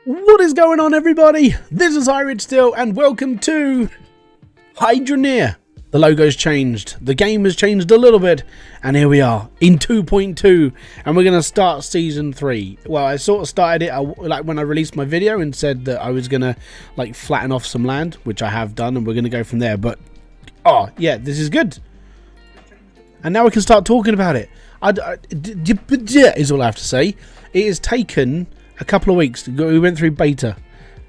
What is going on, everybody? This is Hybridsteel and welcome to Hydroneer. The logo's changed, the game has changed a little bit, and here we are in 2.2 and we're going to start season 3. Well, I sort of started it like when I released my video and said that I was going to like flatten off some land, which I have done, and we're going to go from there. But oh yeah, this is good. And now we can start talking about it. Is all I have to say. It has taken a couple of weeks. We went through beta.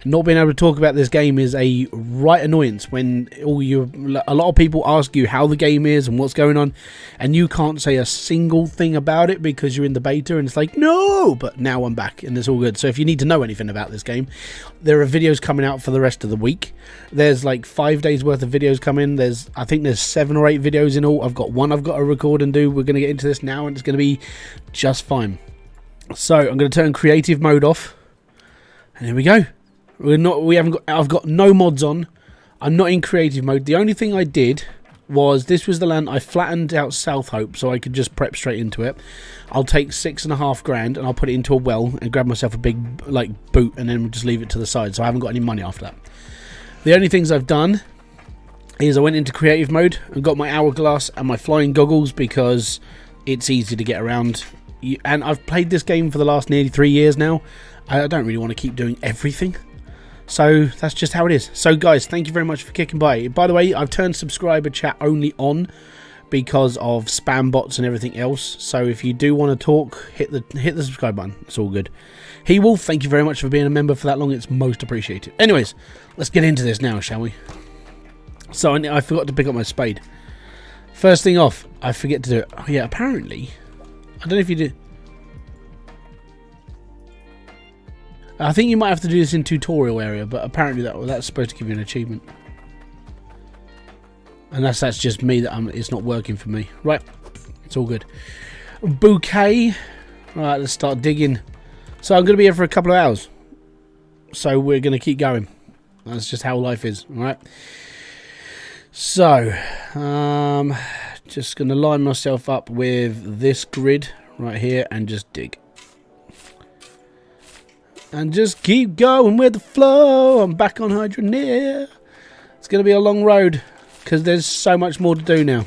Not being able to talk about this game is a right annoyance when a lot of people ask you how the game is and what's going on, and you can't say a single thing about it because you're in the beta, and it's like, no, but now I'm back and it's all good. So if you need to know anything about this game, there are videos coming out for the rest of the week. There's like 5 days worth of videos coming. I think there's 7 or 8 videos in all. I've got one I've got to record and do. We're going to get into this now and it's going to be just fine. So I'm going to turn creative mode off, and here we go. I've got no mods on. I'm not in creative mode. The only thing I did was, this was the land I flattened out South Hope so I could just prep straight into it. I'll take 6.5 grand and I'll put it into a well and grab myself a big like boot, and then just leave it to the side. So I haven't got any money after that. The only things I've done is I went into creative mode and got my hourglass and my flying goggles because it's easy to get around. And I've played this game for the last nearly 3 years now. I don't really want to keep doing everything. So that's just how it is. So guys, thank you very much for kicking by. By the way, I've turned subscriber chat only on because of spam bots and everything else. So if you do want to talk, hit the subscribe button. It's all good. He Wolf, thank you very much for being a member for that long. It's most appreciated. Anyways, let's get into this now, shall we? So I forgot to pick up my spade. First thing off, I forget to do it. Oh yeah, apparently, I don't know if you did. I think you might have to do this in tutorial area, but apparently that's supposed to give you an achievement. Unless that's just me that it's not working for me. Right, it's all good. Bouquet. Alright, let's start digging. So I'm going to be here for a couple of hours. So we're going to keep going. That's just how life is, alright? So, just going to line myself up with this grid right here and just dig. And just keep going with the flow. I'm back on Hydroneer. It's going to be a long road because there's so much more to do now.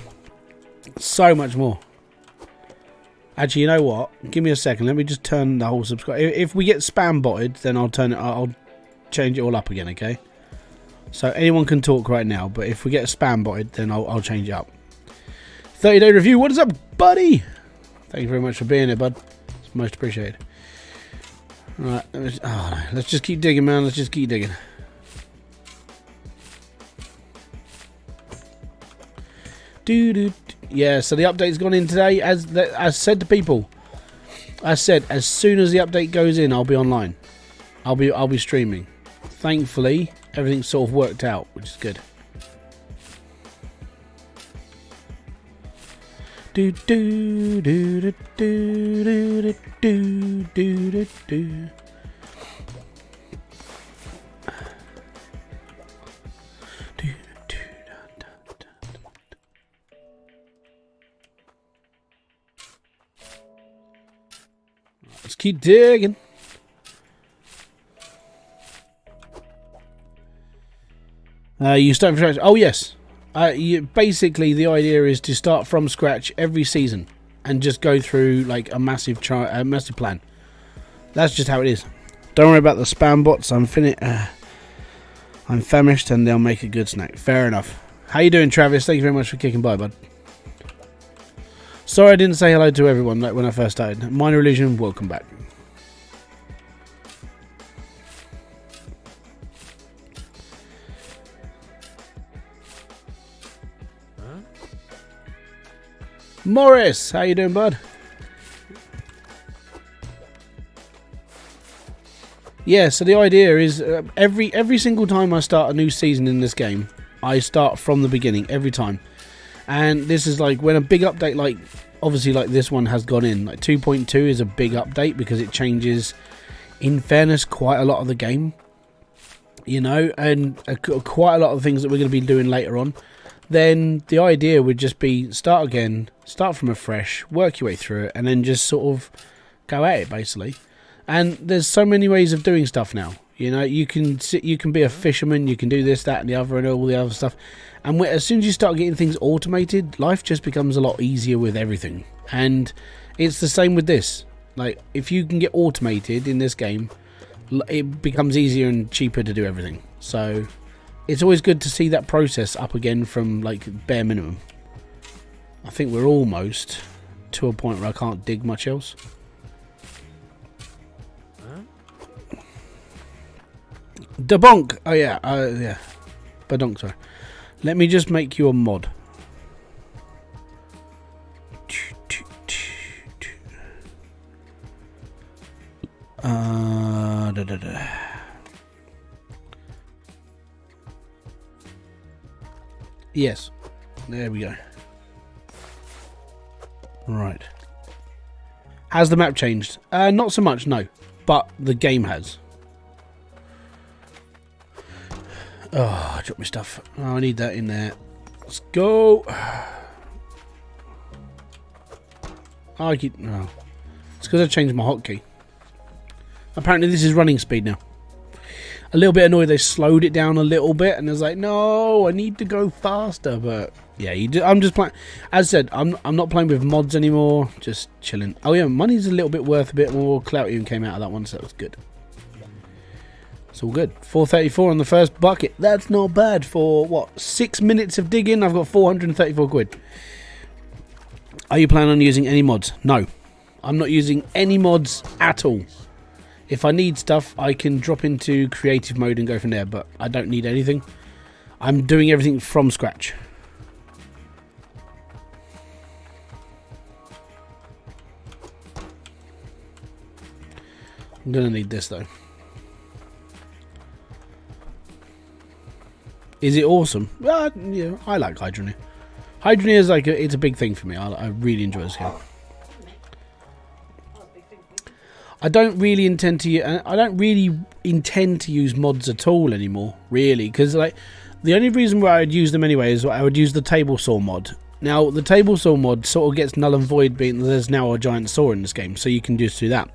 So much more. Actually, you know what? Give me a second. Let me just turn the whole subscribe. If we get spam botted, then I'll change it all up again, okay? So anyone can talk right now, but if we get spam botted, then I'll change it up. 30-day review. What is up, buddy? Thank you very much for being here, bud. It's most appreciated. Right, let's just keep digging, man. Let's just keep digging. Yeah, so the update's gone in today. As I said to people, I said as soon as the update goes in, I'll be online. I'll be streaming. Thankfully, everything's sort of worked out, which is good. Let's keep digging. You start from scratch. Oh yes. Basically, the idea is to start from scratch every season and just go through like a massive plan. That's just how it is. Don't worry about the spam bots. I'm famished and they'll make a good snack. Fair enough. How you doing, Travis? Thank you very much for kicking by, bud. Sorry I didn't say hello to everyone like when I first started. Minor Illusion, welcome back. Morris, how you doing, bud? Yeah, so the idea is every single time I start a new season in this game, I start from the beginning every time. And this is like when a big update, like obviously like this one has gone in. Like 2.2 is a big update because it changes, in fairness, quite a lot of the game. You know, and quite a lot of things that we're going to be doing later on. Then the idea would just be start again, start from afresh, work your way through it, and then just sort of go at it, basically. And there's so many ways of doing stuff now. You know, you can be a fisherman, you can do this, that, and the other, and all the other stuff. And as soon as you start getting things automated, life just becomes a lot easier with everything. And it's the same with this. Like, if you can get automated in this game, it becomes easier and cheaper to do everything. So it's always good to see that process up again from like bare minimum. I think we're almost to a point where I can't dig much else. Debonk! Oh yeah, yeah. Bedonk, sorry. Let me just make you a mod. Yes. There we go. Right. Has the map changed? Not so much, no. But the game has. Oh, I dropped my stuff. Oh, I need that in there. Let's go. Oh, it's because I changed my hotkey. Apparently this is running speed now. A little bit annoyed they slowed it down a little bit, and I was like, no, I need to go faster. But yeah, I'm just playing. As I said, I'm not playing with mods anymore. Just chilling. Oh yeah, money's a little bit worth a bit more. Clout even came out of that one, so that was good. It's all good. 434 on the first bucket. That's not bad for, what, 6 minutes of digging? I've got 434 quid. Are you planning on using any mods? No. I'm not using any mods at all. If I need stuff, I can drop into creative mode and go from there, but I don't need anything. I'm doing everything from scratch. I'm going to need this, though. Is it awesome? Yeah, I like Hydroneer. Hydroneer is like it's a big thing for me. I really enjoy this game. I don't really intend to use mods at all anymore, really, because like the only reason why I'd use them anyway is I would use the table saw mod. Now the table saw mod sort of gets null and void, being that there's now a giant saw in this game, so you can just do that.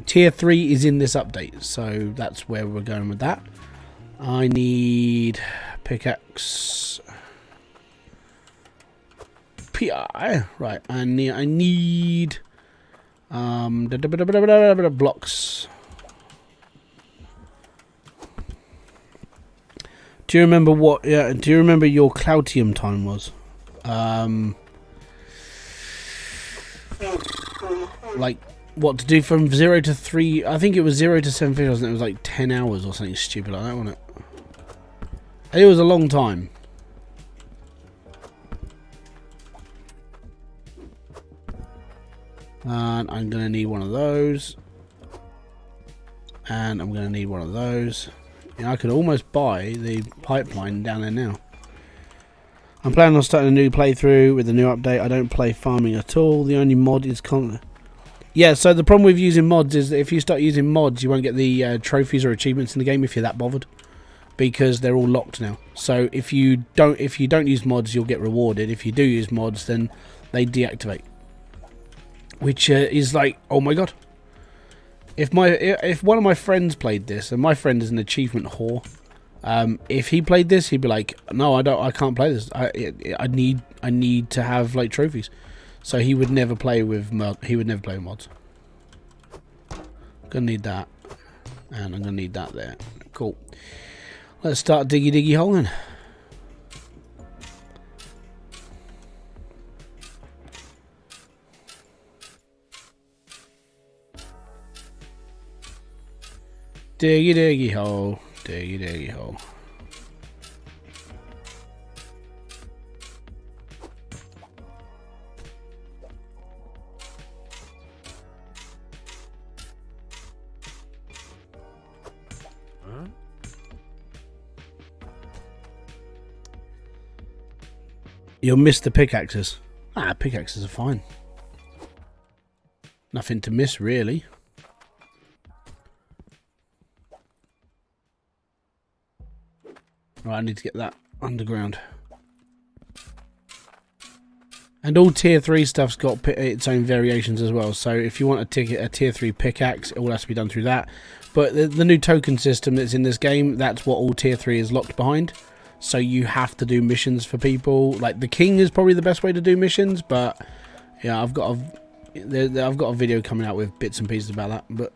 Tier 3 is in this update, so that's where we're going with that. I need pickaxe. PI. Right, I need blocks. Do you remember what? Yeah. Do you remember your Cloutium time was? Like what to do from 0 to 3? I think it was 0 to 750. It was like 10 hours or something stupid like that, wasn't it? It was a long time. And I'm going to need one of those. And I'm going to need one of those. Yeah, I could almost buy the pipeline down there now. I'm planning on starting a new playthrough with the new update. I don't play farming at all. The only mod is Yeah, so the problem with using mods is that if you start using mods, you won't get the trophies or achievements in the game if you're that bothered, because they're all locked now. So if you don't use mods, you'll get rewarded. If you do use mods, then they deactivate. Which is like, oh my god. If one of my friends played this, and my friend is an achievement whore, if he played this, he'd be like, no, I can't play this. I need to have like trophies. So he would never play with mods. I'm gonna need that, and I'm gonna need that there. Cool. Let's start diggy hole then. Diggy hole, diggy hole. You'll miss the pickaxes. Pickaxes are fine. Nothing to miss, really. Right, I need to get that underground. And all tier 3 stuff's got its own variations as well. So if you want a tier 3 pickaxe, it all has to be done through that. But the new token system that's in this game, that's what all tier 3 is locked behind. So you have to do missions for people. Like the king is probably the best way to do missions, but yeah, I've got a video coming out with bits and pieces about that. But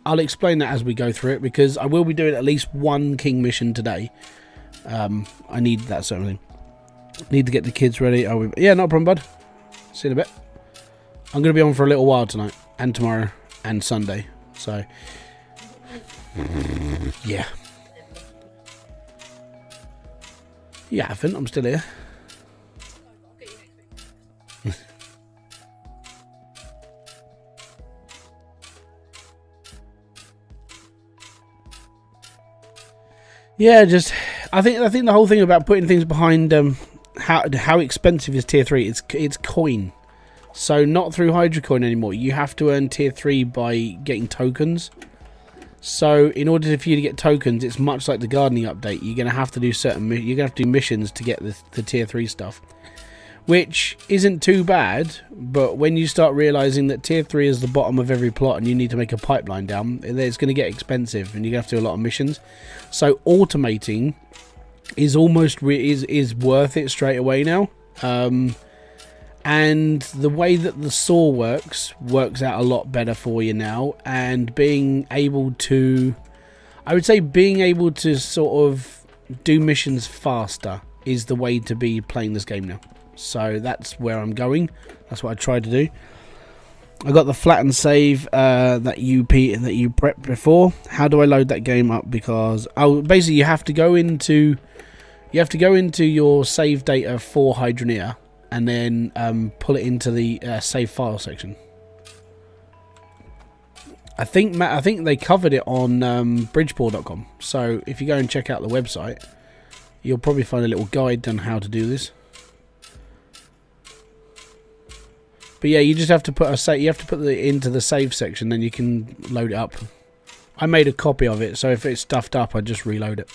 I'll explain that as we go through it, because I will be doing at least one king mission today. I need that sort of thing. Need to get the kids ready. Yeah, not a problem, bud. See you in a bit. I'm going to be on for a little while tonight, and tomorrow, and Sunday. So, yeah. You haven't. I'm still here. Yeah, just I think the whole thing about putting things behind how expensive is tier 3? It's coin. So not through Hydrocoin anymore. You have to earn tier 3 by getting tokens. So in order for you to get tokens, it's much like the gardening update. You're going to have to do you're going to have to do missions to get the tier 3 stuff, which isn't too bad. But when you start realizing that tier 3 is the bottom of every plot and you need to make a pipeline down, it's going to get expensive and you're going to have to do a lot of missions. So automating is almost is worth it straight away now. And the way that the saw works out a lot better for you now, and being able to, I would say being able to sort of do missions faster is the way to be playing this game now. So that's where I'm going. That's what I tried to do. I got the flatten save that you prepped before. How do I load that game up? Because basically you have to go into your save data for Hydroneer, and then pull it into the save file section. I think they covered it on bridgeport.com. So if you go and check out the website, you'll probably find a little guide on how to do this. But yeah, you just have to put it into the save section, then you can load it up. I made a copy of it, so if it's stuffed up, I just reload it.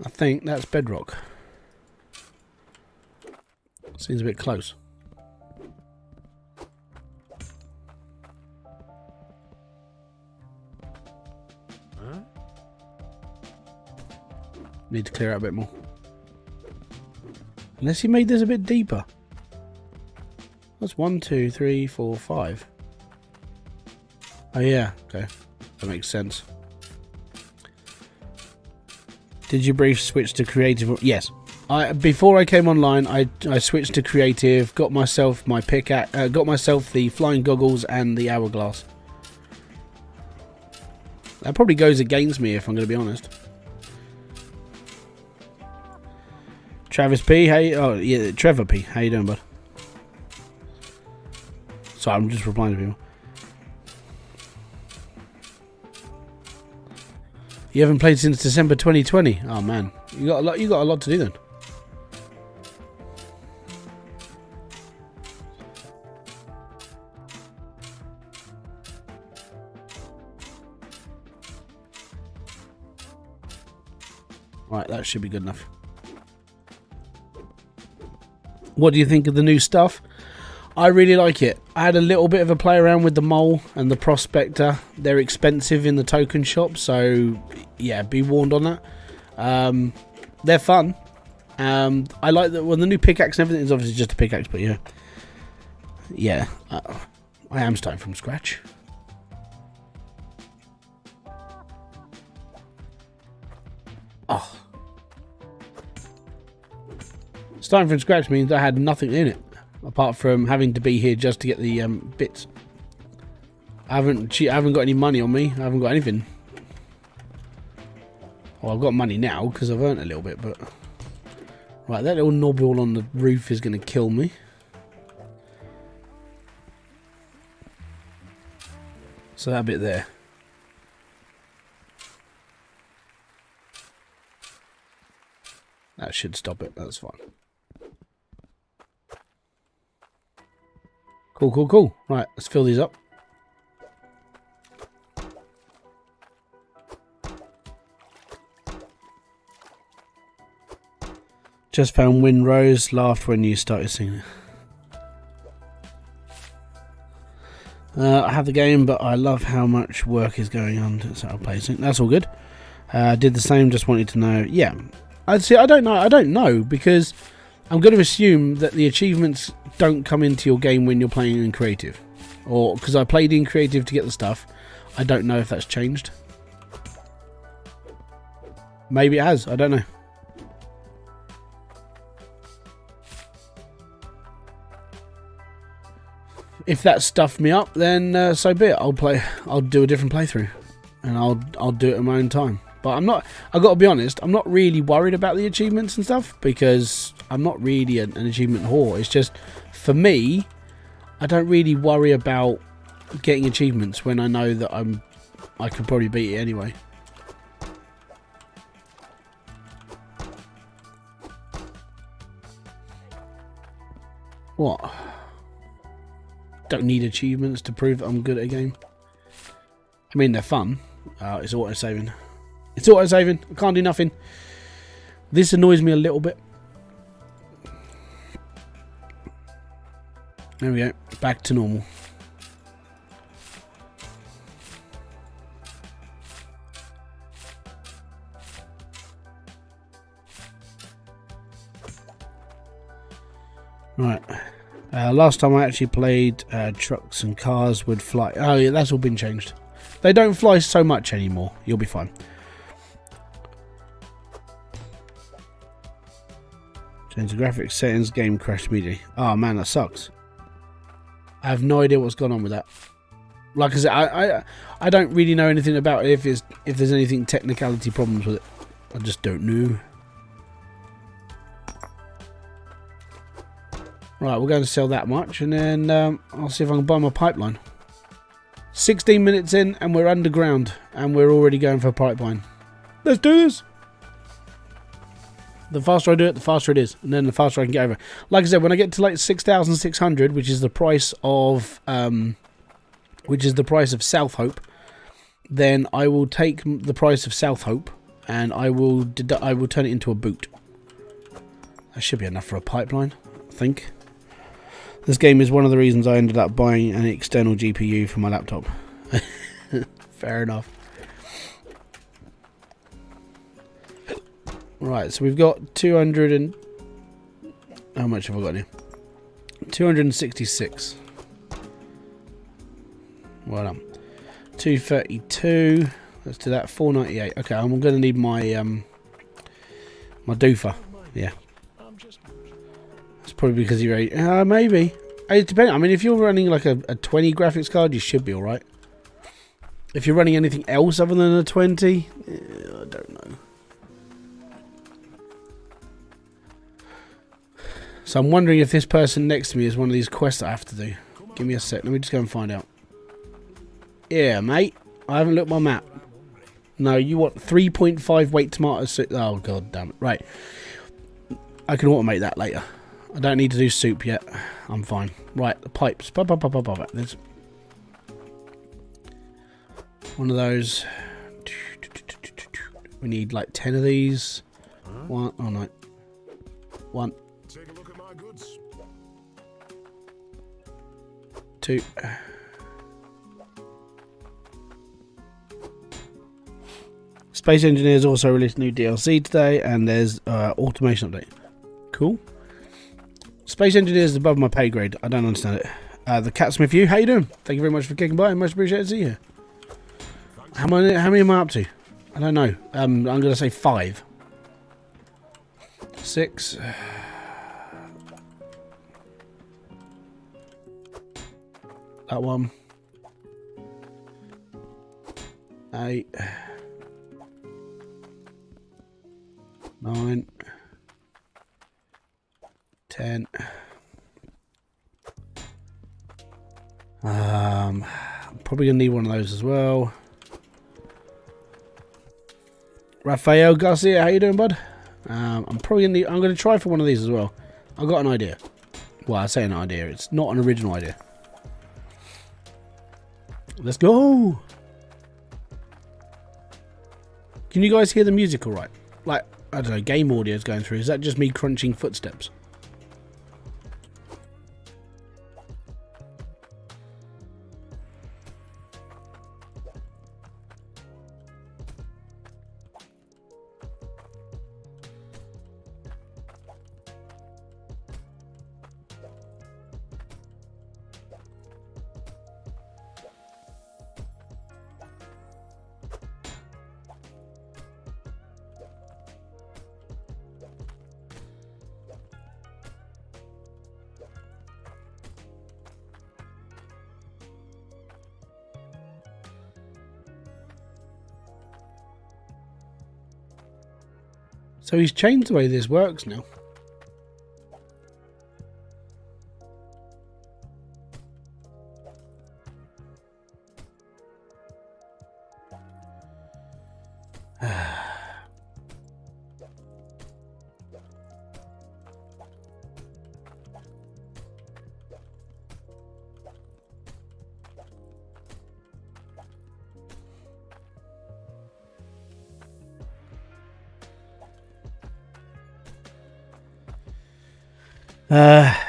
I think that's Bedrock. Seems a bit close. Need to clear out a bit more. Unless you made this a bit deeper. That's 1, 2, 3, 4, 5. Oh yeah, okay. That makes sense. Did you brief switch to creative? Yes. Before I came online, I switched to creative, got myself my pickaxe, got myself the flying goggles and the hourglass. That probably goes against me if I'm going to be honest. Travis P, hey, oh yeah, Trevor P, how you doing, bud? Sorry, I'm just replying to people. You haven't played since December 2020. Oh man, you got a lot to do then. Right, that should be good enough. What do you think of the new stuff? I really like it. I had a little bit of a play around with the mole and the prospector. They're expensive in the token shop, so yeah, be warned on that. They're fun. I like that. Well, the new pickaxe and everything is obviously just a pickaxe, but yeah, I am starting from scratch. Oh, starting from scratch means I had nothing in it apart from having to be here just to get the bits. I haven't got any money on me. I haven't got anything. Well, I've got money now because I've earned a little bit, but right, that little knobble on the roof is going to kill me. So that bit there. That should stop it. That's fine. Cool. Right, let's fill these up. Just found Windrose. Laughed when you started singing. I have the game, but I love how much work is going on to set up placing. That's all good. Did the same. Just wanted to know. Yeah, I'd say I don't know. I don't know because I'm going to assume that the achievements don't come into your game when you're playing in creative, or because I played in creative to get the stuff. I don't know if that's changed. Maybe it has. I don't know. If that stuffed me up, then so be it. I'll do a different playthrough, and I'll do it at my own time. But I'm not. I got to be honest. I'm not really worried about the achievements and stuff because I'm not really an achievement whore. It's just for me, I don't really worry about getting achievements when I know that I could probably beat it anyway. What? Don't need achievements to prove that I'm good at a game. I mean, they're fun. It's auto-saving. It's auto-saving. I can't do nothing. This annoys me a little bit. There we go. Back to normal. Right. Last time I actually played, trucks and cars would fly. Oh yeah, that's all been changed. They don't fly so much anymore. You'll be fine. Change the graphics settings. Game crashed immediately. Oh man, that sucks. I have no idea what's gone on with that. Like I said, I don't really know anything about it. If there's anything technicality problems with it, I just don't know. Right, we're going to sell that much, and then I'll see if I can buy my pipeline. 16 minutes in, and we're underground, and we're already going for a pipeline. Let's do this! The faster I do it, the faster it is, and then the faster I can get over. Like I said, when I get to like 6,600, which is the price of South Hope, then I will take the price of South Hope, and I will turn it into a boot. That should be enough for a pipeline, I think. This game is one of the reasons I ended up buying an external GPU for my laptop. Fair enough. Right, so we've got 200 and... How much have I got here? 266. Well done. 232. Let's do that. 498. Okay, I'm going to need my my doofer. Yeah. It's probably because you're maybe. It depends. I mean, if you're running like a 20 graphics card, you should be alright. If you're running anything else other than a 20, I don't know. So I'm wondering if this person next to me is one of these quests I have to do. Give me a sec. Let me just go and find out. Yeah, mate. I haven't looked at my map. No, you want 3.5 weight tomatoes. Oh, god damn it. Right. I can automate that later. I don't need to do soup yet. I'm fine. Right, the pipes. There's one of those. We need like 10 of these. One. Oh no. One. Take a look at my goods. Two. Space Engineers also released new DLC today, and there's automation update. Cool. Space Engineers is above my pay grade. I don't understand it. The Catsmith, how you doing? Thank you very much for kicking by. Much appreciated to see you. How many am I up to? I don't know. I'm going to say 5. 6. That one. 8. 9. 10. I'm probably gonna need one of those as well. Rafael Garcia, how you doing, bud? I'm probably gonna need, I'm gonna try for one of these as well. I've got an idea. Well, I say an idea. It's not an original idea. Let's go. Can you guys hear the music all right? Like, I don't know, game audio is going through. Is that just me crunching footsteps? So he's changed the way this works now.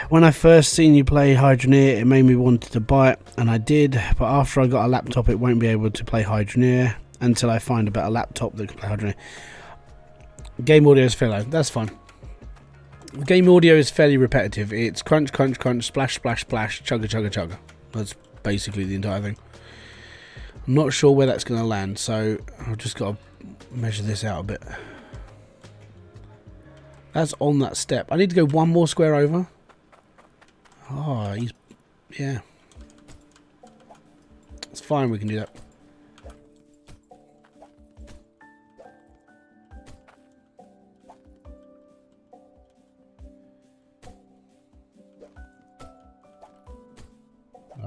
When I first seen you play Hydroneer, it made me want to buy it, and I did, but after I got a laptop it won't be able to play Hydroneer until I find a better laptop that can play Hydroneer. Game audio is fairly low, that's fine. Game audio is fairly repetitive. It's crunch, crunch, crunch, splash, splash, splash, chugga, chugga, chugga. That's basically the entire thing. I'm not sure where that's going to land, so I've just got to measure this out a bit. That's on that step. I need to go one more square over. Oh, he's... yeah. It's fine, we can do that.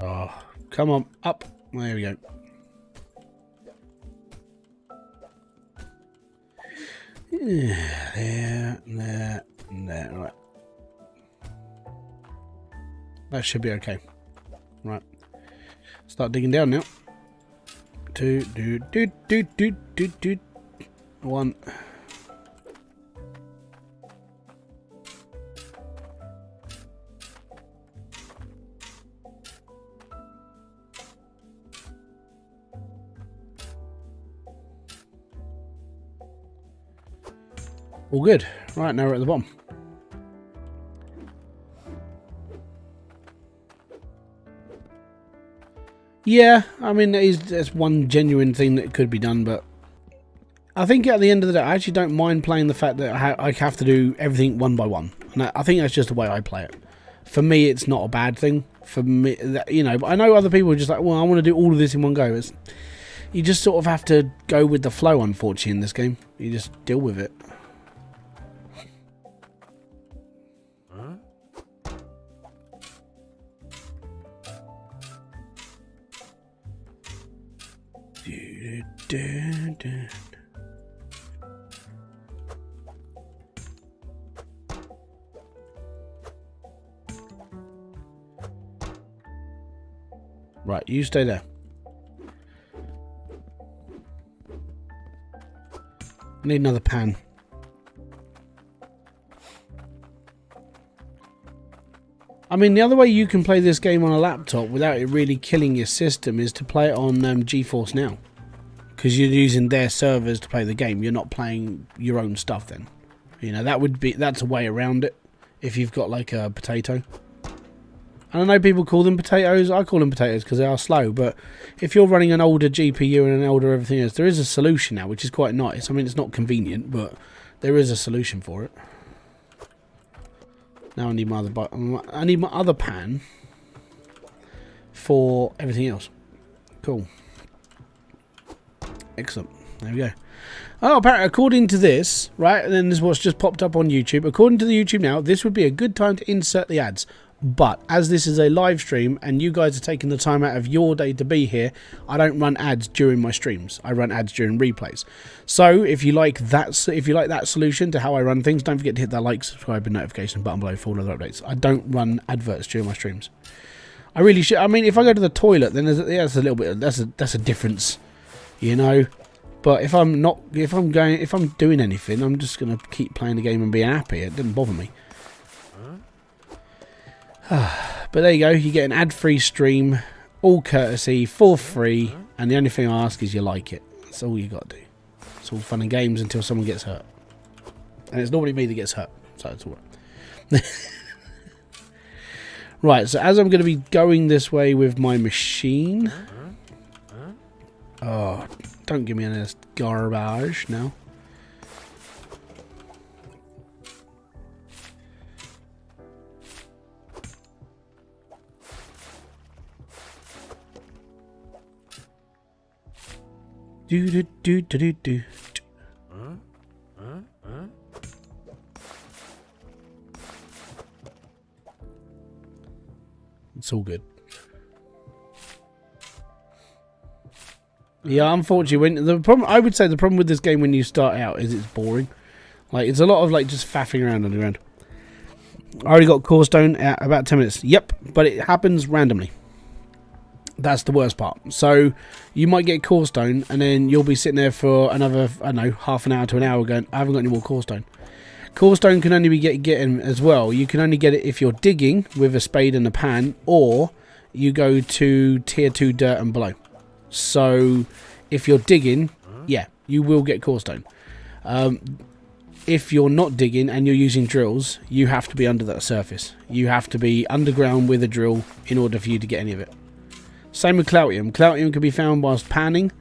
Oh, come on, up. There we go. There, right. That should be okay. Right. Start digging down now. 1. All good. Right, now we're at the bottom. Yeah, I mean, there's one genuine thing that could be done, but I think at the end of the day, I actually don't mind playing the fact that I have to do everything one by one. And I think that's just the way I play it. For me, it's not a bad thing. For me, you know, but I know other people are just like, well, I want to do all of this in one go. You just sort of have to go with the flow, unfortunately, in this game. You just deal with it. Right, you stay there. I need another pan. I mean, the other way you can play this game on a laptop without it really killing your system is to play it on GeForce Now. Because you're using their servers to play the game. You're not playing your own stuff then. You know, that's a way around it. If you've got like a potato. And I know people call them potatoes. I call them potatoes because they are slow. But if you're running an older GPU and an older everything else, there is a solution now, which is quite nice. I mean, it's not convenient, but there is a solution for it. Now I need my other pan for everything else. Cool. Excellent. There we go. Oh, apparently, according to this, right, and then this is what's just popped up on YouTube. According to the YouTube now, this would be a good time to insert the ads. But as this is a live stream and you guys are taking the time out of your day to be here, I don't run ads during my streams. I run ads during replays. So if you like that, solution to how I run things, don't forget to hit that like, subscribe, and notification button below for all other updates. I don't run adverts during my streams. I really should. I mean, if I go to the toilet, then that's a little bit. That's a difference, you know. But if I'm doing anything, I'm just gonna keep playing the game and being happy. It didn't bother me. But there you go. You get an ad-free stream, all courtesy, for free, and the only thing I ask is you like it. That's all you got to do. It's all fun and games until someone gets hurt, and it's normally me that gets hurt, so it's all right. Right. So as I'm going to be going this way with my machine. Oh, don't give me any of this garbage now. Do do do do do do. It's all good. Yeah, unfortunately, I would say the problem with this game when you start out is it's boring. Like, it's a lot of like just faffing around on the ground. I already got core stone at about 10 minutes. Yep, but it happens randomly. That's the worst part. So you might get core stone, and then you'll be sitting there for another, I don't know, half an hour to an hour going, I haven't got any more core stone. Core stone can only be getting as well. You can only get it if you're digging with a spade and a pan, or you go to tier 2 dirt and below. So if you're digging, yeah, you will get core stone. If you're not digging and you're using drills, you have to be under that surface. You have to be underground with a drill in order for you to get any of it. Same with Cloutium. Cloutium can be found whilst panning,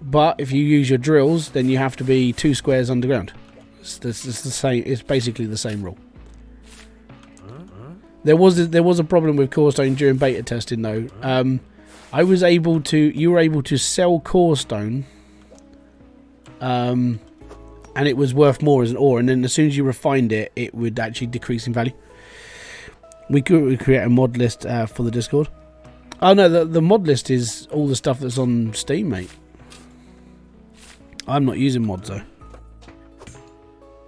but if you use your drills, then you have to be 2 squares underground. It's the same. It's basically the same rule. There was a problem with core stone during beta testing though. You were able to sell core stone, and it was worth more as an ore. And then as soon as you refined it, it would actually decrease in value. We could create a mod list for the Discord. Oh no, the mod list is all the stuff that's on Steam, mate. I'm not using mods though.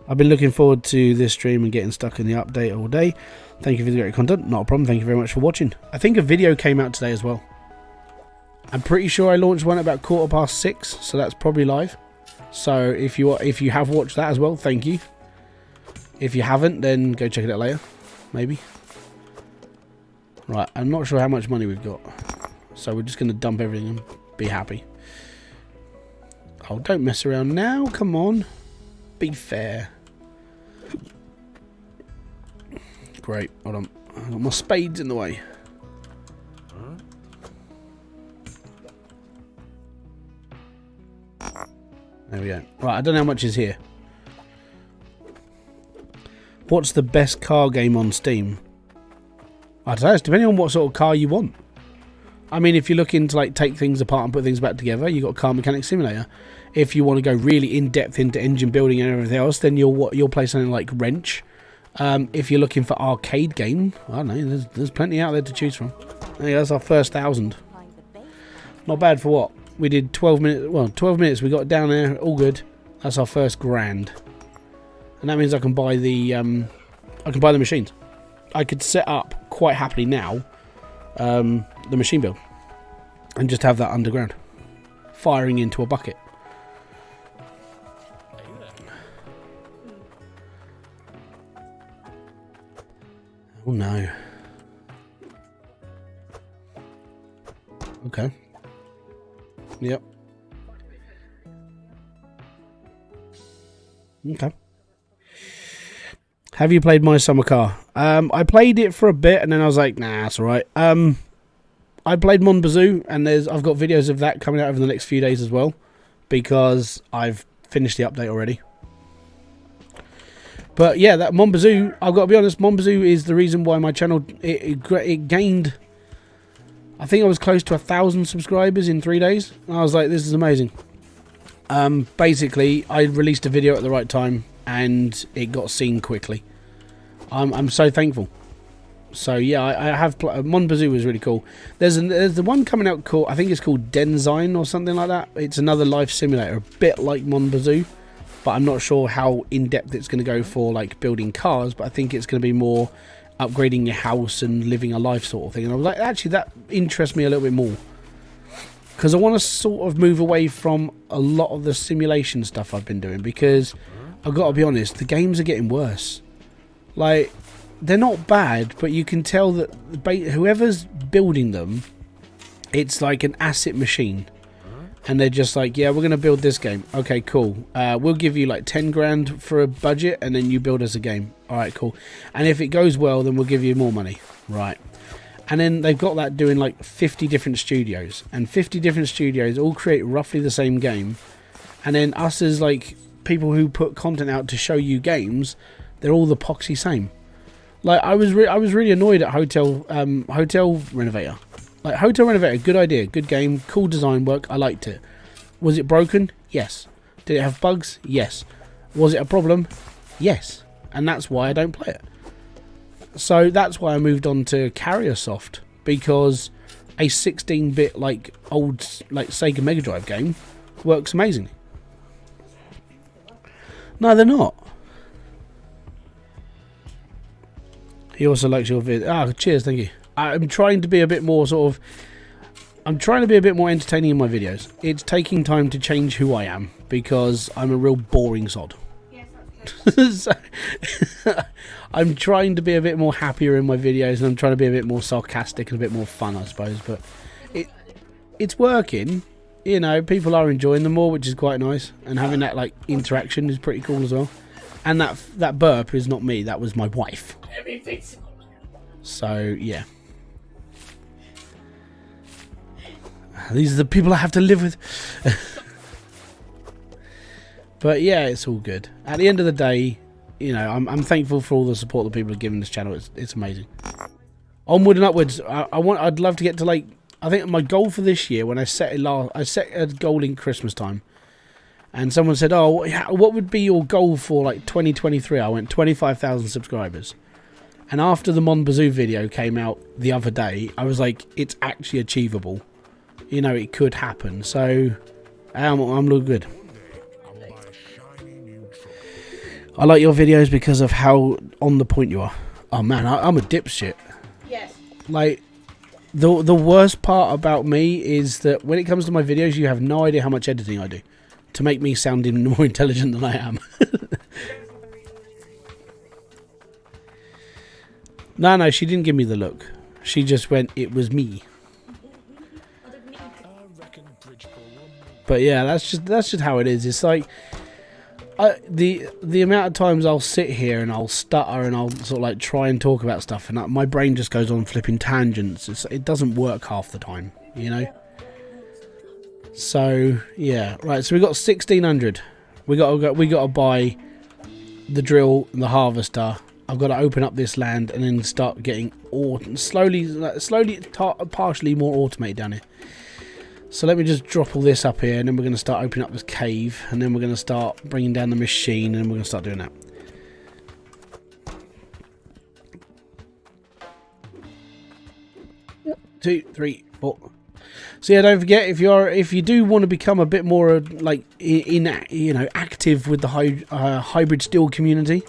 I've been looking forward to this stream and getting stuck in the update all day. Thank you for the great content. Not a problem. Thank you very much for watching. I think a video came out today as well. I'm pretty sure I launched one at about 6:15, so that's probably live. So if you have watched that as well, thank you. If you haven't, then go check it out later, maybe. Right, I'm not sure how much money we've got, so we're just going to dump everything and be happy. Oh, don't mess around now. Come on. Be fair. Great. Hold on. I've got my spades in the way. There we go. Right, I don't know how much is here. What's the best car game on Steam? I don't know. It's depending on what sort of car you want. I mean, if you're looking to like take things apart and put things back together, you've got Car Mechanic Simulator. If you want to go really in depth into engine building and everything else, then you'll play something like Wrench. If you're looking for arcade game, I don't know. There's plenty out there to choose from. Hey, that's our first 1,000. Not bad for what we did. 12 minutes. Well, 12 minutes. We got down there. All good. That's our first grand, and that means I can buy the machines. I could set up quite happily now the machine build and just have that underground firing into a bucket. Oh no. Okay. Yep. Okay. Have you played My Summer Car? I played it for a bit and then I was like, nah, that's alright. I played Mon Bazoo and I've got videos of that coming out over the next few days as well, because I've finished the update already. But yeah, that Mon Bazoo, I've got to be honest, Mon Bazoo is the reason why my channel, it gained, I think I was close to 1,000 subscribers in 3 days. I was like, this is amazing. Basically, I released a video at the right time and it got seen quickly. I'm so thankful. So yeah, I have Mon Bazoo was really cool. There's the one coming out called, I think it's called Denzine or something like that. It's another life simulator, a bit like Mon Bazoo, but I'm not sure how in depth it's going to go for like building cars. But I think it's going to be more upgrading your house and living a life sort of thing. And I was like, actually, that interests me a little bit more. because I want to sort of move away from a lot of the simulation stuff I've been doing, because I've got to be honest, the games are getting worse. Like, they're not bad, but you can tell that whoever's building them, it's like an asset machine. And they're just like, yeah, we're going to build this game. Okay, cool. We'll give you like 10 grand for a budget, and then you build us a game. All right, cool. And if it goes well, then we'll give you more money. Right. And then they've got that doing like 50 different studios. And 50 different studios all create roughly the same game. And then us as like people who put content out to show you games, they're all the poxy same. Like, I was really annoyed at Hotel Renovator. Like, Hotel Renovator, good idea, good game, cool design work, I liked it. Was it broken? Yes. Did it have bugs? Yes. Was it a problem? Yes. And that's why I don't play it. So that's why I moved on to Carriersoft, because a 16-bit like old like Sega Mega Drive game works amazingly. No, they're not. He also likes your vid. Ah, cheers, thank you. I'm trying to be a bit more sort of... I'm trying to be a bit more entertaining in my videos. It's taking time to change who I am, because I'm a real boring sod. Yes, that's so, I'm trying to be a bit more happier in my videos, and I'm trying to be a bit more sarcastic and a bit more fun, I suppose. But it's working. You know, people are enjoying them more, which is quite nice. And having that like interaction is pretty cool as well. And that burp is not me. That was my wife. So yeah. These are the people I have to live with. But yeah, it's all good. At the end of the day, you know, I'm thankful for all the support that people are giving this channel. It's amazing. Onward and upwards. I'd love to get to like, I think my goal for this year, when I set a goal in Christmas time, and someone said, "Oh, what would be your goal for like 2023?" I went 25,000 subscribers. And after the Mon Bazoo video came out the other day, I was like, it's actually achievable. You know, it could happen. So I'm looking good. I like your videos because of how on the point you are. Oh man, I'm a dipshit. Yes. Like, the worst part about me is that when it comes to my videos, you have no idea how much editing I do to make me sound even more intelligent than I am. No, she didn't give me the look. She just went, it was me. But yeah, that's just how it is. It's like the amount of times I'll sit here and I'll stutter and I'll sort of like try and talk about stuff, and my brain just goes on flipping tangents. It doesn't work half the time, you know. So yeah, right. So we got 1,600. We got to buy the drill and the harvester. I've got to open up this land and then start getting slowly, partially more automated down here. So let me just drop all this up here, and then we're going to start opening up this cave, and then we're going to start bringing down the machine, and we're going to start doing that. Yep. 2, 3, 4. So yeah, don't forget, if you do want to become a bit more like active with the Hybridsteel community,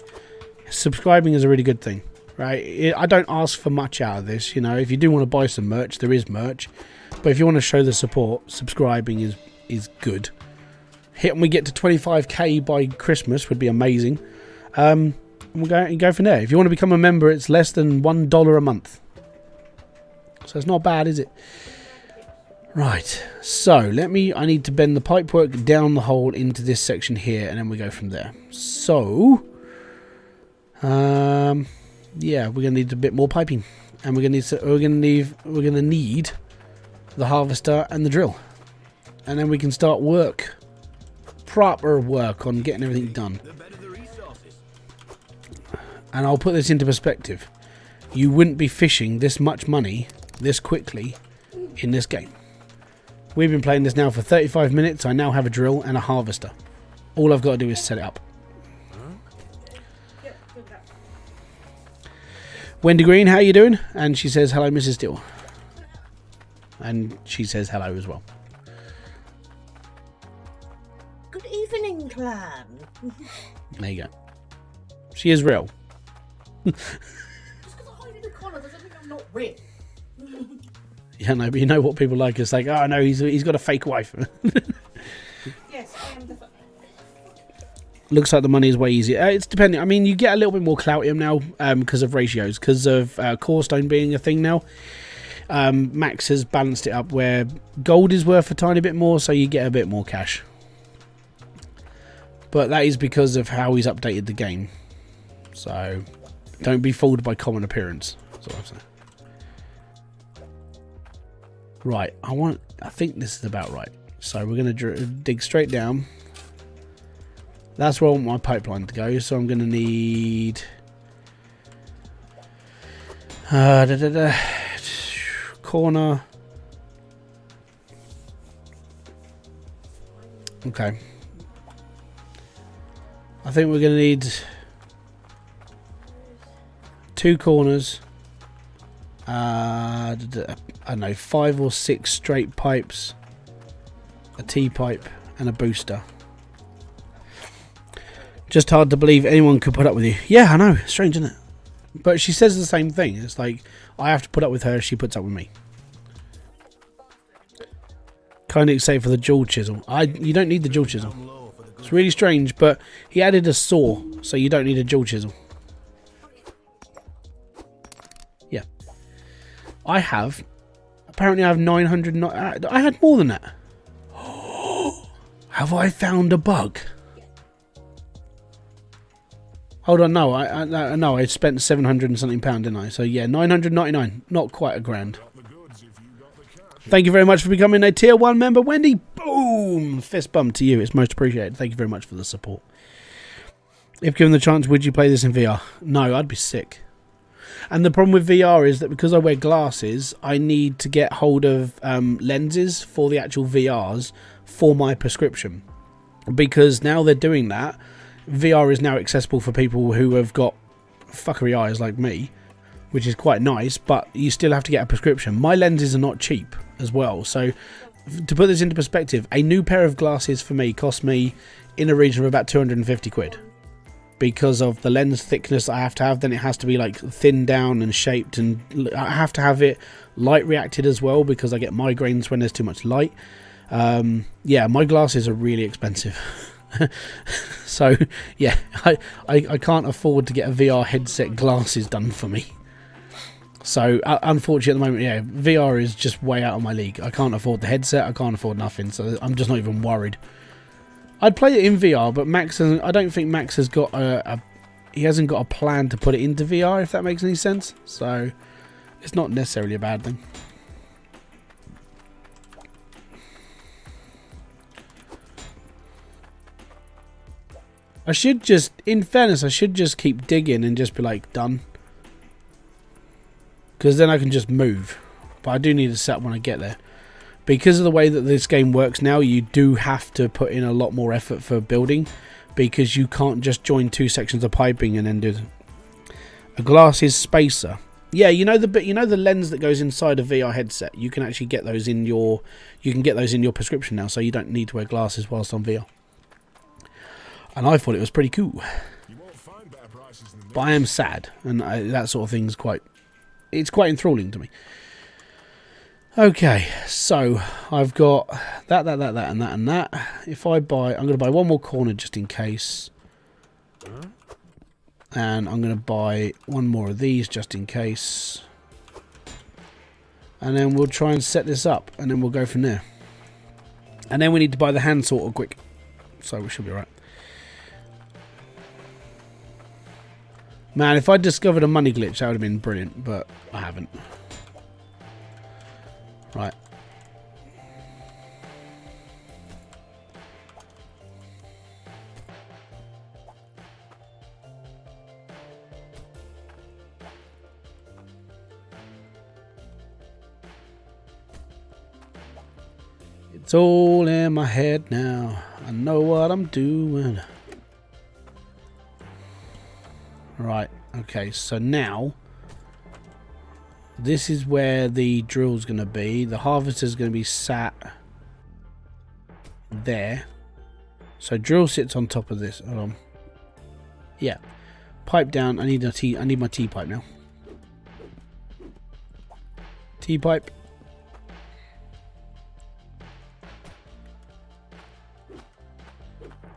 subscribing is a really good thing, right? I don't ask for much out of this, you know. If you do want to buy some merch, there is merch. But if you want to show the support, subscribing is good. When we get to 25k by Christmas would be amazing. We'll go from there. If you want to become a member, it's less than $1 a month. So it's not bad, is it? Right. So I need to bend the pipework down the hole into this section here, and then we go from there. So yeah, we're gonna need a bit more piping, and we're gonna need the harvester and the drill, and then we can start proper work on getting everything done. And I'll put this into perspective. You wouldn't be fishing this much money this quickly in this game. We've been playing this now for 35 minutes. I now have a drill and a harvester. All I've got to do is set it up. Wendy Green, how you doing? And she says, hello, Mrs. Steele. And she says hello as well. Good evening, clan. There you go. She is real. Just because I hide in the corner doesn't mean I'm not real. Yeah, no, but you know what people like. It's like, oh no, he's got a fake wife. Yes, I am the. Looks like the money is way easier. It's depending. I mean, you get a little bit more cloutium now because of ratios, because of core stone being a thing now. Max has balanced it up where gold is worth a tiny bit more, so you get a bit more cash. But that is because of how he's updated the game. So don't be fooled by common appearance. That's what I'm saying. Right, I think this is about right. So we're going to dig straight down. That's where I want my pipeline to go. So I'm going to need corner. Okay. I think we're going to need 2 corners. I don't know, 5 or 6 straight pipes, a T-pipe, and a booster. Just hard to believe anyone could put up with you. Yeah, I know. Strange, isn't it? But she says the same thing. It's like, I have to put up with her, she puts up with me. Kind of excited for the dual chisel. You don't need the dual chisel. It's really strange, but he added a saw, so you don't need a dual chisel. Yeah. Apparently I have 900, I had more than that. Have I found a bug? Hold on, no, I spent 700 and something pound, didn't I? So yeah, 999, not quite a grand. Thank you very much for becoming a tier 1 member, Wendy. Boom! Fist bump to you. It's most appreciated. Thank you very much for the support. If given the chance, would you play this in VR? No, I'd be sick. And the problem with VR is that because I wear glasses, I need to get hold of lenses for the actual VRs for my prescription. Because now they're doing that, VR is now accessible for people who have got fuckery eyes like me, which is quite nice, but you still have to get a prescription. My lenses are not cheap as well, so to put this into perspective, a new pair of glasses for me cost me in a region of about 250 quid. Because of the lens thickness I have to have, then it has to be like thinned down and shaped, and I have to have it light reacted as well because I get migraines when there's too much light. Yeah, my glasses are really expensive. So yeah, I can't afford to get a VR headset glasses done for me. So unfortunately at the moment, yeah, VR is just way out of my league. I can't afford the headset, I can't afford nothing, so I'm just not even worried. I'd play it in VR, but Max hasn't, I don't think Max has got he hasn't got a plan to put it into VR, if that makes any sense. So it's not necessarily a bad thing. I should just, in fairness, I should just keep digging and just be like, done. Because then I can just move. But I do need a set when I get there. Because of the way that this game works now, you do have to put in a lot more effort for building. Because you can't just join 2 sections of piping and then do a glasses spacer. Yeah, you know the lens that goes inside a VR headset. You can actually get those in your prescription now, so you don't need to wear glasses whilst on VR. And I thought it was pretty cool. But I am sad, and that sort of thing's quite enthralling to me. Okay, so I've got that, and that. If I buy, I'm going to buy one more corner just in case. And I'm going to buy one more of these just in case. And then we'll try and set this up, and then we'll go from there. And then we need to buy the hand sorter quick. So we should be right. Man, if I discovered a money glitch, that would have been brilliant, but I haven't. Right. It's all in my head now. I know what I'm doing. Right, okay, so now this is where the drill's going to be. The harvester's going to be sat there. So drill sits on top of this. Hold on. Yeah. Pipe down. I need my T-pipe now. T-pipe.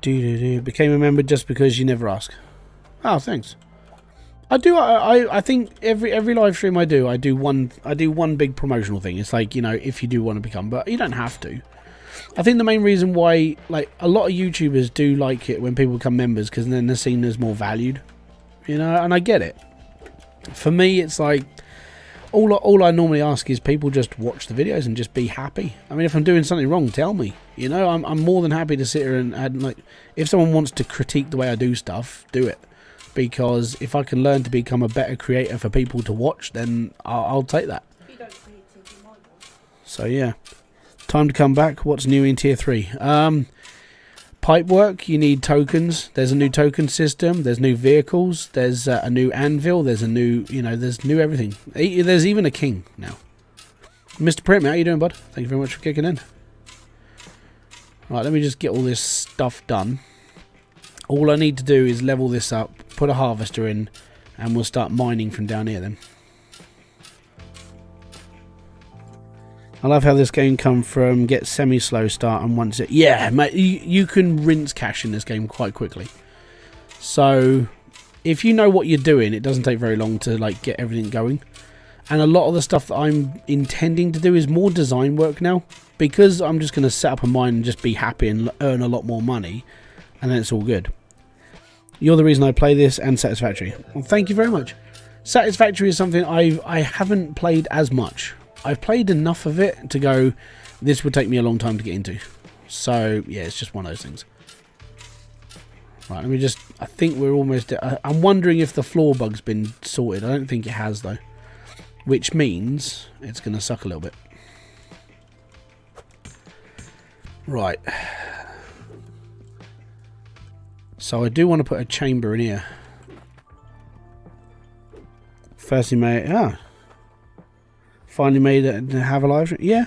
Became a member just because you never ask. Oh, thanks. I do. I think every live stream I do one big promotional thing. It's like, you know, if you do want to become, but you don't have to. I think the main reason why, like, a lot of YouTubers do like it when people become members, because then they're seen as more valued, you know, and I get it. For me, it's like, all I normally ask is people just watch the videos and just be happy. I mean, if I'm doing something wrong, tell me. You know, I'm more than happy to sit here and like, if someone wants to critique the way I do stuff, do it. Because if I can learn to become a better creator for people to watch, then I'll take that. So yeah. Time to come back. What's new in tier 3? Pipe work, you need tokens. There's a new token system. There's new vehicles. There's a new anvil. There's a new, you know, there's new everything. There's even a king now. Mr. Print, how you doing, bud? Thank you very much for kicking in. Right, let me just get all this stuff done. All I need to do is level this up, put a harvester in, and we'll start mining from down here then. I love how this game come from get semi-slow start, and once it... Yeah, mate, you can rinse cash in this game quite quickly. So, if you know what you're doing, it doesn't take very long to like get everything going. And a lot of the stuff that I'm intending to do is more design work now. Because I'm just going to set up a mine and just be happy and earn a lot more money. And then it's all good. You're the reason I play this, and Satisfactory. Well, thank you very much. Satisfactory is something I haven't played as much. I've played enough of it to go, this would take me a long time to get into. So, yeah, it's just one of those things. Right, let me just... I think we're almost... I'm wondering if the floor bug's been sorted. I don't think it has, though. Which means it's going to suck a little bit. Right. So I do want to put a chamber in here. Firstly made... Ah. Finally made it to have a live stream. Yeah.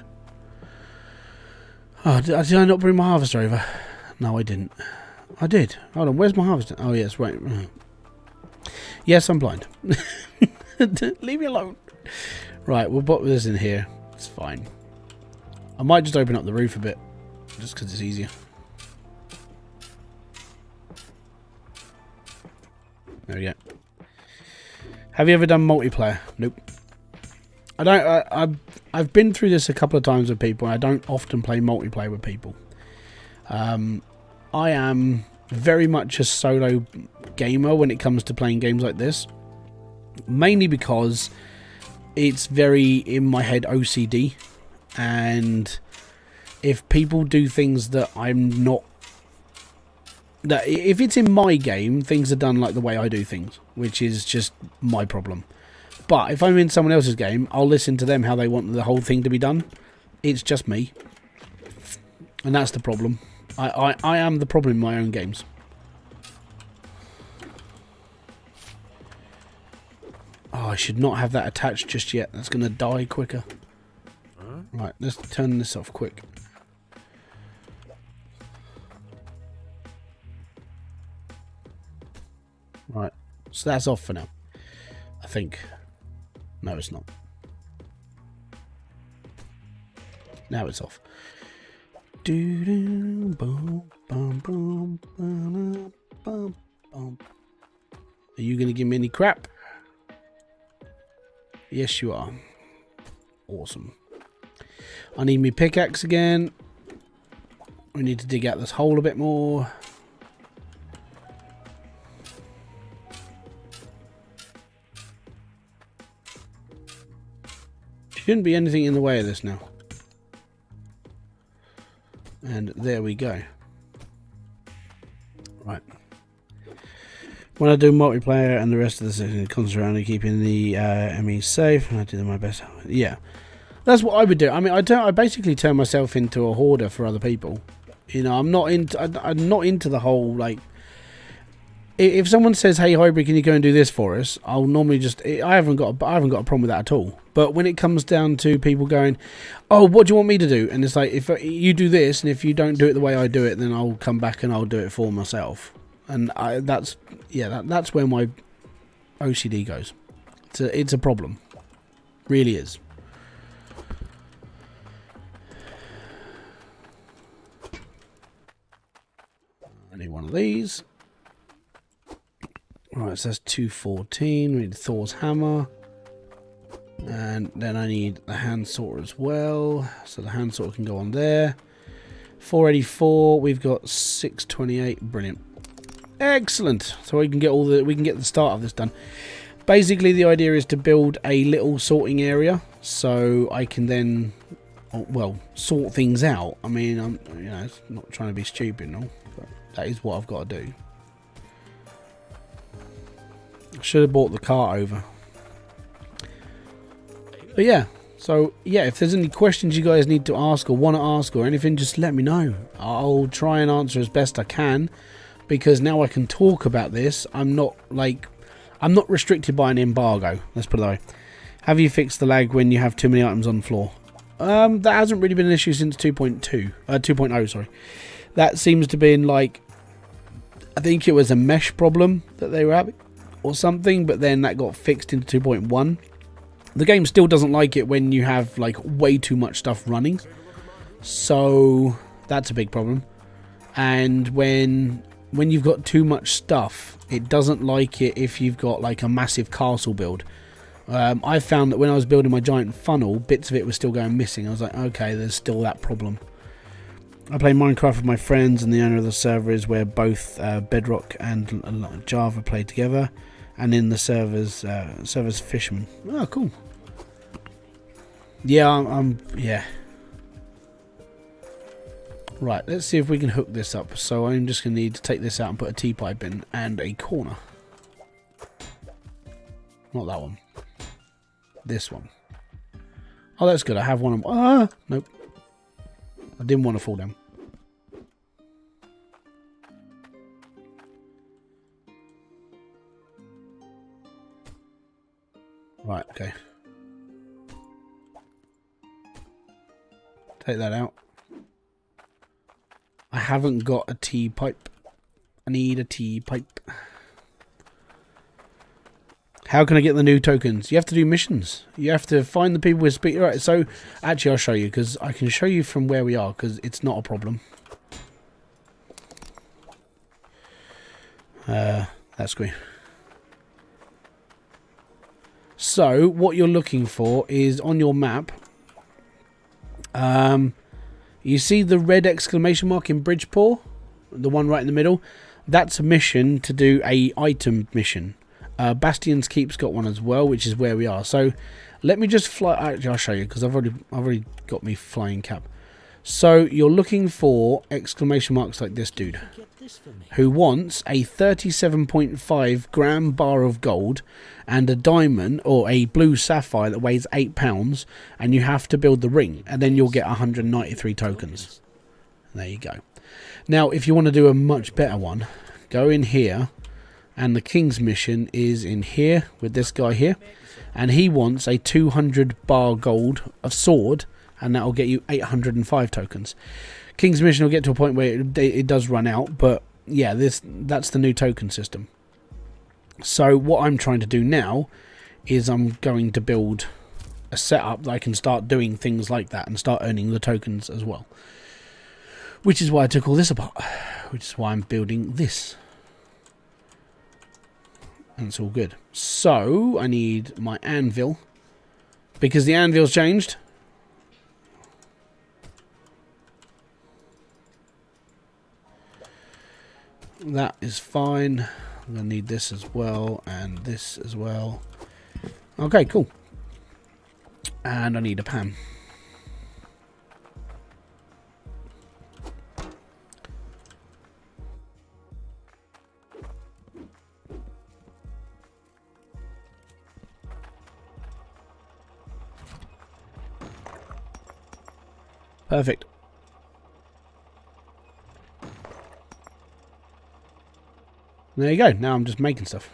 Oh, did I not bring my harvester over? No, I didn't. I did. Hold on, where's my harvester? Oh, yes, right. Yes, I'm blind. Leave me alone. Right, we'll put this in here. It's fine. I might just open up the roof a bit, just because it's easier. There we go. Have you ever done multiplayer? Nope. I don't. I've been through this a couple of times with people, and I don't often play multiplayer with people. I am very much a solo gamer when it comes to playing games like this, mainly because it's very in my head OCD, and if people do things that I'm not, that if it's in my game, things are done like the way I do things, which is just my problem. But if I'm in someone else's game, I'll listen to them how they want the whole thing to be done. It's just me. And that's the problem. I am the problem in my own games. Oh, I should not have that attached just yet. That's going to die quicker. Right, let's turn this off quick. Right, so that's off for now, I think. No, it's not. Now it's off. Are you going to give me any crap? Yes, you are. Awesome. I need my pickaxe again. We need to dig out this hole a bit more. Shouldn't be anything in the way of this now. And there we go. Right. When I do multiplayer and the rest of the session, concentrate on keeping the ME safe, and I do my best. Yeah, that's what I would do. I mean, I basically turn myself into a hoarder for other people. You know, I'm not into the whole like. If someone says, "Hey, Hybrid, can you go and do this for us?" I'll normally just. I haven't got a problem with that at all. But when it comes down to people going, "Oh, what do you want me to do?" and it's like, if you do this, and if you don't do it the way I do it, then I'll come back and I'll do it for myself. And that's where my OCD goes. It's a problem, really is. need one of these. Right, so that's 214. We need Thor's hammer. And then I need the hand sorter as well. So the hand sorter can go on there. 484. We've got 628. Brilliant. Excellent. So we can get the start of this done. Basically, the idea is to build a little sorting area so I can then, well, sort things out. I mean, I'm, you know, it's not trying to be stupid, no, but that is what I've got to do. I should have brought the cart over. But yeah, so yeah, if there's any questions you guys need to ask or want to ask or anything, just let me know. I'll try and answer as best I can, because now I can talk about this. I'm not restricted by an embargo. Let's put it that way. Have you fixed the lag when you have too many items on the floor? That hasn't really been an issue since 2.0, sorry. That seems to be in, like, I think it was a mesh problem that they were having or something, but then that got fixed into 2.1. The game still doesn't like it when you have, like, way too much stuff running. So that's a big problem. And when you've got too much stuff, it doesn't like it if you've got, like, a massive castle build. I found that when I was building my giant funnel, bits of it were still going missing. I was like, okay, there's still that problem. I play Minecraft with my friends, and the owner of the server is where both Bedrock and Java play together, and in the server's fisherman. Oh, cool. Yeah, yeah. Right, let's see if we can hook this up. So I'm just going to need to take this out and put a T-pipe in and a corner. Not that one. This one. Oh, that's good. I have one of them. Ah! Nope. I didn't want to fall down. Right, okay. Take that out. I haven't got a T-pipe. I need a T-pipe. How can I get the new tokens? You have to do missions. You have to find the people with speed. Right, so actually I'll show you, because I can show you from where we are, because it's not a problem. That's great. So what you're looking for is on your map. You see the red exclamation mark in Bridgeport, the one right in the middle. That's a mission to do a item mission. Bastion's Keep's got one as well, which is where we are. So let me just fly. Actually, I'll show you, because I've already got me flying cap. So you're looking for exclamation marks like this dude, who wants a 37.5 gram bar of gold and a diamond or a blue sapphire that weighs 8 pounds, and you have to build the ring, and then you'll get 193 tokens. There you go. Now, if you want to do a much better one, go in here. And the king's mission is in here with this guy here, and he wants a 200 bar gold of sword, and that will get you 805 tokens. King's mission will get to a point where it does run out, but yeah, that's the new token system. So what I'm trying to do now is I'm going to build a setup that I can start doing things like that and start earning the tokens as well, which is why I took all this apart, which is why I'm building this. And it's all good. So I need my anvil, because the anvil's changed. That is fine. I'm going to need this as well, and this as well. Okay, cool. And I need a pan. Perfect. There you go. Now I'm just making stuff.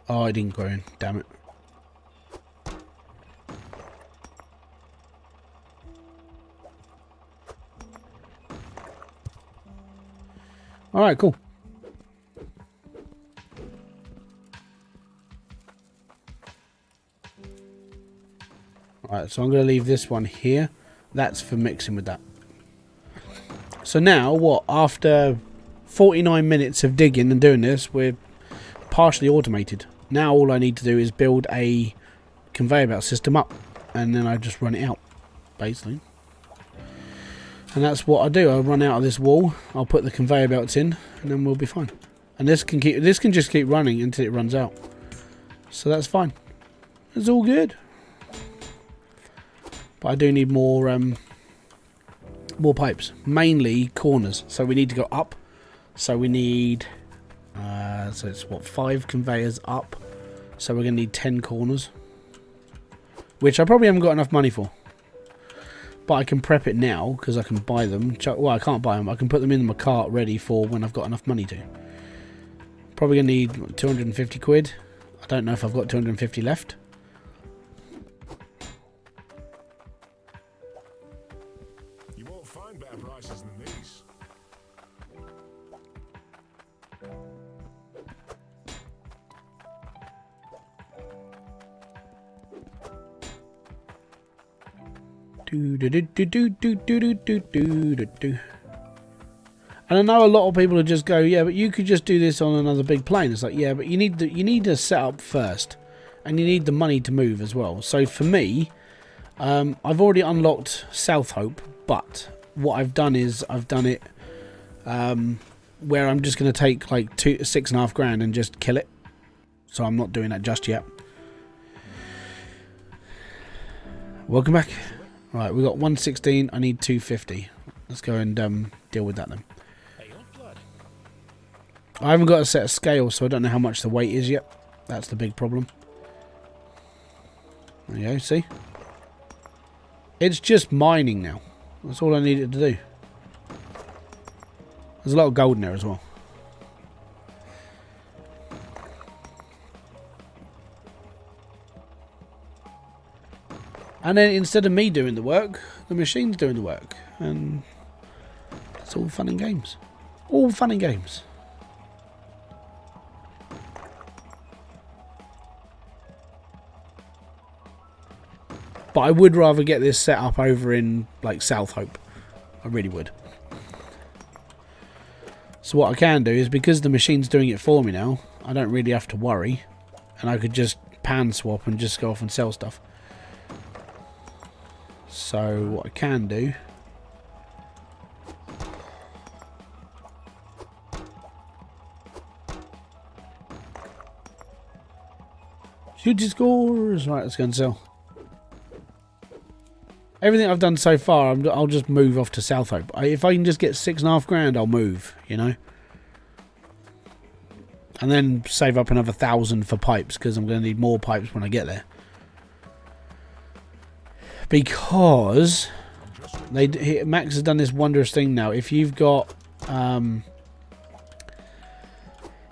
Oh, I didn't go in. Damn it. Alright, cool. Alright, so I'm going to leave this one here. That's for mixing with that. So now, what, after 49 minutes of digging and doing this, we're partially automated. Now all I need to do is build a conveyor belt system up, and then I just run it out, basically. And that's what I do. I'll run out of this wall, I'll put the conveyor belts in, and then we'll be fine. And this can just keep running until it runs out. So that's fine. It's all good. But I do need more pipes, mainly corners. So we need to go up. So we need, so it's what, 5 conveyors up. So we're going to need 10 corners, which I probably haven't got enough money for. But I can prep it now because I can buy them. Well, I can't buy them. I can put them in my cart ready for when I've got enough money to. Probably going to need 250 quid. I don't know if I've got 250 left. You won't find better prices than these. And I know a lot of people will just go, yeah, but you could just do this on another big plane. It's like, yeah, but you need to set up first, and you need the money to move as well. So for me, I've already unlocked South Hope, but what I've done is I've done it where I'm just going to take like 6.5 grand and just kill it. So I'm not doing that just yet. Welcome back. Right, we got 116. I need 250. Let's go and deal with that then. I haven't got a set of scale, so I don't know how much the weight is yet. That's the big problem. There you go, see? It's just mining now. That's all I needed to do. There's a lot of gold in there as well. And then instead of me doing the work, the machine's doing the work. And it's all fun and games. All fun and games. But I would rather get this set up over in like South Hope. I really would. So what I can do is, because the machine's doing it for me now, I don't really have to worry. And I could just pan swap and just go off and sell stuff. So what I can do... Shooty scores! Right, let's go and sell. Everything I've done so far, I'll just move off to South Hope. If I can just get 6.5 grand, I'll move, you know. And then save up another 1,000 for pipes, because I'm going to need more pipes when I get there. Because Max has done this wondrous thing now. If you've got,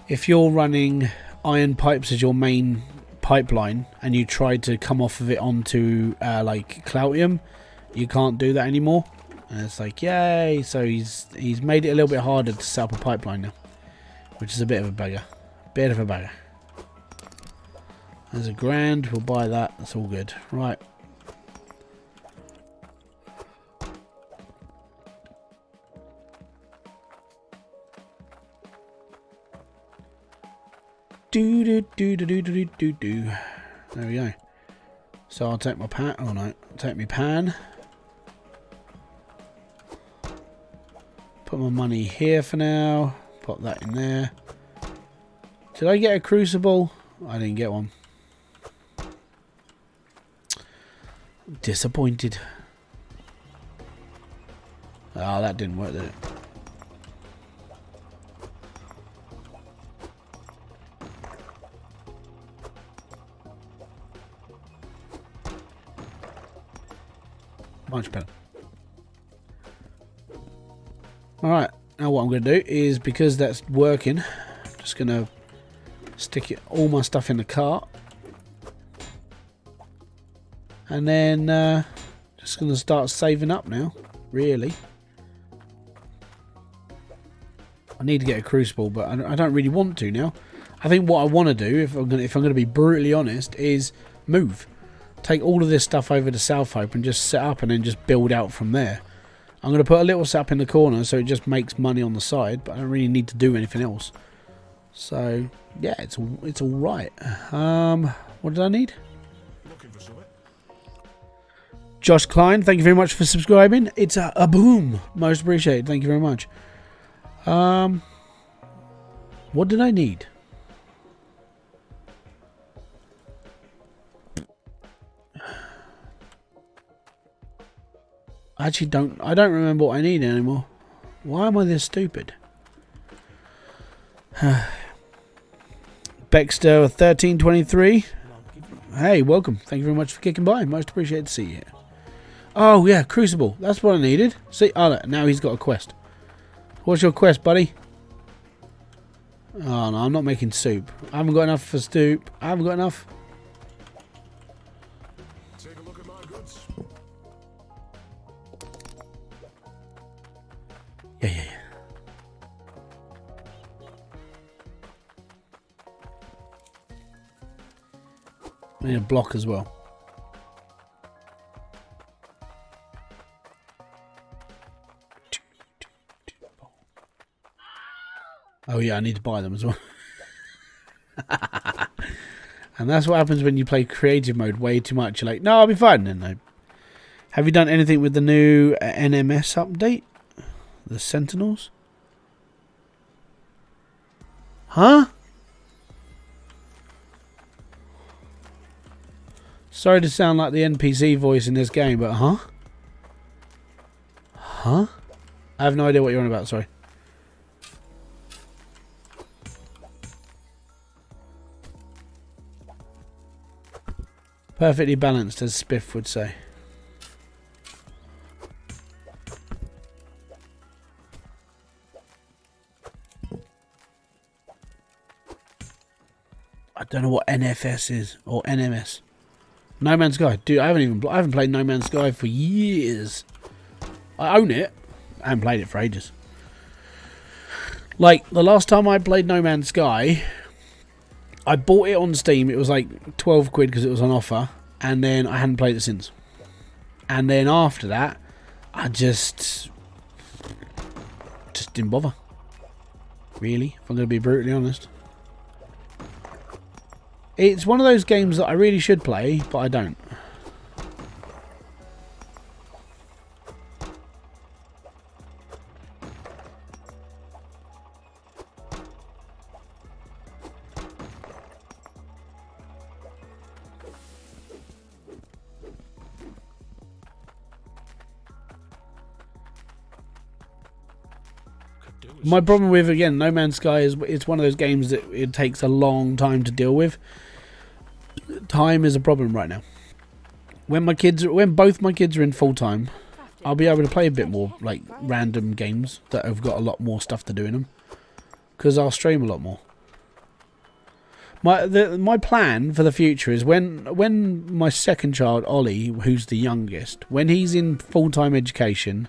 if you're running iron pipes as your main pipeline, and you try to come off of it onto like Cloutium, you can't do that anymore. And it's like, yay! So he's made it a little bit harder to set up a pipeline now, which is a bit of a bugger. Bit of a bugger. There's a grand. We'll buy that. That's all good. Right. Do. There we go. So I'll take my pan. Oh no, I'll take my pan. Put my money here for now. Put that in there. Did I get a crucible? I didn't get one. Disappointed. Oh, that didn't work, did it? Much better. Alright, now what I'm going to do is, because that's working, I'm just going to stick all my stuff in the cart. And then just going to start saving up now, really. I need to get a crucible, but I don't really want to now. I think what I want to do, if I'm going to be brutally honest, is move. Take all of this stuff over to South Hope and just set up and then just build out from there. I'm going to put a little sap in the corner so it just makes money on the side, but I don't really need to do anything else. So, yeah, it's all right. What did I need? Josh Klein, thank you very much for subscribing. It's a boom. Most appreciated. Thank you very much. What did I need? I don't remember what I need anymore. Why am I this stupid? Baxter 1323. Hey, welcome. Thank you very much for kicking by. Most appreciated to see you here. Oh yeah, Crucible. That's what I needed. See, oh look, now he's got a quest. What's your quest, buddy? Oh no, I'm not making soup. I haven't got enough for soup. I haven't got enough. Take a look at my goods. Yeah. I need a block as well. Oh yeah, I need to buy them as well. And that's what happens when you play creative mode way too much. You're like, no, I'll be fine. And no. Have you done anything with the new NMS update? The Sentinels? Huh? Sorry to sound like the NPC voice in this game, but huh? Huh? I have no idea what you're on about, sorry. Perfectly balanced, as Spiff would say. I don't know what NFS is or NMS. No Man's Sky, dude. I haven't played No Man's Sky for years. I own it. I haven't played it for ages. Like the last time I played No Man's Sky, I bought it on Steam. It was like 12 quid because it was on offer, and then I hadn't played it since. And then after that, I just didn't bother. Really, if I'm going to be brutally honest. It's one of those games that I really should play, but I don't. My problem with, again, No Man's Sky is it's one of those games that it takes a long time to deal with. Time is a problem right now. When both my kids are in full time, I'll be able to play a bit more like random games that have got a lot more stuff to do in them, because I'll stream a lot more. My plan for the future is when my second child Ollie, who's the youngest, when he's in full-time education,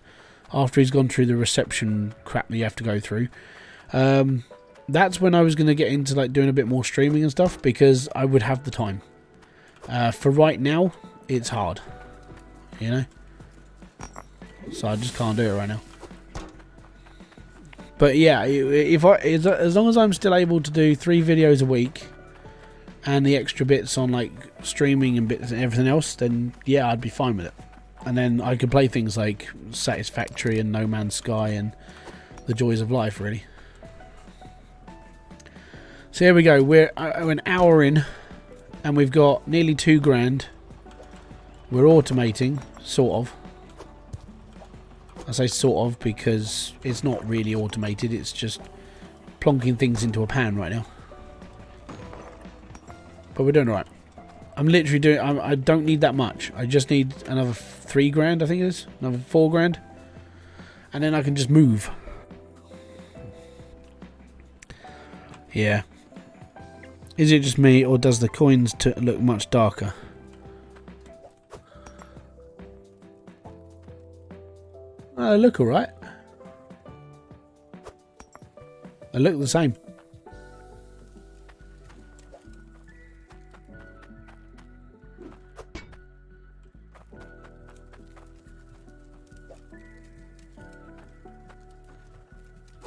after he's gone through the reception crap that you have to go through, that's when I was going to get into like doing a bit more streaming and stuff, because I would have the time. For right now, it's hard, you know, so I just can't do it right now. But yeah, as long as I'm still able to do 3 videos a week and the extra bits on like streaming and bits and everything else, then yeah, I'd be fine with it. And then I could play things like Satisfactory and No Man's Sky and The Joys of Life, really. So here we go. We're an hour in, and we've got nearly 2 grand. We're automating, sort of. I say sort of because it's not really automated. It's just plonking things into a pan right now. But we're doing alright. I'm literally doing... I don't need that much. I just need another 3 grand, I think it is. Another 4 grand. And then I can just move. Yeah. Is it just me, or does the coins look much darker? They look alright. They look the same.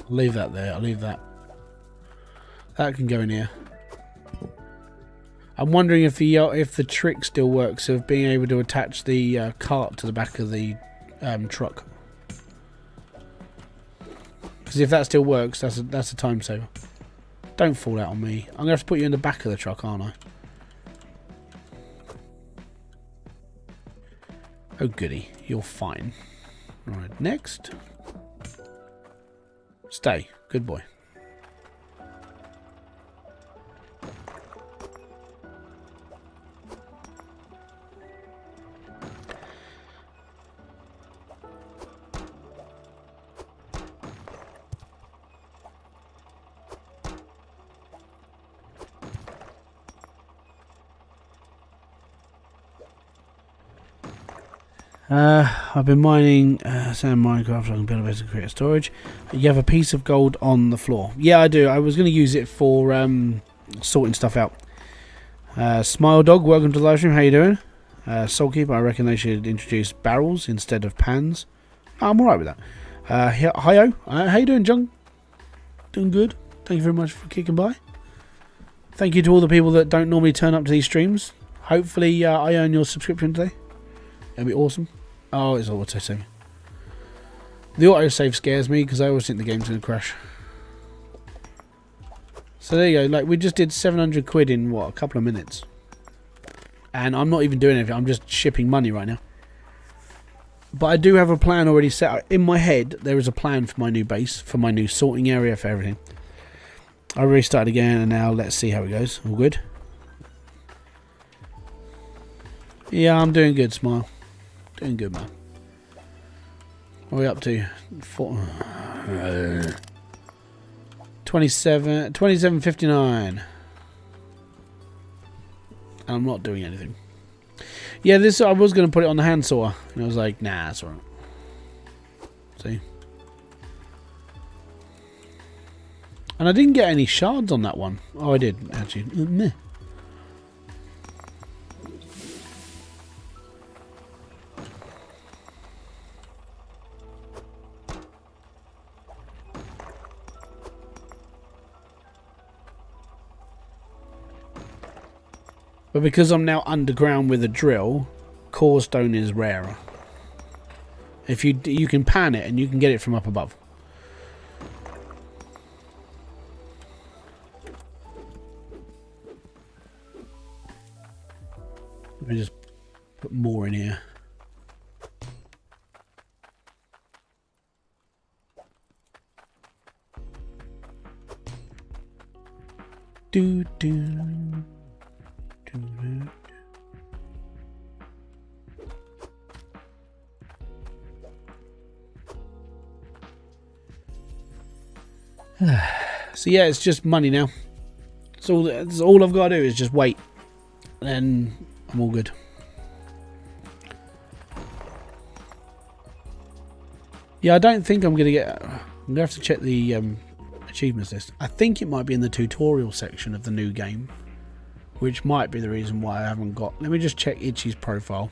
I'll leave that there. I'll leave that. That can go in here. I'm wondering if the trick still works of being able to attach the cart to the back of the truck. Because if that still works, that's a time saver. Don't fall out on me. I'm going to have to put you in the back of the truck, aren't I? Oh goody, you're fine. Right, next. Stay. Good boy. I've been mining sand Minecraft so I can build a base and create storage. You have a piece of gold on the floor. Yeah, I do. I was going to use it for sorting stuff out. Smile Dog, welcome to the live stream. How you doing? Soulkeeper, I reckon they should introduce barrels instead of pans. Oh, I'm alright with that. Hi-yo, how you doing, John? Doing good. Thank you very much for kicking by. Thank you to all the people that don't normally turn up to these streams. Hopefully I earn your subscription today. That'd be awesome. Oh, it's auto-saving. The auto-save scares me because I always think the game's going to crash. So there you go. Like, we just did 700 quid in, what, a couple of minutes. And I'm not even doing anything. I'm just shipping money right now. But I do have a plan already set up. In my head, there is a plan for my new base, for my new sorting area, for everything. I restarted again, and now let's see how it goes. All good? Yeah, I'm doing good, Smile. Doing good, man. What are we up to? 27.59. I'm not doing anything. Yeah, this I was going to put it on the hand saw, and I was like, nah, that's alright. See? And I didn't get any shards on that one. Oh, I did, actually. Meh. But because I'm now underground with a drill, core stone is rarer. If you can pan it and you can get it from up above. Let me just put more in here. Do do. So yeah, it's just money now. That's all I've got to do is just wait, and then I'm all good. Yeah, I don't think I'm gonna get. I'm gonna have to check the achievements list. I think it might be in the tutorial section of the new game, which might be the reason why I haven't got. Let me just check Itchy's profile.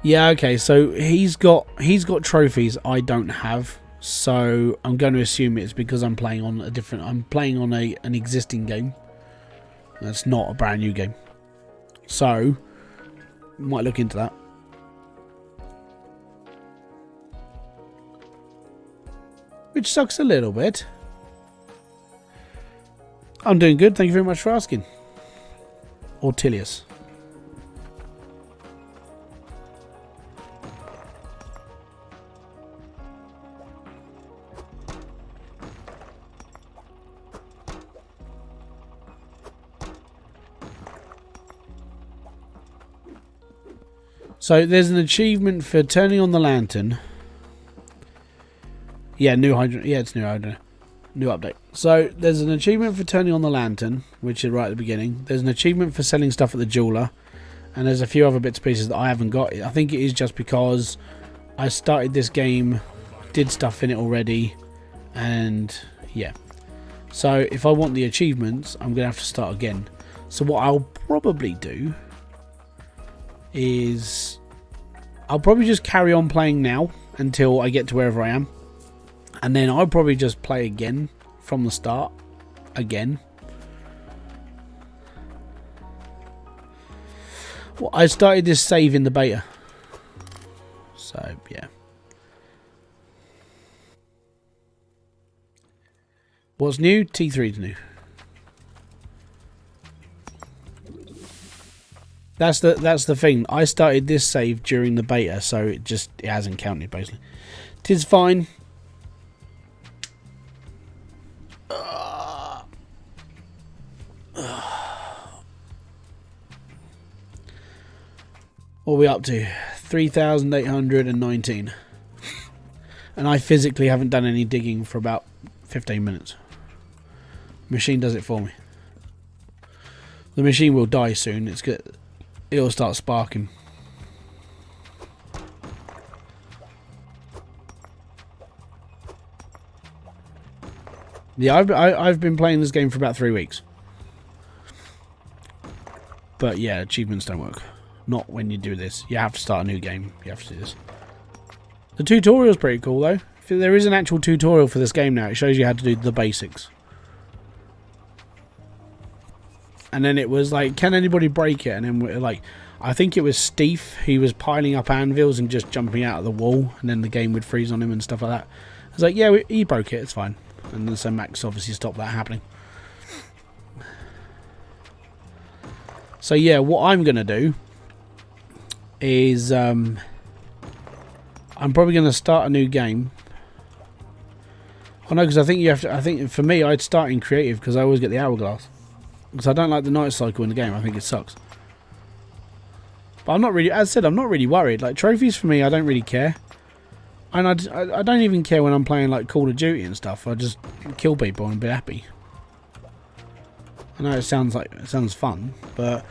Yeah, okay, so he's got trophies I don't have, so I'm going to assume it's because I'm playing on a different. I'm playing on an existing game. That's not a brand new game, so might look into that. Which sucks a little bit. I'm doing good. Thank you very much for asking. Ortilius. So there's an achievement for turning on the lantern. Yeah, new Hydroneer. Yeah, it's new Hydroneer. New update. So there's an achievement for turning on the lantern, which is right at the beginning. There's an achievement for selling stuff at the jeweler, and there's a few other bits and pieces that I haven't got. I think it is just because I started this game, did stuff in it already, and yeah. So if I want the achievements, I'm gonna have to start again. So what I'll probably do is I'll probably just carry on playing now until I get to wherever I am, and then I'll probably just play again from the start again. Well, I started this save in the beta, so yeah. What's new? T3's new. That's the thing. I started this save during the beta, so it hasn't counted basically. Tis fine. What are we up to? 3,819. And I physically haven't done any digging for about 15 minutes. Machine does it for me. The machine will die soon. It's good. It'll start sparking. Yeah, I've been playing this game for about 3 weeks. But yeah, achievements don't work. Not when you do this. You have to start a new game. You have to do this. The tutorial's pretty cool though. There is an actual tutorial for this game now. It shows you how to do the basics. And then it was like, can anybody break it? And then we're like, I think it was Steve. He was piling up anvils and just jumping out of the wall, and then the game would freeze on him and stuff like that. I was like, yeah, he broke it. It's fine. And then so Max obviously stopped that happening. So yeah, what I'm gonna do is I'm probably gonna start a new game. Oh no, because I think you have to. I think for me, I'd start in creative because I always get the hourglass. Because I don't like the night cycle in the game. I think it sucks. But I'm not really, as I said, I'm not really worried. Like, trophies for me, I don't really care. And I don't even care when I'm playing, like, Call of Duty and stuff. I just kill people and be happy. I know it sounds fun. But,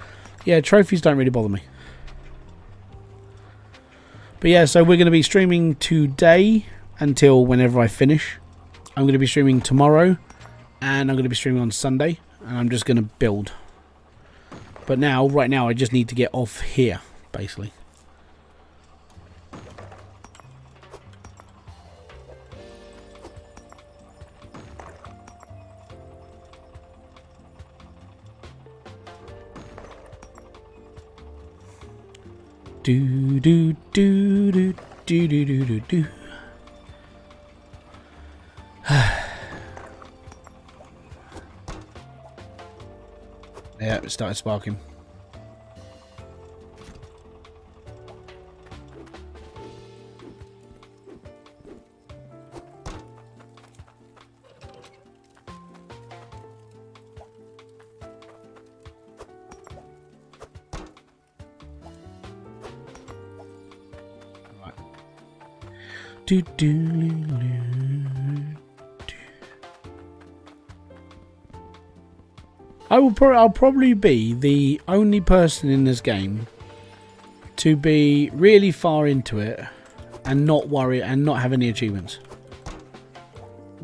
yeah, trophies don't really bother me. But, yeah, so we're going to be streaming today until whenever I finish. I'm going to be streaming tomorrow. And I'm going to be streaming on Sunday. And I'm just going to build. But now, right now, I just need to get off here, basically. Do do do do do do do do do. Yeah, it started sparking. Right. Do do do. I'll probably be the only person in this game to be really far into it and not worry and not have any achievements.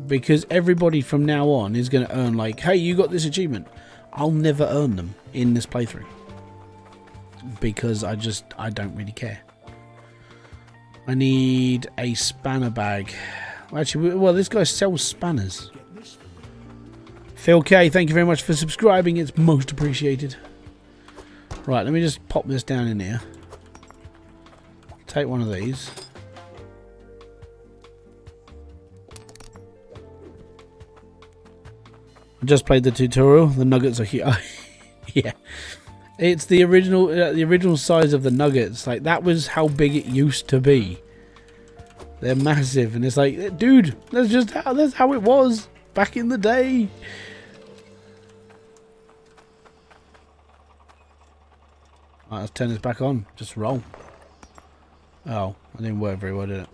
Because everybody from now on is going to earn like, hey, you got this achievement. I'll never earn them in this playthrough. Because I don't really care. I need a spanner bag. Actually, well, this guy sells spanners. Phil K, thank you very much for subscribing. It's most appreciated. Right, let me just pop this down in here. Take one of these. I just played the tutorial. The nuggets are here. Yeah, it's the original size of the nuggets. Like, that was how big it used to be. They're massive, and it's like, dude, that's how it was back in the day. Right, let's turn this back on. Just roll. Oh, I didn't work very well, did it?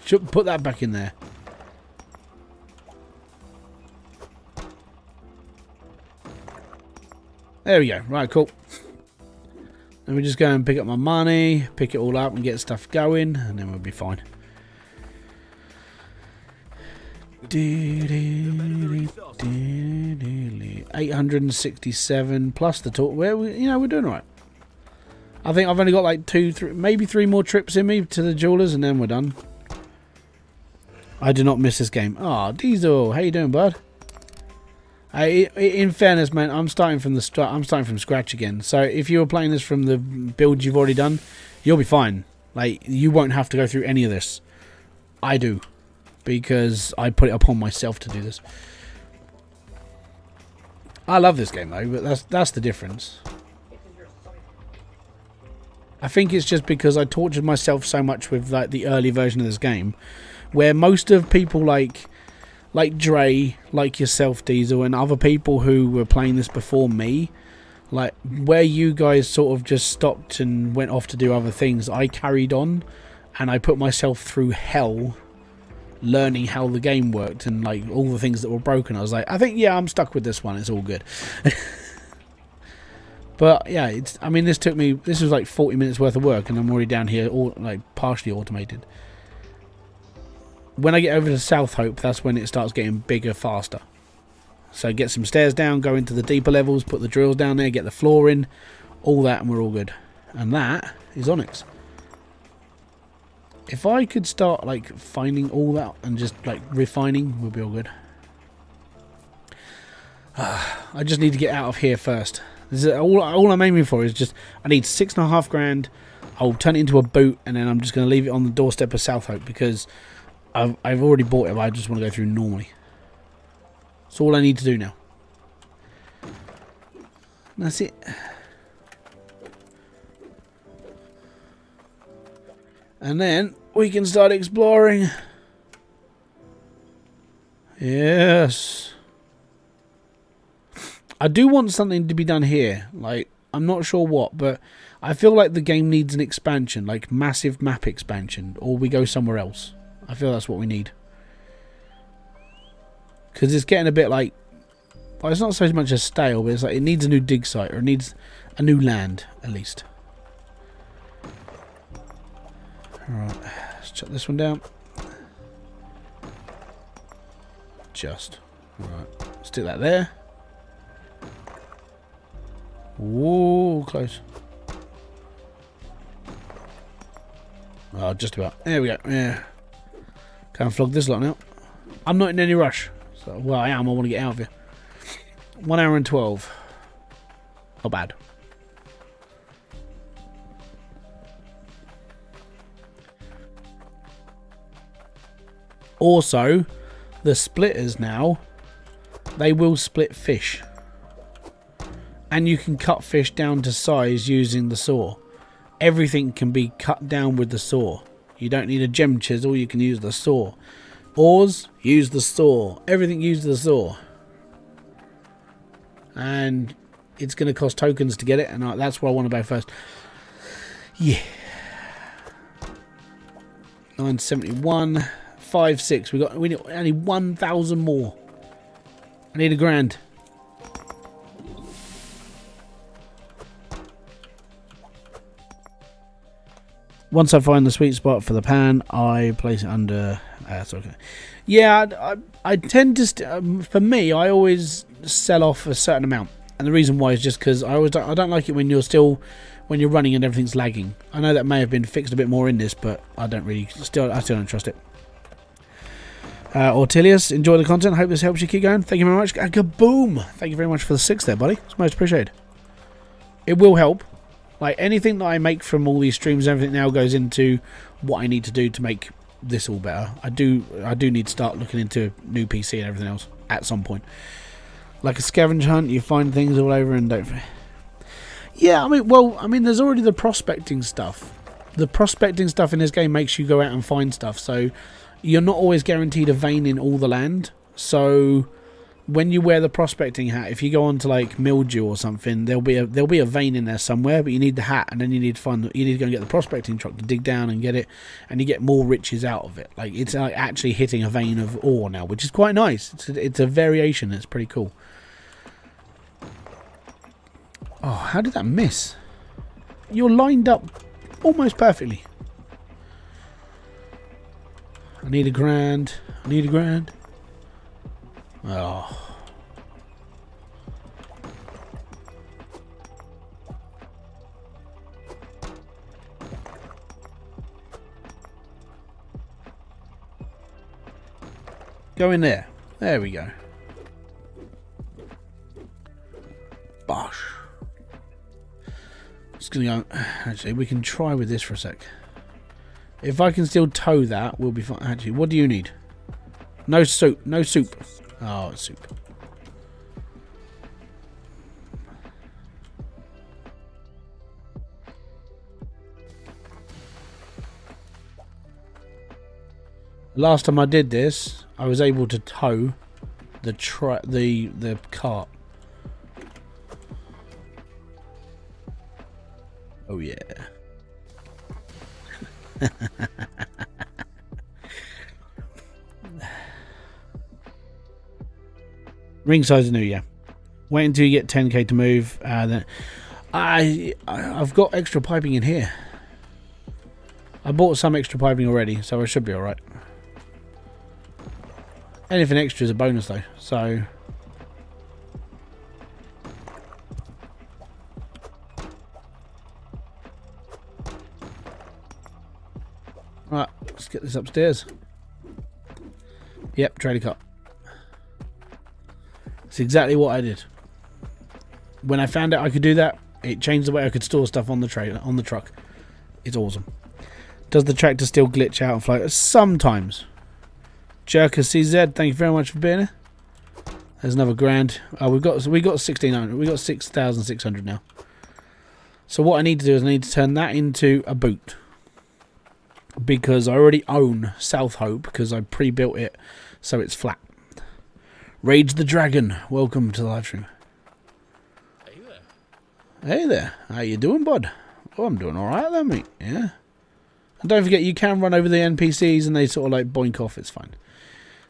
Should put that back in there. There we go. Right, cool. Let me just go and pick up my money, pick it all up and get stuff going, and then we'll be fine. 867 plus the talk. We're doing all right. I think I've only got like 2, 3, maybe 3 more trips in me to the jewelers, and then we're done. I do not miss this game. Ah, Diesel, how you doing, bud? In fairness, man, I'm starting from scratch again. So if you were playing this from the build you've already done, you'll be fine. Like, you won't have to go through any of this. I do, because I put it upon myself to do this. I love this game though, but that's the difference. I think it's just because I tortured myself so much with like the early version of this game, where most of people like Dre, like yourself, Diesel, and other people who were playing this before me, like where you guys sort of just stopped and went off to do other things, I carried on, and I put myself through hell learning how the game worked and like all the things that were broken. I was like, I think, yeah, I'm stuck with this one, it's all good. But yeah, this was like 40 minutes worth of work, and I'm already down here, all like partially automated. When I get over to South Hope, that's when it starts getting bigger faster. So get some stairs down, go into the deeper levels, put the drills down there, get the floor in, all that, and we're all good. And that is Onyx. If I could start like finding all that and just like refining, we'll be all good. I just need to get out of here first. This is all I'm aiming for is just, I need 6.5 grand. I'll turn it into a boot, and then I'm just going to leave it on the doorstep of South Hope, because I've already bought it, but I just want to go through normally. That's all I need to do now. That's it. And then we can start exploring. Yes. I do want something to be done here. Like, I'm not sure what, but I feel like the game needs an expansion, like massive map expansion, or we go somewhere else. I feel that's what we need. Because it's getting a bit like, well, it's not so much a stale, but it's like it needs a new dig site, or it needs a new land, at least. Alright, let's chuck this one down. Just. Alright, stick that there. Whoa, close. Oh, just about. There we go. Yeah. Can't flog this lot now. I'm not in any rush. So, well, I am. I want to get out of here. 1 hour and 12. Not bad. Also, the splitters now, they will split fish. And you can cut fish down to size using the saw. Everything can be cut down with the saw. You don't need a gem chisel, you can use the saw. Oars, use the saw. Everything use the saw. And it's going to cost tokens to get it, and that's where I want to go first. Yeah. 971, 56. We need only 1,000 more. I need £1,000. Once I find the sweet spot for the pan, I place it under. That's okay. Yeah, I tend to. For me, I always sell off a certain amount, and the reason why is just because I don't like it when you're running and everything's lagging. I know that may have been fixed a bit more in this, but I still don't trust it. Ortelius, enjoy the content. Hope this helps you keep going. Thank you very much. Kaboom! Thank you very much for the 6 there, buddy. It's most appreciated. It will help. Like, anything that I make from all these streams, everything now goes into what I need to do to make this all better. I do need to start looking into new PC and everything else at some point. Like a scavenger hunt, you find things all over and don't. Yeah, I mean, there's already the prospecting stuff. The prospecting stuff in this game makes you go out and find stuff, so you're not always guaranteed a vein in all the land. So when you wear the prospecting hat, if you go on to like mildew or something, there'll be a vein in there somewhere, but you need the hat, and then you need to go and get the prospecting truck to dig down and get it, and you get more riches out of it. Like, it's like actually hitting a vein of ore now, which is quite nice. It's a variation. It's pretty cool. Oh, how did that miss? You're lined up almost perfectly. I need £1,000. I need £1,000. Oh. Go in there. There we go. Bosh. Just gonna go. Actually, we can try with this for a sec. If I can still tow that, we'll be fine. Actually, what do you need? No soup. No soup. Oh, it's soup. Last time I did this, I was able to tow the cart. Oh yeah. Ring size is new, yeah. Wait until you get 10k to move. Then I've got extra piping in here. I bought some extra piping already, so I should be alright. Anything extra is a bonus though, so... Right, let's get this upstairs. Yep, trailer cart. It's exactly what I did. When I found out I could do that, it changed the way I could store stuff on the trailer, on the truck. It's awesome. Does the tractor still glitch out and float? Sometimes. Jerker CZ, thank you very much for being here. There's another grand. Oh, we got 1600. We got 6,600 now. So what I need to do is I need to turn that into a boot, because I already own South Hope because I pre-built it so it's flat. Rage the Dragon, welcome to the live stream. Hey there. Hey there, how you doing, bud? Oh, I'm doing alright then, mate. Yeah. And don't forget, you can run over the NPCs and they sort of like boink off, it's fine.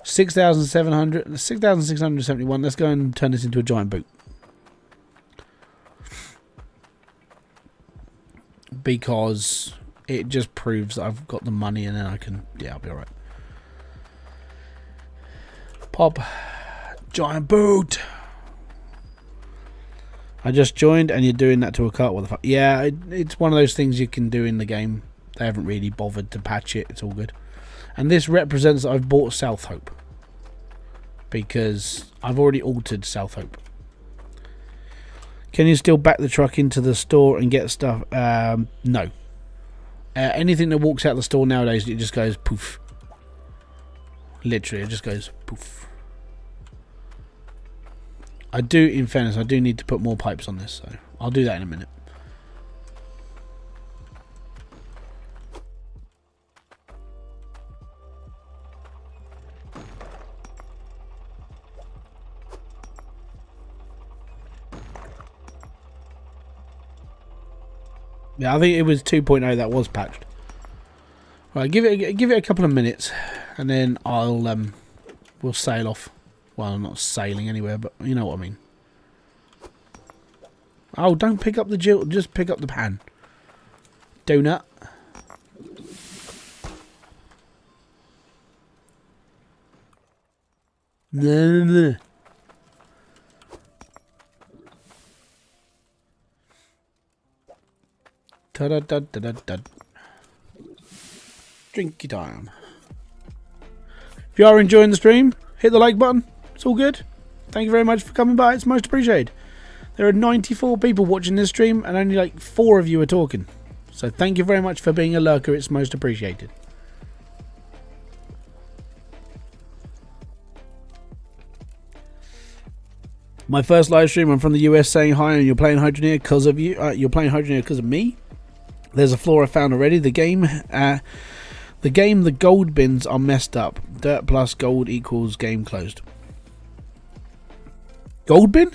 6,671. Let's go and turn this into a giant boot. Because it just proves that I've got the money and then I can... Yeah, I'll be alright. Pop. Giant boot. I just joined and you're doing that to a cart. What the fuck? Yeah, it's one of those things you can do in the game. They haven't really bothered to patch it. It's all good. And this represents that I've bought South Hope, because I've already altered South Hope. Can you still back the truck into the store and get stuff? No. Anything that walks out the store nowadays, it just goes poof. Literally, it just goes poof. I do, in fairness, I do need to put more pipes on this, so I'll do that in a minute. Yeah, I think it was 2.0 that was patched. Right, give it a couple of minutes, and then I'll we'll sail off. Well, I'm not sailing anywhere, but you know what I mean. Oh, don't pick up the jill, just pick up the pan. Donut. No. Da-da-da-da-da-da. Drinky time. If you are enjoying the stream, hit the like button. It's all good. Thank you very much for coming by. It's most appreciated. There are 94 people watching this stream and only like 4 of you are talking. So thank you very much for being a lurker. It's most appreciated. My first live stream, I'm from the US saying hi, and you're playing Hydroneer because of you. You're playing Hydroneer because of me. There's a flaw I found already. The game, the gold bins are messed up. Dirt plus gold equals game closed. Gold bin?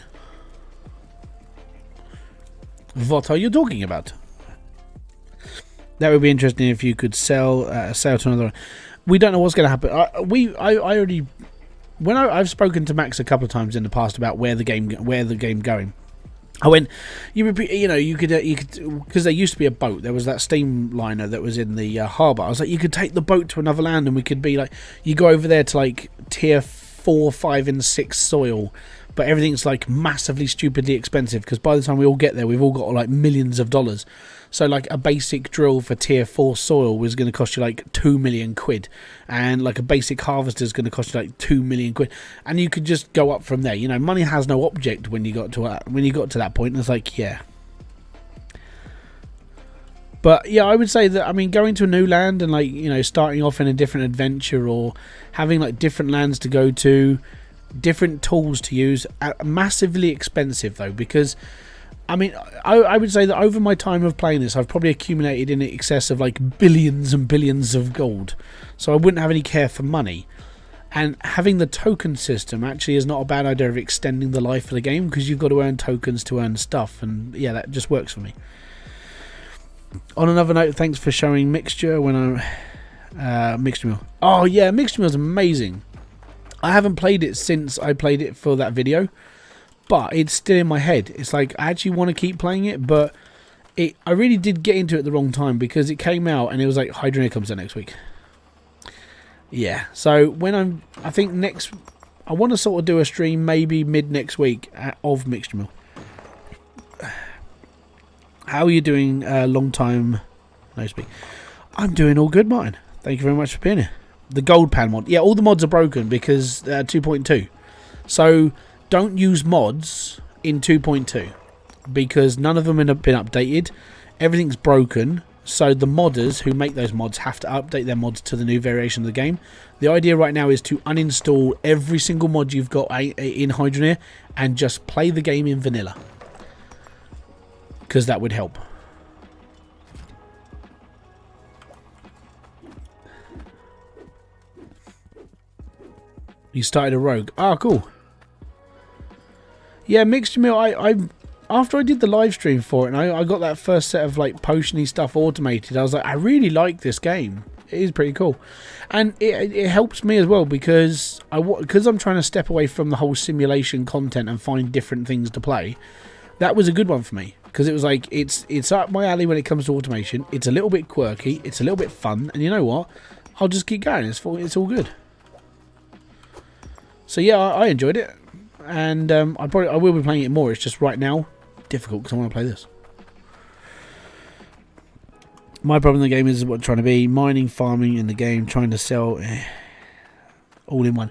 What are you talking about? That would be interesting if you could sell to another. We don't know what's going to happen. I already, when I've spoken to Max a couple of times in the past about where the game going. I went, you could, because there used to be a boat. There was that steamliner that was in the harbour. I was like, you could take the boat to another land, and we could be like, you go over there to like tier 4, 5, and 6 soil, but everything's like massively stupidly expensive because by the time we all get there, we've all got like millions of dollars. So like a basic drill for tier 4 soil was going to cost you like 2 million quid, and like a basic harvester is going to cost you like 2 million quid, and you could just go up from there. You know, money has no object when you got to that point. And it's like, yeah. But yeah, I would say that, I mean, going to a new land and like, you know, starting off in a different adventure or having like different lands to go to, different tools to use, massively expensive though, because I mean, I would say that over my time of playing this, I've probably accumulated in excess of like billions and billions of gold, so I wouldn't have any care for money. And having the token system actually is not a bad idea of extending the life of the game, because you've got to earn tokens to earn stuff, and yeah, that just works for me. On another note, thanks for showing Mixture when I Mixture Mill. Oh yeah, Mixture Mill is amazing. I haven't played it since I played it for that video, but it's still in my head. It's like I actually want to keep playing it, but I really did get into it at the wrong time, because it came out and it was like Hydroneer comes out next week. Yeah, so when I think I want to sort of do a stream maybe mid next week of Mixture Mill. How are you doing? Long time no speak. I'm doing all good, Martin. Thank you very much for being here. The gold pan mod. Yeah, all the mods are broken because 2.2. So don't use mods in 2.2 because none of them have been updated. Everything's broken. So the modders who make those mods have to update their mods to the new variation of the game. The idea right now is to uninstall every single mod you've got in Hydroneer and just play the game in vanilla, because that would help. You started a rogue. Ah, cool. Yeah, Mixture Mill, I after I did the live stream for it and I got that first set of like potiony stuff automated, I was like, I really like this game. It is pretty cool. And it helps me as well because I'm trying to step away from the whole simulation content and find different things to play. That was a good one for me, because it was like it's up my alley when it comes to automation. It's a little bit quirky, it's a little bit fun, and you know what? I'll just keep going. It's all good. So yeah, I enjoyed it, and I will be playing it more. It's just right now difficult because I want to play this. My problem in the game is what I'm trying to be mining, farming in the game, trying to sell all in one.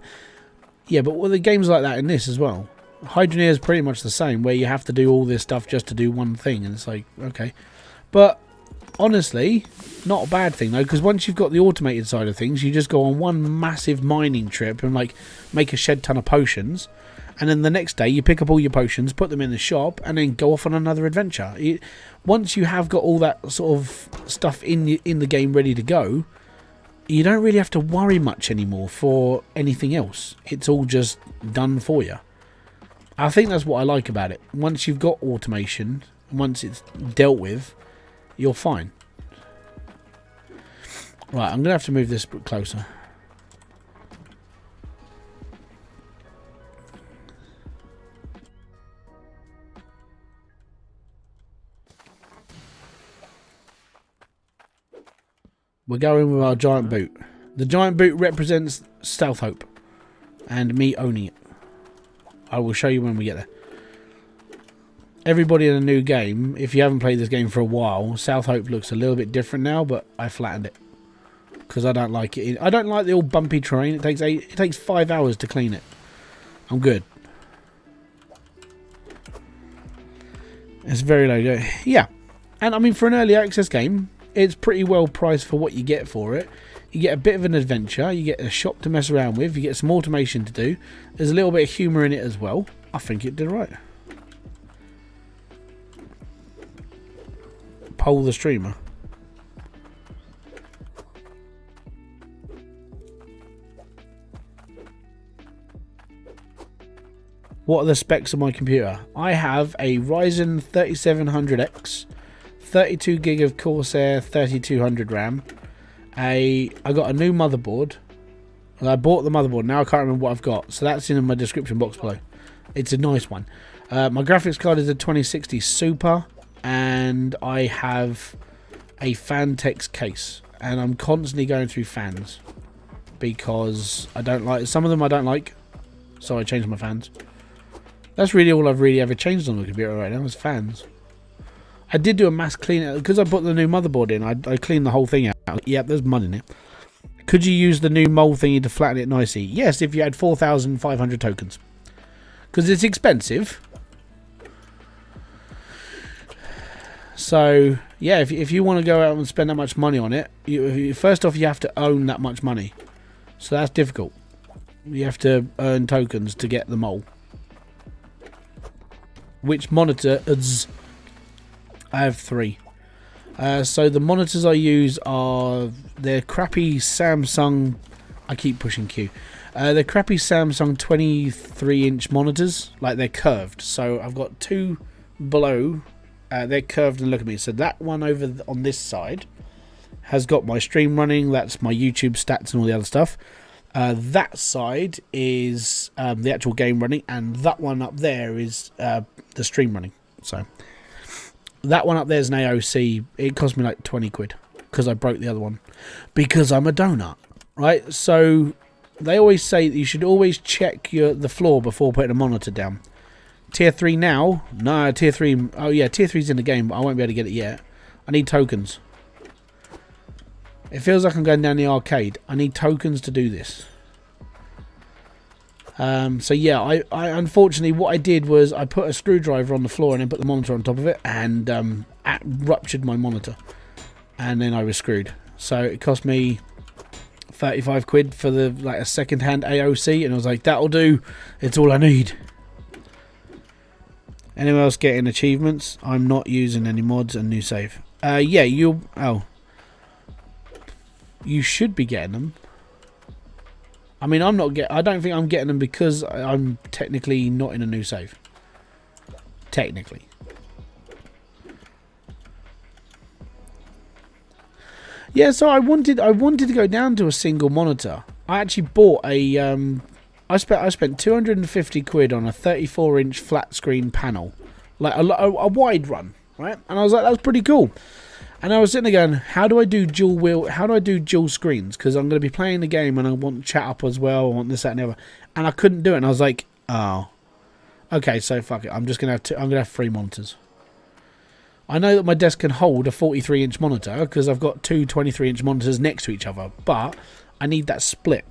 Yeah, but the games like that in this as well. Hydroneer is pretty much the same, where you have to do all this stuff just to do one thing, and it's like, okay. But honestly, not a bad thing though, because once you've got the automated side of things, you just go on one massive mining trip and like make a shed ton of potions, and then the next day you pick up all your potions, put them in the shop, and then go off on another adventure. Once you have got all that sort of stuff in the game ready to go, you don't really have to worry much anymore for anything else. It's all just done for you. I think that's what I like about it. Once you've got automation, once it's dealt with, you're fine. Right, I'm going to have to move this closer. We're going with our giant boot. The giant boot represents Stealth Hope and me owning it. I will show you when we get there. Everybody in a new game, if you haven't played this game for a while, South Hope looks a little bit different now, but I flattened it because I don't like it. I don't like the all bumpy terrain. It takes 5 hours to clean it. I'm good. It's very low. Yeah, and I mean, for an early access game, it's pretty well priced for what you get for it. You get a bit of an adventure, you get a shop to mess around with, you get some automation to do. There's a little bit of humour in it as well. I think it did right. Poll the streamer. What are the specs of my computer? I have a Ryzen 3700X, 32 gig of Corsair 3200 RAM. I got a new motherboard. I bought the motherboard. Now I can't remember what I've got, so that's in my description box below. It's a nice one. My graphics card is a 2060 Super, and I have a Fantex case, and I'm constantly going through fans because I don't like some of them. I don't like, so I changed my fans. That's really all I've really ever changed on the computer right now is fans. I did do a mass clean because I put the new motherboard in. I cleaned the whole thing out. Yep, there's mud in it. Could you use the new mold thingy to flatten it nicely? Yes, if you had 4,500 tokens. Because it's expensive. So, yeah, if you want to go out and spend that much money on it, first off, you have to own that much money. So that's difficult. You have to earn tokens to get the mole. Which monitors? I have 3. So the monitors I use are... They're crappy Samsung... I keep pushing Q. They're crappy Samsung 23-inch monitors. Like, they're curved. So I've got 2 below... they're curved and look at me. So that one over on this side has got my stream running. That's my YouTube stats and all the other stuff. That side is the actual game running, and that one up there is the stream running. So that one up there is an AOC. It cost me like 20 quid because I broke the other one because I'm a donut, right? So they always say that you should always check the floor before putting a monitor down. Tier 3 now? No, Tier 3... Oh, yeah, Tier 3's in the game, but I won't be able to get it yet. I need tokens. It feels like I'm going down the arcade. I need tokens to do this. So, yeah, I unfortunately, what I did was I put a screwdriver on the floor and then put the monitor on top of it and ruptured my monitor. And then I was screwed. So, it cost me 35 quid for a second-hand AOC, and I was like, that'll do. It's all I need. Anyone else getting achievements? I'm not using any mods and new save. Yeah, you should be getting them. I mean, I don't think I'm getting them because I'm technically not in a new save. Technically. Yeah, so I wanted to go down to a single monitor. I actually bought a I spent 250 quid on a 34-inch flat screen panel, like a wide run, right? And I was like, that's pretty cool. And I was sitting there going, how do I do dual screens? Because I'm going to be playing the game and I want chat up as well. I want this, that, and the other. And I couldn't do it. And I was like, oh, okay, so fuck it. I'm just going to have 3 monitors. I know that my desk can hold a 43-inch monitor because I've got 2 23-inch monitors next to each other, but I need that split.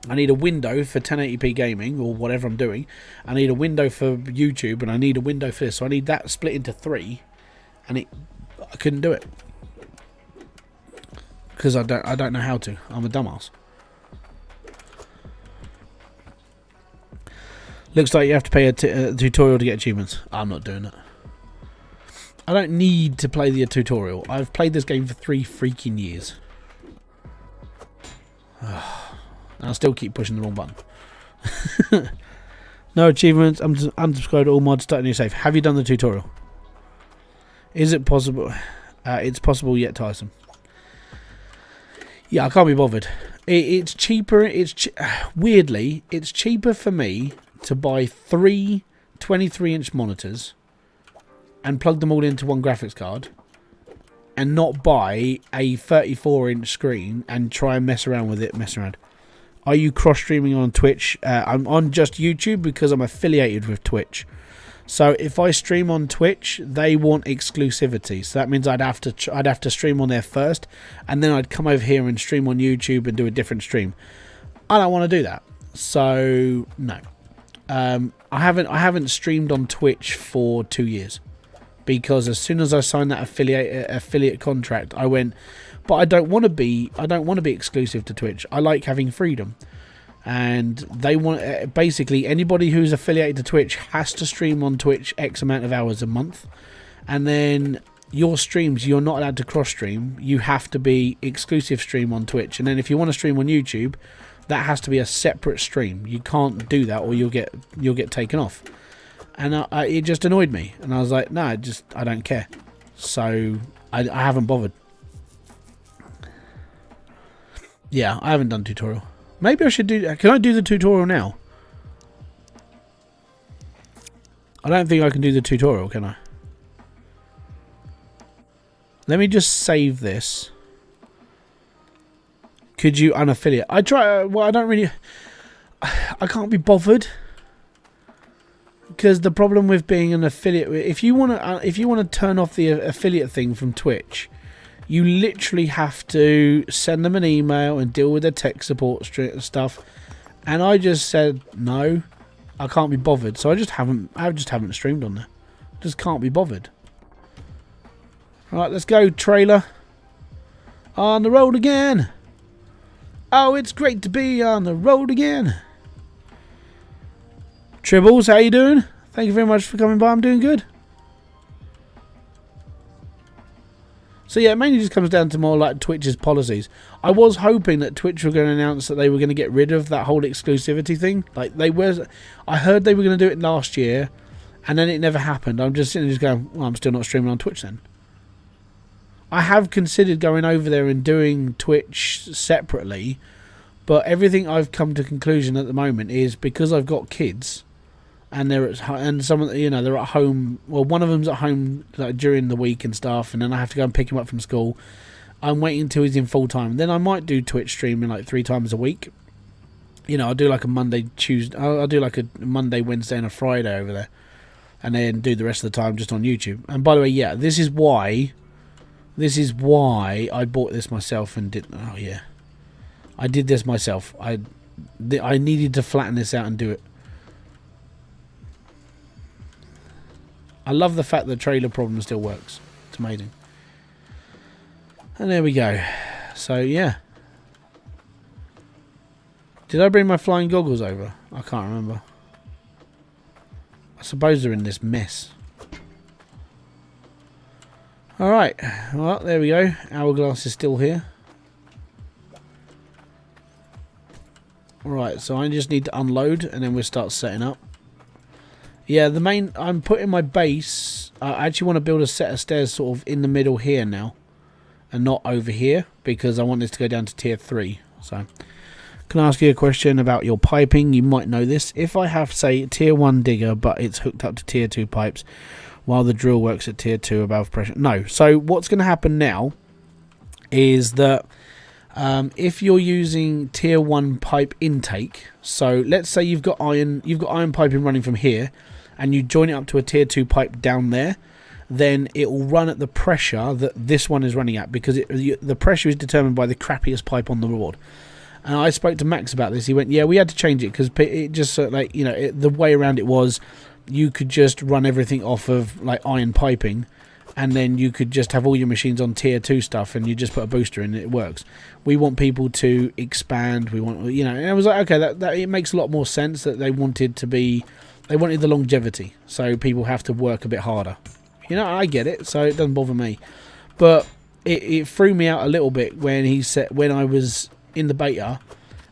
I need a window for 1080p gaming or whatever I'm doing. I need a window for YouTube, and I need a window for this. So I need that split into 3, and I couldn't do it because I don't know how to. I'm a dumbass. Looks like you have to pay a tutorial to get achievements. I'm not doing it. I don't need to play the tutorial. I've played this game for 3 freaking years. I still keep pushing the wrong button. No achievements. I'm unsubscribed to all mods. Start a new save. Have you done the tutorial? Is it possible? It's possible yet tiresome. Yeah, I can't be bothered. It's cheaper. Weirdly, it's cheaper for me to buy 3 23-inch monitors and plug them all into one graphics card and not buy a 34-inch screen and try and mess around with it. Are you cross-streaming on Twitch? I'm on just YouTube because I'm affiliated with Twitch. So if I stream on Twitch, they want exclusivity. So that means I'd have to stream on there first, and then I'd come over here and stream on YouTube and do a different stream. I don't want to do that. So no, I haven't streamed on Twitch for 2 years because as soon as I signed that affiliate contract, I went. But I don't want to be exclusive to Twitch. I like having freedom, and they want basically anybody who's affiliated to Twitch has to stream on Twitch X amount of hours a month, and then your streams you're not allowed to cross stream. You have to be exclusive stream on Twitch, and then if you want to stream on YouTube, that has to be a separate stream. You can't do that, or you'll get taken off. And it just annoyed me, and I was like, no, I don't care. So I haven't bothered. Yeah, I haven't done tutorial. Maybe I should do... Can I do the tutorial now? I don't think I can do the tutorial, can I? Let me just save this. Could you unaffiliate? I try... Well, I don't really... I can't be bothered. Because the problem with being an affiliate, if you want to turn off the affiliate thing from Twitch, you literally have to send them an email and deal with their tech support stuff. And I just said no, I can't be bothered. So I just haven't streamed on there. Just can't be bothered. All right, let's go, trailer. On the road again. Oh, it's great to be on the road again. Tribbles, how you doing? Thank you very much for coming by. I'm doing good. So yeah, it mainly just comes down to more like Twitch's policies. I was hoping that Twitch were going to announce that they were going to get rid of that whole exclusivity thing. Like I heard they were going to do it last year, and then it never happened. I'm just sitting there just going, well, I'm still not streaming on Twitch then. I have considered going over there and doing Twitch separately, but everything I've come to conclusion at the moment is because I've got kids. And they're some of they're at home. Well, one of them's at home like, during the week and stuff, and then I have to go and pick him up from school. I'm waiting until he's in full time. Then I might do Twitch streaming like 3 times a week. I'll do like a Monday, Tuesday. I'll do like a Monday, Wednesday, and a Friday over there, and then do the rest of the time just on YouTube. And by the way, yeah, this is why I bought this myself and did. Oh yeah, I did this myself. I needed to flatten this out and do it. I love the fact that the trailer problem still works. It's amazing. And there we go. So, yeah. Did I bring my flying goggles over? I can't remember. I suppose they're in this mess. Alright. Well, there we go. Hourglass is still here. Alright, so I just need to unload and then we'll start setting up. Yeah, I'm putting my base. I actually want to build a set of stairs sort of in the middle here now, and not over here because I want this to go down to tier 3. So, can I ask you a question about your piping? You might know this. If I have, say, tier 1 digger, but it's hooked up to tier 2 pipes, while the drill works at tier 2 above pressure. No. So what's going to happen now is that if you're using tier 1 pipe intake, so let's say you've got iron piping running from here, and you join it up to a tier 2 pipe down there, then it will run at the pressure that this one is running at, because the pressure is determined by the crappiest pipe on the board. And I spoke to Max about this. He went, yeah, we had to change it because it just the way around it was you could just run everything off of like iron piping, and then you could just have all your machines on tier 2 stuff, and you just put a booster in and it works. We want people to expand. We want, and I was like, okay, that it makes a lot more sense that they wanted the longevity, so people have to work a bit harder. I get it, so it doesn't bother me. But it threw me out a little bit when when I was in the beta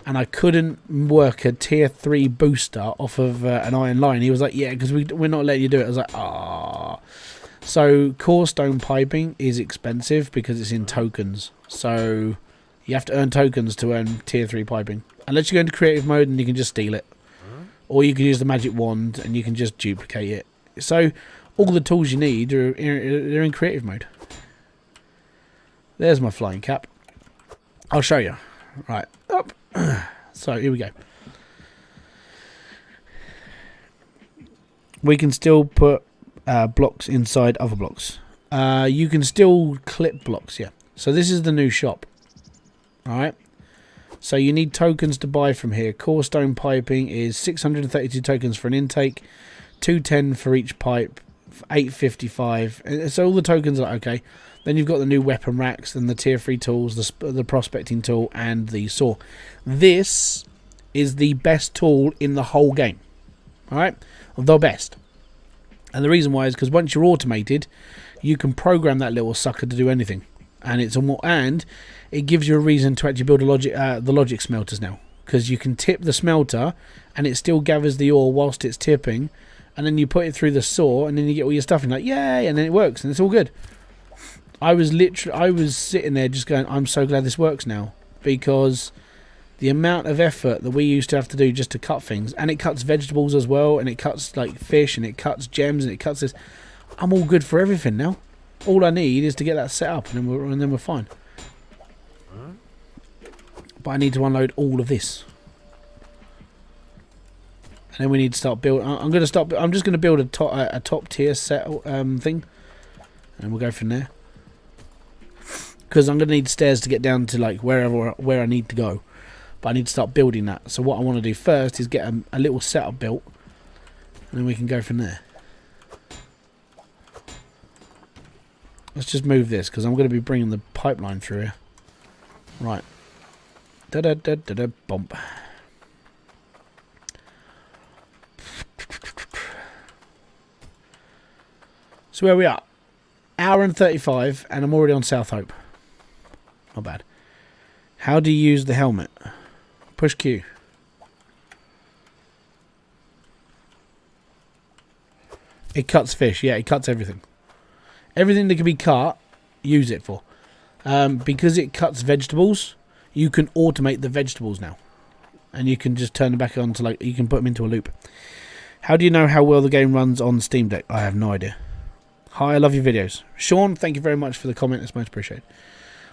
and I couldn't work a tier 3 booster off of an iron line. He was like, yeah, because we're not letting you do it. I was like, ah. So core stone piping is expensive because it's in tokens. So you have to earn tokens to earn tier 3 piping. Unless you go into creative mode and you can just steal it. Or you can use the magic wand and you can just duplicate it. So all the tools you need are in creative mode. There's my flying cap. I'll show you. Right. Up. So here we go. We can still put blocks inside other blocks. You can still clip blocks, yeah. So this is the new shop. Alright. So you need tokens to buy from here. Core stone piping is 632 tokens for an intake, 210 for each pipe, 855. So all the tokens are okay. Then you've got the new weapon racks and the tier 3 tools, the prospecting tool and the saw. This is the best tool in the whole game. Alright? The best. And the reason why is because once you're automated, you can program that little sucker to do anything. And it gives you a reason to actually build the logic smelters now, because you can tip the smelter and it still gathers the ore whilst it's tipping, and then you put it through the saw and then you get all your stuff and you're like, yay, and then it works and it's all good. I was sitting there just going, I'm so glad this works now, because the amount of effort that we used to have to do just to cut things, and it cuts vegetables as well, and it cuts like fish, and it cuts gems, and it cuts this. I'm all good for everything now. All I need is to get that set up, and then we're fine. But I need to unload all of this. And then we need to start build. I'm just going to build a top tier set thing, and we'll go from there. Because I'm going to need stairs to get down to like where I need to go, but I need to start building that. So what I want to do first is get a little setup built, and then we can go from there. Let's just move this because I'm going to be bringing the pipeline through here. Right. Da da da da da bump. So where we are? Hour and 35, and I'm already on South Hope. Not bad. How do you use the helmet? Push Q. It cuts fish. Yeah, it cuts everything. Everything that can be cut, use it for. Because it cuts vegetables, you can automate the vegetables now. And you can just turn them back on to like, you can put them into a loop. How do you know how well the game runs on Steam Deck? I have no idea. Hi, I love your videos. Sean, thank you very much for the comment. It's much appreciated.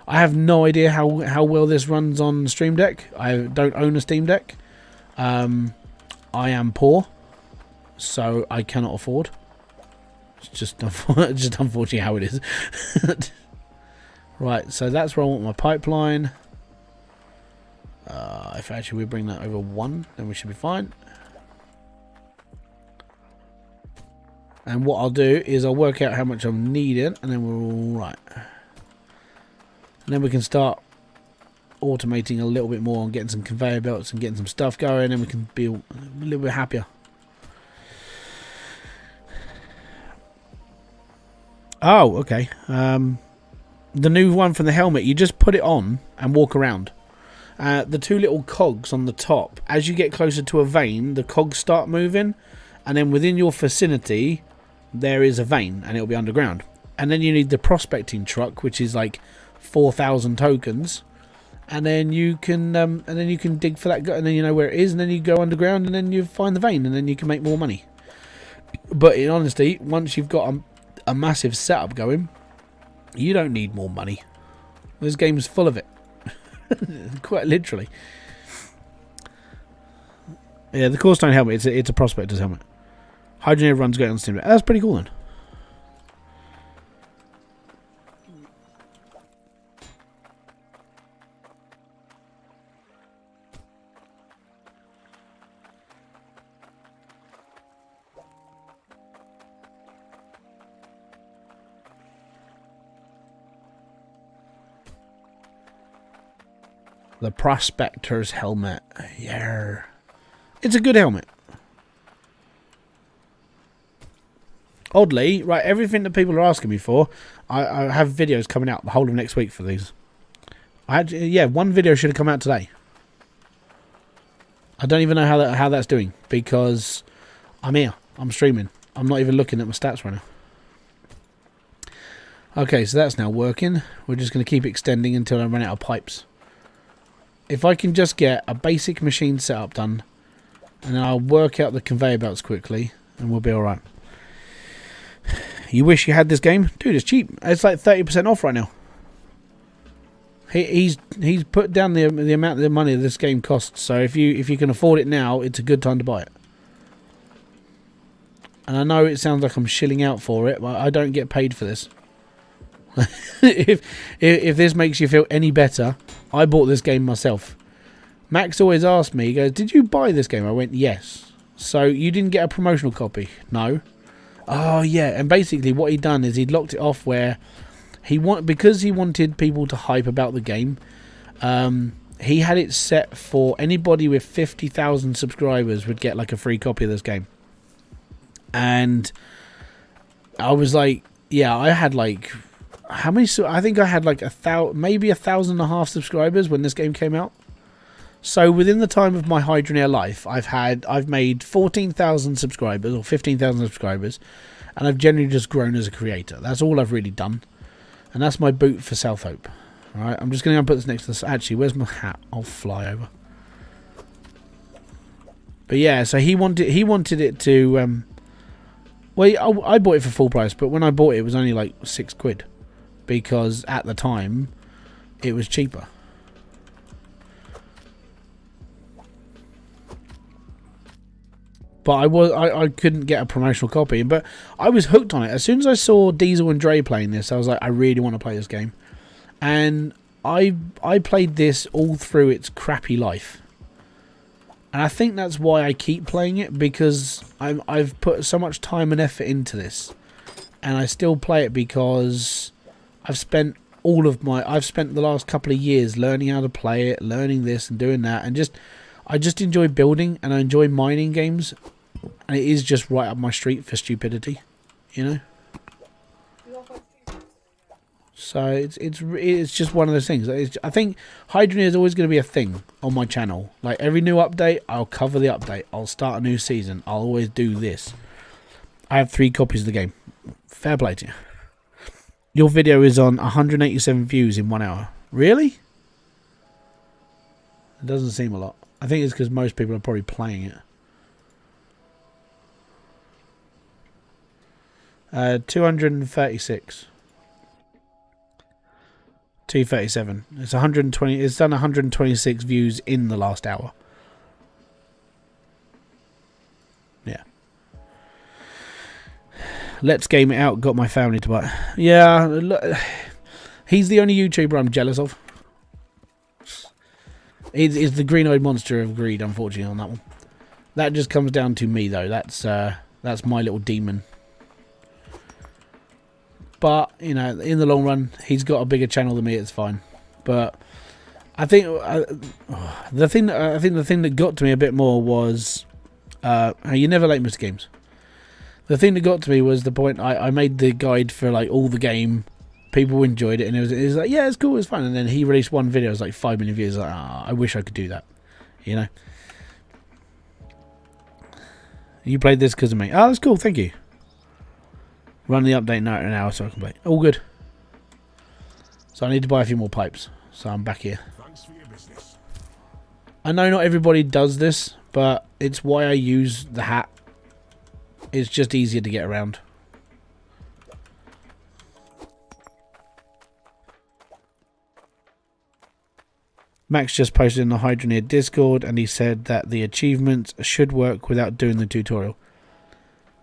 I have no idea how well this runs on Stream Deck. I don't own a Steam Deck. I am poor, so I cannot afford. It's just unfortunately how it is. Right, so that's where I want my pipeline. If actually we bring that over 1, then we should be fine. And what I'll do is I'll work out how much I'm needing, and then we're all right. And then we can start automating a little bit more and getting some conveyor belts and getting some stuff going, and we can be a little bit happier. Oh, okay. The new one from the helmet, you just put it on and walk around. The 2 little cogs on the top, as you get closer to a vein, the cogs start moving, and then within your vicinity there is a vein, and it'll be underground. And then you need the prospecting truck, which is like 4,000 tokens, and then you can dig for that, and then you know where it is, and then you go underground, and then you find the vein, and then you can make more money. But in honesty, once you've got a massive setup going, you don't need more money. This game's full of it. Quite literally. Yeah, the Corestone helmet, it's a prospector's helmet. Hydroneer runs great on Steam. That's pretty cool then. The Prospector's helmet. Yeah. It's a good helmet. Oddly, right, everything that people are asking me for, I have videos coming out the whole of next week for these. One video should have come out today. I don't even know how that's doing, because I'm here. I'm streaming. I'm not even looking at my stats right now. Okay, so that's now working. We're just going to keep extending until I run out of pipes. If I can just get a basic machine setup done, and then I'll work out the conveyor belts quickly, and we'll be alright. You wish you had this game? Dude, it's cheap. It's like 30% off right now. He's put down the amount of the money this game costs, so if you can afford it now, it's a good time to buy it. And I know it sounds like I'm shilling out for it, but I don't get paid for this. if this makes you feel any better, I bought this game myself. Max always asked me, he goes, "Did you buy this game?" I went, "Yes." "So you didn't get a promotional copy?" "No." "Oh yeah." And basically what he'd done is he'd locked it off where because he wanted people to hype about the game. He had it set for anybody with 50,000 subscribers would get like a free copy of this game. And I was like, yeah, I had like, how many? I think I had like maybe 1,500 subscribers when this game came out. So within the time of my Hydroneer life, I've made 14,000 subscribers or 15,000 subscribers, and I've generally just grown as a creator. That's all I've really done, and that's my boot for South Hope. All right, I'm just going to put this next to this. Actually, where's my hat? I'll fly over. But yeah, so he wanted it to. Well, I bought it for full price, but when I bought it, it was only like £6 because at the time it was cheaper. But I couldn't get a promotional copy. But I was hooked on it. As soon as I saw Diesel and Dre playing this, I was like, I really want to play this game. And I played this all through its crappy life. And I think that's why I keep playing it, because I've put so much time and effort into this. And I still play it because I've spent the last couple of years learning how to play it, learning this and doing that, and I just enjoy building and I enjoy mining games, and it is just right up my street for stupidity, you know. So it's just one of those things. I think Hydroneer is always going to be a thing on my channel. Like every new update, I'll cover the update. I'll start a new season. I'll always do this. I have 3 copies of the game. Fair play to you. Your video is on 187 views in 1 hour. Really? It doesn't seem a lot. I think it's because most people are probably playing it. 236. 237. It's 120. It's done 126 views in the last hour. Yeah. Let's game it out. Got my family to buy it. Yeah. Look, he's the only YouTuber I'm jealous of. He's the green-eyed monster of greed, unfortunately, on that one. That just comes down to me, though. That's my little demon. But, you know, in the long run, he's got a bigger channel than me. It's fine. But I think the thing that got to me a bit more was you're never late, Mr. Games. The thing that got to me was the point I made the guide for like all the game. People enjoyed it, and it was like, yeah, it's cool, it's fun. And then he released one video, it was like 5 million views. Like, I wish I could do that, you know. You played this because of me. Oh, that's cool. Thank you. Run the update now in an hour so I can play. All good. So I need to buy a few more pipes. So I'm back here. Thanks for your business. I know not everybody does this, but it's why I use the hat. It's just easier to get around. Max just posted in the Hydroneer Discord, and he said that the achievements should work without doing the tutorial.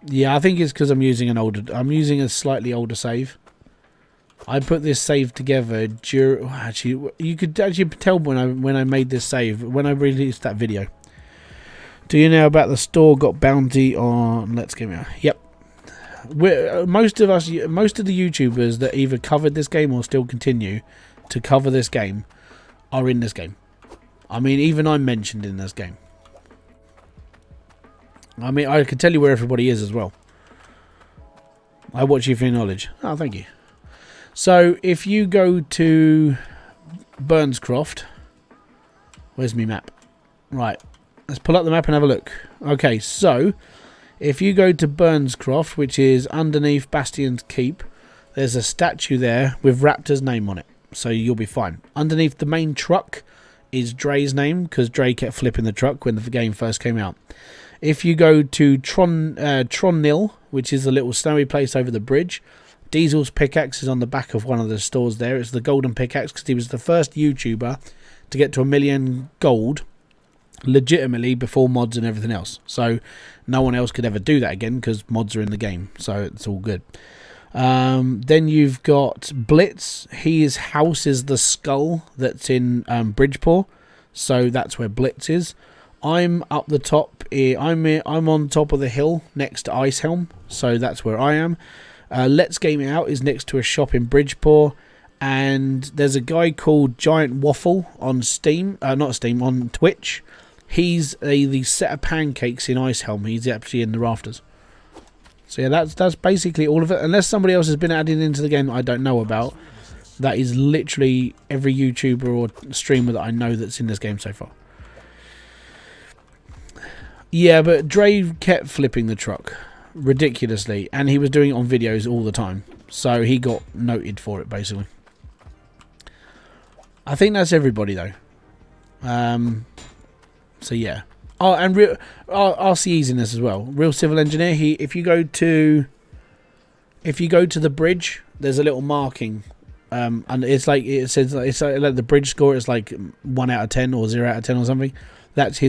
Yeah, I think it's because I'm using a slightly older save. I put this save together during. Actually, you could actually tell when I made this save when I released that video. Do you know about the store got bounty on Let's Game Out? Yep. Most of the YouTubers that either covered this game or still continue to cover this game are in this game. I mean, even I'm mentioned in this game. I mean, I can tell you where everybody is as well. I watch you for your knowledge. Oh, thank you. So, if you go to Burnscroft, where's my map? Right, let's pull up the map and have a look. Okay, so if you go to Burnscroft, which is underneath Bastion's Keep, there's a statue there with Raptor's name on it. So you'll be fine. Underneath the main truck is Dre's name, because Dre kept flipping the truck when the game first came out. If you go to Tronnil, which is a little snowy place over the bridge, Diesel's pickaxe is on the back of one of the stores there. It's the golden pickaxe because he was the first YouTuber to get to 1 million gold legitimately before mods and everything else. So no one else could ever do that again because mods are in the game. So it's all good. Then you've got Blitz. His house is the skull that's in Bridgeport. So that's where Blitz is. I'm up the top here. I'm on top of the hill next to Icehelm, so that's where I am. Let's Game It Out is next to a shop in Bridgeport, and there's a guy called Giant Waffle on Steam, on Twitch. He's the set of pancakes in Icehelm. He's actually in the rafters. So yeah, that's basically all of it. Unless somebody else has been added into the game that I don't know about, that is literally every YouTuber or streamer that I know that's in this game so far. Yeah, but Dre kept flipping the truck ridiculously, and he was doing it on videos all the time, so he got noted for it basically. I think that's everybody though. So yeah. Oh, and RCE's in this as well. Real Civil Engineer. If you go to the bridge, there's a little marking, and it's like it says it's like the bridge score is like 1 out of 10 or 0 out of 10 or something. That's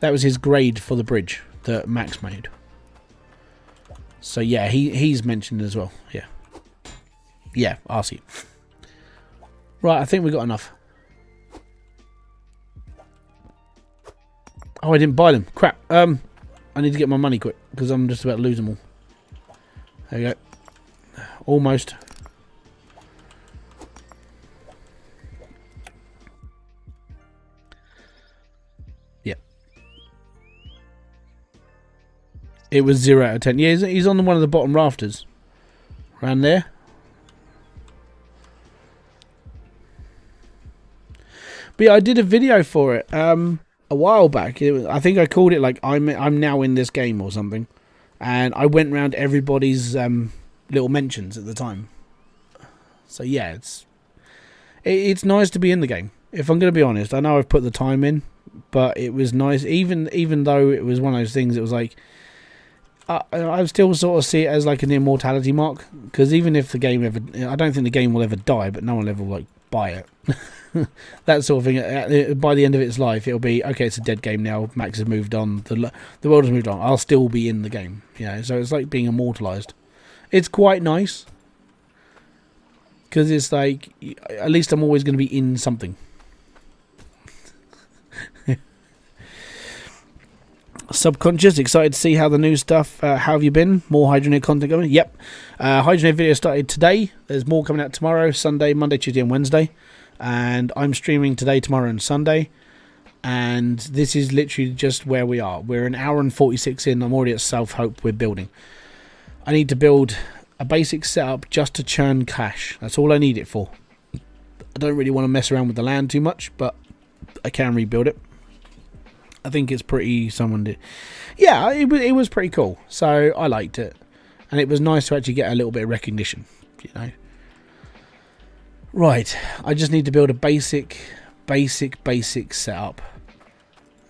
That was his grade for the bridge that Max made. So yeah, he's mentioned as well. Yeah. Yeah, RC. Right, I think we got enough. Oh, I didn't buy them. Crap. I need to get my money quick because I'm just about to lose them all. There we go. Almost. Yep. It was 0 out of 10. Yeah, he's on one of the bottom rafters. Around there. But yeah, I did a video for it a while back. I think I called it like I'm now in this game or something, and I went around everybody's little mentions at the time. So yeah, it's nice to be in the game. If I'm going to be honest, I know I've put the time in, but it was nice. Even though it was one of those things, it was like I still sort of see it as like an immortality mark, because even if the game ever, I don't think the game will ever die, but no one will ever like buy it. That sort of thing. By the end of its life, it'll be okay. It's a dead game now. Max has moved on. The world has moved on. I'll still be in the game. You know, so it's like being immortalized. It's quite nice because it's like at least I'm always going to be in something. Subconscious, excited to see how the new stuff. How have you been? More Hydroneer content coming? Yep. Hydroneer video started today. There's more coming out tomorrow, Sunday, Monday, Tuesday, and Wednesday. And I'm streaming today, tomorrow, and Sunday. And this is literally just where we are. We're an hour and 46 in. I'm already at South Hope. We're building. I need to build a basic setup just to churn cash. That's all I need it for. I don't really want to mess around with the land too much, but I can rebuild it. I think it's pretty. Someone did. Yeah, it was pretty cool. So I liked it, and it was nice to actually get a little bit of recognition. You know. Right, I just need to build a basic setup,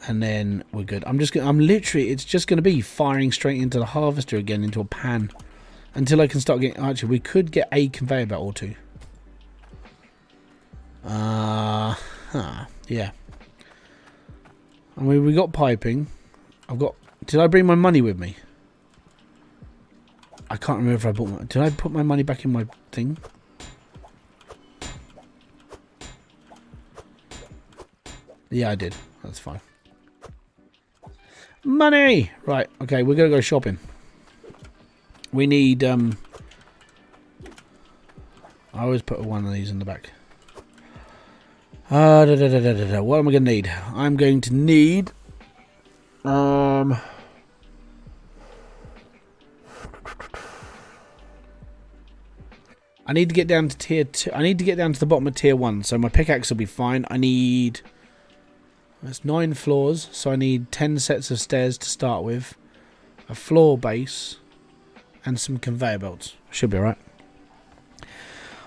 and then we're good. It's just gonna be firing straight into the harvester again, into a pan, until I can start getting. Actually, we could get a conveyor belt or two. Yeah. I mean, we got piping. Did I bring my money with me? I can't remember if I bought did I put my money back in my thing? Yeah, I did. That's fine. Money! Right, okay, we're going to go shopping. We need, I always put one of these in the back. What am I going to need? I'm going to need, I need to get down to tier 2. I need to get down to the bottom of tier 1, so my pickaxe will be fine. I need... That's 9 floors, so I need 10 sets of stairs to start with, a floor base, and some conveyor belts. Should be alright.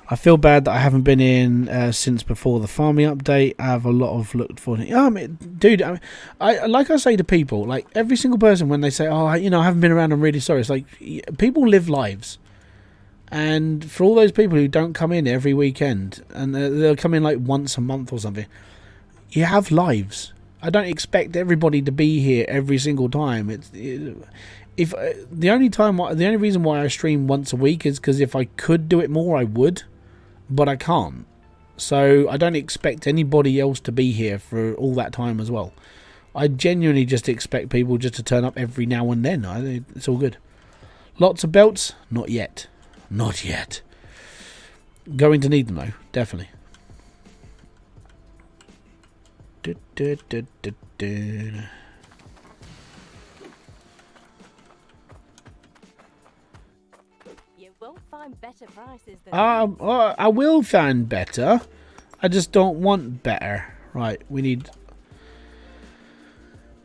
I feel bad that I haven't been in since before the farming update. I have a lot of looked for it. Dude, I like I say to people, like every single person when they say, "Oh, you know, I haven't been around. I'm really sorry." It's like people live lives. And for all those people who don't come in every weekend, and they'll come in like once a month or something, you have lives. I don't expect everybody to be here every single time. The only reason why I stream once a week is because if I could do it more, I would, but I can't. So I don't expect anybody else to be here for all that time as well. I genuinely just expect people just to turn up every now and then. It's all good. Lots of belts? Not yet. Not yet. Going to need them though, definitely. You won't find better prices than I will find better. I just don't want better. Right, we need...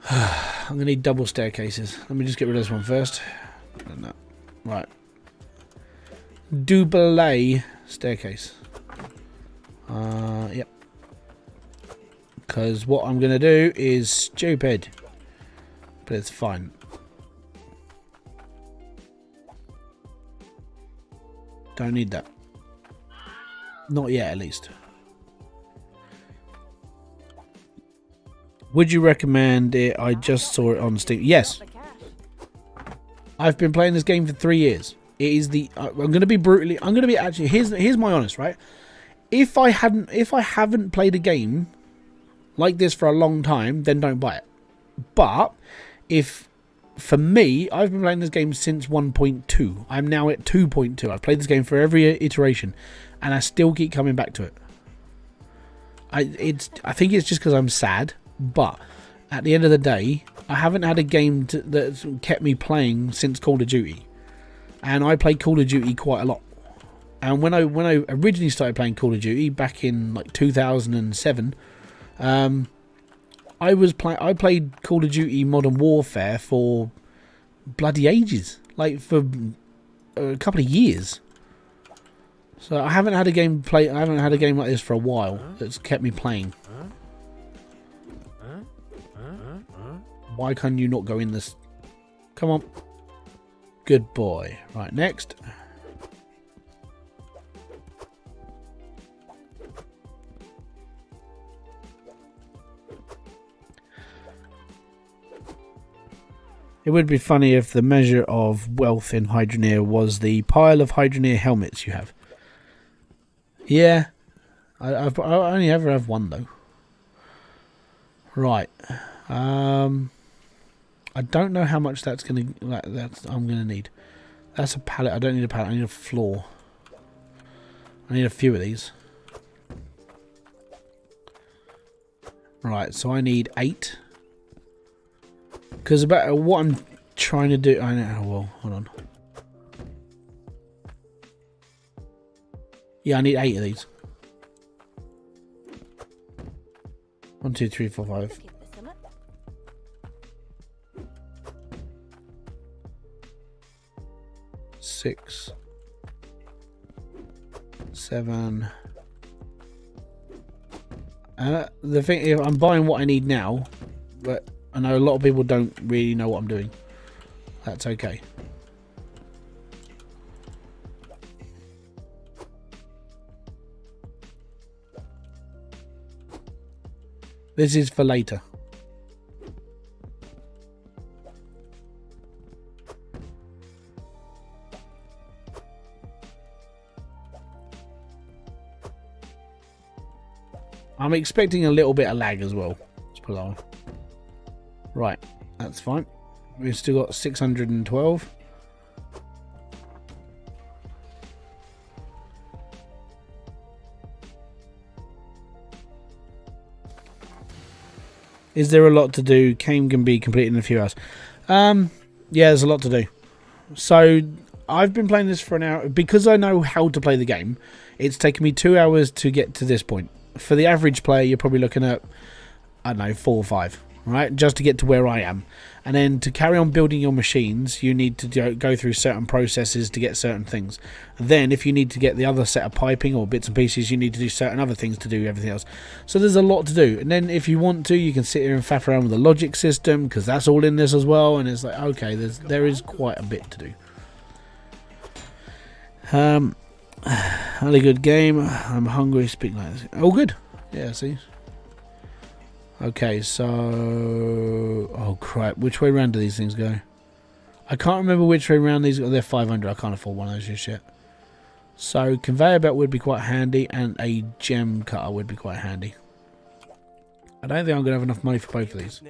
I'm going to need double staircases. Let me just get rid of this one first. No. Right. Double staircase. Yep. Because what I'm going to do is stupid. But it's fine. Don't need that. Not yet, at least. Would you recommend it? I just saw it on Steam. Yes. The cash. I've been playing this game for 3 years. It is the. I'm going to be brutally. I'm going to be actually. Here's my honest, right. If I haven't played a game like this for a long time, then don't buy it. But if, for me, I've been playing this game since 1.2. I'm now at 2.2. I've played this game for every iteration, and I still keep coming back to it. I think it's just because I'm sad, but at the end of the day, I haven't had a game that's kept me playing since Call of Duty, and I played Call of Duty quite a lot. And when I originally started playing Call of Duty back in like 2007, I played Call of Duty Modern Warfare for bloody ages, like for a couple of years. So I haven't had a game like this for a while that's kept me playing. Why can you not go in this? Come on. Good boy. Right, next. It would be funny if the measure of wealth in Hydroneer was the pile of Hydroneer helmets you have. Yeah. I only ever have one, though. Right. I don't know how much that's I'm gonna need. That's a pallet. I don't need a pallet. I need a floor. I need a few of these. Right. So I need 8. Because about what I'm trying to do, I know. Well, hold on. Yeah, I need 8 of these. 1, 2, 3, 4, 5. Keep this in it. 6, 7. The thing is, I'm buying what I need now, but I know a lot of people don't really know what I'm doing. That's okay. This is for later. I'm expecting a little bit of lag as well. Let's put it that way. Right, that's fine. We've still got 612. Is there a lot to do? Game can be completed in a few hours. Yeah, there's a lot to do. So I've been playing this for an hour because I know how to play the game. It's taken me 2 hours to get to this point. For the average player, you're probably looking at, I don't know, 4 or 5, right? Just to get to where I am. And then to carry on building your machines, you need to go through certain processes to get certain things. Then if you need to get the other set of piping or bits and pieces, you need to do certain other things to do everything else. So there's a lot to do. And then if you want to, you can sit here and faff around with the logic system, because that's all in this as well. And it's like, okay, there is quite a bit to do. Had a good game. I'm hungry. Speak like this. Oh, good. Yeah, see. Okay, so... Oh, crap. Which way round do these things go? I can't remember which way round these go. They're 500. I can't afford one of those just yet. So, conveyor belt would be quite handy, and a gem cutter would be quite handy. I don't think I'm going to have enough money for both of these.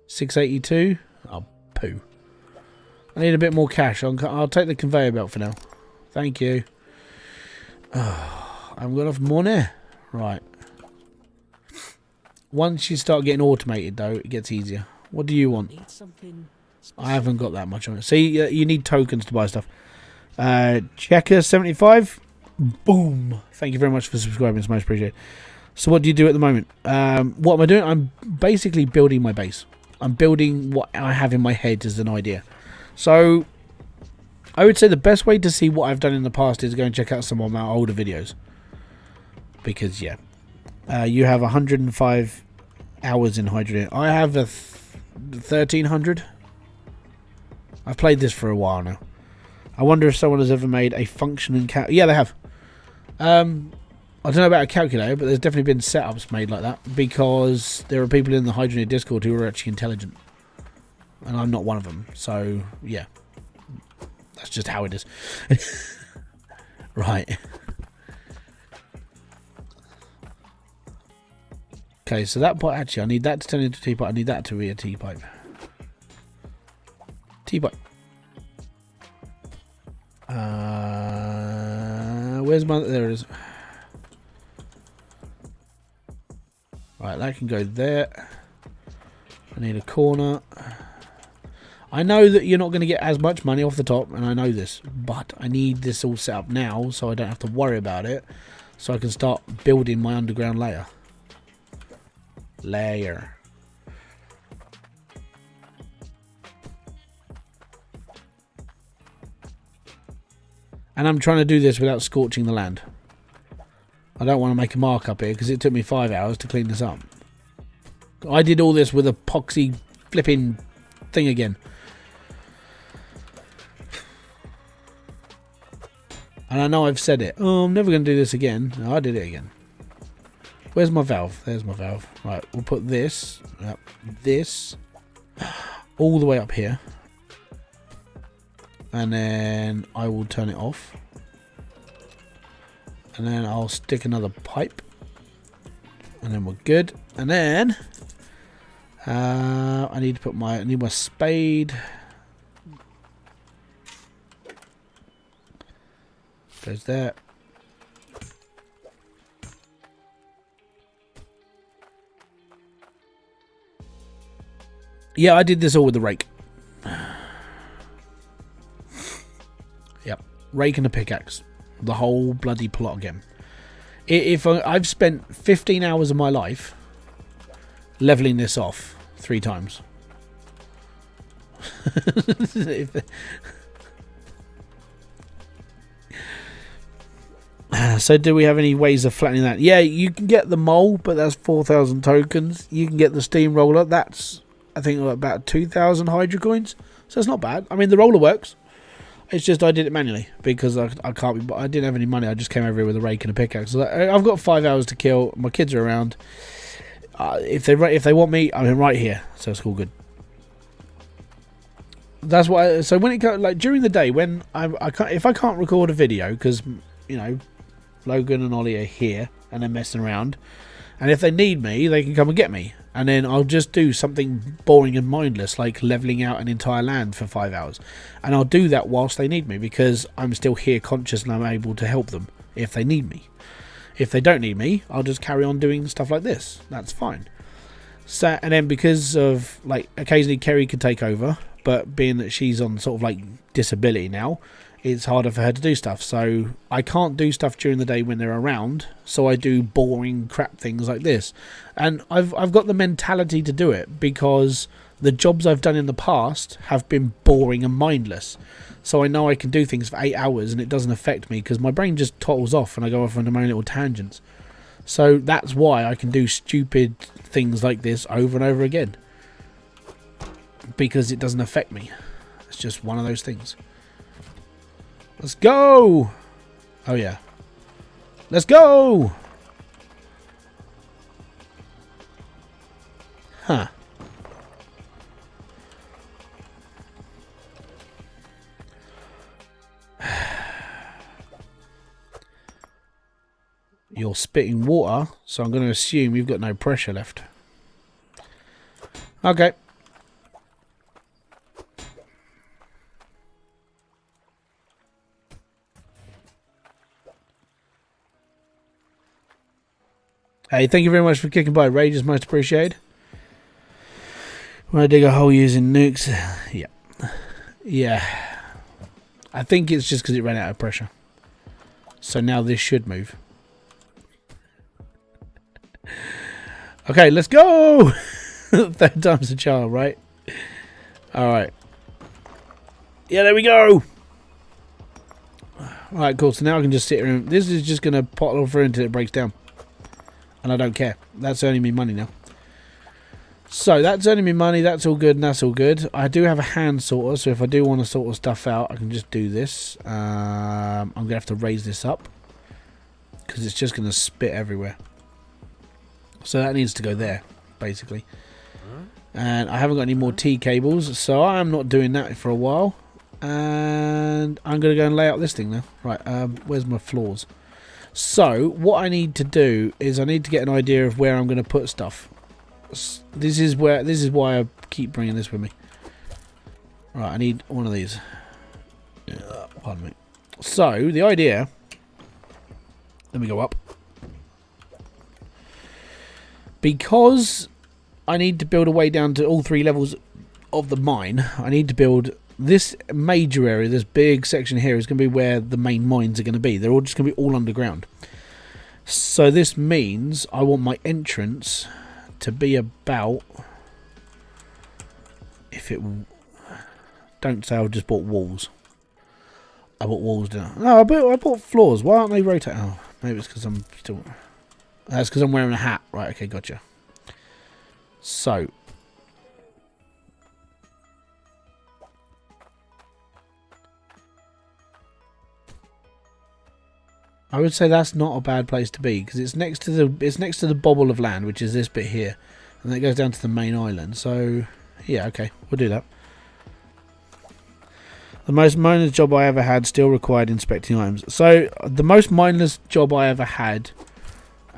682? Oh, poo. I need a bit more cash. I'll take the conveyor belt for now. Thank you. Oh, I've got enough money. Right. Once you start getting automated, though, it gets easier. What do you want? I haven't got that much on it. See, you need tokens to buy stuff. Checker 75. Boom. Thank you very much for subscribing. It's most appreciated. So what do you do at the moment? What am I doing? I'm basically building my base. I'm building what I have in my head as an idea. So I would say the best way to see what I've done in the past is go and check out some of my older videos. Because, yeah. You have 105 hours in Hydroneer. I have 1,300. I've played this for a while now. I wonder if someone has ever made a functioning cat. Yeah, they have. I don't know about a calculator, but there's definitely been setups made like that because there are people in the Hydroneer Discord who are actually intelligent. And I'm not one of them. So, yeah. That's just how it is. Right. Okay, so that pipe, actually, I need that to turn into a T-pipe. I need that to be a T-pipe. T-pipe. Where's my... There it is. Right, that can go there. I need a corner. I know that you're not going to get as much money off the top, and I know this, but I need this all set up now so I don't have to worry about it, so I can start building my underground layer. And I'm trying to do this without scorching the land. I don't want to make a mark up here because it took me 5 hours to clean this up. I did all this with epoxy flipping thing again. And I know I've said it. Oh, I'm never going to do this again. No, I did it again. Where's my valve? There's my valve. Right, we'll put this, this, all the way up here. And then I will turn it off. And then I'll stick another pipe. And then we're good. And then I need to put my spade. Goes there. Yeah, I did this all with the rake. Yep, rake and a pickaxe. The whole bloody plot again. I've spent 15 hours of my life leveling this off 3 times. So do we have any ways of flattening that? Yeah, you can get the mole, but that's 4,000 tokens. You can get the steamroller. That's, I think, about 2,000 Hydro coins. So it's not bad. I mean, the roller works. It's just I did it manually because I can't be. I didn't have any money. I just came over here with a rake and a pickaxe. So I've got 5 hours to kill. My kids are around. If they want me, I'm right here. So it's all good. That's why. So when it goes like during the day when I can't, if I can't record a video because you know Logan and Ollie are here and they're messing around, and if they need me, they can come and get me. And then I'll just do something boring and mindless like levelling out an entire land for 5 hours. And I'll do that whilst they need me because I'm still here conscious and I'm able to help them if they need me. If they don't need me, I'll just carry on doing stuff like this. That's fine. So, and then because of, like, occasionally Kerry could take over, but being that she's on sort of like disability now, it's harder for her to do stuff. So I can't do stuff during the day when they're around, so I do boring crap things like this. And I've got the mentality to do it because the jobs I've done in the past have been boring and mindless. So I know I can do things for 8 hours and it doesn't affect me because my brain just tottles off and I go off on my own little tangents. So that's why I can do stupid things like this over and over again. Because it doesn't affect me. It's just one of those things. Let's go! Oh yeah. Let's go! Huh. You're spitting water, so I'm going to assume you've got no pressure left. Okay. Hey, thank you very much for kicking by, Rage. It's most appreciated. When I dig a hole using nukes. Yeah. Yeah. I think it's just because it ran out of pressure. So now this should move. Okay, let's go! Third time's a charm, right? Alright. Yeah, there we go! Alright, cool. So now I can just sit here and... This is just going to pottle through until it breaks down. And I don't care. That's earning me money now. So that's earning me money. That's all good and that's all good. I do have a hand sorter. So if I do want to sort stuff out, I can just do this. I'm going to have to raise this up. because it's just going to spit everywhere. So that needs to go there, basically. And I haven't got any more T cables, so I am not doing that for a while. And I'm going to go and lay out this thing now. Right, where's my floors? So what I need to do is I need to get an idea of where I'm going to put stuff. This is why I keep bringing this with me. Right, I need one of these. Pardon me. So the idea. Let me go up. Because I need to build a way down to all 3 levels of the mine. I need to build this major area. This big section here is going to be where the main mines are going to be. They're all just going to be all underground. So this means I want my entrance to be about. If it. Don't say I just bought walls. I bought walls down. No, I bought floors. Why aren't they rotating? Oh, maybe it's because I'm still. That's because I'm wearing a hat. Right, okay, gotcha. So. I would say that's not a bad place to be because it's next to the bobble of land, which is this bit here, and then it goes down to the main island. So, yeah, okay, we'll do that. The most mindless job I ever had still required inspecting items. So, the most mindless job I ever had.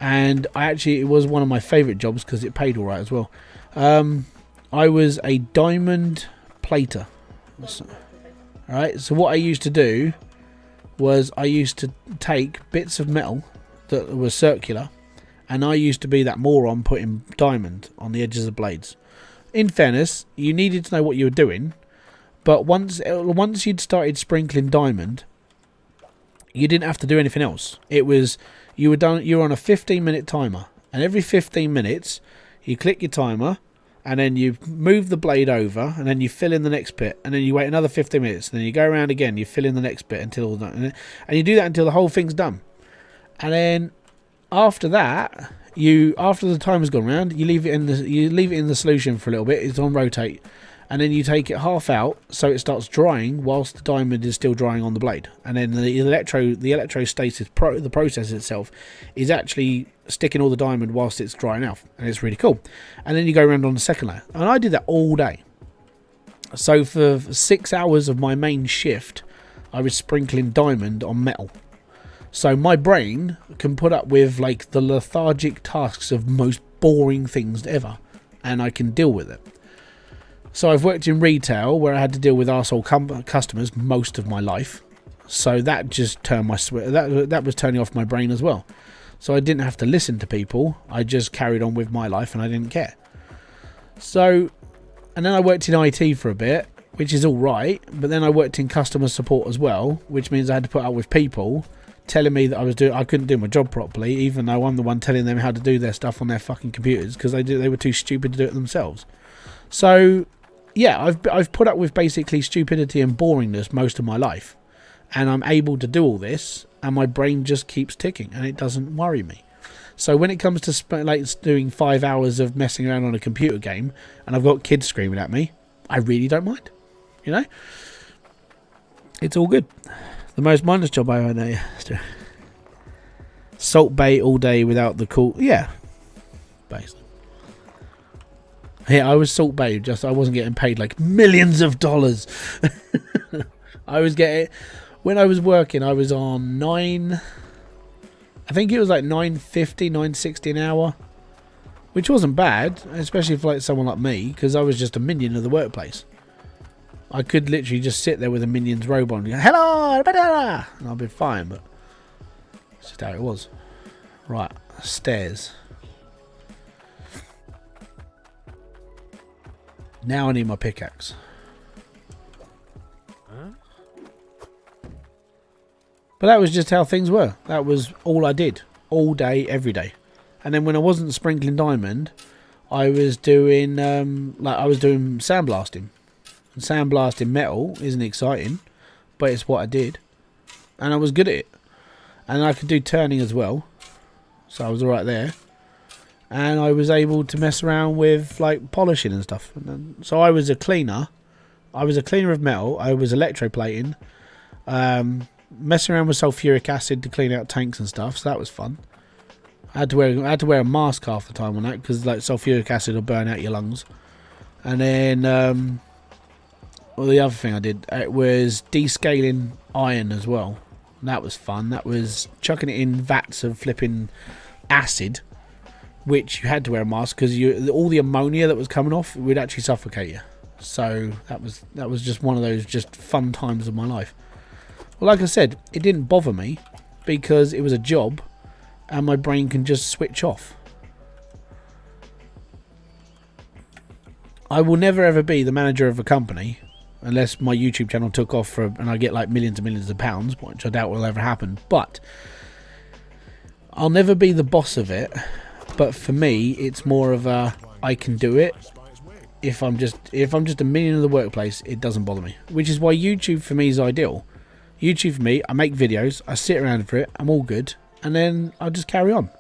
And it was one of my favourite jobs because it paid alright as well. I was a diamond plater. Alright, so what I used to do was I used to take bits of metal that were circular, and I used to be that moron putting diamond on the edges of blades. In fairness, you needed to know what you were doing, but once you'd started sprinkling diamond, you didn't have to do anything else. It was you were on a 15-minute timer, and every 15 minutes you click your timer, and then you move the blade over, and then you fill in the next bit, and then you wait another 15 minutes, and then you go around again, you fill in the next bit until all done, and you do that until the whole thing's done. And then after that, after the timer's gone round, you leave it in the solution for a little bit. It's on rotate. And then you take it half out so it starts drying whilst the diamond is still drying on the blade. And then the electrostasis the process itself is actually sticking all the diamond whilst it's drying out, and it's really cool. And then you go around on the second layer, and I did that all day. So for 6 hours of my main shift, I was sprinkling diamond on metal. So my brain can put up with like the lethargic tasks of most boring things ever, and I can deal with it. So I've worked in retail where I had to deal with arsehole customers most of my life. So that just turned that was turning off my brain as well. So I didn't have to listen to people. I just carried on with my life and I didn't care. So, and then I worked in IT for a bit, which is all right. But then I worked in customer support as well, which means I had to put up with people telling me that I couldn't do my job properly, even though I'm the one telling them how to do their stuff on their fucking computers because they were too stupid to do it themselves. So yeah, I've put up with basically stupidity and boringness most of my life, and I'm able to do all this, and my brain just keeps ticking, and it doesn't worry me. So when it comes to doing 5 hours of messing around on a computer game, and I've got kids screaming at me, I really don't mind. You know, it's all good. The most mindless job I ever had. Salt bay all day without the cool. Yeah, basically. Yeah, I was Salt Bay, I wasn't getting paid like millions of dollars. I was getting, when I was working, I was on I think it was like $9.50, $9.60 an hour, which wasn't bad, especially for like someone like me, because I was just a minion of the workplace. I could literally just sit there with a minion's robe on and go, hello, and I'll be fine, but it's just how it was. Right, stairs. Now I need my pickaxe. But that was just how things were. That was all I did. All day, every day. And then when I wasn't sprinkling diamond, I was doing sandblasting. And sandblasting metal isn't exciting, but it's what I did. And I was good at it. And I could do turning as well. So I was alright there. And I was able to mess around with like polishing and stuff. So I was a cleaner. I was a cleaner of metal. I was electroplating. messing around with sulfuric acid to clean out tanks and stuff, so that was fun. I had to wear a mask half the time on that because like sulfuric acid will burn out your lungs. And then well, the other thing I did was descaling iron as well. And that was fun. That was chucking it in vats of flipping acid, which you had to wear a mask because all the ammonia that was coming off would actually suffocate you. So that was just one of those just fun times of my life. Well, like I said, it didn't bother me because it was a job and my brain can just switch off. I will never ever be the manager of a company unless my YouTube channel took off and I get like millions and millions of pounds, which I doubt will ever happen. But I'll never be the boss of it. But for me, it's more of a I can do it. If I'm just a minion of the workplace, it doesn't bother me. Which is why YouTube for me is ideal. YouTube for me, I make videos, I sit around for it, I'm all good, and then I'll just carry on.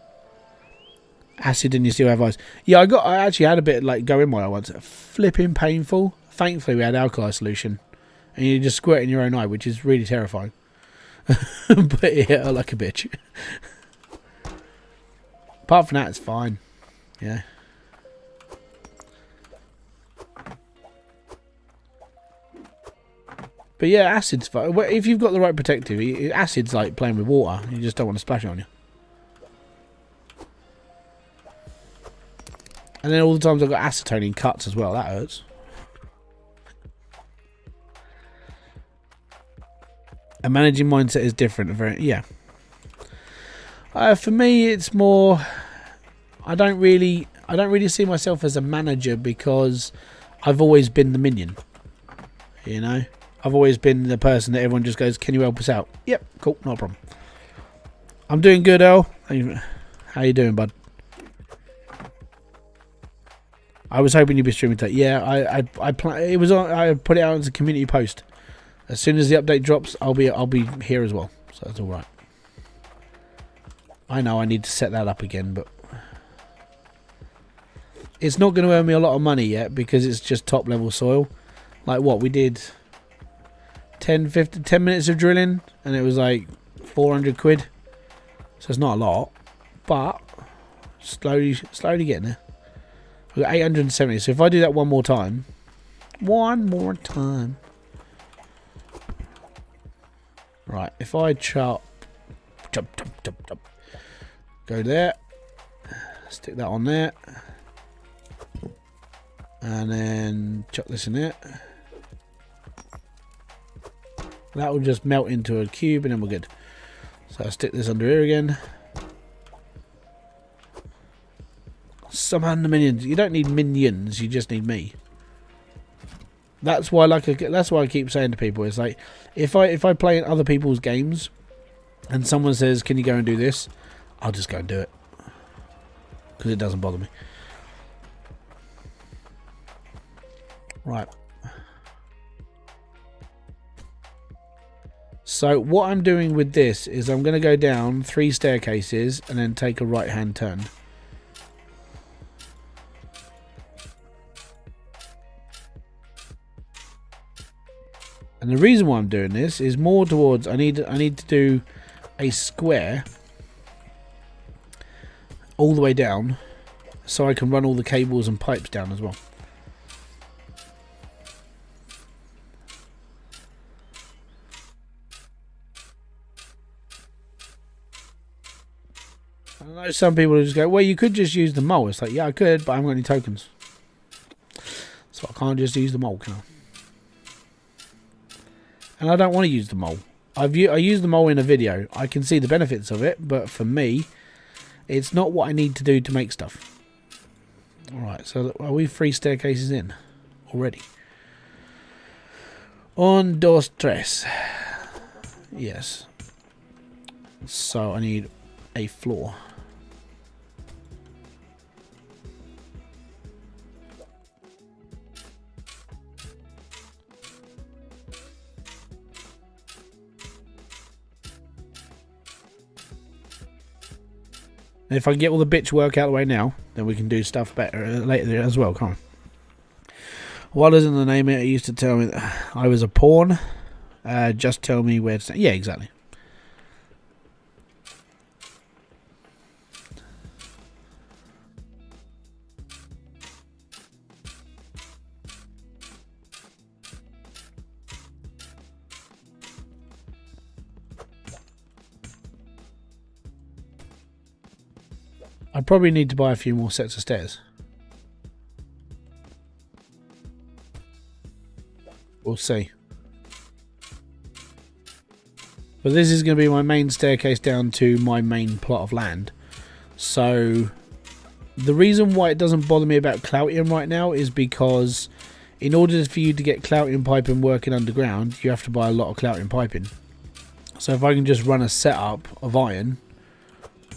Acid and you still have eyes. Yeah, I actually had a bit like go in my eye once. Flipping painful. Thankfully we had alkali solution. And you just squirt in your own eye, which is really terrifying. But yeah, like a bitch. Apart from that, it's fine. Yeah. But yeah, acid's fine. If you've got the right protective, acid's like playing with water. You just don't want to splash it on you. And then all the times I've got acetone in cuts as well. That hurts. A managing mindset is different. Yeah. For me, it's more. I don't really see myself as a manager because I've always been the minion. You know, I've always been the person that everyone just goes, "Can you help us out?" Yep, cool, no problem. I'm doing good, Earl. How you doing, bud? I was hoping you'd be streaming today. Yeah, I put it out as a community post. As soon as the update drops, I'll be here as well. So that's all right. I know I need to set that up again, but it's not going to earn me a lot of money yet because it's just top level soil. Like what we did 10 minutes of drilling and it was like 400 quid. So it's not a lot, but slowly getting there. We've got 870, so if I do that one more time. Right, if I chop. Go there. Stick that on there. And then chuck this in there. That will just melt into a cube and then we're good. So I'll stick this under here again. Summon the minions. You don't need minions, you just need me. That's why that's why I keep saying to people, it's like if I play in other people's games and someone says, "Can you go and do this?" I'll just go and do it. Because it doesn't bother me. Right. So what I'm doing with this is I'm going to go down 3 staircases and then take a right hand turn. And the reason why I'm doing this is more towards I need to do a square all the way down so I can run all the cables and pipes down as well. I know some people will just go, well, you could just use the mole. It's like, yeah, I could, but I haven't got any tokens. So I can't just use the mole, can I? And I don't want to use the mole. I use the mole in a video. I can see the benefits of it, but for me, it's not what I need to do to make stuff. Alright, so are we 3 staircases in already? Un, dos, tres. Yes. So I need a floor. And if I can get all the bitch work out of the way now, then we can do stuff better later as well, can't we? Why doesn't the name it used to tell me that I was a pawn? Just tell me where to stand. Yeah, exactly. I probably need to buy a few more sets of stairs. We'll see. But this is going to be my main staircase down to my main plot of land. So the reason why it doesn't bother me about cloutium right now is because in order for you to get cloutium piping working underground, you have to buy a lot of cloutium piping. So if I can just run a setup of iron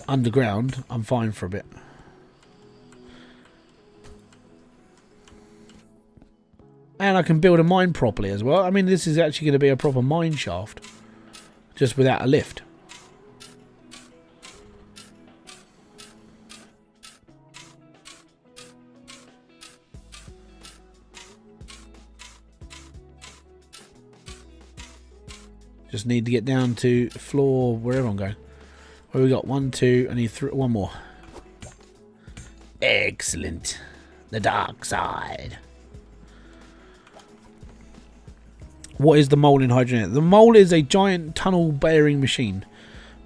underground, I'm fine for a bit. And I can build a mine properly as well. I mean, this is actually going to be a proper mine shaft, just without a lift. Just need to get down to floor wherever I'm going. Where we got 1, 2, I need one more. Excellent. The dark side. What is the mole in Hydroneer? The mole is a giant tunnel bearing machine.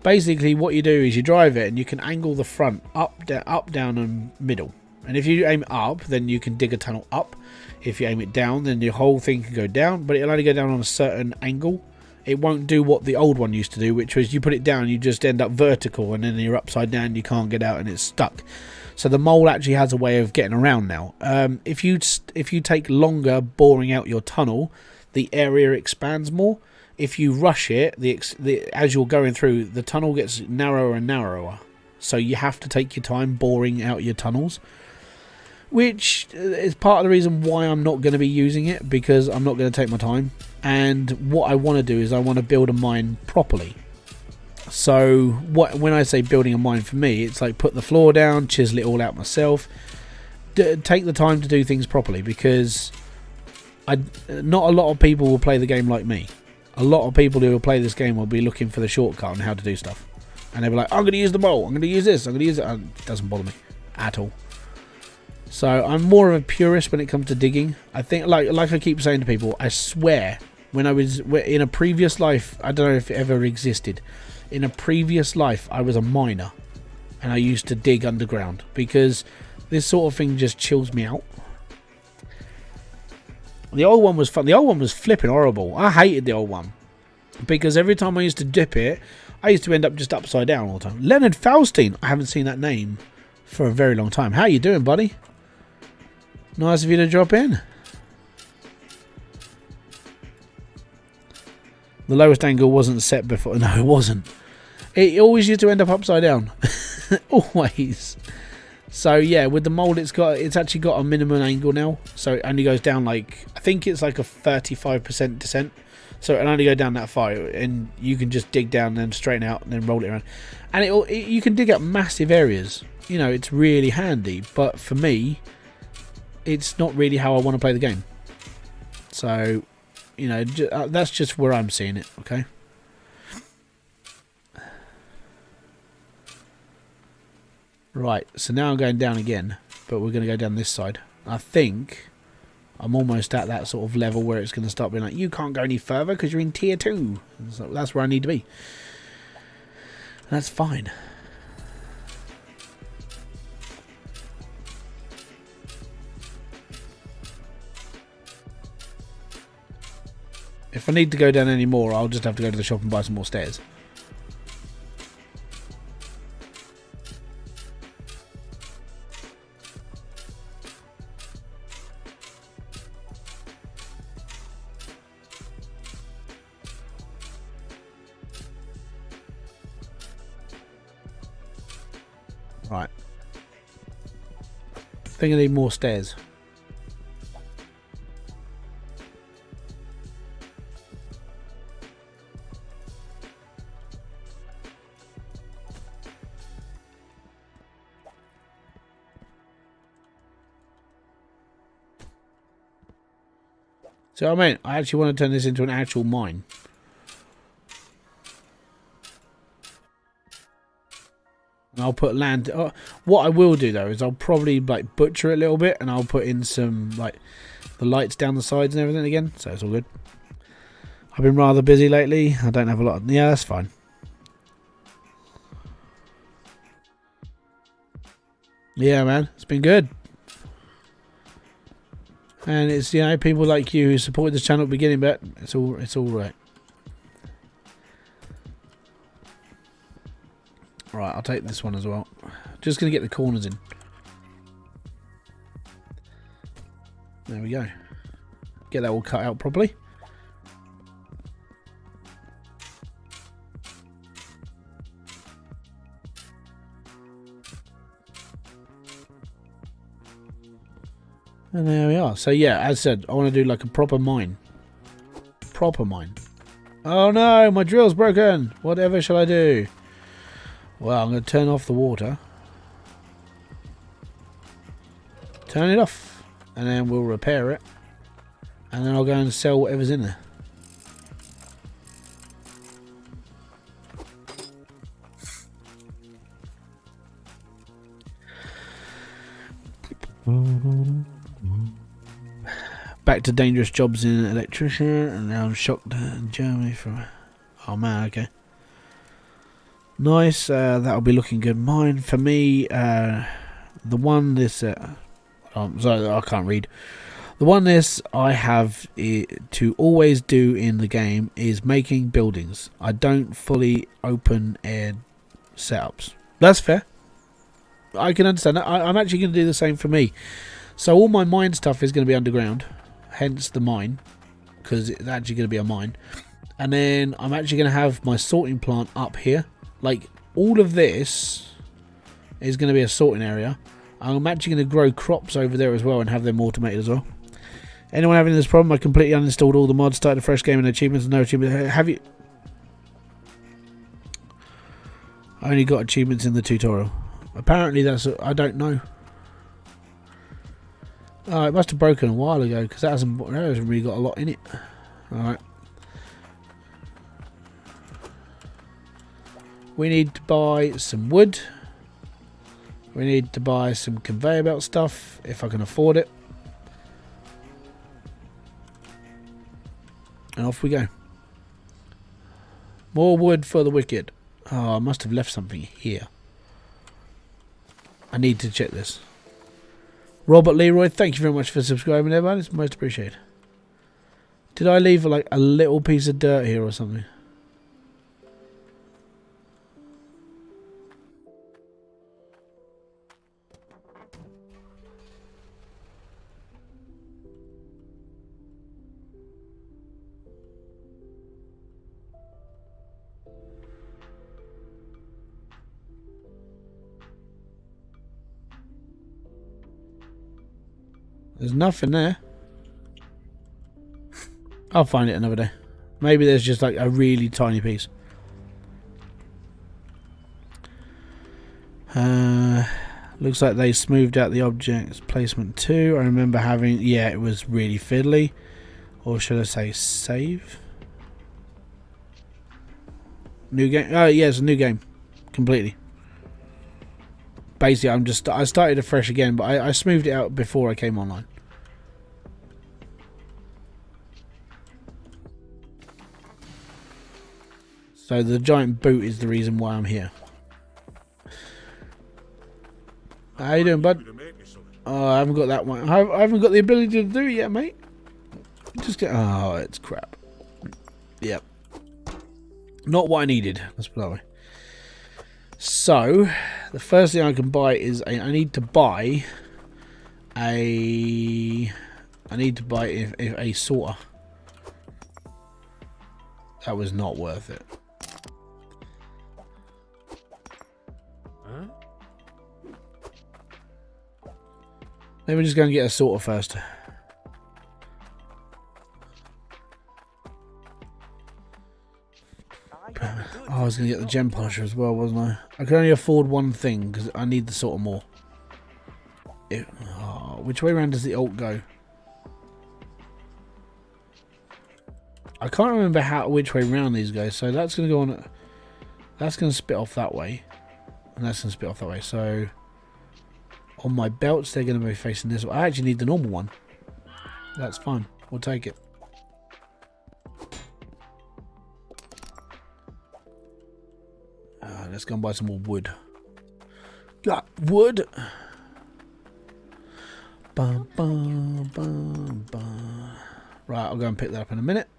Basically what you do is you drive it and you can angle the front up, down and middle. And if you aim up, then you can dig a tunnel up. If you aim it down, then your whole thing can go down, but it'll only go down on a certain angle. It won't do what the old one used to do, which was you put it down, you just end up vertical, and then you're upside down, you can't get out, and it's stuck. So the mole actually has a way of getting around now. If you take longer boring out your tunnel, the area expands more. If you rush it, as you're going through, the tunnel gets narrower and narrower. So you have to take your time boring out your tunnels, which is part of the reason why I'm not going to be using it, because I'm not going to take my time. And what I want to do is I want to build a mine properly. So when I say building a mine, for me, it's like put the floor down, chisel it all out myself, take the time to do things properly, because not a lot of people will play the game like me. A lot of people who will play this game will be looking for the shortcut on how to do stuff, and they'll be like, I'm going to use the mole, I'm going to use this, I'm going to use it. It doesn't bother me at all. So I'm more of a purist when it comes to digging. I think, like I keep saying to people, I swear, when I was in a previous life, I don't know if it ever existed, in a previous life I was a miner and I used to dig underground, because this sort of thing just chills me out. The old one was fun. The old one was flipping horrible. I hated the old one, because every time I used to dip it, I used to end up just upside down all the time. Leonard Faustine, I haven't seen that name for a very long time. How you doing, buddy? Nice of you to drop in. The lowest angle wasn't set before. No, it wasn't. It always used to end up upside down. Always. So yeah, with the mold, it's actually got a minimum angle now. So it only goes down, like, I think it's like a 35% descent. So it'll only go down that far, and you can just dig down and then straighten out and then roll it around. And you can dig up massive areas. You know, it's really handy. But for me, it's not really how I want to play the game. So, you know, that's just where I'm seeing it, okay? Right, so now I'm going down again, but we're going to go down this side. I think I'm almost at that sort of level where it's going to start being like, you can't go any further because you're in tier 2. So that's where I need to be. And that's fine. If I need to go down any more, I'll just have to go to the shop and buy some more stairs. Right. I think I need more stairs. So I actually want to turn this into an actual mine. And I'll put land. What I will do though is I'll probably like butcher it a little bit, and I'll put in some like the lights down the sides and everything again. So it's all good. I've been rather busy lately. I don't have a lot. Yeah, that's fine. Yeah, man, it's been good. And it's, you know, people like you who supported the channel at the beginning, but it's all right. Right, I'll take this one as well. Just gonna get the corners in. There we go. Get that all cut out properly. And there we are. So yeah, as said, I want to do like a proper mine. Proper mine. Oh no, my drill's broken. Whatever shall I do? Well, I'm going to turn off the water. Turn it off. And then we'll repair it. And then I'll go and sell whatever's in there. Back to dangerous jobs in electrician, and now I'm shocked in Germany from... Oh man, okay. Nice, that'll be looking good. Mine, for me, the one this... I'm sorry, I can't read. The one this I have to always do in the game is making buildings. I don't fully open air setups. That's fair. I can understand that. I'm actually going to do the same for me. So all my mine stuff is going to be underground. Hence the mine, because it's actually going to be a mine. And then I'm actually going to have my sorting plant up here. Like, all of this is going to be a sorting area. I'm actually going to grow crops over there as well and have them automated as well. Anyone having this problem? I completely uninstalled all the mods, started a fresh game and achievements. No achievements. Have you? I only got achievements in the tutorial. Apparently that's... I don't know. Oh, it must have broken a while ago because that hasn't really got a lot in it. Alright. We need to buy some wood. We need to buy some conveyor belt stuff if I can afford it. And off we go. More wood for the wicked. Oh, I must have left something here. I need to check this. Robert Leroy, thank you very much for subscribing, everyone. It's most appreciated. Did I leave like a little piece of dirt here or something? There's nothing there. I'll find it another day. Maybe there's just like a really tiny piece. Looks like they smoothed out the object's placement too. I remember having... Yeah, it was really fiddly. Or should I say save? New game? Oh, yeah, it's a new game. Completely. Basically, I started afresh again, but I smoothed it out before I came online. So the giant boot is the reason why I'm here. How you doing, bud? Oh, I haven't got that one. I haven't got the ability to do it yet, mate. Just get... Oh, it's crap. Yep. Not what I needed. Let's put it that way. So, the first thing I can buy is I need to buy a sorter. That was not worth it. Huh? Let me just go and get a sorter first. Oh, I was going to get the gem polisher as well, wasn't I? I can only afford one thing because I need the sorter more. Which way around does the alt go? I can't remember which way round these go, so that's going to go on. That's going to spit off that way, and that's going to spit off that way. So on my belts, they're going to be facing this way. I actually need the normal one. That's fine. We'll take it. Let's go and buy some more wood. Got wood. Bum, bum, bum, bum. Right, I'll go and pick that up in a minute.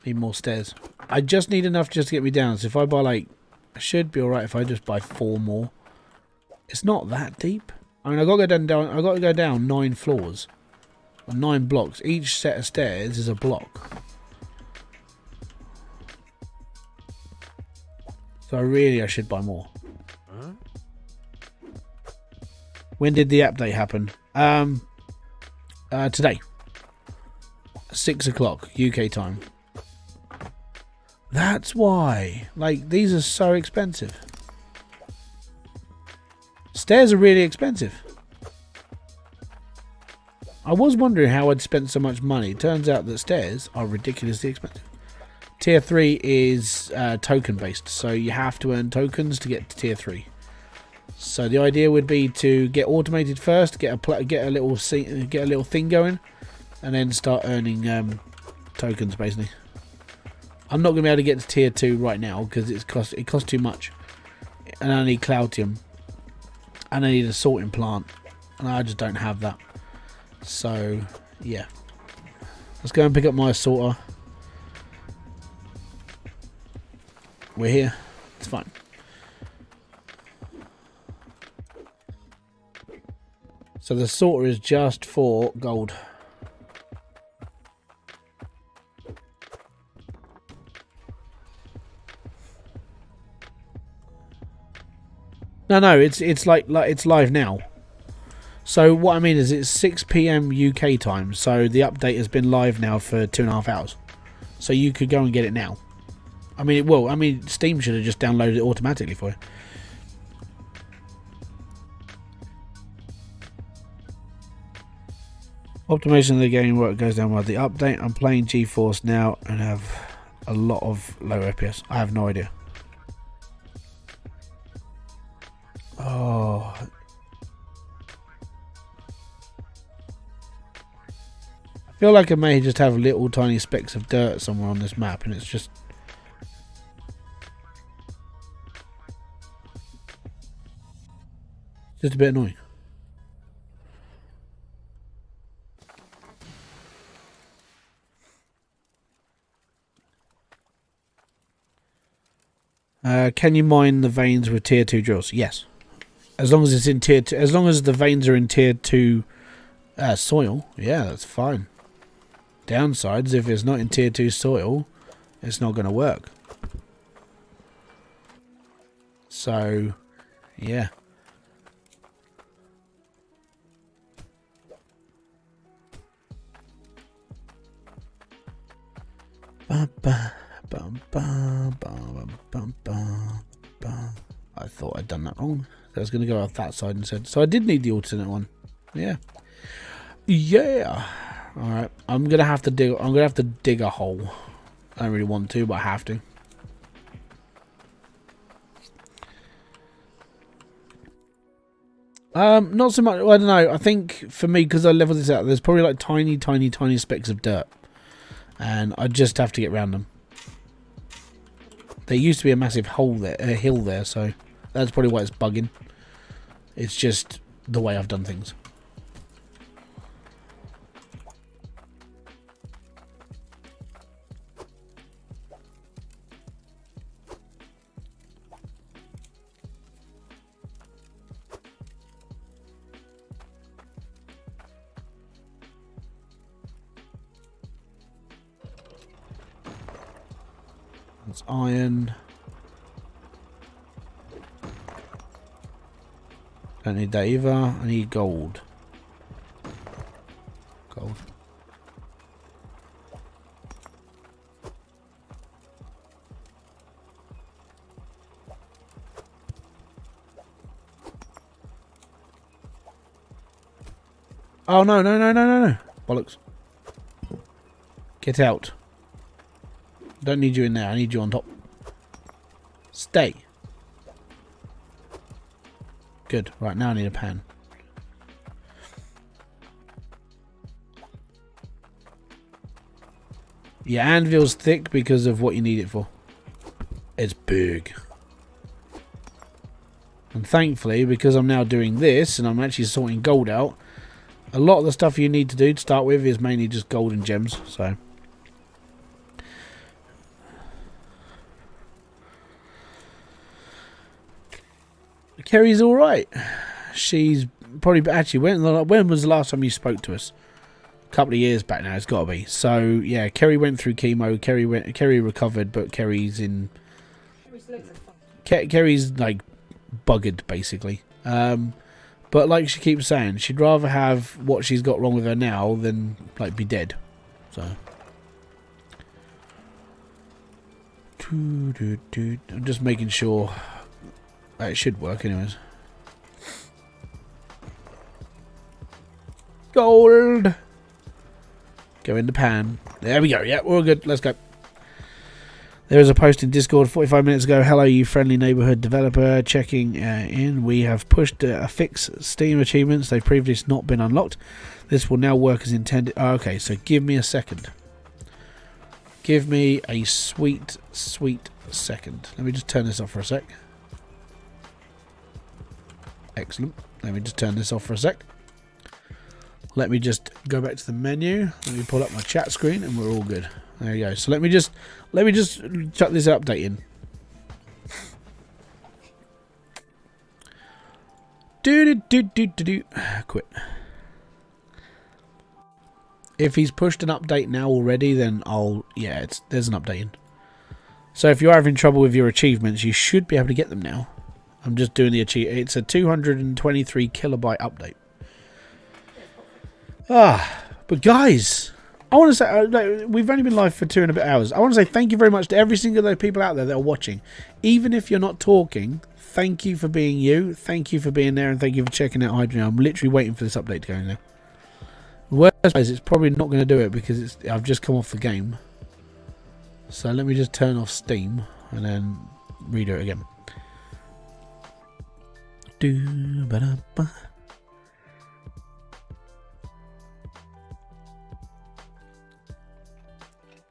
Need more stairs. I just need enough just to get me down. So if I buy like, I should be alright if I just buy 4 more. It's not that deep. I mean, I got to go down. I got to go down 9 floors, or 9 blocks. Each set of stairs is a block. So I should buy more. Huh? When did the update happen? Today. 6 o'clock UK time. That's why. Like, these are so expensive. Stairs are really expensive. I was wondering how I'd spent so much money. Turns out that stairs are ridiculously expensive. Tier 3 is token based, so you have to earn tokens to get to tier 3. So the idea would be to get automated first, get a little thing going, and then start earning tokens basically. I'm not going to be able to get to tier 2 right now because it costs too much, and I need Cloutium, and I need a sorting plant, and I just don't have that. So yeah, let's go and pick up my sorter. We're here. It's fine. So the sorter is just for gold. No, it's like it's live now. So what I mean is it's 6 PM UK time. So the update has been live now for 2.5 hours. So you could go and get it now. I mean, it will. I mean, Steam should have just downloaded it automatically for you. Optimization of the game work goes down with the update. I'm playing GeForce now and have a lot of low FPS. I have no idea. Oh. I feel like I may just have little tiny specks of dirt somewhere on this map and it's just a bit annoying. Can you mine the veins with tier 2 drills? Yes. As long as it's in tier 2, as long as the veins are in tier 2 soil, yeah, that's fine. Downsides, if it's not in tier 2 soil, it's not going to work. So, yeah. I thought I'd done that wrong. I was going to go off that side instead. So I did need the alternate one. Yeah. Yeah. All right. I'm going to have to dig a hole. I don't really want to, but I have to. Not so much. Well, I don't know. I think for me, because I leveled this out, there's probably like tiny specks of dirt. And I just have to get around them. There used to be a massive hole there, a hill there, so that's probably why it's bugging. It's just the way I've done things. That's iron. Don't need that either. I need gold. Gold. Oh no. Bollocks. Get out. Don't need you in there. I need you on top. Stay. Good. Right, now I need a pan. Yeah, anvil's thick because of what you need it for. It's big. And thankfully, because I'm now doing this and I'm actually sorting gold out, A lot of the stuff you need to do to start with is mainly just gold and gems, so. Kerry's alright. She's probably, actually, when was the last time you spoke to us? A couple of years back now, it's got to be. So, yeah, Kerry went through chemo, Kerry recovered, but Kerry's in... Kerry's, like, buggered, basically. But like she keeps saying, she'd rather have what she's got wrong with her now than like be dead. So I'm just making sure that it should work anyways. Gold! Go in the pan. There we go. Yeah, we're all good. Let's go. There is a post in Discord 45 minutes ago. Hello, you friendly neighborhood developer. Checking in. We have pushed a fix Steam achievements. They've previously not been unlocked. This will now work as intended. Oh, okay, so give me a second. Give me a sweet second. Let me just turn this off for a sec. Excellent. Let me just turn this off for a sec. Let me just go back to the menu. Let me pull up my chat screen and we're all good. There you go. So let me just chuck this update in. Quit. If he's pushed an update now already, then there's an update in. So if you're having trouble with your achievements, you should be able to get them now. I'm just doing the achievement. It's a 223 kilobyte update. But guys, I want to say, we've only been live for 2 and a bit hours. I want to say thank you very much to every single of those people out there that are watching. Even if you're not talking, thank you for being you. Thank you for being there, and thank you for checking out Hydroneer. I'm literally waiting for this update to go in there. Worst is it's probably not going to do it because I've just come off the game. So let me just turn off Steam and then redo it again.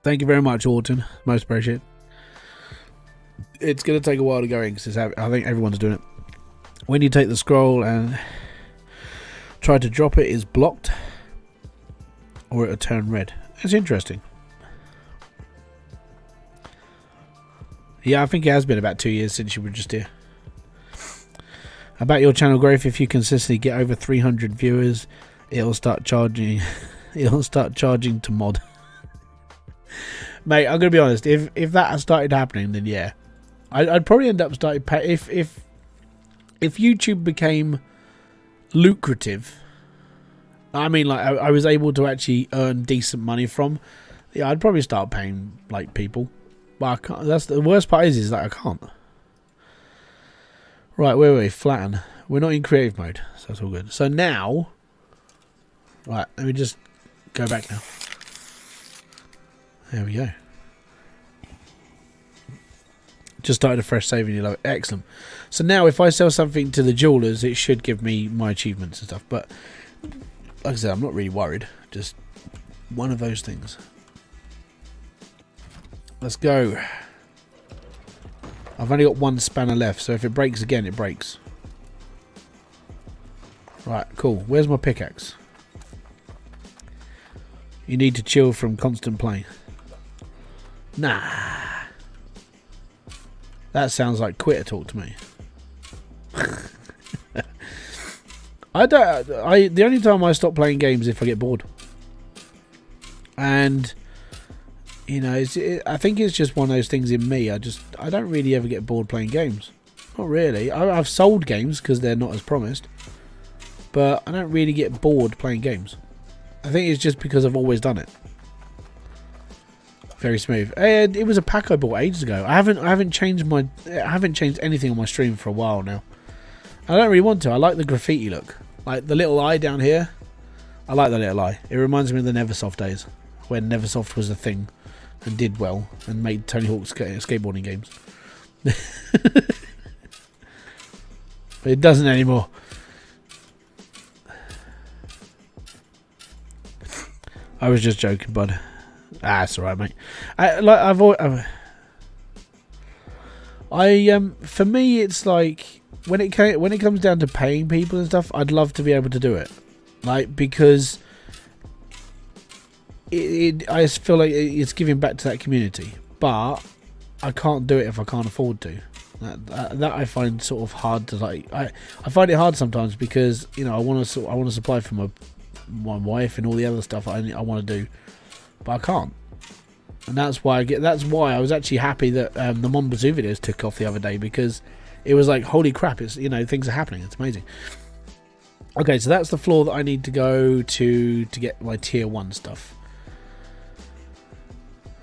Thank you very much, Orton. Most appreciated. It's going to take a while to go in because I think everyone's doing it. When you take the scroll and try to drop it, is blocked or it'll turn red. It's interesting. Yeah, I think it has been about 2 years since you were just here. About your channel growth, if you consistently get over 300 viewers, it'll start charging. It'll start charging to mod. Mate, I'm gonna be honest. If that had started happening, then yeah, I'd probably end up starting pay if YouTube became lucrative. I mean, like I was able to actually earn decent money from. Yeah, I'd probably start paying like people. But I can't. That's the worst part is that I can't. Right, where were we? Flatten. We're not in creative mode, so that's all good. So now, right, let me just go back now. There we go. Just started a fresh save and you love it. Excellent. So now if I sell something to the jewelers, it should give me my achievements and stuff. But like I said, I'm not really worried. Just one of those things. Let's go. I've only got one spanner left, so if it breaks again, it breaks. Right, cool. Where's my pickaxe? You need to chill from constant playing. Nah. That sounds like quitter talk to me. The only time I stop playing games is if I get bored. And you know, I think it's just one of those things in me. I don't really ever get bored playing games. Not really. I've sold games because they're not as promised. But I don't really get bored playing games. I think it's just because I've always done it. Very smooth. And it was a pack I bought ages ago. I haven't changed anything on my stream for a while now. I don't really want to. I like the graffiti look. Like the little eye down here. I like the little eye. It reminds me of the Neversoft days. When Neversoft was a thing. And did well. And made Tony Hawk skateboarding games. But it doesn't anymore. I was just joking, bud. It's alright, mate. For me, it's like when it comes down to paying people and stuff, I'd love to be able to do it. like, because I just feel like it's giving back to that community, but I can't do it if I can't afford to. That I find sort of hard to, like. I find it hard sometimes because, you know, I want to supply for my wife and all the other stuff I want to do, but I can't. And that's why I was actually happy that the Mon Bazoo videos took off the other day, because it was like, holy crap, it's, you know, things are happening. It's amazing. Okay, so that's the floor that I need to go to get my tier 1 stuff.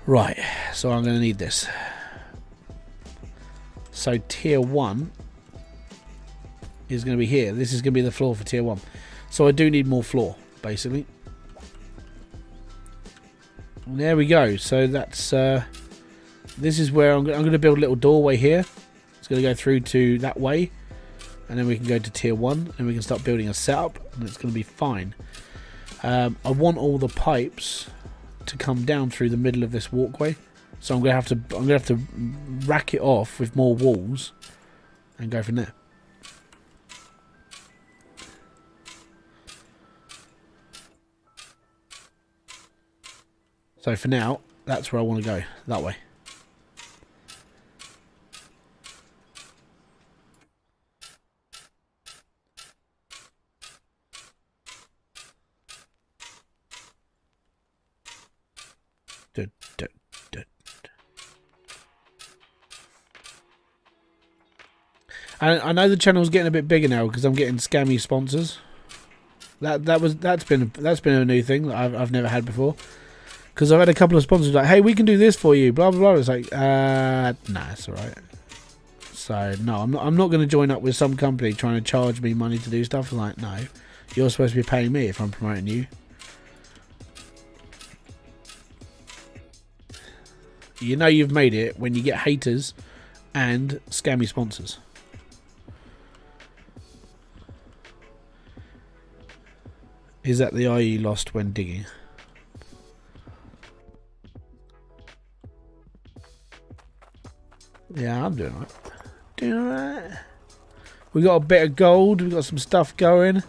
Right, so I'm going to need this. So tier 1 is going to be here. This is going to be the floor for tier 1. So I do need more floor, basically. There we go. So that's this is where I'm going to build a little doorway here. It's going to go through to that way, and then we can go to tier 1 and we can start building a setup, and it's going to be fine. I want all the pipes to come down through the middle of this walkway, so I'm going to have to rack it off with more walls and go from there. So for now, that's where I want to go, that way. I know the channel's getting a bit bigger now because I'm getting scammy sponsors. That's been a new thing that I've never had before. Because I've had a couple of sponsors like, hey, we can do this for you, blah blah blah. It's like, nah, it's alright. So no, I'm not going to join up with some company trying to charge me money to do stuff. I'm like, no, you're supposed to be paying me if I'm promoting you. You know you've made it when you get haters and scammy sponsors. Is that the eye you lost when digging? Yeah, I'm doing alright. Doing alright. We got a bit of gold. We got some stuff going.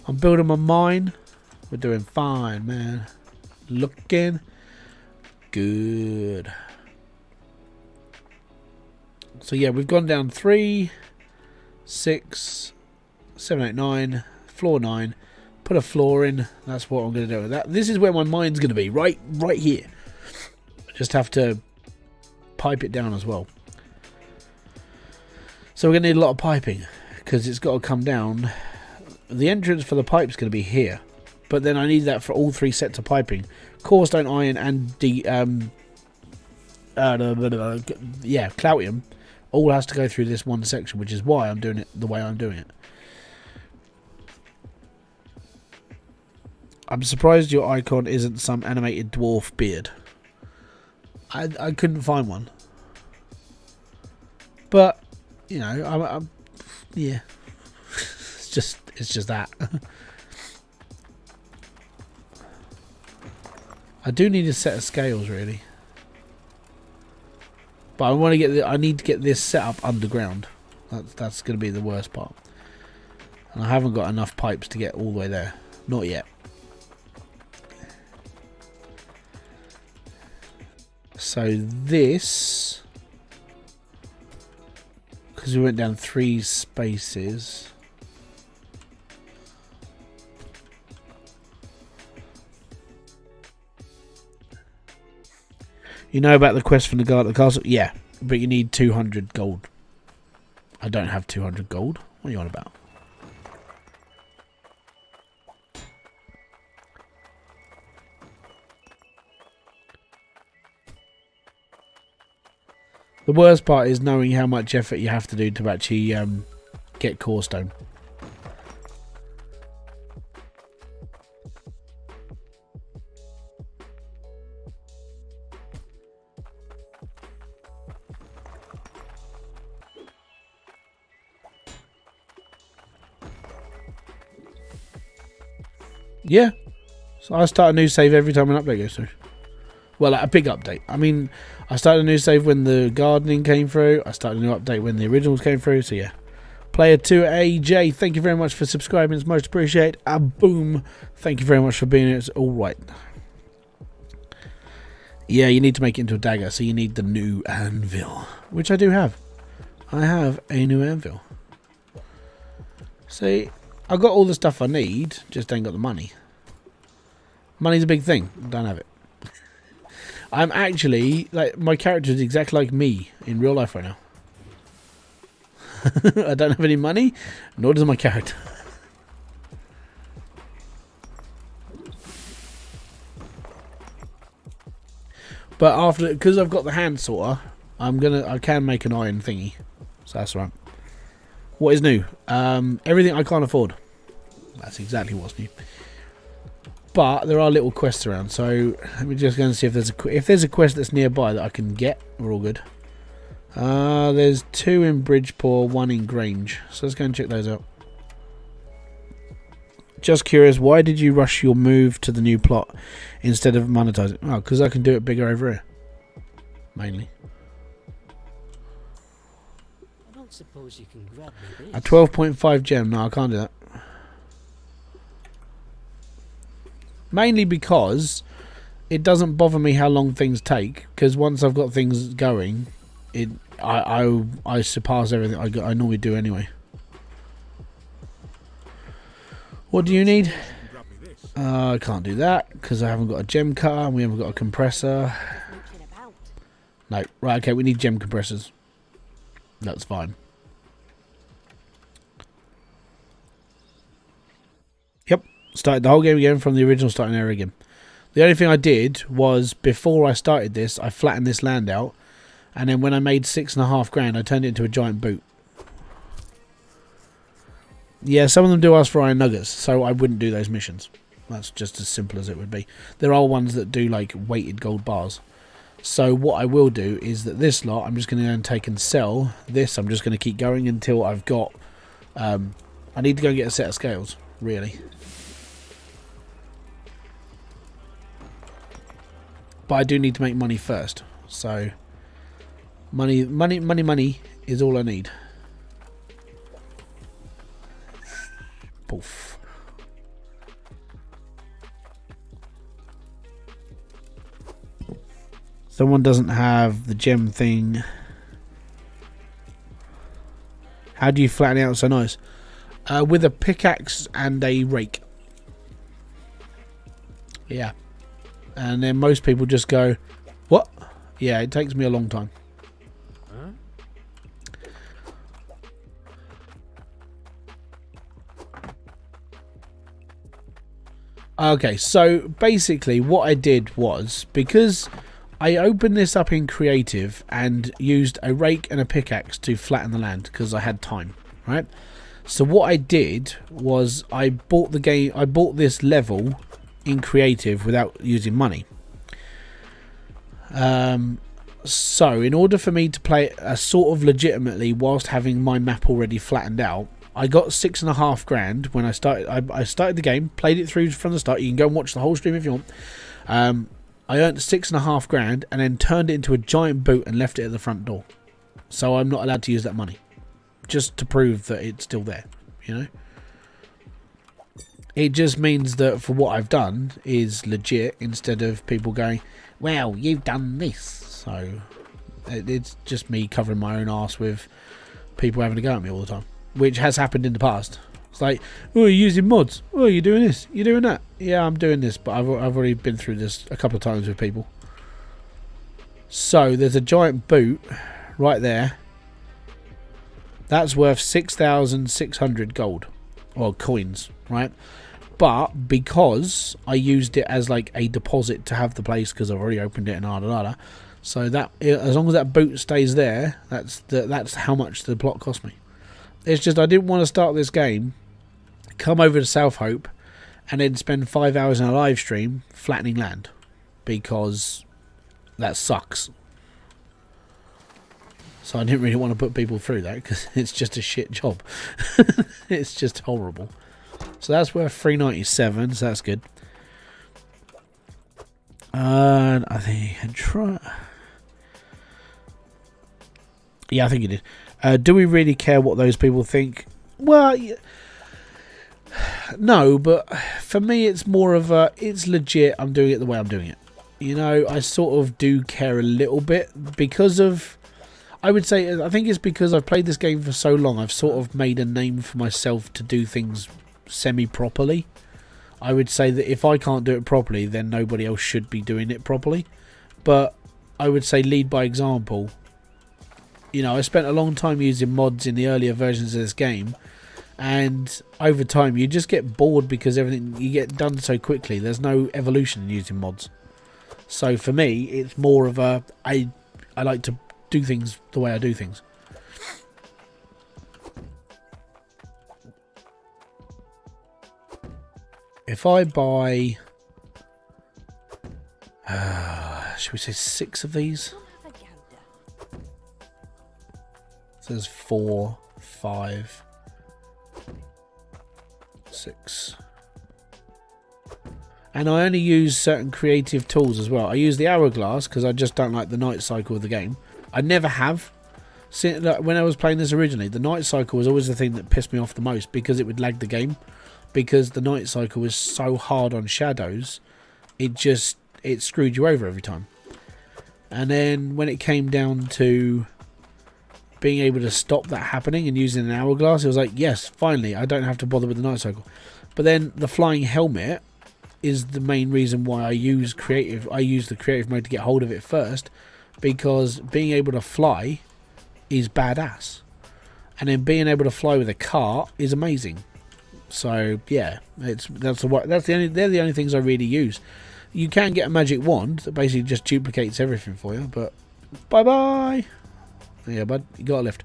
I'm building my mine. We're doing fine, man. Looking good. So yeah, we've gone down 3, 6, 7, 8, 9, floor 9. Put a floor in. That's what I'm going to do with that. This is where my mine's going to be, right here. Just have to pipe it down as well. So we're going to need a lot of piping because it's got to come down. The entrance for the pipe is going to be here, but then I need that for all 3 sets of piping: corestone, iron, and the Cloutium. All has to go through this one section, which is why I'm doing it the way I'm doing it. I'm surprised your icon isn't some animated dwarf beard. I couldn't find one. But, you know, I'm yeah. it's just that. I do need a set of scales, really. But I need to get this set up underground. That's going to be the worst part. And I haven't got enough pipes to get all the way there. Not yet. So this, because we went down 3 spaces. You know about the quest from the guard at the castle? Yeah, but you need 200 gold. I don't have 200 gold. What are you on about? The worst part is knowing how much effort you have to do to actually get corestone. Yeah, so I start a new save every time an update goes through. Well, like a big update. I mean, I started a new save when the gardening came through. I started a new update when the originals came through. So yeah, Player 2 AJ, thank you very much for subscribing. It's most appreciated. Boom. Thank you very much for being here. It's all right. Yeah, you need to make it into a dagger, so you need the new anvil, which I do have. I have a new anvil. See, I've got all the stuff I need, just ain't got the money. Money's a big thing. Don't have it. I'm actually, like, my character is exactly like me in real life right now. I don't have any money, nor does my character. But after, because I've got the hand sorter, I can make an iron thingy. So that's right. What is new? Everything I can't afford. That's exactly what's new. But there are little quests around, so let me just go and see if there's a quest that's nearby that I can get. We're all good. There's 2 in Bridgeport, 1 in Grange. So let's go and check those out. Just curious, why did you rush your move to the new plot instead of monetizing? Oh, because I can do it bigger over here. Mainly. I don't suppose you can grab me A 12.5 gem. No, I can't do that. Mainly because it doesn't bother me how long things take. Because once I've got things going, I surpass everything I normally do anyway. What do you need? I can't do that because I haven't got a gem cutter and we haven't got a compressor. No, right, okay, we need gem compressors. That's fine. Yep, started the whole game again from the original starting area again. The only thing I did was, before I started this, I flattened this land out, and then when I made 6.5 grand, I turned it into a giant boot. Yeah, some of them do ask for iron nuggets, so I wouldn't do those missions. That's just as simple as it would be. There are ones that do like weighted gold bars. So what I will do is that this lot, I'm just going to go and take and sell. This, I'm just going to keep going until I've got... I need to go and get a set of scales, really. But I do need to make money first. So, money is all I need. Poof. Someone doesn't have the gem thing. How do you flatten it out so nice? With a pickaxe and a rake. Yeah. And then most people just go, what? Yeah, it takes me a long time. Okay, so basically what I did was, because I opened this up in creative and used a rake and a pickaxe to flatten the land because I had time, right? So what I did was I bought this level in creative without using money. So in order for me to play it sort of legitimately whilst having my map already flattened out, I got 6.5 grand when I started. I started the game, played it through from the start. You can go and watch the whole stream if you want. I earned 6.5 grand and then turned it into a giant boot and left it at the front door. So I'm not allowed to use that money, just to prove that it's still there. You know, it just means that for what I've done is legit, instead of people going, "Well, you've done this." So it's just me covering my own arse with people having to go at me all the time, which has happened in the past. It's like, oh, you're using mods. Oh, you're doing this. You're doing that. Yeah, I'm doing this, but I've already been through this a couple of times with people. So there's a giant boot right there. That's worth 6,600 gold or coins, right? But because I used it as like a deposit to have the place because I've already opened it and da. So that, as long as that boot stays there, that's how much the plot cost me. It's just I didn't want to start this game, come over to South Hope, and then spend 5 hours in a live stream flattening land, because that sucks. So I didn't really want to put people through that because it's just a shit job. It's just horrible. So that's worth 397, so that's good. And I think I can try. Yeah, I think you did. Do we really care what those people think? Well, no, but for me it's more of a, it's legit, I'm doing it the way I'm doing it. You know, I sort of do care a little bit because of, I would say, I think it's because I've played this game for so long, I've sort of made a name for myself to do things semi-properly. I would say that if I can't do it properly, then nobody else should be doing it properly. But I would say lead by example. You know, I spent a long time using mods in the earlier versions of this game, and over time you just get bored because everything you get done so quickly. There's no evolution in using mods. So for me, it's more of a, I like to do things the way I do things. If I buy, should we say 6 of these? We'll have a gander. So there's 4, 5, 6. And I only use certain creative tools as well. I use the hourglass because I just don't like the night cycle of the game. I never have. When I was playing this originally, the night cycle was always the thing that pissed me off the most because it would lag the game. Because the night cycle was so hard on shadows, it screwed you over every time. And then when it came down to being able to stop that happening and using an hourglass, it was like, yes, finally, I don't have to bother with the night cycle. But then the flying helmet is the main reason why I use creative. I use the creative mode to get hold of it first, because being able to fly is badass, and then being able to fly with a car is amazing. So yeah, they're the only things I really use. You can get a magic wand that basically just duplicates everything for you, but bye bye. Yeah, bud, you got a lift.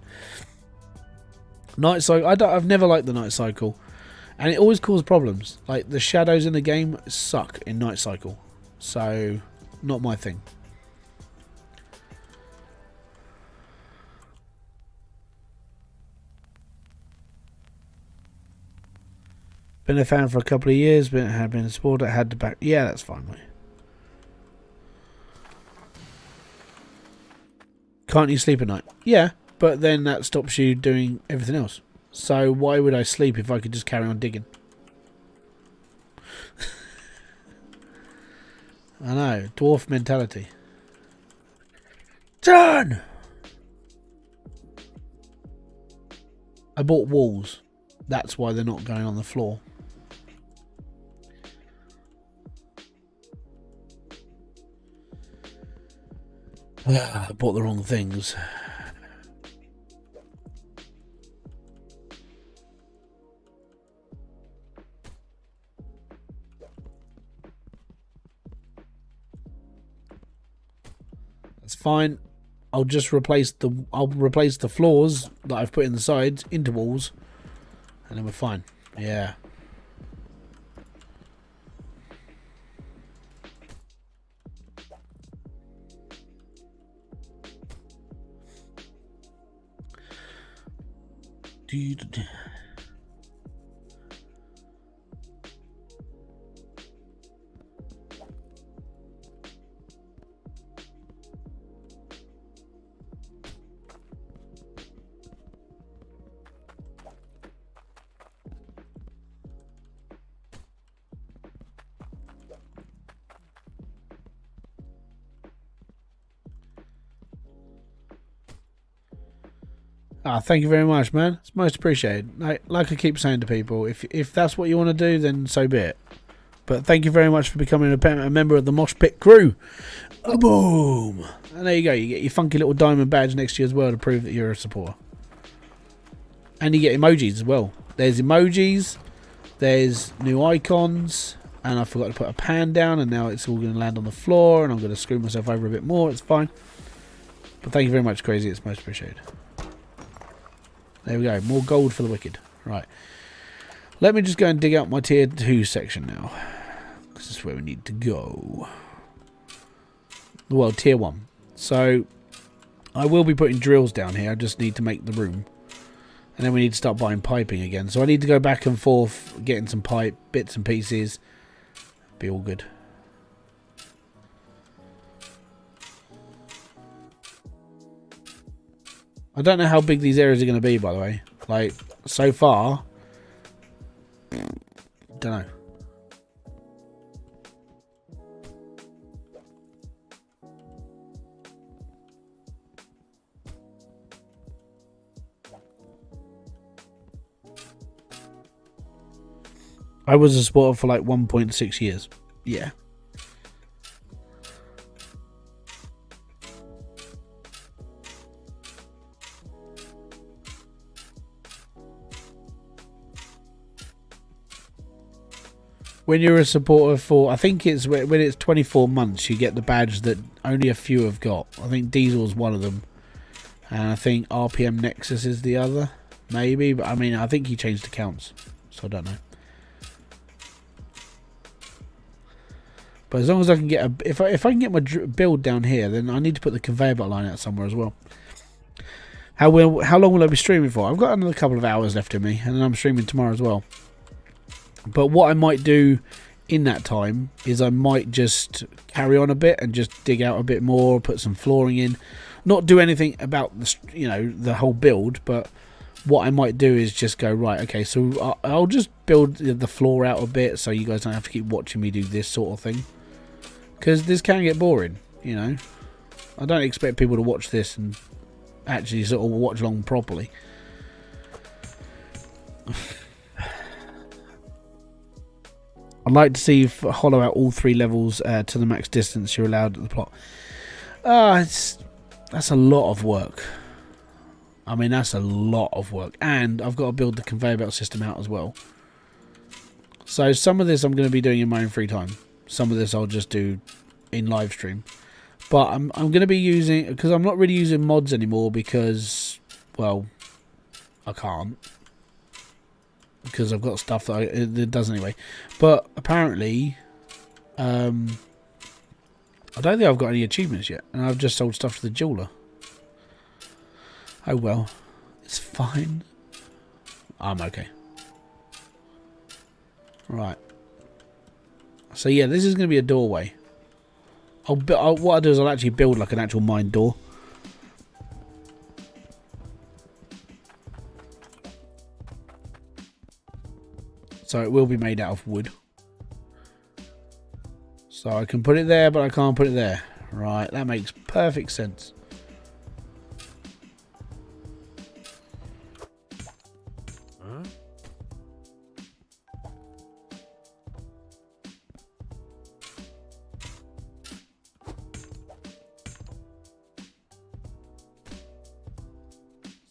Night cycle. I've never liked the night cycle, and it always causes problems. Like the shadows in the game suck in night cycle, so not my thing. Been a fan for a couple of years, but had been a sport that had to back. Yeah, that's fine, mate. Can't you sleep at night? Yeah, but then that stops you doing everything else. So why would I sleep if I could just carry on digging? I know, dwarf mentality. Turn! I bought walls. That's why they're not going on the floor. I bought the wrong things. That's fine. I'll replace the floors that I've put in the sides into walls, and then we're fine. Yeah. Thank you very much, man. It's most appreciated. Like I keep saying to people, if that's what you want to do, then so be it. But thank you very much for becoming a member of the Mosh Pit crew. Boom! And there you go. You get your funky little diamond badge next to you as well to prove that you're a supporter. And you get emojis as well. There's emojis. There's new icons. And I forgot to put a pan down, and now it's all going to land on the floor, and I'm going to screw myself over a bit more. It's fine. But thank you very much, Crazy. It's most appreciated. There we go. More gold for the wicked. Right. Let me just go and dig out my tier 2 section now, because this is where we need to go. Well, tier 1. So I will be putting drills down here. I just need to make the room. And then we need to start buying piping again. So I need to go back and forth, getting some pipe, bits and pieces. Be all good. I don't know how big these areas are going to be, by the way. Like, so far, don't know. I was a supporter for like 1.6 years. Yeah. When you're a supporter for, I think it's when it's 24 months, you get the badge that only a few have got. I think Diesel's one of them, and I think RPM Nexus is the other, maybe. But I mean, I think he changed accounts, so I don't know. But as long as I can get if I can get my build down here, then I need to put the conveyor belt line out somewhere as well. How long will I be streaming for? I've got another couple of hours left in me, and then I'm streaming tomorrow as well. But what I might do in that time is I might just carry on a bit and just dig out a bit more, put some flooring in, not do anything about the whole build. But what I might do is just go, right, okay, so I'll just build the floor out a bit so you guys don't have to keep watching me do this sort of thing, because this can get boring. I don't expect people to watch this and actually sort of watch along properly. I'd like to see if hollow out all 3 levels to the max distance you're allowed at the plot. That's a lot of work. I mean, that's a lot of work. And I've got to build the conveyor belt system out as well. So some of this I'm going to be doing in my own free time. Some of this I'll just do in live stream. But I'm going to be using, because I'm not really using mods anymore because, well, I can't. Because I've got stuff that it does anyway. But apparently, I don't think I've got any achievements yet. And I've just sold stuff to the jeweler. Oh well. It's fine. I'm okay. Right. So yeah, this is going to be a doorway. What I'll do is I'll actually build like an actual mine door. So it will be made out of wood. So I can put it there, but I can't put it there. Right, that makes perfect sense. Huh?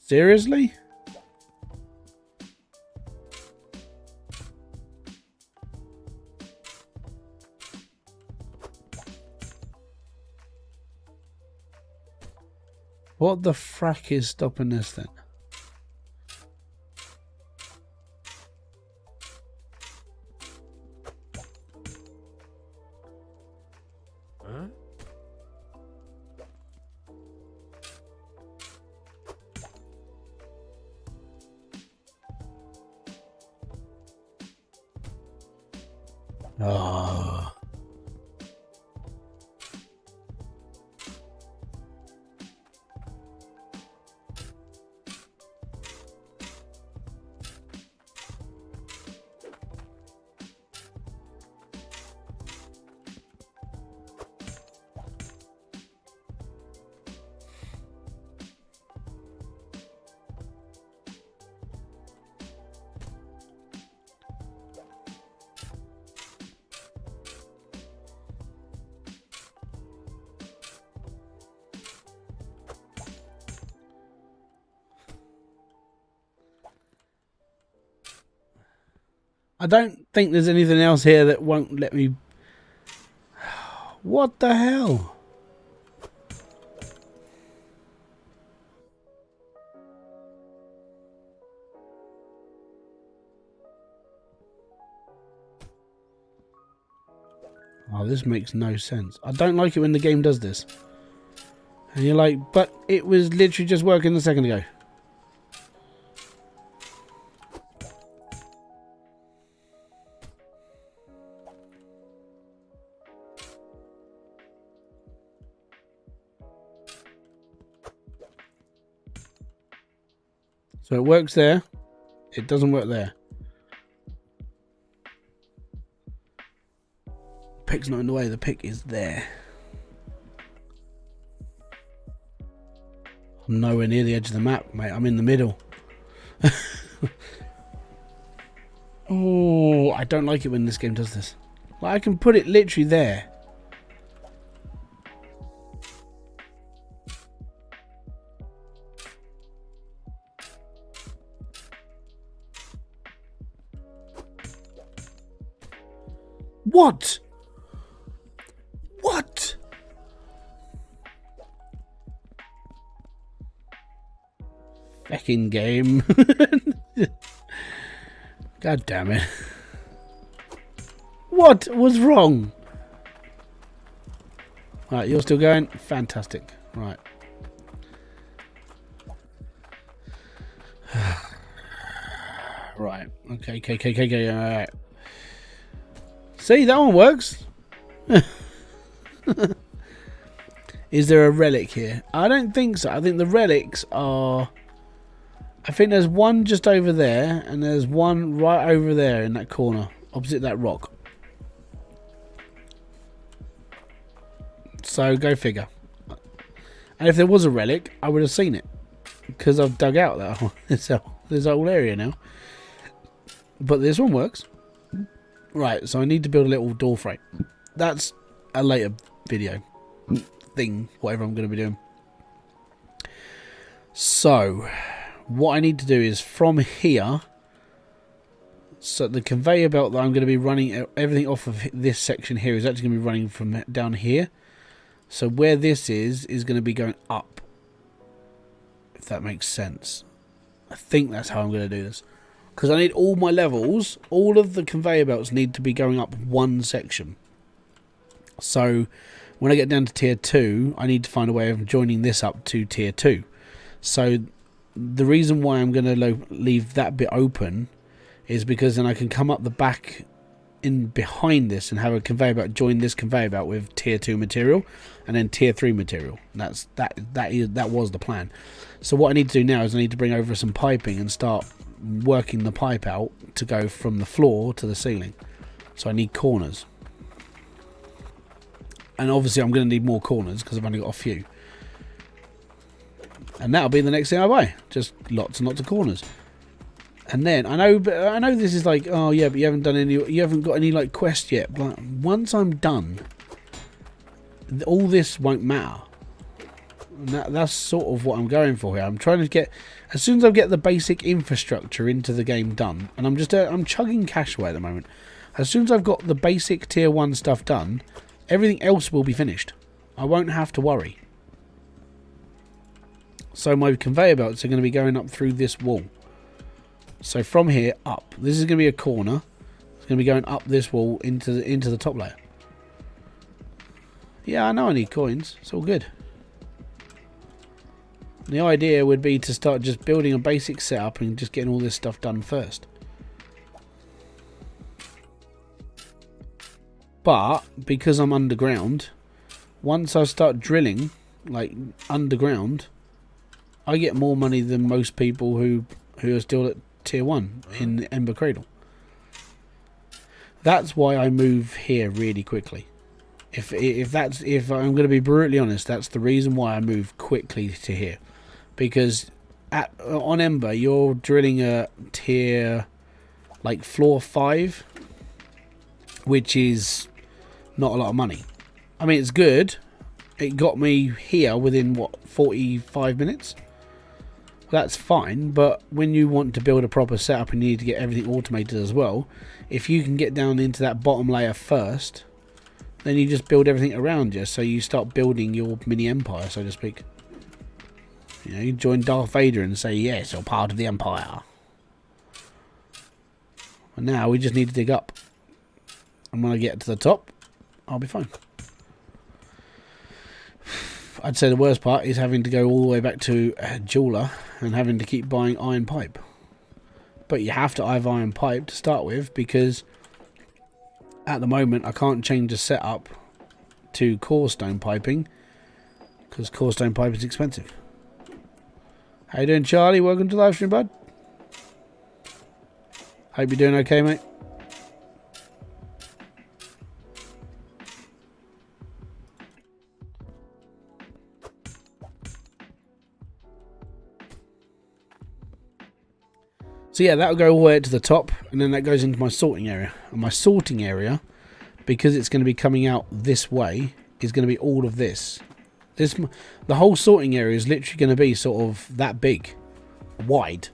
Seriously? What the frack is stopping this then? Huh? Oh. I don't think there's anything else here that won't let me. What the hell? Oh, this makes no sense. I don't like it when the game does this. And you're like, but it was literally just working a second ago. So it works there. It doesn't work there. Pick's not in the way. The pick is there. I'm nowhere near the edge of the map, mate. I'm in the middle. Oh, I don't like it when this game does this. Like, I can put it literally there. What? What? Fucking game. God damn it. What was wrong? Right, you're still going? Fantastic. Right. Right. Okay. Alright. See, that one works. Is there a relic here? I don't think so. I think the relics are... I think there's one just over there, and there's one right over there in that corner, opposite that rock. So, go figure. And if there was a relic, I would have seen it. Because I've dug out that whole, this whole area now. But this one works. Right, so I need to build a little door frame. That's a later video thing, whatever I'm going to be doing. So, what I need to do is from here, so the conveyor belt that I'm going to be running everything off of this section here is actually going to be running from down here. So where this is going to be going up, if that makes sense. I think that's how I'm going to do this. Because I need all my levels, all of the conveyor belts need to be going up one section. So when I get down to tier 2, I need to find a way of joining this up to tier 2. So the reason why I'm going to leave that bit open is because then I can come up the back in behind this and have a conveyor belt join this conveyor belt with tier 2 material and then tier 3 material. That was the plan. So what I need to do now is I need to bring over some piping and start working the pipe out to go from the floor to the ceiling. So I need corners. And obviously I'm going to need more corners because I've only got a few. And that'll be the next thing I buy. Just lots and lots of corners. And then I know this is like, oh yeah, but you haven't got any like quest yet. But once I'm done, all this won't matter. And that's sort of what I'm going for here. I'm trying to get, as soon as I get the basic infrastructure into the game done, and I'm chugging cash away at the moment. As soon as I've got the basic tier 1 stuff done, everything else will be finished. I won't have to worry. So my conveyor belts are going to be going up through this wall. So from here up, this is going to be a corner. It's going to be going up this wall into the top layer. Yeah, I know I need coins. It's all good. The idea would be to start just building a basic setup and just getting all this stuff done first. But because I'm underground, once I start drilling like underground, I get more money than most people who are still at tier 1 in the ember cradle. That's why I move here really quickly. If I'm going to be brutally honest, that's the reason why I move quickly to here. Because on Ember, you're drilling a tier, like floor 5, which is not a lot of money. I mean, it's good. It got me here within, what, 45 minutes? That's fine, but when you want to build a proper setup and you need to get everything automated as well, if you can get down into that bottom layer first, then you just build everything around you. So you start building your mini empire, so to speak. You know, you join Darth Vader and say, yes, you're part of the Empire. And now we just need to dig up. And when I get to the top, I'll be fine. I'd say the worst part is having to go all the way back to a jeweler and having to keep buying iron pipe. But you have to have iron pipe to start with because at the moment I can't change the setup to core stone piping because core stone pipe is expensive. How you doing, Charlie? Welcome to the live stream, bud. Hope you're doing okay, mate. So yeah, that'll go all the way to the top, and then that goes into my sorting area. And my sorting area, because it's going to be coming out this way, is going to be all of this. The whole sorting area is literally going to be sort of that big, wide,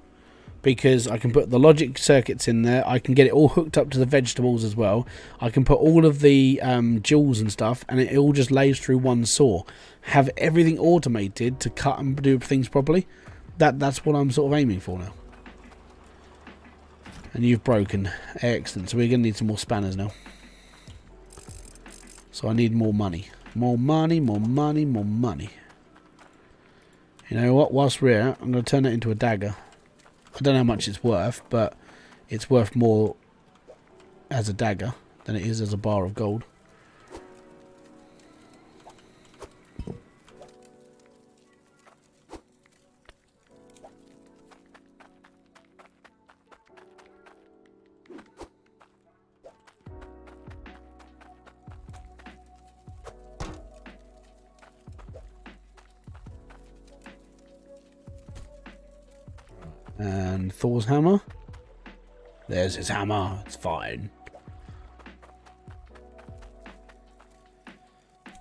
because I can put the logic circuits in there. I can get it all hooked up to the vegetables as well. I can put all of the jewels and stuff, and it all just lays through one saw. Have everything automated to cut and do things properly. That's what I'm sort of aiming for now. And you've broken. Excellent. So we're going to need some more spanners now. So I need more money. More money, more money, more money. You know what? Whilst we're here, I'm going to turn it into a dagger. I don't know how much it's worth, but it's worth more as a dagger than it is as a bar of gold. And Thor's hammer. There's his hammer. It's fine.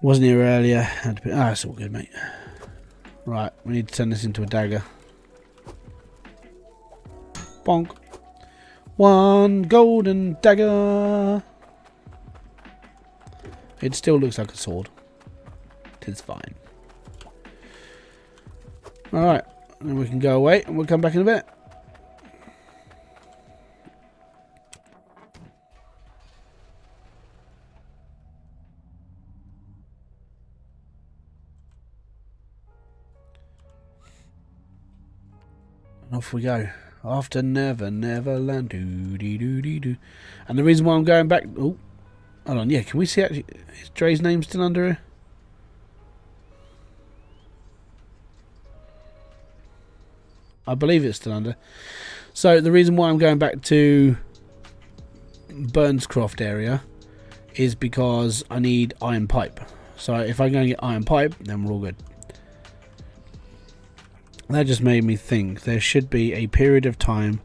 Wasn't here earlier. Had to be, it's all good, mate. Right, we need to turn this into a dagger. Bonk. One golden dagger. It still looks like a sword. It's fine. Alright. And we can go away and we'll come back in a bit. And off we go. After Never Neverland. Do. And the reason why I'm going back... Oh, hold on. Yeah, can we see actually... Is Dre's name still under here? I believe it's still under. So the reason why I'm going back to Burnscroft area is because I need iron pipe. So if I go and get iron pipe, then we're all good. That just made me think there should be a period of time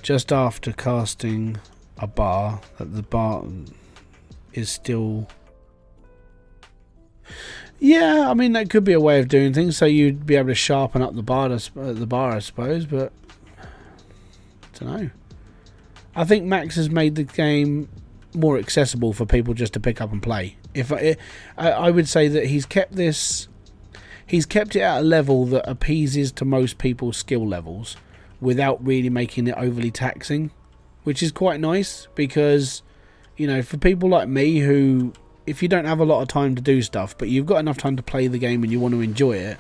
just after casting a bar that the bar is still... Yeah, I mean that could be a way of doing things, so you'd be able to sharpen up the bar, I suppose. But I don't know. I think Max has made the game more accessible for people just to pick up and play. I would say that he's kept it at a level that appeases to most people's skill levels, without really making it overly taxing, which is quite nice because, you know, for people like me who, if you don't have a lot of time to do stuff, but you've got enough time to play the game and you want to enjoy it,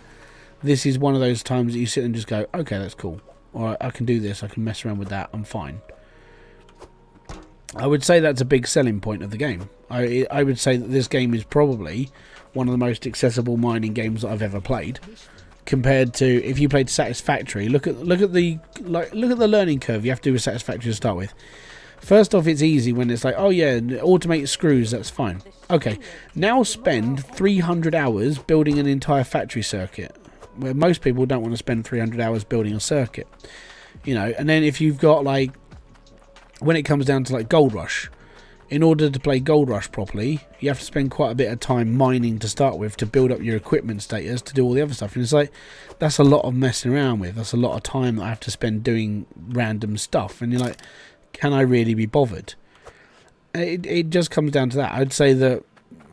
this is one of those times that you sit and just go, okay, that's cool. Or I can do this, I can mess around with that, I'm fine. I would say that's a big selling point of the game. I would say that this game is probably one of the most accessible mining games that I've ever played. Compared to if you played Satisfactory, look at the learning curve you have to do with Satisfactory to start with. First off, it's easy when it's like, oh yeah, automate screws, that's fine. Okay, now spend 300 hours building an entire factory circuit, where most people don't want to spend 300 hours building a circuit. You know, and then if you've got like, when it comes down to like Gold Rush, in order to play Gold Rush properly, you have to spend quite a bit of time mining to start with to build up your equipment status to do all the other stuff. And it's like, that's a lot of messing around with. That's a lot of time that I have to spend doing random stuff. And you're like, can I really be bothered? It just comes down to that. I'd say that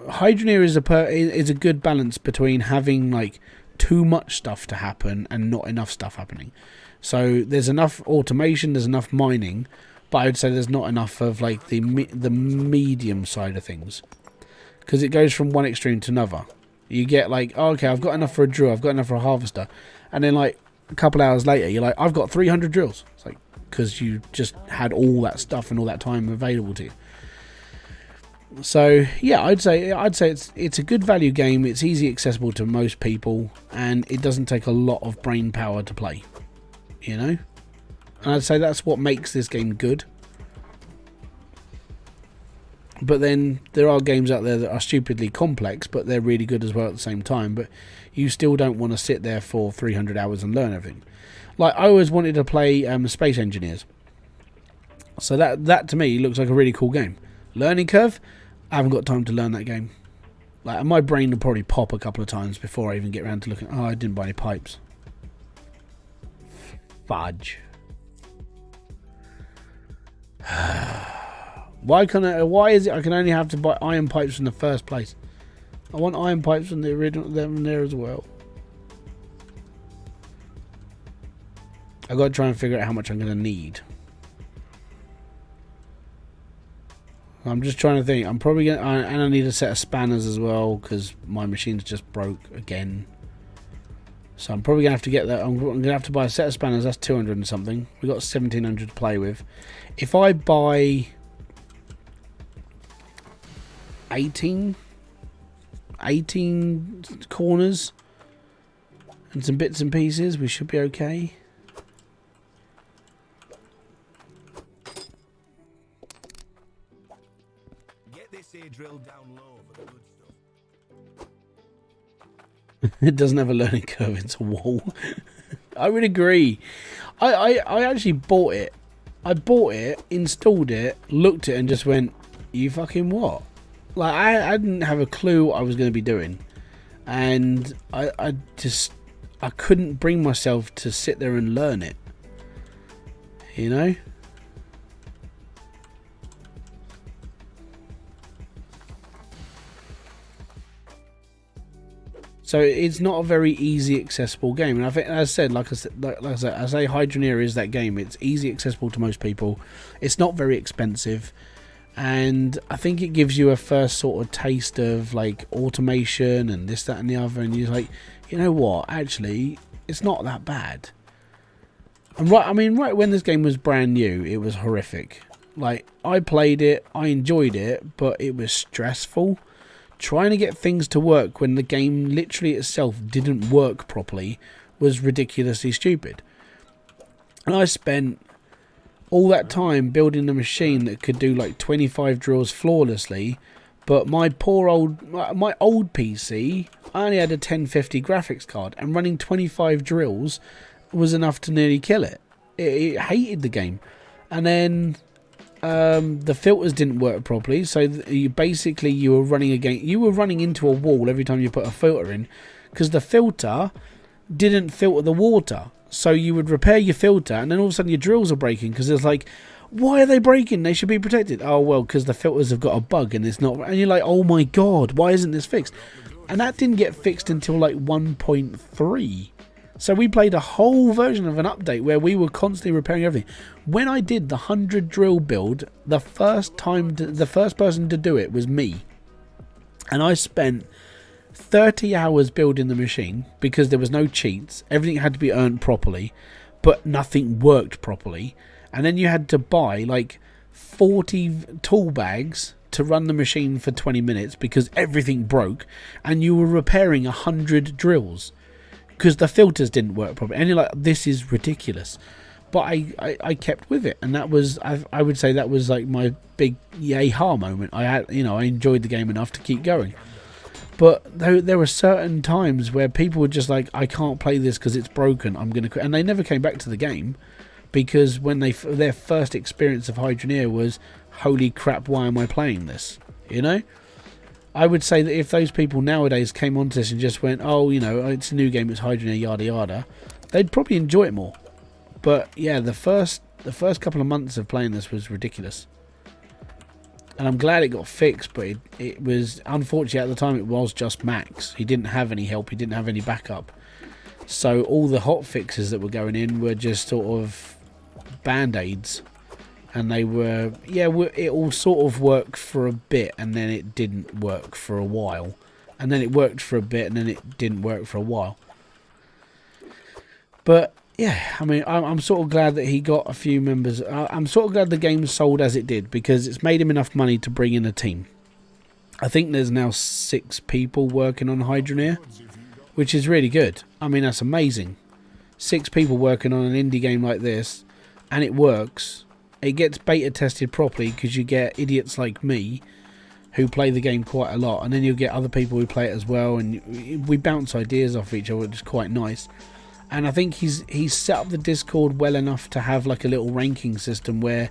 Hydroneer is a good balance between having like too much stuff to happen and not enough stuff happening. So there's enough automation, there's enough mining, but I would say there's not enough of like the medium side of things, because it goes from one extreme to another. You get like, oh, okay, I've got enough for a drill, I've got enough for a harvester, and then like a couple hours later you're like, I've got 300 drills. It's like, because you just had all that stuff and all that time available to you. So yeah, I'd say it's a good value game. It's easy accessible to most people, and it doesn't take a lot of brain power to play. You know, and I'd say that's what makes this game good. But then there are games out there that are stupidly complex, but they're really good as well at the same time. But you still don't want to sit there for 300 hours and learn everything. Like, I always wanted to play Space Engineers. So that to me looks like a really cool game. Learning curve, I haven't got time to learn that game. Like, my brain will probably pop a couple of times before I even get around to looking. Oh, I didn't buy any pipes. Fudge. Why is it I can only have to buy iron pipes in the first place? I want iron pipes from the original them there as well. I've got to try and figure out how much I'm going to need. I'm just trying to think. I'm probably going to... And I need a set of spanners as well, because my machine's just broke again. So I'm probably going to have to get that. I'm going to have to buy a set of spanners. That's 200 and something. We've got 1,700 to play with. If I buy 18 corners and some bits and pieces, we should be okay. Get this here drilled down low for the good stuff. It doesn't have a learning curve, it's a wall. I would agree. I actually bought it. I bought it, installed it, looked at it and just went, you fucking what? Like, I didn't have a clue what I was going to be doing. And I couldn't bring myself to sit there and learn it. You know? So it's not a very easy accessible game, and I think, as I said, like I said, I say Hydroneer is that game. It's easy accessible to most people. It's not very expensive, and I think it gives you a first sort of taste of like automation and this, that, and the other. And you're like, you know what? Actually, it's not that bad. And right when this game was brand new, it was horrific. Like, I played it, I enjoyed it, but it was stressful. Trying to get things to work when the game literally itself didn't work properly was ridiculously stupid. And I spent all that time building a machine that could do like 25 drills flawlessly, but my old PC, I only had a 1050 graphics card, and running 25 drills was enough to nearly kill it. It hated the game. And then the filters didn't work properly, so you were running into a wall every time you put a filter in, because the filter didn't filter the water. So you would repair your filter, and then all of a sudden your drills are breaking, because it's like, why are they breaking? They should be protected. Oh well, because the filters have got a bug and it's not. And you're like, oh my god, why isn't this fixed? And that didn't get fixed until like 1.3. So we played a whole version of an update where we were constantly repairing everything. When I did the 100 drill build, the first person to do it was me. And I spent 30 hours building the machine because there was no cheats. Everything had to be earned properly, but nothing worked properly. And then you had to buy like 40 tool bags to run the machine for 20 minutes because everything broke. And you were repairing 100 drills because the filters didn't work properly. And you're like, this is ridiculous. But I kept with it, and that was, I would say that was like my big yay-ha moment. I enjoyed the game enough to keep going. But there were certain times where people were just like, I can't play this because it's broken, I'm going to quit. And they never came back to the game, because when their first experience of Hydroneer was, holy crap, why am I playing this? You know? I would say that if those people nowadays came onto this and just went, oh, it's a new game, it's Hydroneer, yada yada, they'd probably enjoy it more. But yeah, the first couple of months of playing this was ridiculous. And I'm glad it got fixed, but it was, unfortunately at the time, it was just Max. He didn't have any help, he didn't have any backup. So all the hot fixes that were going in were just sort of band-aids. And they were, it all sort of worked for a bit, and then it didn't work for a while. And then it worked for a bit, and then it didn't work for a while. But yeah, I mean, I'm sort of glad that he got a few members. I'm sort of glad the game sold as it did, because it's made him enough money to bring in a team. I think there's now 6 people working on Hydroneer, which is really good. I mean, that's amazing. 6 people working on an indie game like this, and it works. It gets beta tested properly because you get idiots like me who play the game quite a lot, and then you'll get other people who play it as well, and we bounce ideas off each other, which is quite nice. And I think he's set up the Discord well enough to have like a little ranking system where,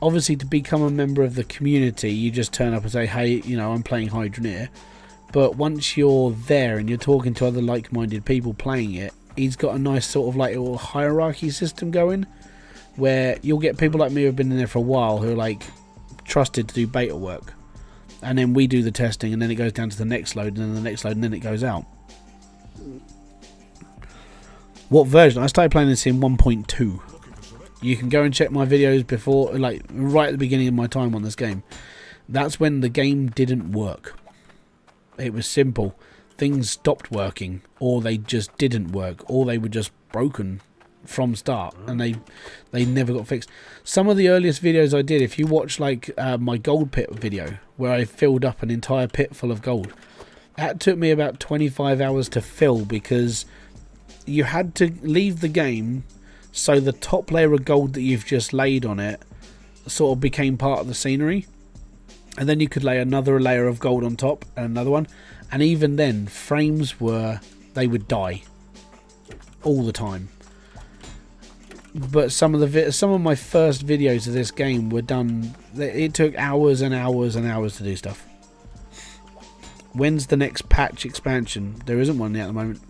obviously, to become a member of the community, you just turn up and say, hey, you know, I'm playing Hydroneer. But once you're there and you're talking to other like-minded people playing it, he's got a nice sort of like little hierarchy system going, where you'll get people like me who've been in there for a while who are like trusted to do beta work, and then we do the testing, and then it goes down to the next load, and then the next load, and then it goes out. What version? I started playing this in 1.2. You can go and check my videos before, like right at the beginning of my time on this game. That's when the game didn't work. It was simple. Things stopped working, or they just didn't work, or they were just broken from start, and they never got fixed. Some of the earliest videos I did, if you watch like my gold pit video where I filled up an entire pit full of gold, that took me about 25 hours to fill, because you had to leave the game so the top layer of gold that you've just laid on it sort of became part of the scenery, and then you could lay another layer of gold on top and another one, and even then frames they would die all the time. But some of my first videos of this game were done, it took hours and hours and hours to do stuff. When's the next patch expansion? There isn't one yet at the moment.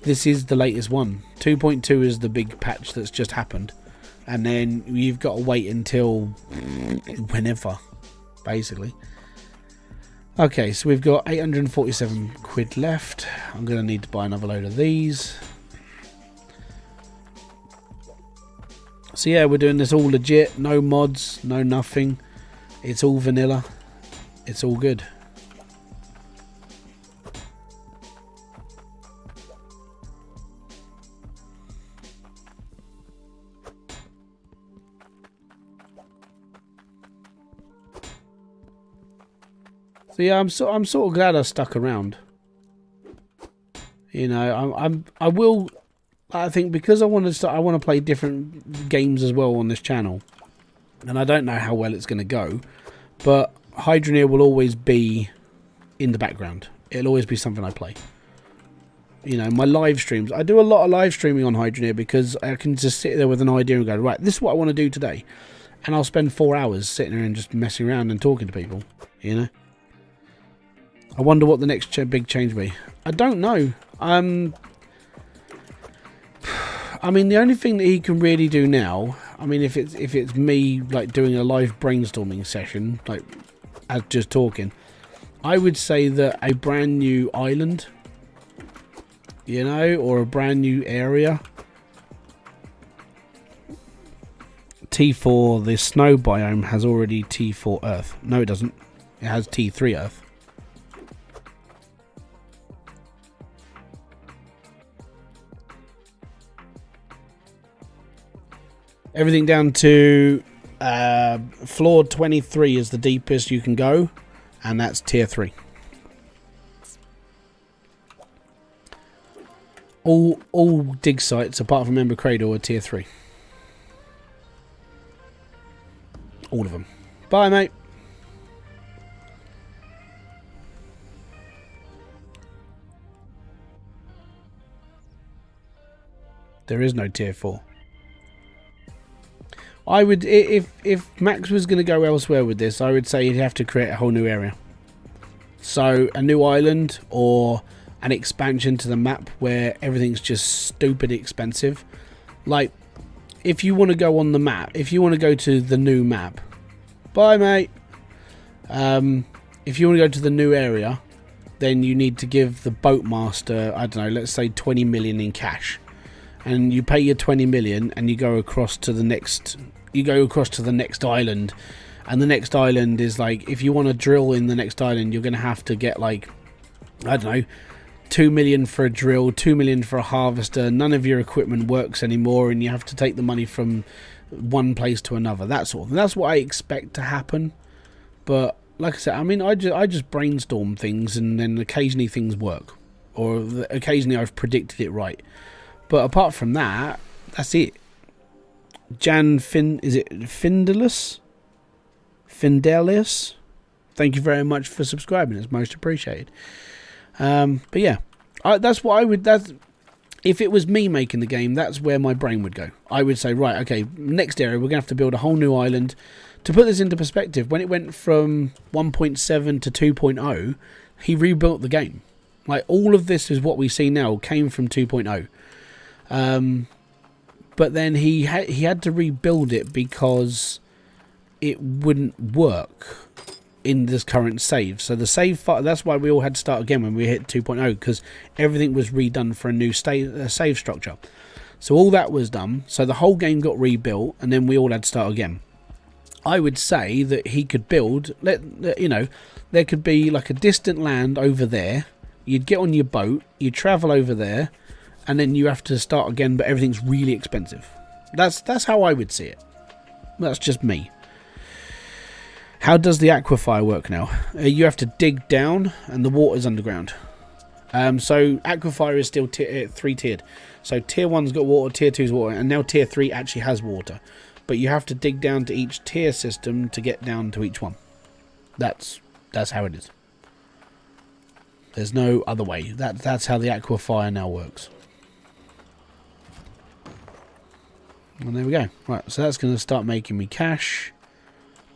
This is the latest one. 2.2 is the big patch that's just happened, and then you've got to wait until whenever, basically. Okay, so we've got 847 quid left. I'm going to need to buy another load of these. So yeah, we're doing this all legit, no mods, no nothing. It's all vanilla. It's all good. So yeah, I'm sort of glad I stuck around. You know, I think because I want to play different games as well on this channel, and I don't know how well it's going to go, but Hydroneer will always be in the background. It'll always be something I play. You know, my live streams, I do a lot of live streaming on Hydroneer because I can just sit there with an idea and go, right, this is what I want to do today, and I'll spend 4 hours sitting there and just messing around and talking to people. You know, I wonder what the next big change will be. I don't know. I mean, the only thing that he can really do now, I mean, if it's me like doing a live brainstorming session, like as just talking, I would say that a brand new island, you know, or a brand new area. T4, the snow biome has already T4 Earth. No, it doesn't. It has T3 Earth. Everything down to floor 23 is the deepest you can go, and that's tier 3. All dig sites apart from Ember Cradle are tier 3. All of them. Bye, mate. There is no tier 4. I would, if Max was going to go elsewhere with this, I would say he'd have to create a whole new area. So a new island or an expansion to the map where everything's just stupid expensive. Like, if you want to go on the map, if you want to go to the new map, bye mate. If you want to go to the new area, then you need to give the boatmaster, I don't know, let's say 20 million in cash. And you pay your 20 million and you go across to the next island, and the next island is like, if you want to drill in the next island, you're going to have to get like, I don't know, 2 million for a drill, 2 million for a harvester. None of your equipment works anymore, and you have to take the money from one place to another. That sort of thing. That's what I expect to happen, but like I said, I mean, I just brainstorm things, and then occasionally things work, or occasionally I've predicted it right. But apart from that, that's it. Is it Findelius? Thank you very much for subscribing. It's most appreciated. But yeah, that's what I would. If it was me making the game, that's where my brain would go. I would say, right, okay, next area, we're going to have to build a whole new island. To put this into perspective, when it went from 1.7 to 2.0, he rebuilt the game. Like, all of this is what we see now came from 2.0. But then he had to rebuild it because it wouldn't work in this current save. So the save file, that's why we all had to start again when we hit 2.0, because everything was redone for a new save structure. So all that was done. So the whole game got rebuilt, and then we all had to start again. I would say that he could build, you know, there could be like a distant land over there. You'd get on your boat, you travel over there, and then you have to start again, but everything's really expensive. That's how I would see it. That's just me. How does the aquifer work now? You have to dig down, and the water's underground. So aquifer is still 3-tiered. So tier 1's got water, tier 2's water, and now tier 3 actually has water. But you have to dig down to each tier system to get down to each one. That's how it is. There's no other way. That's how the aquifer now works. And there we go. Right, so that's going to start making me cash.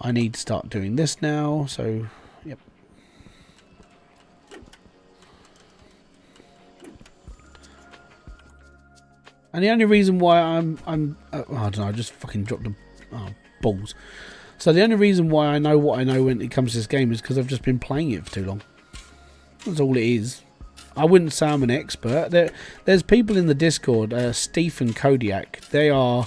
I need to start doing this now, so yep. And the only reason why I don't know, I just fucking dropped the balls. So the only reason why I know what I know when it comes to this game is because I've just been playing it for too long. That's all it is. I wouldn't say I'm an expert. There's people in the Discord, Steve and Kodiak. They are,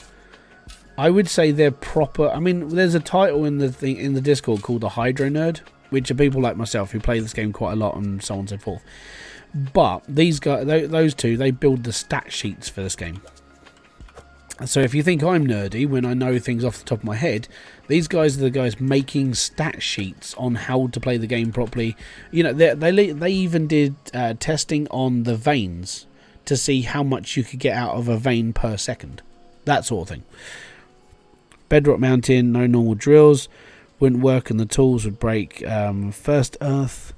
I would say they're proper. I mean, there's a title in the Discord called the Hydroneer, which are people like myself who play this game quite a lot and so on and so forth. But these guys, those two, they build the stat sheets for this game. So if you think I'm nerdy when I know things off the top of my head, these guys are the guys making stat sheets on how to play the game properly. You know, they even did testing on the veins to see how much you could get out of a vein per second. That sort of thing. Bedrock mountain, no normal drills, wouldn't work and the tools would break. First earth.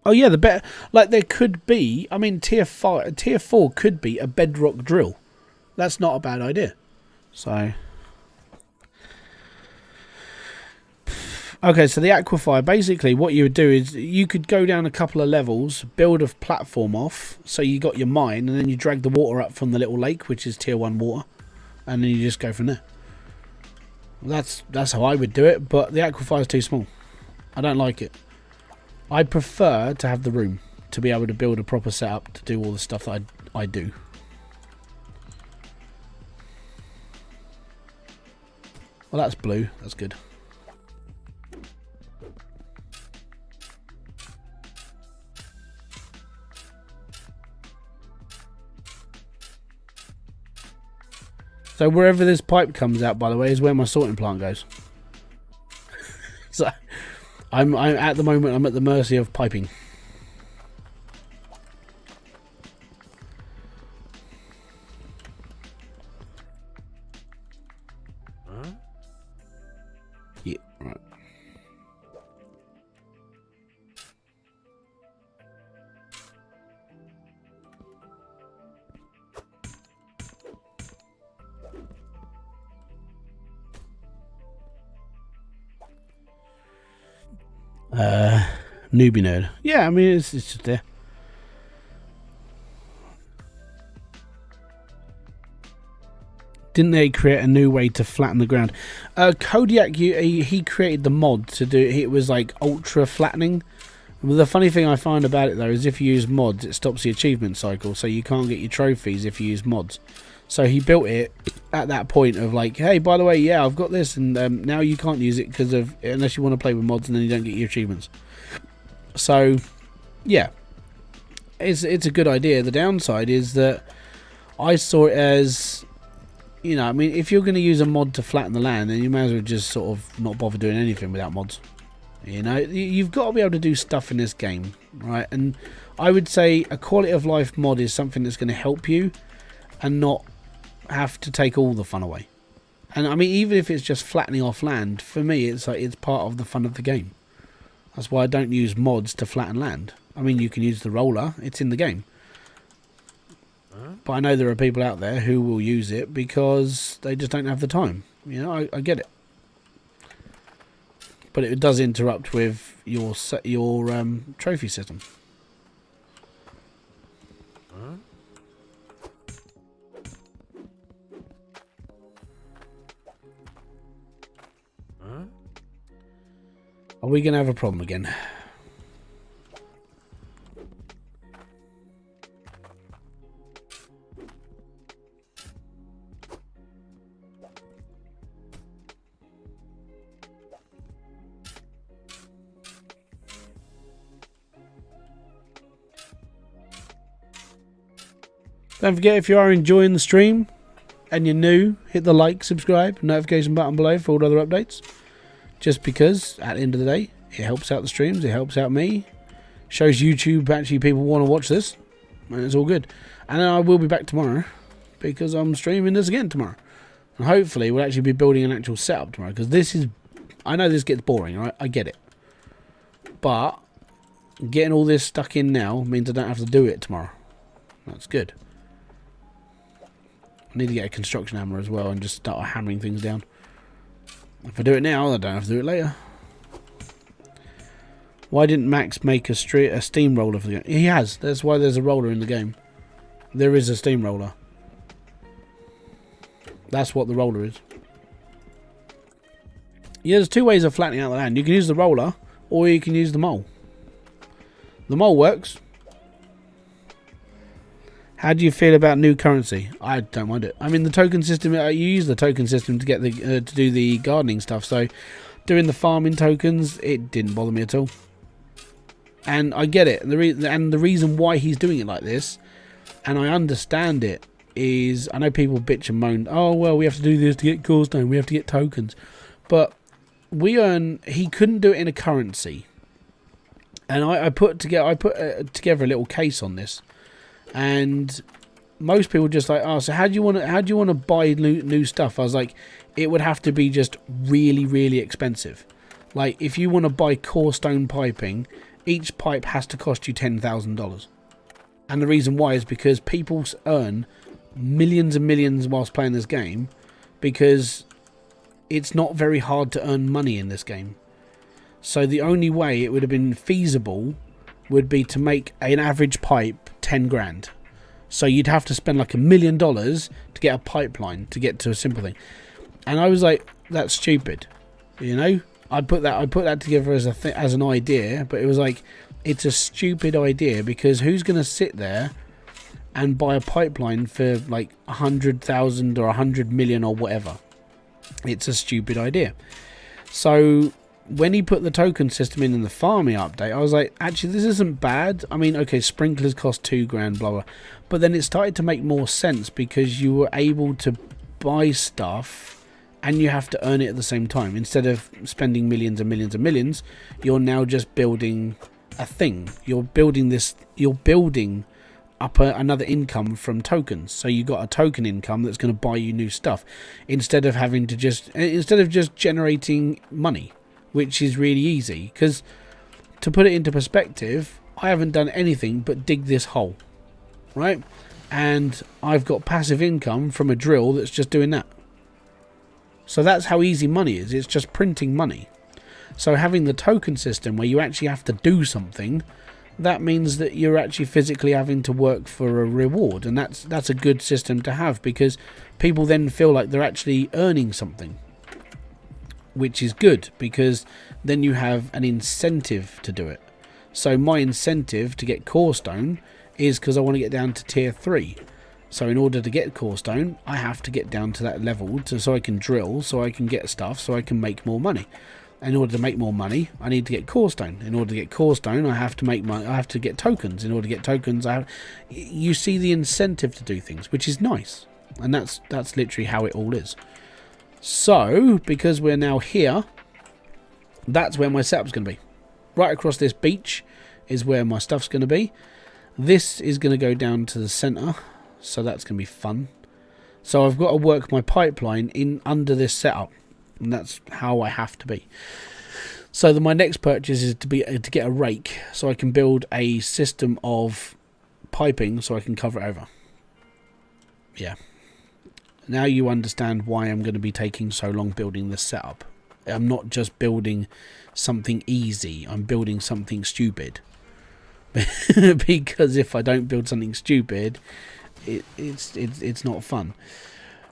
Oh yeah, the better, like there could be. I mean, tier 4 could be a bedrock drill. That's not a bad idea. So, okay, so the aquifer, basically, what you would do is you could go down a couple of levels, build a platform off, so you got your mine, and then you drag the water up from the little lake, which is tier 1 water, and then you just go from there. That's how I would do it, but the aquifer is too small. I don't like it. I prefer to have the room to be able to build a proper setup to do all the stuff that I do. Well, that's blue. That's good. So wherever this pipe comes out, by the way, is where my sorting plant goes. So I'm at the moment I'm at the mercy of piping. Huh? Yeah, right. Newbie nerd. Yeah, I mean it's just there. Didn't they create a new way to flatten the ground? Kodiak, he created the mod to do it. Was like ultra flattening. The funny thing I find about it though is if you use mods, it stops the achievement cycle, so you can't get your trophies if you use mods. So he built it at that point of like, hey, by the way, yeah, I've got this, and now you can't use it because of unless you want to play with mods, and then you don't get your achievements. So, yeah, it's a good idea. The downside is that I saw it as, you know, I mean, if you're going to use a mod to flatten the land, then you may as well just sort of not bother doing anything without mods. You know, you've got to be able to do stuff in this game, right? And I would say a quality of life mod is something that's going to help you and not have to take all the fun away. And I mean, even if it's just flattening off land, for me, it's like it's part of the fun of the game. That's why I don't use mods to flatten land. I mean, you can use the roller; it's in the game. But I know there are people out there who will use it because they just don't have the time. You know, I get it. But it does interrupt with your trophy system. Are we going to have a problem again? Don't forget, if you are enjoying the stream and you're new, hit the like, subscribe, notification button below for all other updates. Just because, at the end of the day, it helps out the streams, it helps out me, shows YouTube actually people want to watch this, and it's all good. And then I will be back tomorrow, because I'm streaming this again tomorrow. And hopefully we'll actually be building an actual setup tomorrow, because this is, I know this gets boring, right? I get it. But, getting all this stuck in now means I don't have to do it tomorrow. That's good. I need to get a construction hammer as well and just start hammering things down. If I do it now, I don't have to do it later. Why didn't Max make a steamroller for the game? He has. That's why there's a roller in the game. There is a steamroller. That's what the roller is. Yeah, there's two ways of flattening out the land. You can use the roller, or you can use the mole. The mole works. How do you feel about new currency? I don't mind it. I mean, the token system. You use the token system to get the to do the gardening stuff. So, doing the farming tokens, it didn't bother me at all. And I get it. And the reason why he's doing it like this, and I understand it, is I know people bitch and moan. Oh well, we have to do this to get cornerstone. We have to get tokens, but we earn. He couldn't do it in a currency. And I put together a little case on this. And most people just like, oh, so how do you want to buy new stuff? I was like, it would have to be just really, really expensive. Like, if you want to buy core stone piping, each pipe has to cost you $10,000. And the reason why is because people earn millions and millions whilst playing this game, because it's not very hard to earn money in this game. So the only way it would have been feasible would be to make an average pipe 10 grand. So you'd have to spend like $1 million to get a pipeline to get to a simple thing. And I was like, that's stupid. You know, I put that together as an idea, but it was like, it's a stupid idea, because who's going to sit there and buy a pipeline for like 100,000 or 100 million or whatever? It's a stupid idea. So when he put the token system in the farming update, I was like, actually, this isn't bad. I mean, okay, sprinklers cost 2 grand, blah, blah. But then it started to make more sense, because you were able to buy stuff and you have to earn it at the same time. Instead of spending millions and millions and millions, you're now just building a thing. You're building up another income from tokens. So you got a token income that's going to buy you new stuff, instead of just generating money, which is really easy. Because to put it into perspective, I haven't done anything but dig this hole, right? And I've got passive income from a drill that's just doing that. So that's how easy money is. It's just printing money. So having the token system where you actually have to do something, that means that you're actually physically having to work for a reward. And that's a good system to have, because people then feel like they're actually earning something, which is good, because then you have an incentive to do it. So my incentive to get core stone is because I want to get down to tier 3. So in order to get core stone, I have to get down to that level so I can drill, so I can get stuff, so I can make more money. In order to make more money, I need to get core stone. In order to get core stone, I have to make money. I have to get tokens. In order to get tokens, you see the incentive to do things, which is nice, and that's literally how it all is. So, because we're now here, that's where my setup's going to be. Right across this beach is where my stuff's going to be. This is going to go down to the center, so that's going to be fun. So I've got to work my pipeline in under this setup. And that's how I have to be. So my next purchase is to get a rake, so I can build a system of piping so I can cover it over. Yeah. Now you understand why I'm going to be taking so long building this setup. I'm not just building something easy. I'm building something stupid. Because if I don't build something stupid, it's not fun.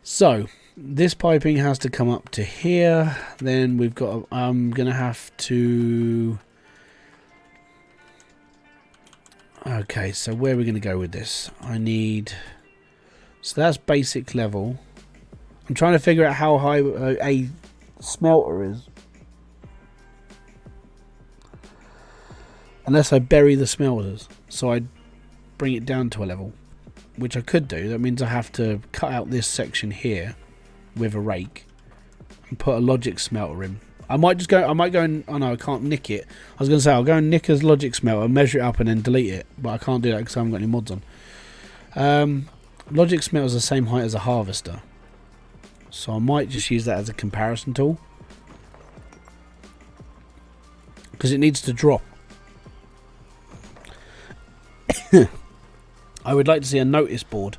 So this piping has to come up to here. Then we've got. I'm gonna have to. Okay, so where are we gonna go with this? I need. So that's basic level. I'm trying to figure out how high a smelter is. Unless I bury the smelters, so I bring it down to a level, which I could do. That means I have to cut out this section here with a rake and put a logic smelter in. I might go and, oh no, I can't nick it. I was going to say I'll go and nick a logic smelter, measure it up and then delete it, but I can't do that because I haven't got any mods on. Logic smelter is the same height as a harvester, so I might just use that as a comparison tool because it needs to drop. I would like to see a notice board.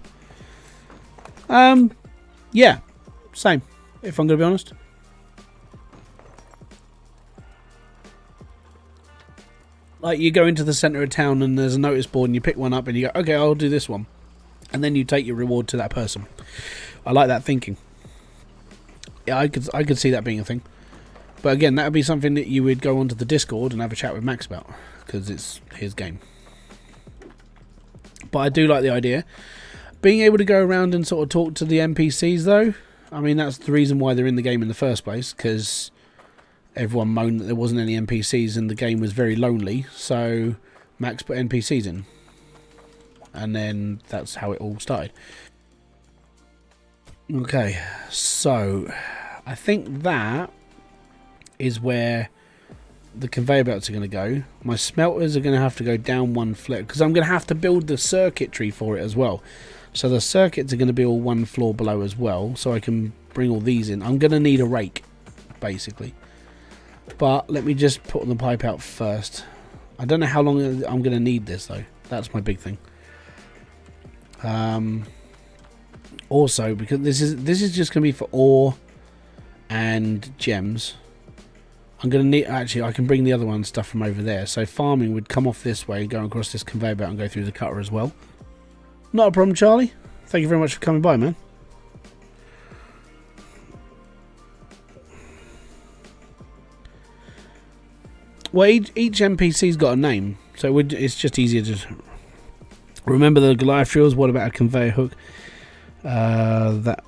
Yeah, same, if I'm going to be honest. Like, you go into the centre of town and there's a notice board and you pick one up and you go, okay, I'll do this one. And then you take your reward to that person. I like that thinking. Yeah, I could see that being a thing. But again, that would be something that you would go onto the Discord and have a chat with Max about, because it's his game. But I do like the idea. Being able to go around and sort of talk to the NPCs, though, I mean, that's the reason why they're in the game in the first place, because everyone moaned that there wasn't any NPCs and the game was very lonely, so Max put NPCs in. And then that's how it all started. Okay, so I think that is where the conveyor belts are going to go. My smelters are going to have to go down one floor, because I'm going to have to build the circuitry for it as well. So the circuits are going to be all one floor below as well, so I can bring all these in. I'm going to need a rake, basically. But let me just put the pipe out first. I don't know how long I'm going to need this, though. That's my big thing. Also, because this is just going to be for ore and gems. I'm going to need, actually, I can bring the other one stuff from over there. So farming would come off this way, go across this conveyor belt and go through the cutter as well. Not a problem, Charlie. Thank you very much for coming by, man. Well, each NPC's got a name, so it's just easier to remember the Goliath drills. What about a conveyor hook? That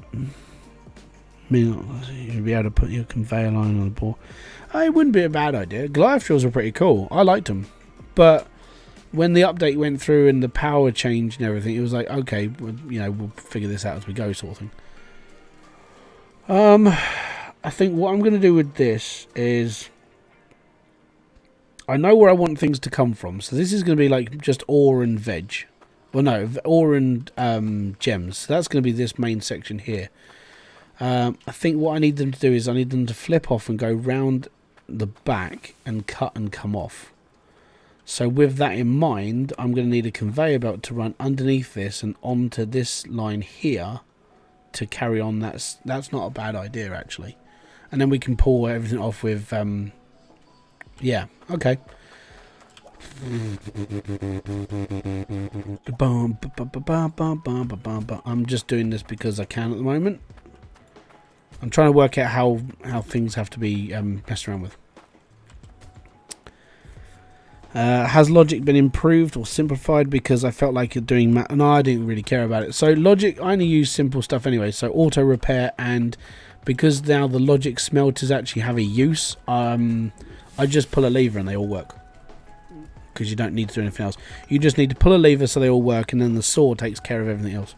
you'd be able to put your conveyor line on the board. It wouldn't be a bad idea. Goliath drills were pretty cool. I liked them, but when the update went through and the power changed and everything, it was like, okay, we'll figure this out as we go, sort of thing. I think what I'm going to do with this is, I know where I want things to come from. So this is going to be like just ore and veg. Well, no, ore and gems. So that's going to be this main section here. I think what I need them to do is I need them to flip off and go round the back and cut and come off. So with that in mind, I'm going to need a conveyor belt to run underneath this and onto this line here to carry on. That's not a bad idea, actually. And then we can pull everything off with... yeah, okay. I'm just doing this because I can at the moment. I'm trying to work out how things have to be messed around with. Has logic been improved or simplified? Because I felt like doing no, I didn't really care about it. So logic, I only use simple stuff anyway. So auto repair and because now the logic smelters actually have a use, I just pull a lever and they all work. Because you don't need to do anything else. You just need to pull a lever so they all work, and then the saw takes care of everything else.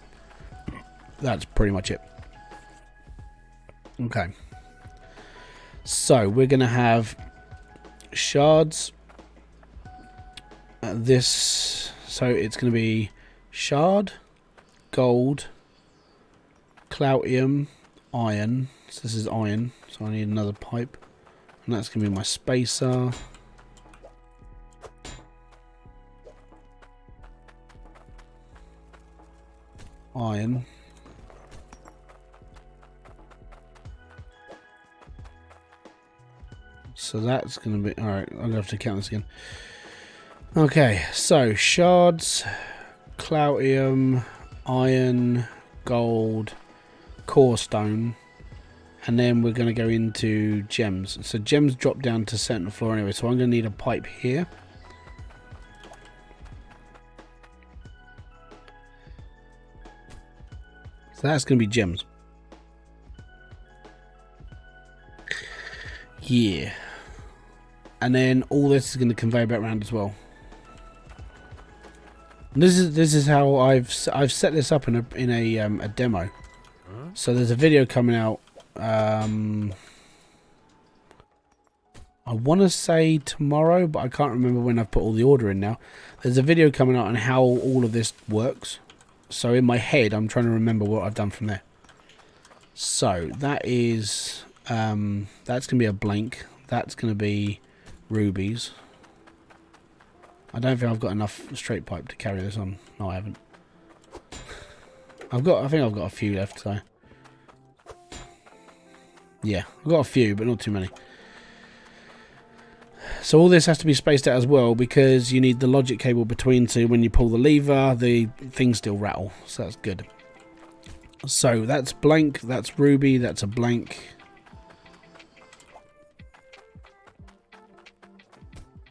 That's pretty much it. Okay. So we're going to have shards. This, so it's going to be shard, gold, cloutium, iron. So this is iron, so I need another pipe. And that's going to be my spacer. Iron. So that's going to be... Alright, I'm going to have to count this again. Okay, so shards, cloutium, iron, gold, core stone, and then we're going to go into gems. So gems drop down to center floor anyway, so I'm going to need a pipe here. So that's going to be gems. Yeah. And then all this is going to convey back around as well. This is how I've set this up in a demo. So there's a video coming out. I want to say tomorrow, but I can't remember when I've put all the order in now. There's a video coming out on how all of this works. So in my head, I'm trying to remember what I've done from there. So that is that's going to be a blank. That's going to be rubies. I don't think I've got enough straight pipe to carry this on. No, I haven't. I think I've got a few left, so yeah, I've got a few, but not too many. So all this has to be spaced out as well, because you need the logic cable between, so when you pull the lever, the things still rattle. So that's good. So that's blank, that's ruby, that's a blank.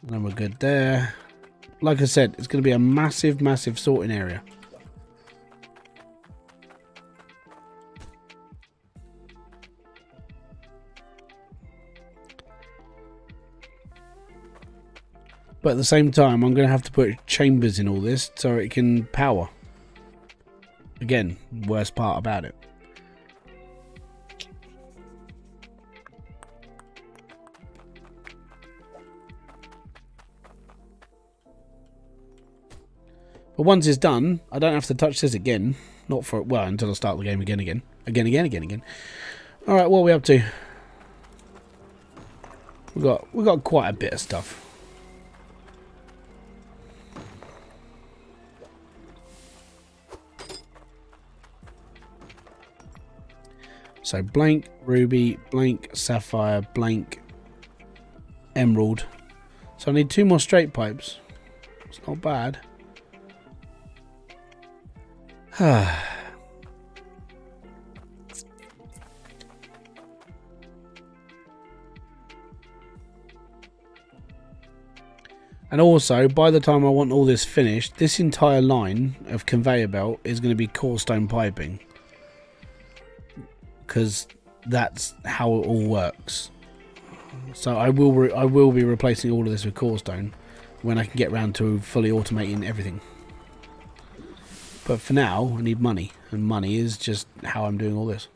And then we're good there. Like I said, it's going to be a massive, massive sorting area. But at the same time, I'm going to have to put chambers in all this so it can power. Again, worst part about it. But once it's done, I don't have to touch this again. Not for, well, until I start the game again. Alright, what are we up to? We got quite a bit of stuff. So blank ruby, blank sapphire, blank emerald. So I need 2 more straight pipes. It's not bad. And also, by the time I want all this finished, this entire line of conveyor belt is going to be core stone piping, because that's how it all works. So I will be replacing all of this with core stone when I can get around to fully automating everything. But for now, I need money, and money is just how I'm doing all this.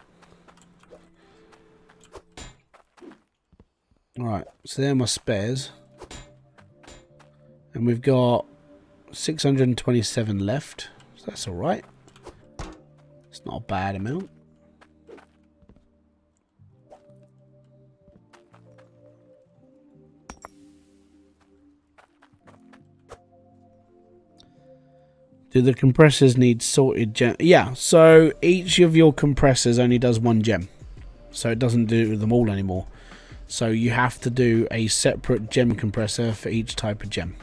Alright, so they're my spares. And we've got 627 left, so that's alright. It's not a bad amount. Do the compressors need sorted gem? Yeah, so each of your compressors only does 1 gem. So it doesn't do them all anymore. So you have to do a separate gem compressor for each type of gem.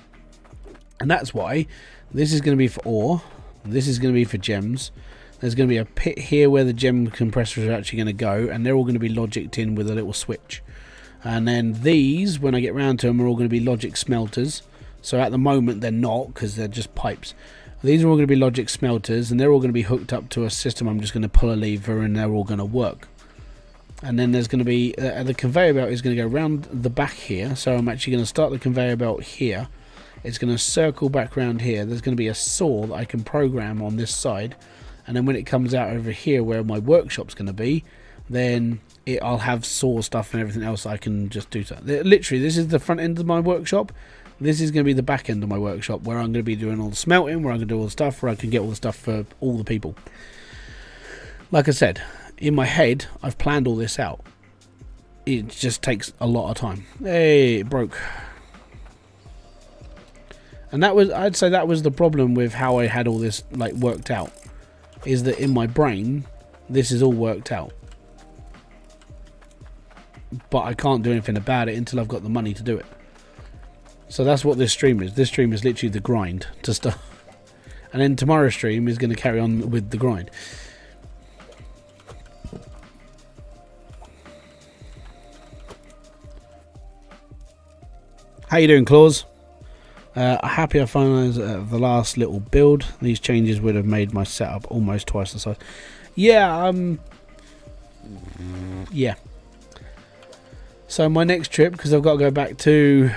And that's why this is going to be for ore. This is going to be for gems. There's going to be a pit here where the gem compressors are actually going to go. And they're all going to be logicked in with a little switch. And then these, when I get round to them, are all going to be logic smelters. So at the moment they're not, because they're just pipes. These are all going to be logic smelters, and they're all going to be hooked up to a system. I'm just going to pull a lever and they're all going to work. And then there's going to be the conveyor belt is going to go around the back here. So I'm actually going to start the conveyor belt here. It's going to circle back around here. There's going to be a saw that I can program on this side, and then when it comes out over here where my workshop's going to be, then I'll have saw stuff and everything else I can just do. Literally, this is the front end of my workshop. This is going to be the back end of my workshop, where I'm going to be doing all the smelting, where I'm going to do all the stuff, where I can get all the stuff for all the people. Like I said, in my head, I've planned all this out. It just takes a lot of time. Hey, it broke. And I'd say that was the problem with how I had all this like worked out, is that in my brain, this is all worked out. But I can't do anything about it until I've got the money to do it. So that's what this stream is. This stream is literally the grind to start. And then tomorrow's stream is going to carry on with the grind. How you doing, Claus? Happy I finalized the last little build. These changes would have made my setup almost twice the size. Yeah, yeah. So my next trip, because I've got to go back to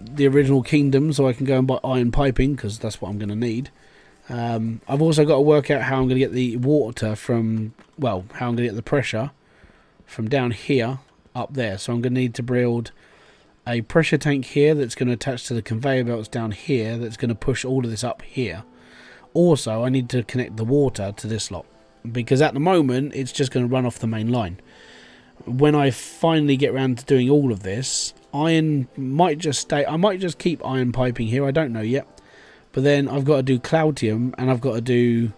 the original kingdom so I can go and buy iron piping, because that's what I'm going to need. I've also got to work out how I'm going to get the water from, well, how I'm going to get the pressure from down here up there. So I'm going to need to build a pressure tank here that's going to attach to the conveyor belts down here that's going to push all of this up here. Also, I need to connect the water to this lot, because at the moment it's just going to run off the main line. When I finally get around to doing all of this, iron might just stay. I might just keep iron piping here, I don't know yet. But then I've got to do cloutium and I've got to do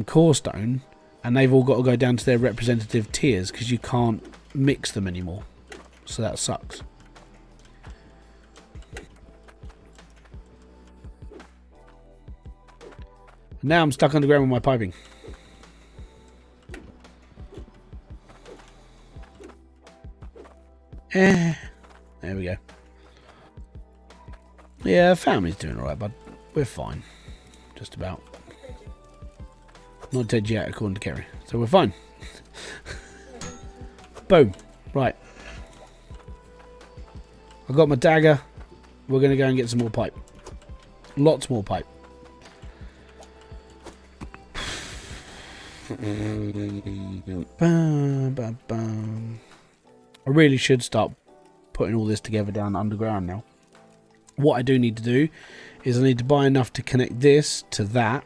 core stone, and they've all got to go down to their representative tiers because you can't mix them anymore. So that sucks. Now I'm stuck underground with my piping. There we go. Yeah, family's doing alright, bud. We're fine. Just about. Not dead yet, according to Kerry. So we're fine. Boom. Right. I've got my dagger. We're going to go and get some more pipe. Lots more pipe. Bum, bum, bum. I really should start putting all this together down underground now. What I do need to do is I need to buy enough to connect this to that.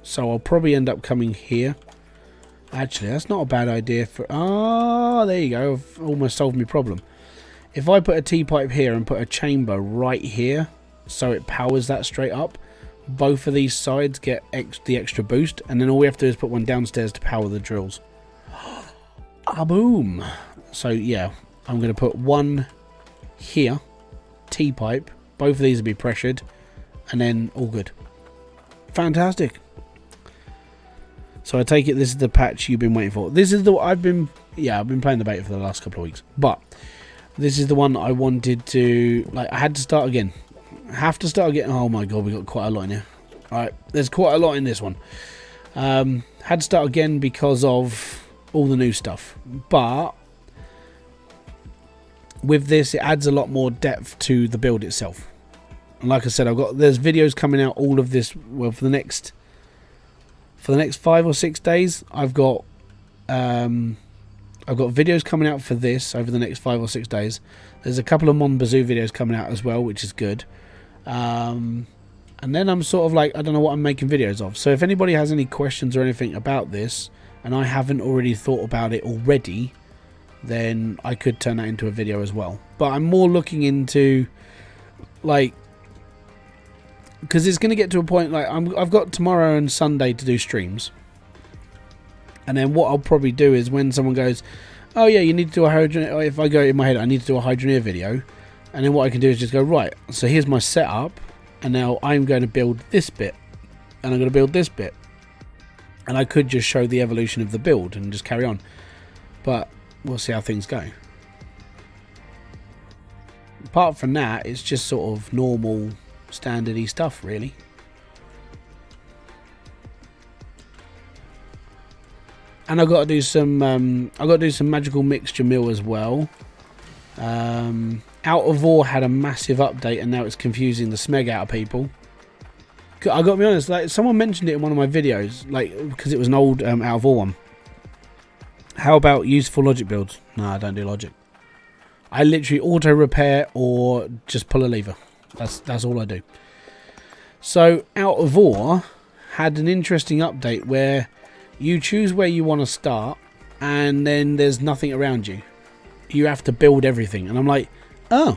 So I'll probably end up coming here. Actually, that's not a bad idea for... Oh, there you go. I've almost solved my problem. If I put a T-pipe here and put a chamber right here, so it powers that straight up, both of these sides get the extra boost, and then all we have to do is put one downstairs to power the drills. Ah, boom. So yeah, I'm going to put one here, T-pipe. Both of these will be pressured, and then all good. Fantastic. So I take it this is the patch you've been waiting for. This is the I've been playing the beta for the last couple of weeks, but this is the one I wanted to, like, I had to start again. Have to start again. Oh my god, we got quite a lot in here. Alright, there's quite a lot in this one. Had to start again because of all the new stuff, but with this it adds a lot more depth to the build itself. And like I said, there's videos coming out all of this, well, for the next 5 or 6 days. I've got videos coming out for this over the next 5 or 6 days. There's a couple of Mon Bazoo videos coming out as well, which is good. And then I'm sort of like, I don't know what I'm making videos of. So if anybody has any questions or anything about this, and I haven't already thought about it already, then I could turn that into a video as well. But I'm more looking into, like, because it's going to get to a point, like, I've got tomorrow and Sunday to do streams. And then what I'll probably do is when someone goes, oh yeah, you need to do a Hydroneer, if I go in my head, I need to do a Hydroneer video. And then what I can do is just go, right, so here's my setup. And now I'm going to build this bit. And I'm going to build this bit. And I could just show the evolution of the build and just carry on. But we'll see how things go. Apart from that, it's just sort of normal, standardy stuff, really. And I've got to do some magical mixture mill as well. Out of Ore had a massive update, and now it's confusing the smeg out of people. I got to be honest, like someone mentioned it in one of my videos, like because it was an old Out of Ore one. How about useful logic builds? No, I don't do logic. I literally auto repair or just pull a lever. That's all I do. So Out of Ore had an interesting update where you choose where you want to start, and then there's nothing around you. You have to build everything, and I'm like, oh,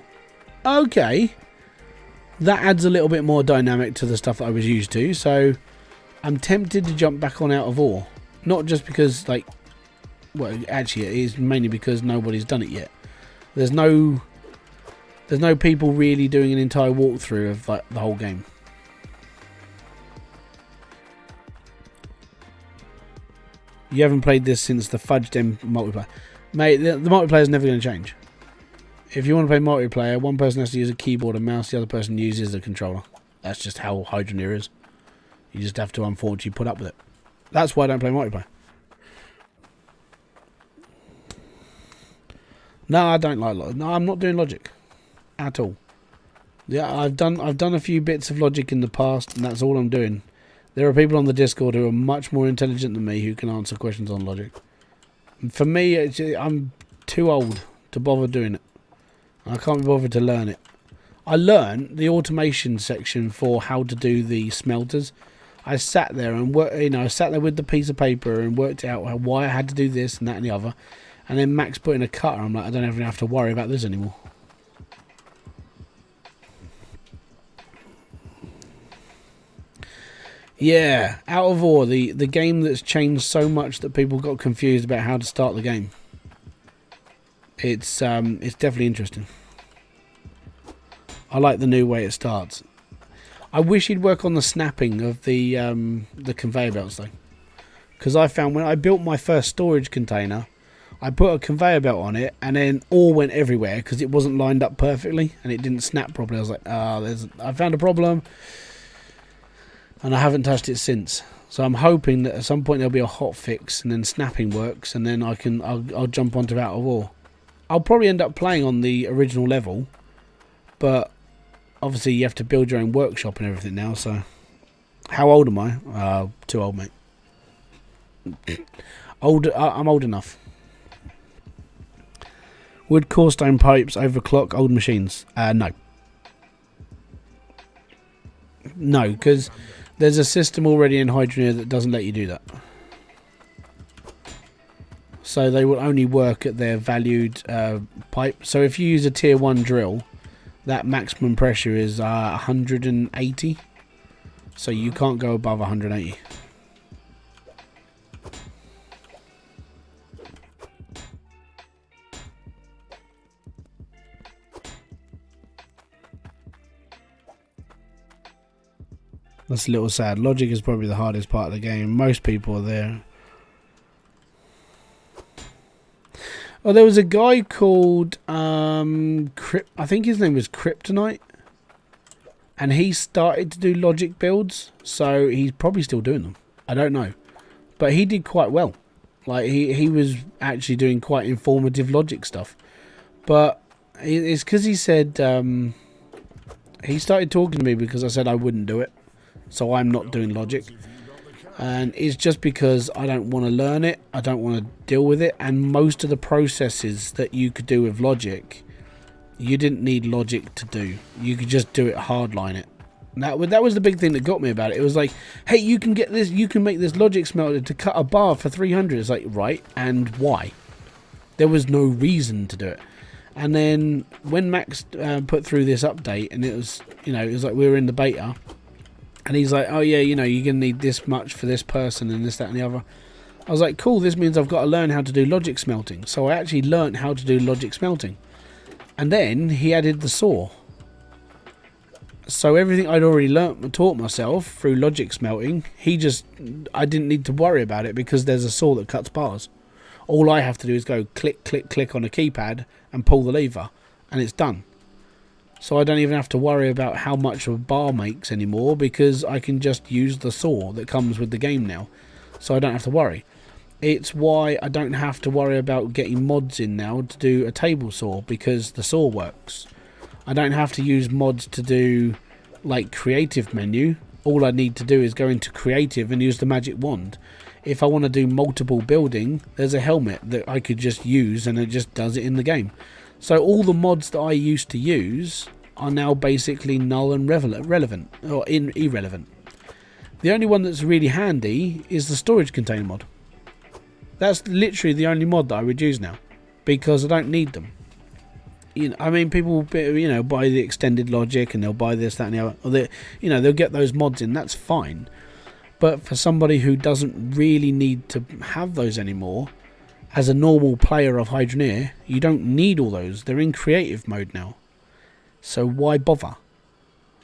okay. That adds a little bit more dynamic to the stuff that I was used to. So I'm tempted to jump back on Out of Ore, not just because like, well, actually it is mainly because nobody's done it yet. There's no people really doing an entire walkthrough of like the whole game. You haven't played this since the Fudged M multiplayer. Mate, the multiplayer is never going to change. If you want to play multiplayer, one person has to use a keyboard and mouse, the other person uses a controller. That's just how Hydroneer is. You just have to unfortunately put up with it. That's why I don't play multiplayer. No, I don't like logic. No, I'm not doing logic at all. Yeah, I've done a few bits of logic in the past, and that's all I'm doing. There are people on the Discord who are much more intelligent than me who can answer questions on logic. For me, I'm too old to bother doing it. I can't be bothered to learn it. I learned the automation section for how to do the smelters. I sat there and I sat there with the piece of paper and worked out why I had to do this and that and the other. And then Max put in a cutter. I'm like, I don't even have to worry about this anymore. Yeah, Out of Ore, the game that's changed so much that people got confused about how to start the game. It's definitely interesting. I like the new way it starts. I wish he'd work on the snapping of the conveyor belts though, because I found when I built my first storage container, I put a conveyor belt on it, and then ore went everywhere because it wasn't lined up perfectly and it didn't snap properly. I was like, I found a problem. And I haven't touched it since. So I'm hoping that at some point there'll be a hot fix and then snapping works, and then I'll jump onto Out of Ore. I'll probably end up playing on the original level, but obviously you have to build your own workshop and everything now. So how old am I? Too old, mate. I'm old enough. Would core stone pipes overclock old machines? No. No, because there's a system already in Hydroneer that doesn't let you do that. So they will only work at their valued pipe. So if you use a tier 1 drill, that maximum pressure is 180. So you can't go above 180. That's a little sad. Logic is probably the hardest part of the game. Most people are there. Oh, there was a guy called I think his name was Kryptonite, and he started to do logic builds, so he's probably still doing them. I don't know, but he did quite well. Like he was actually doing quite informative logic stuff. But it's because he said he started talking to me because I said I wouldn't do it. So I'm not doing logic, and it's just because I don't want to learn it, I don't want to deal with it, and most of the processes that you could do with logic, you didn't need logic to do. You could just do it, hardline it. That was the big thing that got me about it. It was like, hey, you can get this, you can make this logic smelter to cut a bar for 300. It's like, right, and why? There was no reason to do it. And then when Max put through this update, and it was, it was like we were in the beta. And he's like, oh yeah, you're going to need this much for this person and this, that and the other. I was like, cool, this means I've got to learn how to do logic smelting. So I actually learnt how to do logic smelting. And then he added the saw. So everything I'd already learnt and taught myself through logic smelting, I didn't need to worry about it because there's a saw that cuts bars. All I have to do is go click, click, click on a keypad and pull the lever, and it's done. So I don't even have to worry about how much a bar makes anymore because I can just use the saw that comes with the game now. So I don't have to worry. It's why I don't have to worry about getting mods in now to do a table saw, because the saw works. I don't have to use mods to do like creative menu. All I need to do is go into creative and use the magic wand. If I want to do multiple building, there's a helmet that I could just use and it just does it in the game. So all the mods that I used to use are now basically null and irrelevant. The only one that's really handy is the storage container mod. That's literally the only mod that I would use now, because I don't need them. You know, I mean, people, you know, buy the extended logic and they'll buy this, that, and the other. Or they, you know, they'll get those mods in. That's fine. But for somebody who doesn't really need to have those anymore, as a normal player of Hydroneer, you don't need all those. They're in creative mode now. So why bother?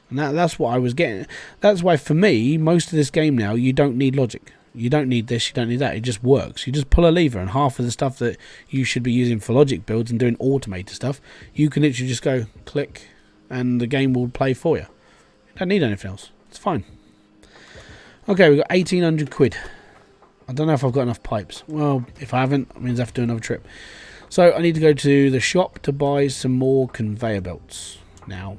And that's what I was getting. That's why for me, most of this game now, you don't need logic. You don't need this, you don't need that. It just works. You just pull a lever, and half of the stuff that you should be using for logic builds and doing automated stuff, you can literally just go click and the game will play for you. You don't need anything else. It's fine. Okay, we've got 1,800 quid. I don't know if I've got enough pipes. Well, if I haven't, it means I have to do another trip. So I need to go to the shop to buy some more conveyor belts now.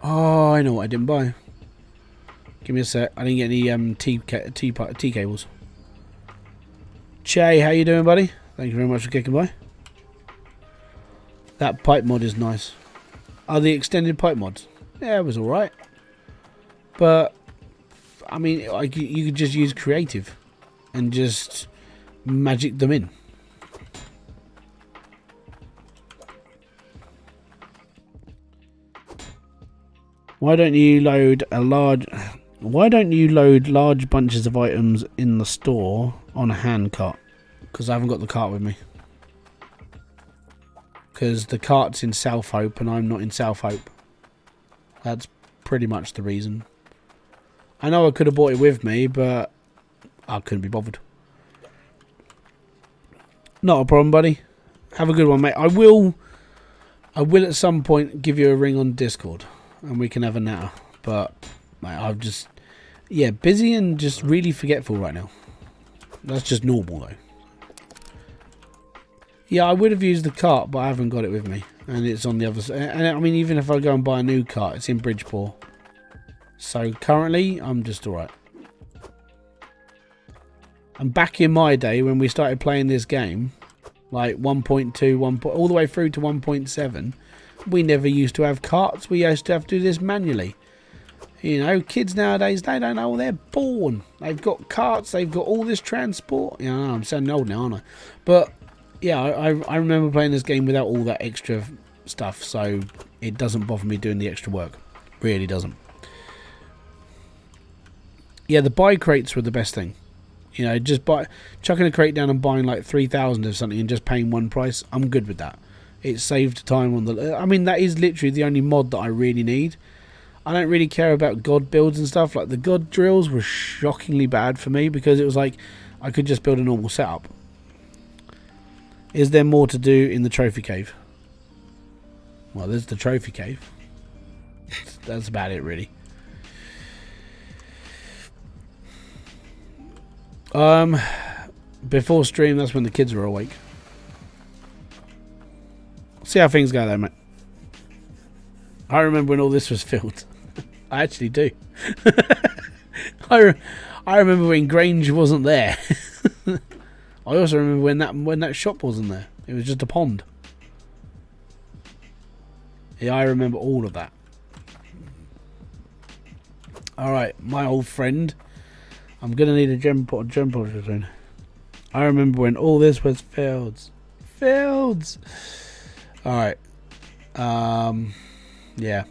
Oh, I know what I didn't buy. Give me a sec. I didn't get any T cables. Che, how you doing, buddy? Thank you very much for kicking by. That pipe mod is nice. Are the extended pipe mods? Yeah, it was alright. But, I mean, you could just use creative and just magic them in. Why don't you load large bunches of items in the store on a hand cart? Because I haven't got the cart with me. Because the cart's in South Hope and I'm not in South Hope. That's pretty much the reason. I know I could have bought it with me, but I couldn't be bothered. Not a problem, buddy. Have a good one, mate. I will at some point give you a ring on Discord and we can have a natter. But mate, I'm just, yeah, busy and just really forgetful right now. That's just normal though. Yeah, I would have used the cart, but I haven't got it with me. And it's on the other side. And I mean, even if I go and buy a new cart, it's in Bridgeport. So currently, I'm just alright. And back in my day, when we started playing this game, like 1.2, all the way through to 1.7, we never used to have carts. We used to have to do this manually. You know, kids nowadays, they don't know. They're born. They've got carts. They've got all this transport. You know, I'm sounding old now, aren't I? But yeah, I remember playing this game without all that extra stuff, so it doesn't bother me doing the extra work. Really doesn't. Yeah, the buy crates were the best thing. You know, just chucking a crate down and buying like 3,000 of something and just paying one price. I'm good with that. It saved time on the... I mean, that is literally the only mod that I really need. I don't really care about God builds and stuff. Like, the God drills were shockingly bad for me because it was like I could just build a normal setup. Is there more to do in the trophy cave? Well, there's the trophy cave. That's about it, really. Before stream, that's when the kids were awake. See how things go though, mate. I remember when all this was filled. I actually do. I remember when Grange wasn't there. I also remember when that shop wasn't there. It was just a pond. Yeah, I remember all of that. Alright, my old friend. I'm going to need a gem polisher soon. I remember when all this was fields. Fields! Alright. Yeah.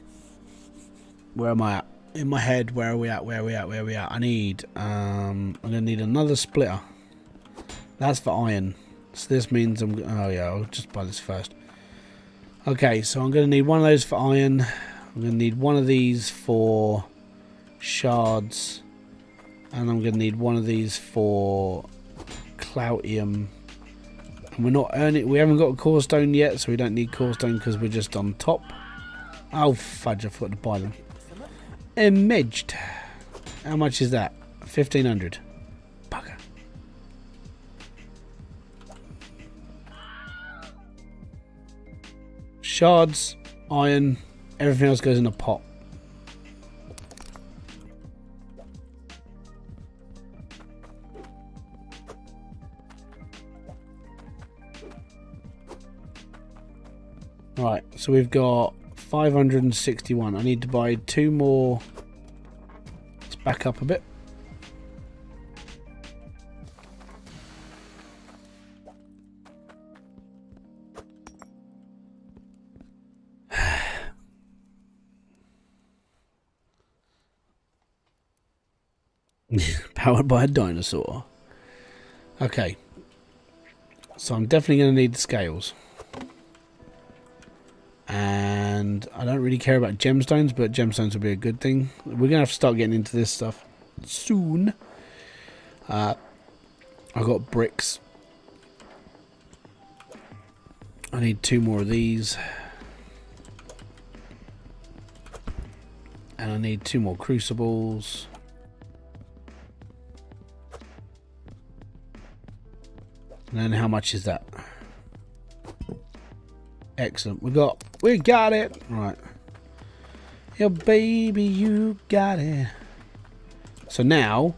Where am I at? In my head, where are we at? I need, I'm going to need another splitter. That's for iron. So this means oh yeah, I'll just buy this first. Okay, so I'm going to need one of those for iron. I'm going to need one of these for shards. And I'm going to need one of these for Cloutium. And we're not earning... We haven't got a core stone yet, so we don't need core stone because we're just on top. Oh, fudge, I forgot to buy them. Imaged. How much is that? 1,500. Shards, iron, everything else goes in a pot. Right, so we've got 561. I need to buy 2 more. Let's back up a bit. Powered by a dinosaur. Okay. So I'm definitely going to need the scales. And I don't really care about gemstones, but gemstones will be a good thing. We're going to have to start getting into this stuff soon. I got bricks. I need 2 more of these. And I need 2 more crucibles. And then how much is that? Excellent. We got it. Right. Yeah, baby, you got it. So now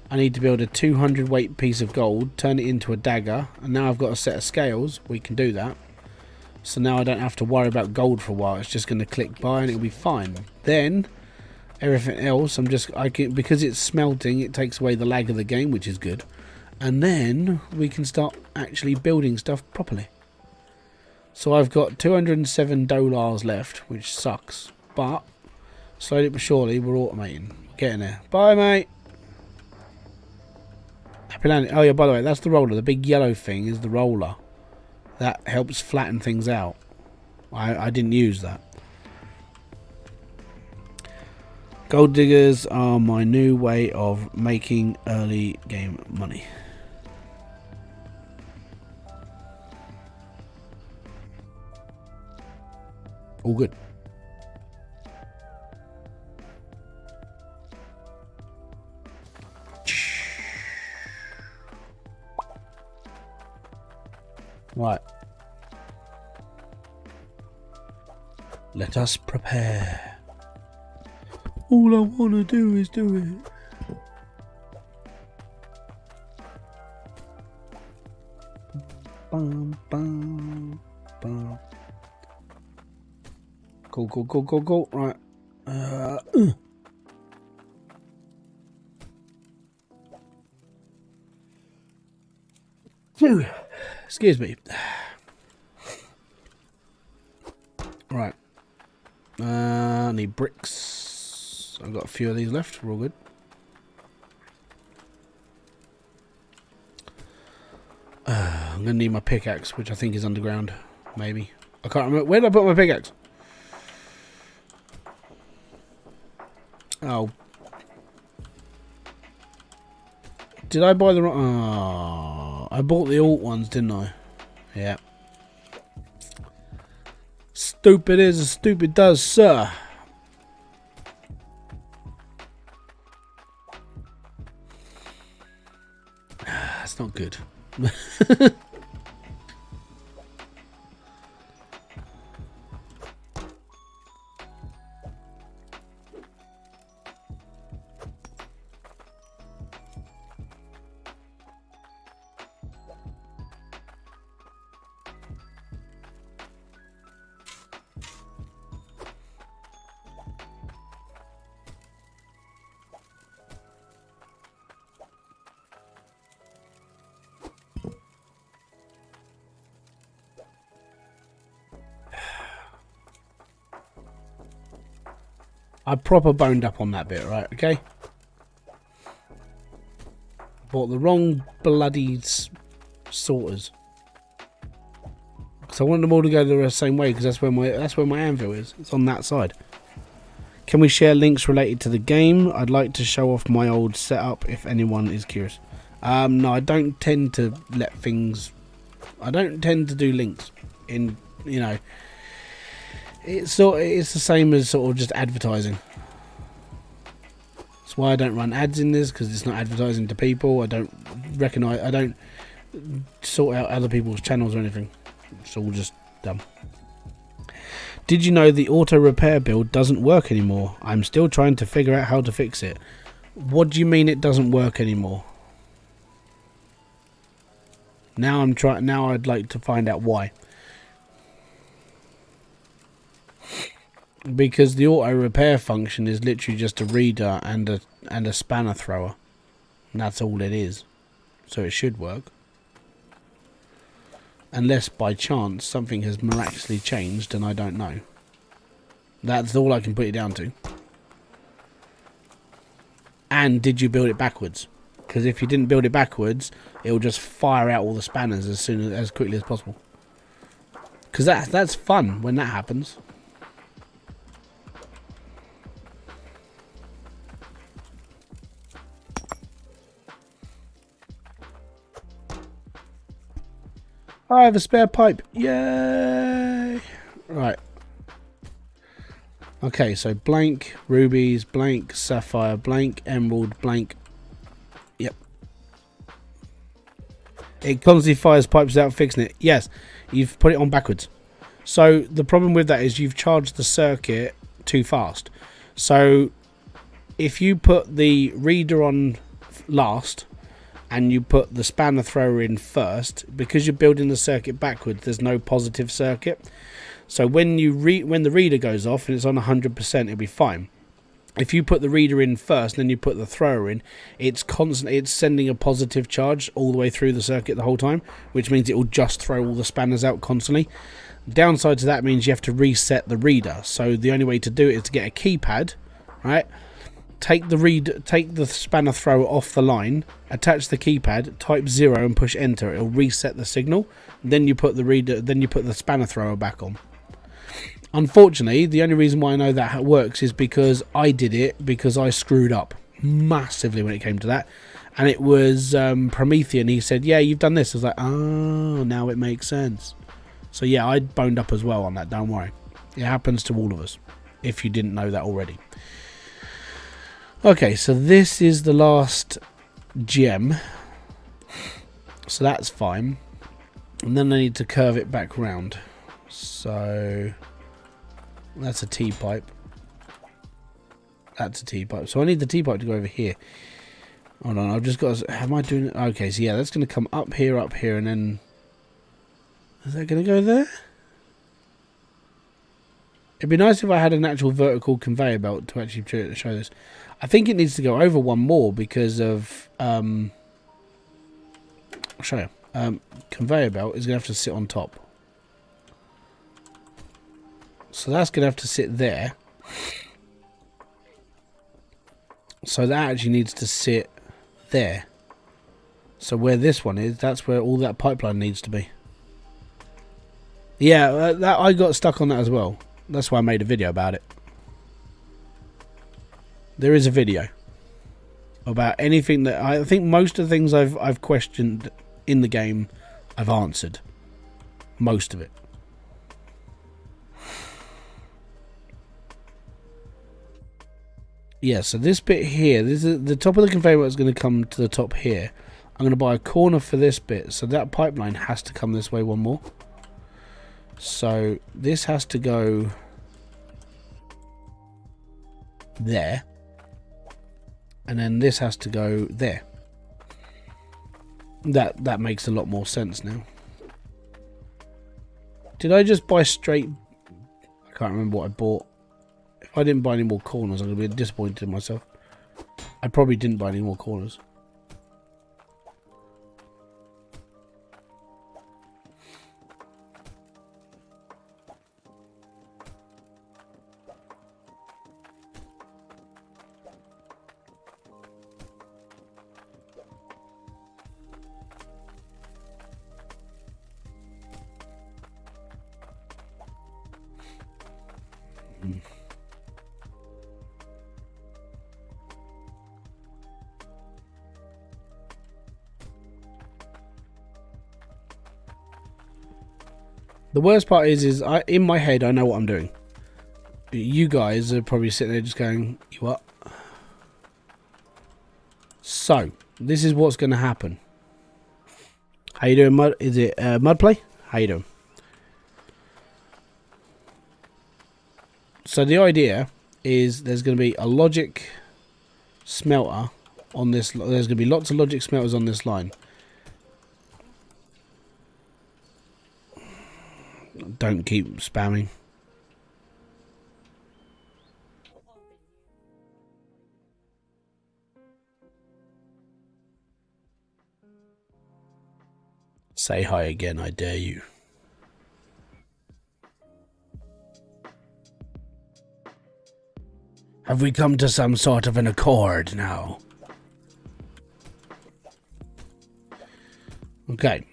I need to build a 200 weight piece of gold, turn it into a dagger, and now I've got a set of scales. We can do that. So now I don't have to worry about gold for a while. It's just going to click by and it'll be fine. Then everything else, because it's smelting, it takes away the lag of the game, which is good. And then we can start actually building stuff properly. So I've got 207 dollars left, which sucks. But slowly but surely we're automating. We're getting there. Bye, mate. Happy landing. Oh yeah, by the way, that's the roller. The big yellow thing is the roller. That helps flatten things out. I didn't use that. Gold diggers are my new way of making early game money. All good. Right. Let us prepare. All I want to do is do it. Bum, bum, bum. Go. Right. Excuse me. Right. I need bricks. I've got a few of these left. We're all good. I'm going to need my pickaxe, which I think is underground. Maybe. I can't remember. Where did I put my pickaxe? Oh. Did I buy the wrong... Oh, I bought the alt ones, didn't I? Yeah. Stupid is as stupid does, sir. That's not good. I proper boned up on that bit, right? Okay. Bought the wrong bloody sorters. Because I wanted them all to go the same way, because that's where my anvil is. It's on that side. Can we share links related to the game? I'd like to show off my old setup if anyone is curious. No, I don't tend to let things... I don't tend to do links in, you know... It's the same as sort of just advertising. That's why I don't run ads in this, because it's not advertising to people. I don't sort out other people's channels or anything. It's all just dumb. Did you know the auto repair build doesn't work anymore? I'm still trying to figure out how to fix it. What do you mean it doesn't work anymore? Now I'd like to find out why. Because the auto repair function is literally just a reader and a spanner thrower. And that's all it is. So it should work. Unless by chance something has miraculously changed and I don't know. That's all I can put it down to. And did you build it backwards? Because if you didn't build it backwards, it will just fire out all the spanners as quickly as possible. Because that's fun when that happens. I have a spare pipe. Yay! Right. Okay, so blank rubies, blank sapphire, blank emerald, blank. Yep. It constantly fires pipes without fixing it. Yes, you've put it on backwards. So the problem with that is you've charged the circuit too fast. So if you put the reader on last and you put the spanner thrower in first, because you're building the circuit backwards, there's no positive circuit. So when the reader goes off and it's on 100%, it'll be fine. If you put the reader in first and then you put the thrower in, it's sending a positive charge all the way through the circuit the whole time, which means it will just throw all the spanners out constantly. Downside to that means you have to reset the reader. So the only way to do it is to get a keypad, right? Take the spanner thrower off the line, attach the keypad, type 0 and push enter. It'll reset the signal. Then you put the spanner thrower back on. Unfortunately, the only reason why I know that works is because I did it because I screwed up massively when it came to that. And it was Promethean. He said, yeah, you've done this. I was like, oh, now it makes sense. So yeah, I boned up as well on that, don't worry. It happens to all of us, if you didn't know that already. Okay, so this is the last gem. So that's fine. And then I need to curve it back round. So that's a T-pipe. That's a T-pipe. So I need the T-pipe to go over here. Hold on, I've just got to... Am I doing it? Okay, so yeah, that's going to come up here, and then... Is that going to go there? It'd be nice if I had an actual vertical conveyor belt to actually show this. I think it needs to go over one more because of... I'll show you. Conveyor belt is going to have to sit on top. So that's going to have to sit there. So that actually needs to sit there. So where this one is, that's where all that pipeline needs to be. Yeah, that I got stuck on that as well. That's why I made a video about it. There is a video about anything that I think most of the things I've questioned in the game, I've answered. Most of it. Yeah, so this bit here, this is the top of the conveyor belt is going to come to the top here. I'm going to buy a corner for this bit, so that pipeline has to come this way one more. So this has to go there, and then this has to go there. That makes a lot more sense now. Did I just buy straight? I can't remember what I bought. If I didn't buy any more corners, I'm going to be disappointed in myself. I probably didn't buy any more corners. The worst part is in my head I know what I'm doing. You guys are probably sitting there just going, you what? So, this is what's going to happen. How you doing, Mud? Is it Mud Play? How you doing? So the idea is there's going to be a logic smelter on this. There's going to be lots of logic smelters on this line. Don't keep spamming. Say hi again, I dare you. Have we come to some sort of an accord now? Okay.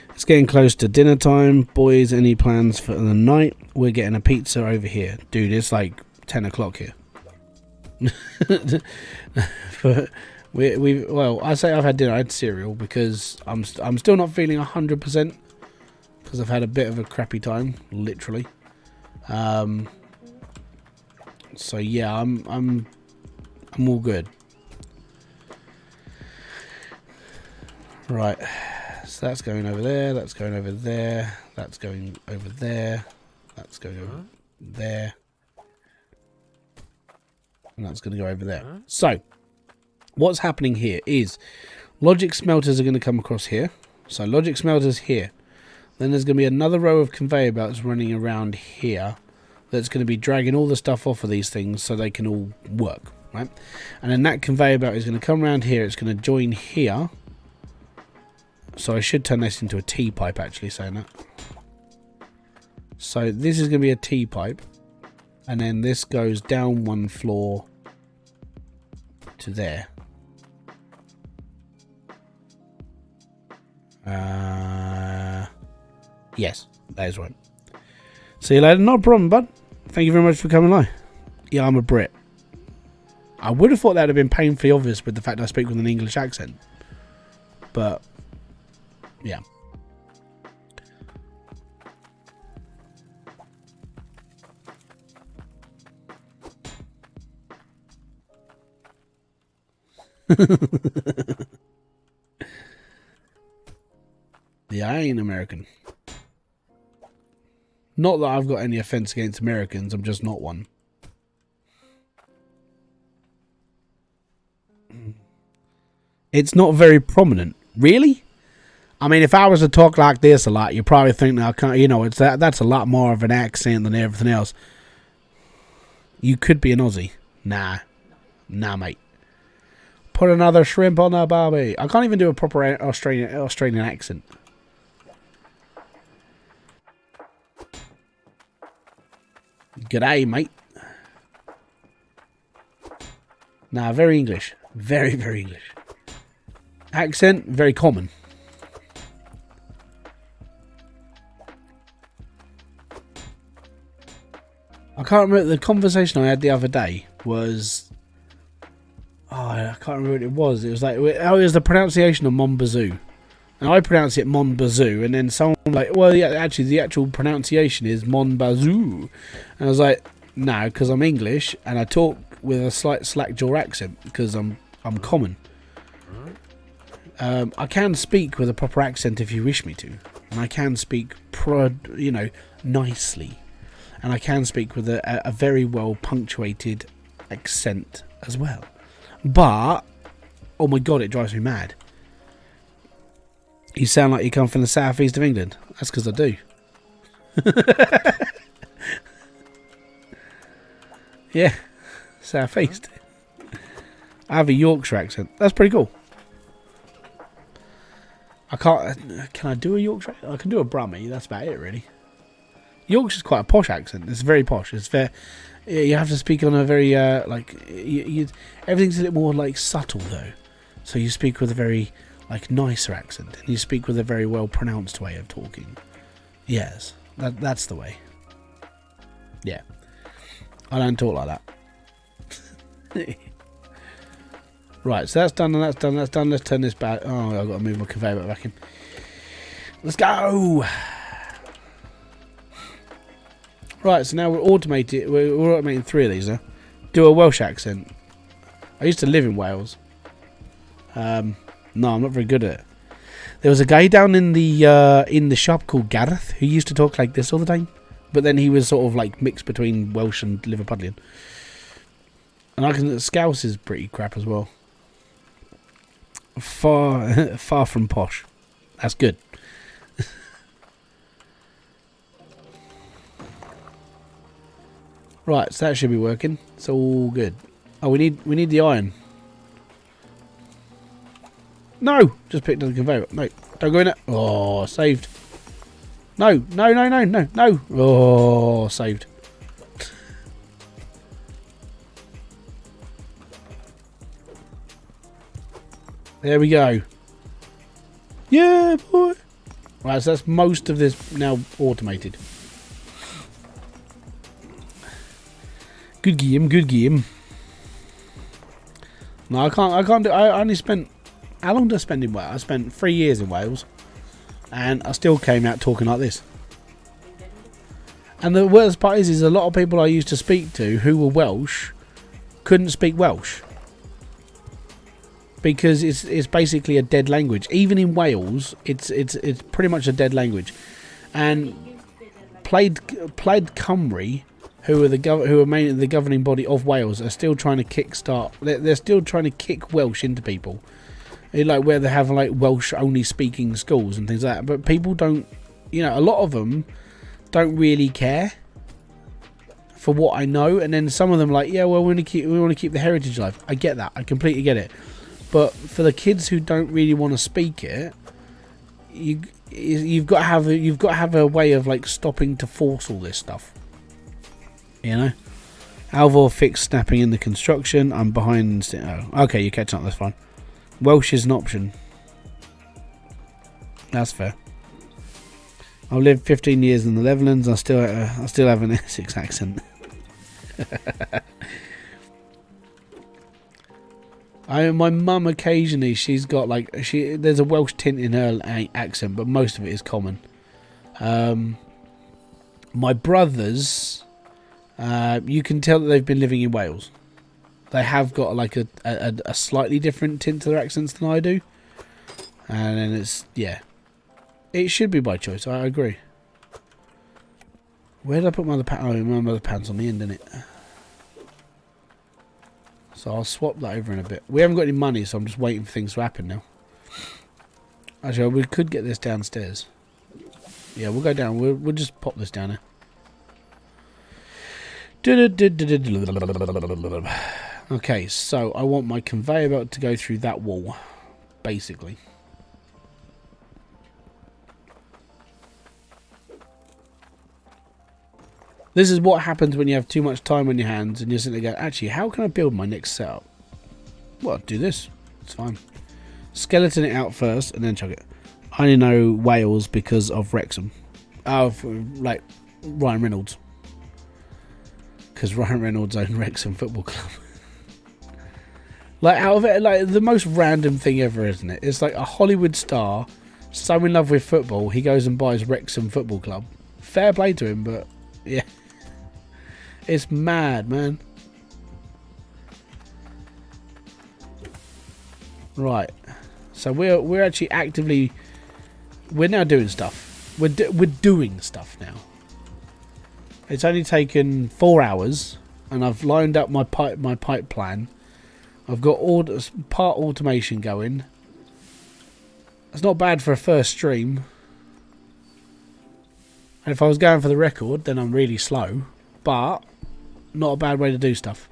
It's getting close to dinner time. Boys, any plans for the night? We're getting a pizza over here. Dude, it's like 10 o'clock here. But well, I say I've had dinner. I had cereal because I'm still not feeling 100% because I've had a bit of a crappy time, literally. So yeah, I'm all good. Right. So that's going over there, that's going over there, that's going over there, that's going over there, and that's going to go over there. So, what's happening here is logic smelters are going to come across here. So, logic smelters here. Then there's going to be another row of conveyor belts running around here that's going to be dragging all the stuff off of these things so they can all work, right? And then that conveyor belt is going to come around here, it's going to join here. So I should turn this into a T-pipe, actually, saying that. So this is going to be a T-pipe. And then this goes down one floor to there. Yes, that is right. See you later. Not a problem, bud. Thank you very much for coming live. Yeah, I'm a Brit. I would have thought that would have been painfully obvious with the fact I speak with an English accent. But... yeah. Yeah, I ain't American. Not that I've got any offense against Americans, I'm just not one. It's not very prominent. Really? I mean, if I was to talk like this a lot, you probably think that I can't, you know, that's a lot more of an accent than everything else. You could be an Aussie. Nah, mate. Put another shrimp on that barbie. I can't even do a proper Australian accent. G'day, mate. Nah, very English. Very, very English. Accent, very common. I can't remember, the conversation I had the other day was... oh, I can't remember what it was. It was like, oh, it was the pronunciation of Mon Bazoo. And I pronounce it Mon Bazoo, and then someone like, well, yeah, actually, the actual pronunciation is Mon Bazoo. And I was like, no, because I'm English, and I talk with a slight slack jaw accent, because I'm common. I can speak with a proper accent if you wish me to. And I can speak, nicely. And I can speak with a very well punctuated accent as well. But, oh my god, it drives me mad. You sound like you come from the southeast of England. That's because I do. Yeah, southeast. I have a Yorkshire accent. That's pretty cool. I can't... can I do a Yorkshire? I can do a Brummie. That's about it, really. Yorkshire's quite a posh accent. It's very posh. It's very... you have to speak on a very, everything's a little more, like, subtle, though. So you speak with a very, like, nicer accent. And you speak with a very well-pronounced way of talking. Yes. That's the way. Yeah. I don't talk like that. Right, so that's done and that's done. That's done. Let's turn this back. Oh, I've got to move my conveyor belt back in. Let's go! Right, so now we're automating 3 of these now. Do a Welsh accent. I used to live in Wales. No, I'm not very good at it. There was a guy down in the shop called Gareth who used to talk like this all the time, but then he was sort of like mixed between Welsh and Liverpudlian. And I can Scouse is pretty crap as well. Far from posh. That's good. Right, so that should be working. It's all good. Oh, we need the iron. No! Just picked up the conveyor. No, don't go in it. Oh, saved. No. Oh, saved. There we go. Yeah, boy. Right, so that's most of this now automated. Good game. No, I can't do. I only spent. How long did I spend in Wales? I spent 3 years in Wales, and I still came out talking like this. And the worst part is a lot of people I used to speak to who were Welsh couldn't speak Welsh because it's basically a dead language. Even in Wales, it's pretty much a dead language. And Plaid Cymru, who are mainly the governing body of Wales, are still trying to kickstart. They're still trying to kick Welsh into people, like where they have like Welsh only speaking schools and things like that. But people don't, a lot of them don't really care. For what I know, and then some of them like, yeah, well, we want to keep the heritage alive. I get that. I completely get it. But for the kids who don't really want to speak it, you've got to have a way of like stopping to force all this stuff. Alvor fixed snapping in the construction. I'm behind. Oh, okay, you're catching up. That's fine. Welsh is an option. That's fair. I've lived 15 years in the Netherlands. I still have an Essex accent. My mum occasionally, she's got like there's a Welsh tint in her accent, but most of it is common. My brothers, you can tell that they've been living in Wales. They have got like a slightly different tint to their accents than I do, and then it should be by choice. I agree. Where did I put my other pants? Oh, my other pants on the end, didn't it? So I'll swap that over in a bit. We haven't got any money, so I'm just waiting for things to happen now. Actually, we could get this downstairs. Yeah, we'll go down. We'll just pop this down here. Okay, so I want my conveyor belt to go through that wall, basically. This is what happens when you have too much time on your hands and you're sitting there going, actually, how can I build my next setup? Well, do this. It's fine. Skeleton it out first and then chuck it. I only know Wales because of Wrexham. Like Ryan Reynolds. Because Ryan Reynolds owned Wrexham Football Club. Like, out of it, like, the most random thing ever, isn't it? It's like a Hollywood star, so in love with football, he goes and buys Wrexham Football Club. Fair play to him, but yeah. It's mad, man. Right. So we're actually actively, we're now doing stuff. We're doing stuff now. It's only taken 4 hours, and I've lined up my pipe plan. I've got part automation going. It's not bad for a first stream. And if I was going for the record, then I'm really slow. But not a bad way to do stuff.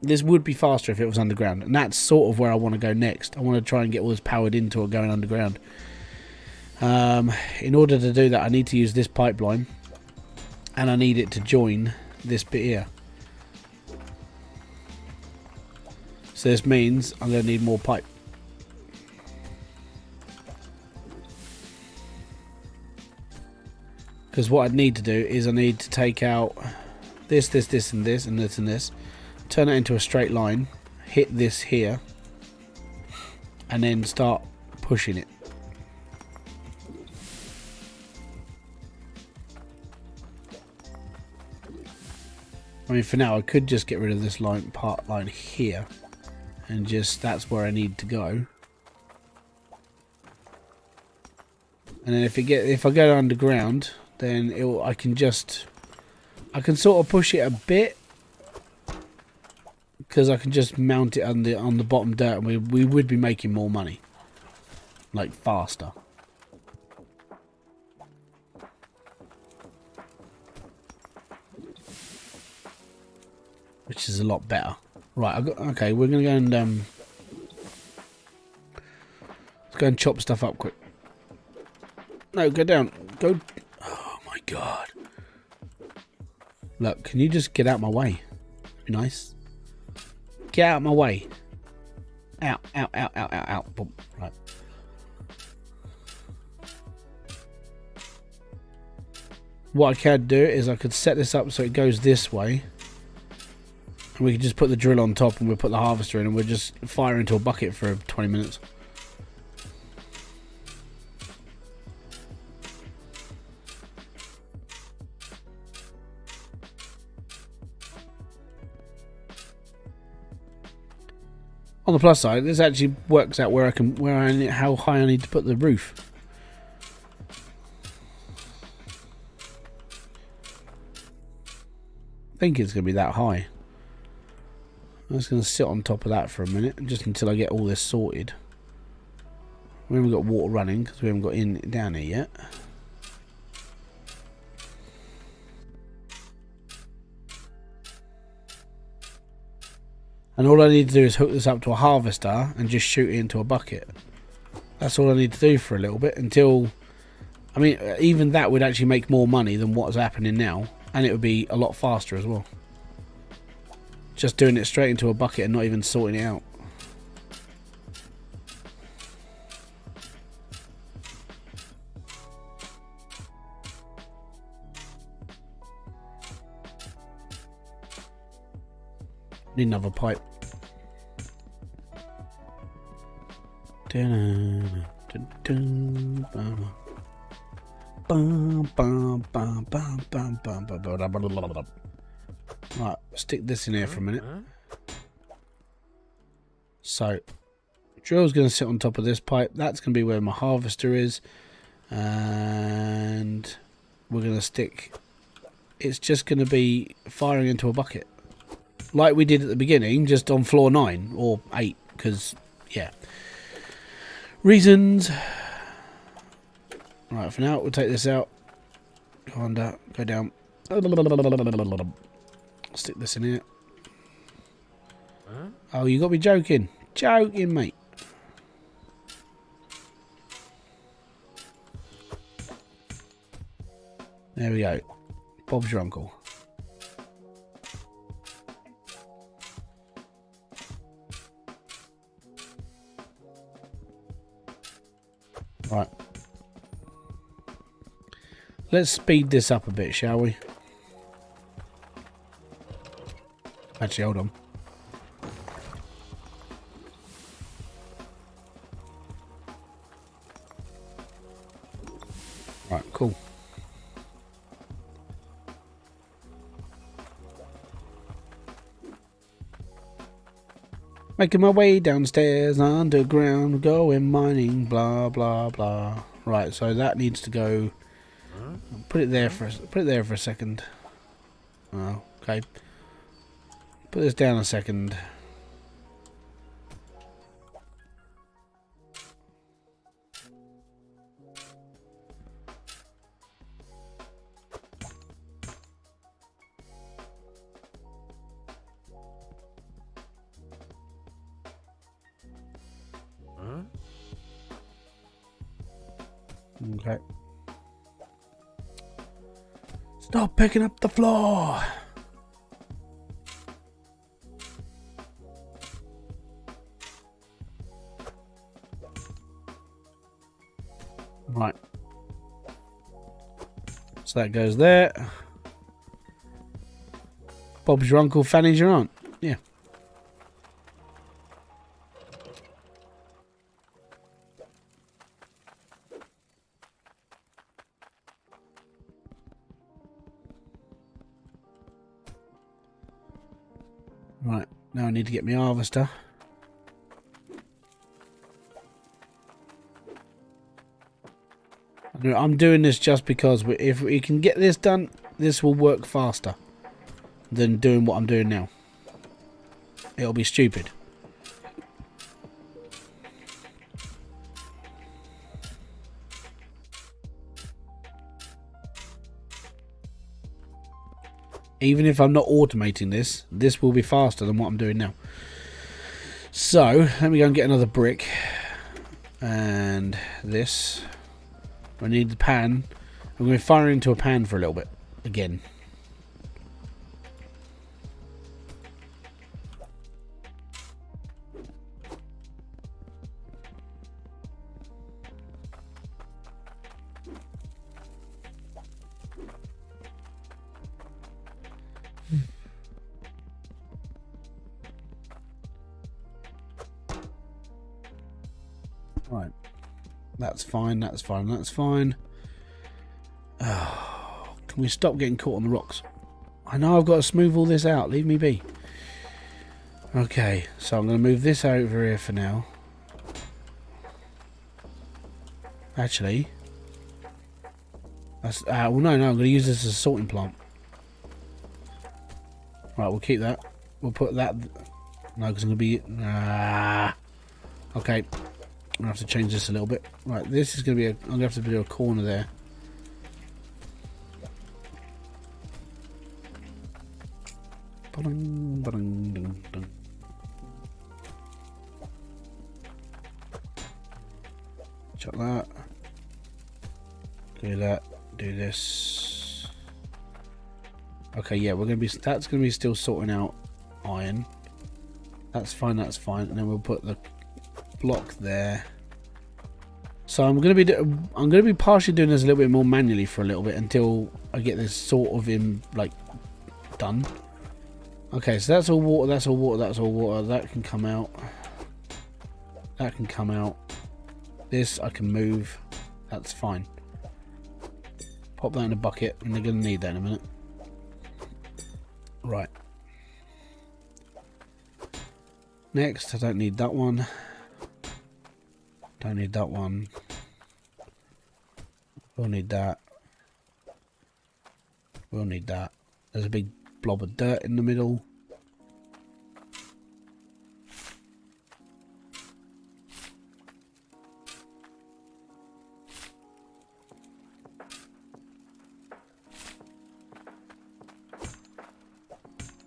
This would be faster if it was underground. And that's sort of where I want to go next. I want to try and get all this powered into or going underground. In order to do that, I need to use this pipeline. And I need it to join this bit here. So this means I'm going to need more pipe. Because what I'd need to do is I need to take out this, and this, and this, and this. Turn it into a straight line. Hit this here. And then start pushing it. I mean, for now, I could just get rid of this part line here. And just, that's where I need to go. And then if I go underground, then I can sort of push it a bit, because I can just mount it on the bottom dirt, and we would be making more money, like faster. Which is a lot better. Right, okay, we're gonna go and let's go and chop stuff up quick. No, go down. Go. Oh my god. Look, can you just get out my way? Be nice. Get out my way. Out, out, out, out, out, out. Boom. Right. What I could do is I could set this up so it goes this way. And we could just put the drill on top, and we'll put the harvester in, and we'll just fire into a bucket for 20 minutes. On the plus side, this actually works out how high I need to put the roof. I think it's going to be that high. I'm just going to sit on top of that for a minute, just until I get all this sorted. We haven't got water running because we haven't got down here yet. And all I need to do is hook this up to a harvester and just shoot it into a bucket. That's all I need to do for a little bit until... I mean, even that would actually make more money than what's happening now. And it would be a lot faster as well. Just doing it straight into a bucket and not even sorting it out. Need another pipe. Right, stick this in here for a minute. So, drill's going to sit on top of this pipe. That's going to be where my harvester is. And we're going to stick... It's just going to be firing into a bucket. Like we did at the beginning, just on floor 9 or 8, because, yeah. Reasons. Right, for now, we'll take this out. Go under, go down. Stick this in here. Oh, you got me joking. Joking, mate. There we go. Bob's your uncle. Right. Let's speed this up a bit, shall we? Actually, hold on. Right, cool. Making my way downstairs, underground, going mining, blah blah blah. Right, so that needs to go. Put it there for a second. Oh, okay. Put this down a second. Okay. Stop picking up the floor. Right. So that goes there. Bob's your uncle, Fanny's your aunt. Yeah. Right, now I need to get my harvester. I'm doing this just because if we can get this done, this will work faster than doing what I'm doing now. It'll be stupid. Even if I'm not automating this, this will be faster than what I'm doing now. So, let me go and get another brick. And this. I need the pan. I'm going to fire into a pan for a little bit. Again. Right. That's fine, that's fine, that's fine. Oh, can we stop getting caught on the rocks? I know I've got to smooth all this out. Leave me be. Okay, so I'm going to move this over here for now. Actually. That's, well, no, I'm going to use this as a sorting plant. Right, we'll keep that. We'll put that... No, because I'm going to be... Okay. I'm going to have to change this a little bit. Right, this is going to be I'm going to have to do a corner there. Chuck that. Do that. Do this. Okay, yeah, we're going to be... That's going to be still sorting out iron. That's fine, that's fine. And then we'll put the block there. So I'm going to be partially doing this a little bit more manually for a little bit until I get this sort of done. Okay, so that's all water, that's all water, that's all water. That can come out. That can come out. This I can move. That's fine. Pop that in a bucket, and they're going to need that in a minute. Right. Next, I don't need that one. Don't need that one. We'll need that. We'll need that. There's a big blob of dirt in the middle.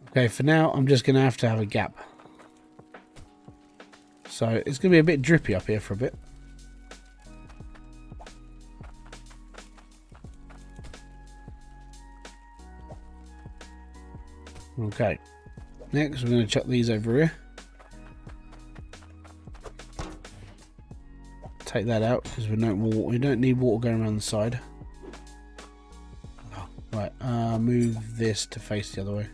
Okay, for now, I'm just going to have a gap. So it's going to be a bit drippy up here for a bit. Okay. Next, we're going to chuck these over here. Take that out because we don't need water going around the side. Oh, right. Move this to face the other way.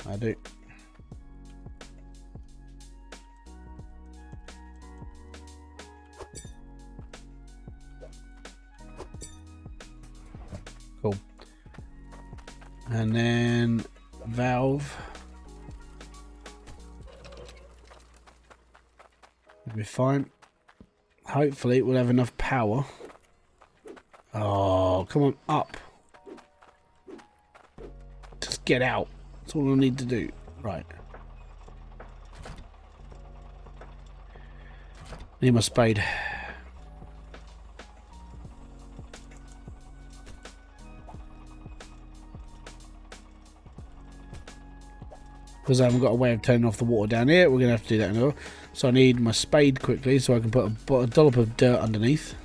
I do. Cool. And then valve. It'll be fine. Hopefully we'll have enough power. Oh, come on, up. Just get out. That's all I need to do. Right. Need my spade. Because I haven't got a way of turning off the water down here, we're going to have to do that now. So I need my spade quickly so I can put a dollop of dirt underneath.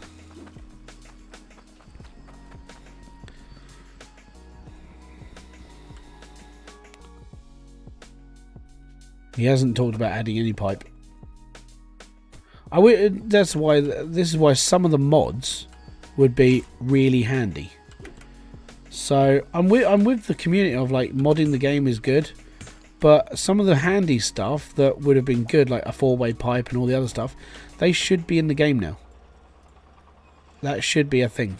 He hasn't talked about adding any pipe. This is why some of the mods would be really handy. So I'm with the community of like modding the game is good, but some of the handy stuff that would have been good, like a 4-way pipe and all the other stuff, they should be in the game now. That should be a thing.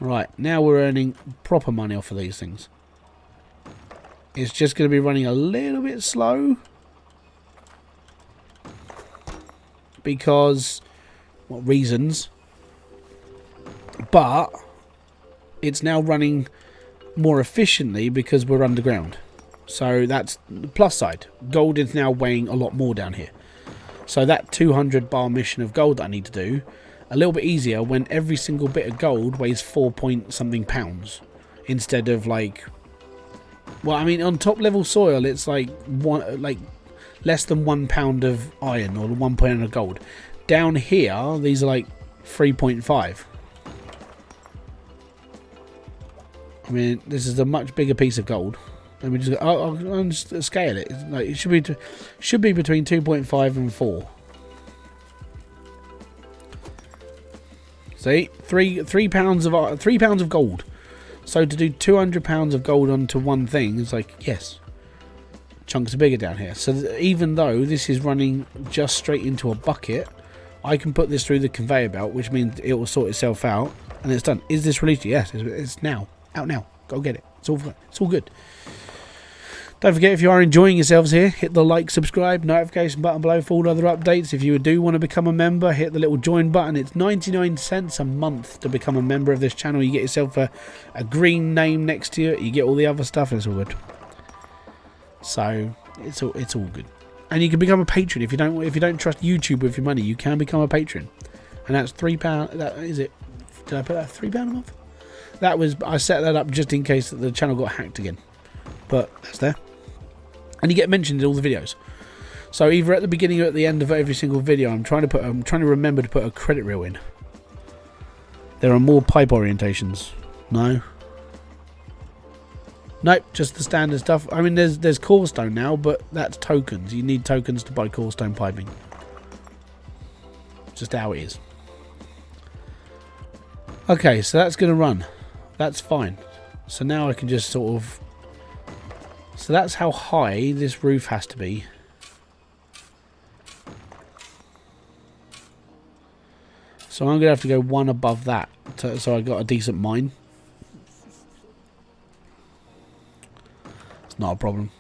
Right, now we're earning proper money off of these things. It's just going to be running a little bit slow. Because, what reasons? but it's now running more efficiently because we're underground. So that's the plus side. Gold is now weighing a lot more down here. So that 200 bar mission of gold that I need to do, a little bit easier when every single bit of gold weighs 4 point something pounds instead of like, well, I mean on top level soil it's like less than 1 pound of iron or 1 pound of gold. Down here these are like 3.5. I mean this is a much bigger piece of gold. Let me just I'll just scale it. It's like it should be between 2.5 and 4. See, 3 pounds of gold. So to do 200 pounds of gold onto one thing is like, yes, chunks are bigger down here. So even though this is running just straight into a bucket, I can put this through the conveyor belt, which means it will sort itself out, and it's done. Is this released? Yes, it's now out now. Go get it. It's all good. Don't forget, if you are enjoying yourselves here, hit the like, subscribe, notification button below for all other updates. If you do want to become a member, hit the little join button. It's 99 cents a month to become a member of this channel. You get yourself a green name next to it. You get all the other stuff, and it's all good. So it's all good. And you can become a patron if you don't trust YouTube with your money. You can become a patron, and that's £3. That is it. Did I put that £3 a month? That was, I set that up just in case that the channel got hacked again. But that's there. And you get mentioned in all the videos. So either at the beginning or at the end of every single video, I'm trying to remember to put a credit reel in. There are more pipe orientations. No. Nope, just the standard stuff. I mean, there's corestone now, but that's tokens. You need tokens to buy corestone piping. Just how it is. Okay, so that's going to run. That's fine. So now I can just sort of... So that's how high this roof has to be. So I'm going to have to go one above that. So I got a decent mine. It's not a problem.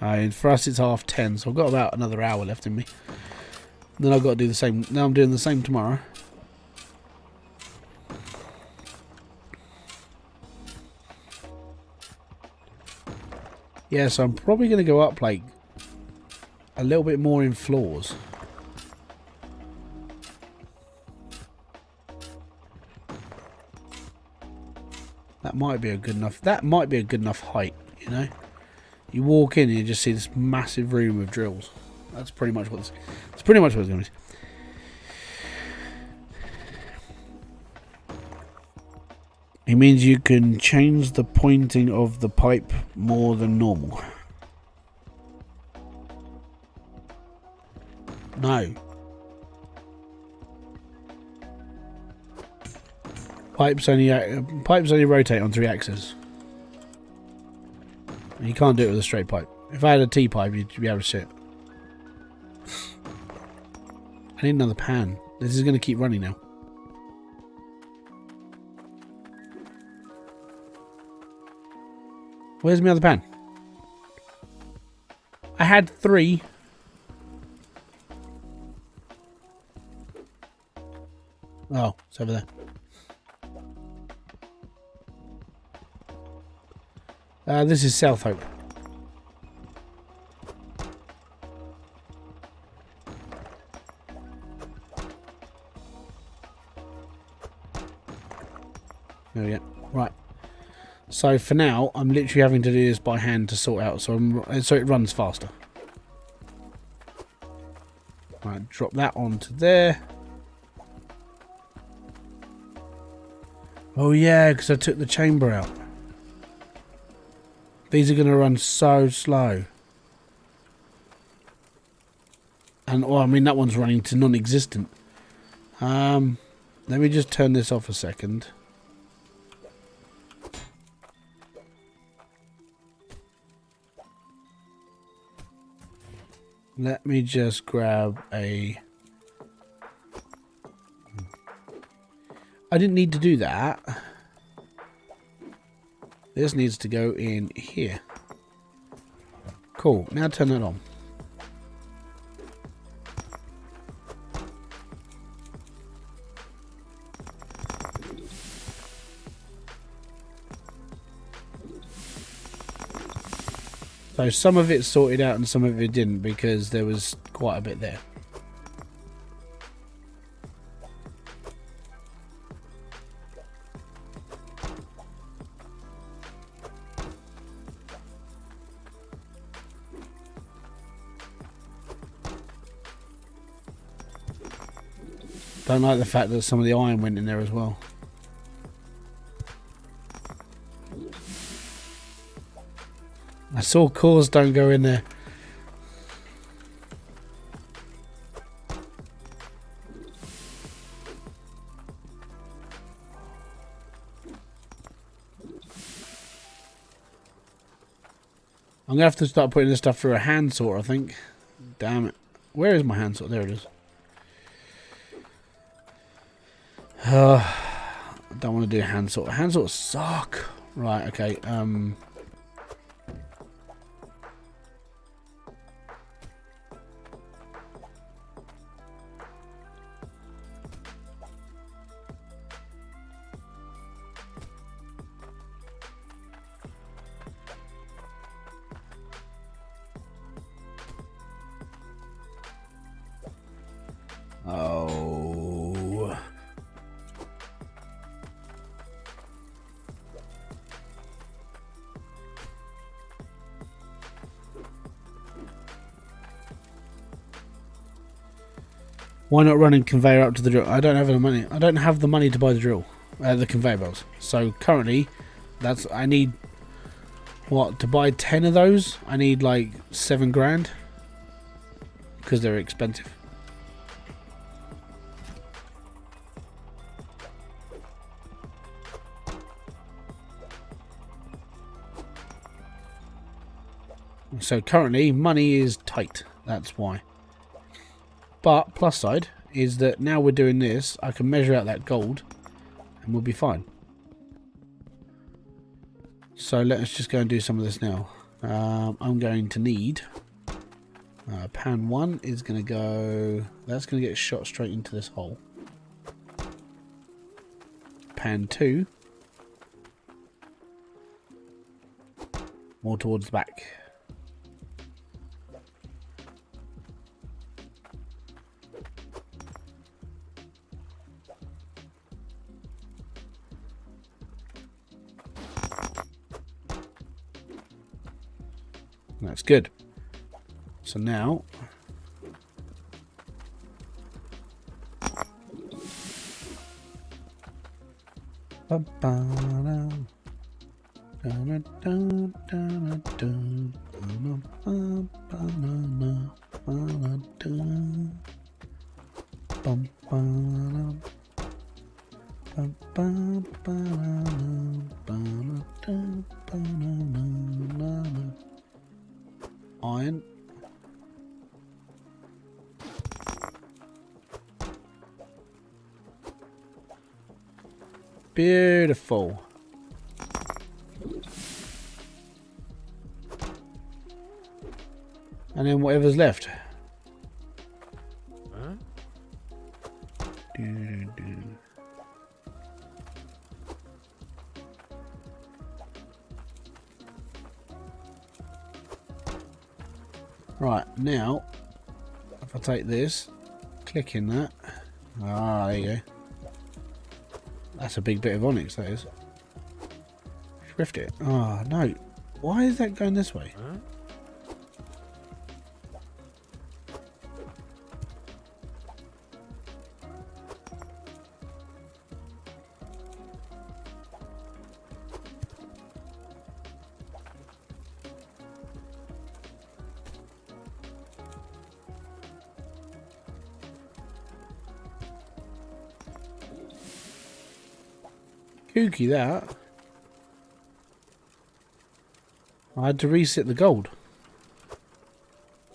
For us it's 10:30, so I've got about another hour left in me. Then I've got to do the same. Now I'm doing the same tomorrow. Yeah, so I'm probably going to go up like a little bit more in floors. That might be a good enough. That might be a good enough height. You know, you walk in and you just see this massive room of drills. That's pretty much what. That's pretty much what it's going to be. It means you can change the pointing of the pipe more than normal. No. Pipes only rotate on 3 axes. You can't do it with a straight pipe. If I had a T-pipe, you'd be able to see it. I need another pan. This is going to keep running now. Where's my other pan? I had 3. Oh, it's over there. This is South Hope. There we go. Right. So for now, I'm literally having to do this by hand to sort out, so it runs faster. Right, drop that onto there. Oh yeah, because I took the chamber out. These are going to run so slow. And oh, I mean that one's running to non-existent. Let me just turn this off a second. Let me just grab a... I didn't need to do that. This needs to go in here. Cool. Now turn that on. So some of it sorted out and some of it didn't because there was quite a bit there. Don't like the fact that some of the iron went in there as well. I saw cores don't go in there. I'm going to have to start putting this stuff through a hand sort, I think. Damn it. Where is my hand sort? There it is. I don't want to do hand sort. Hand sorts suck. Right, okay. Oh. Why not running conveyor up to the drill? I don't have the money. I don't have the money to buy the drill, the conveyor belts. So currently, I need what to buy 10 of those. I need like 7 grand because they're expensive. So currently, money is tight. That's why. But plus side is that now we're doing this, I can measure out that gold and we'll be fine. So let us just go and do some of this now. I'm going to need pan 1 is going to go, that's going to get shot straight into this hole. Pan 2 more towards the back. That's good. So now iron. Beautiful. And then whatever's left. Huh? Right, now, if I take this, click in that. Ah, there you go. That's a big bit of onyx, that is. Shrift it. Oh, no. Why is that going this way? Huh? Kooky that. I had to reset the gold.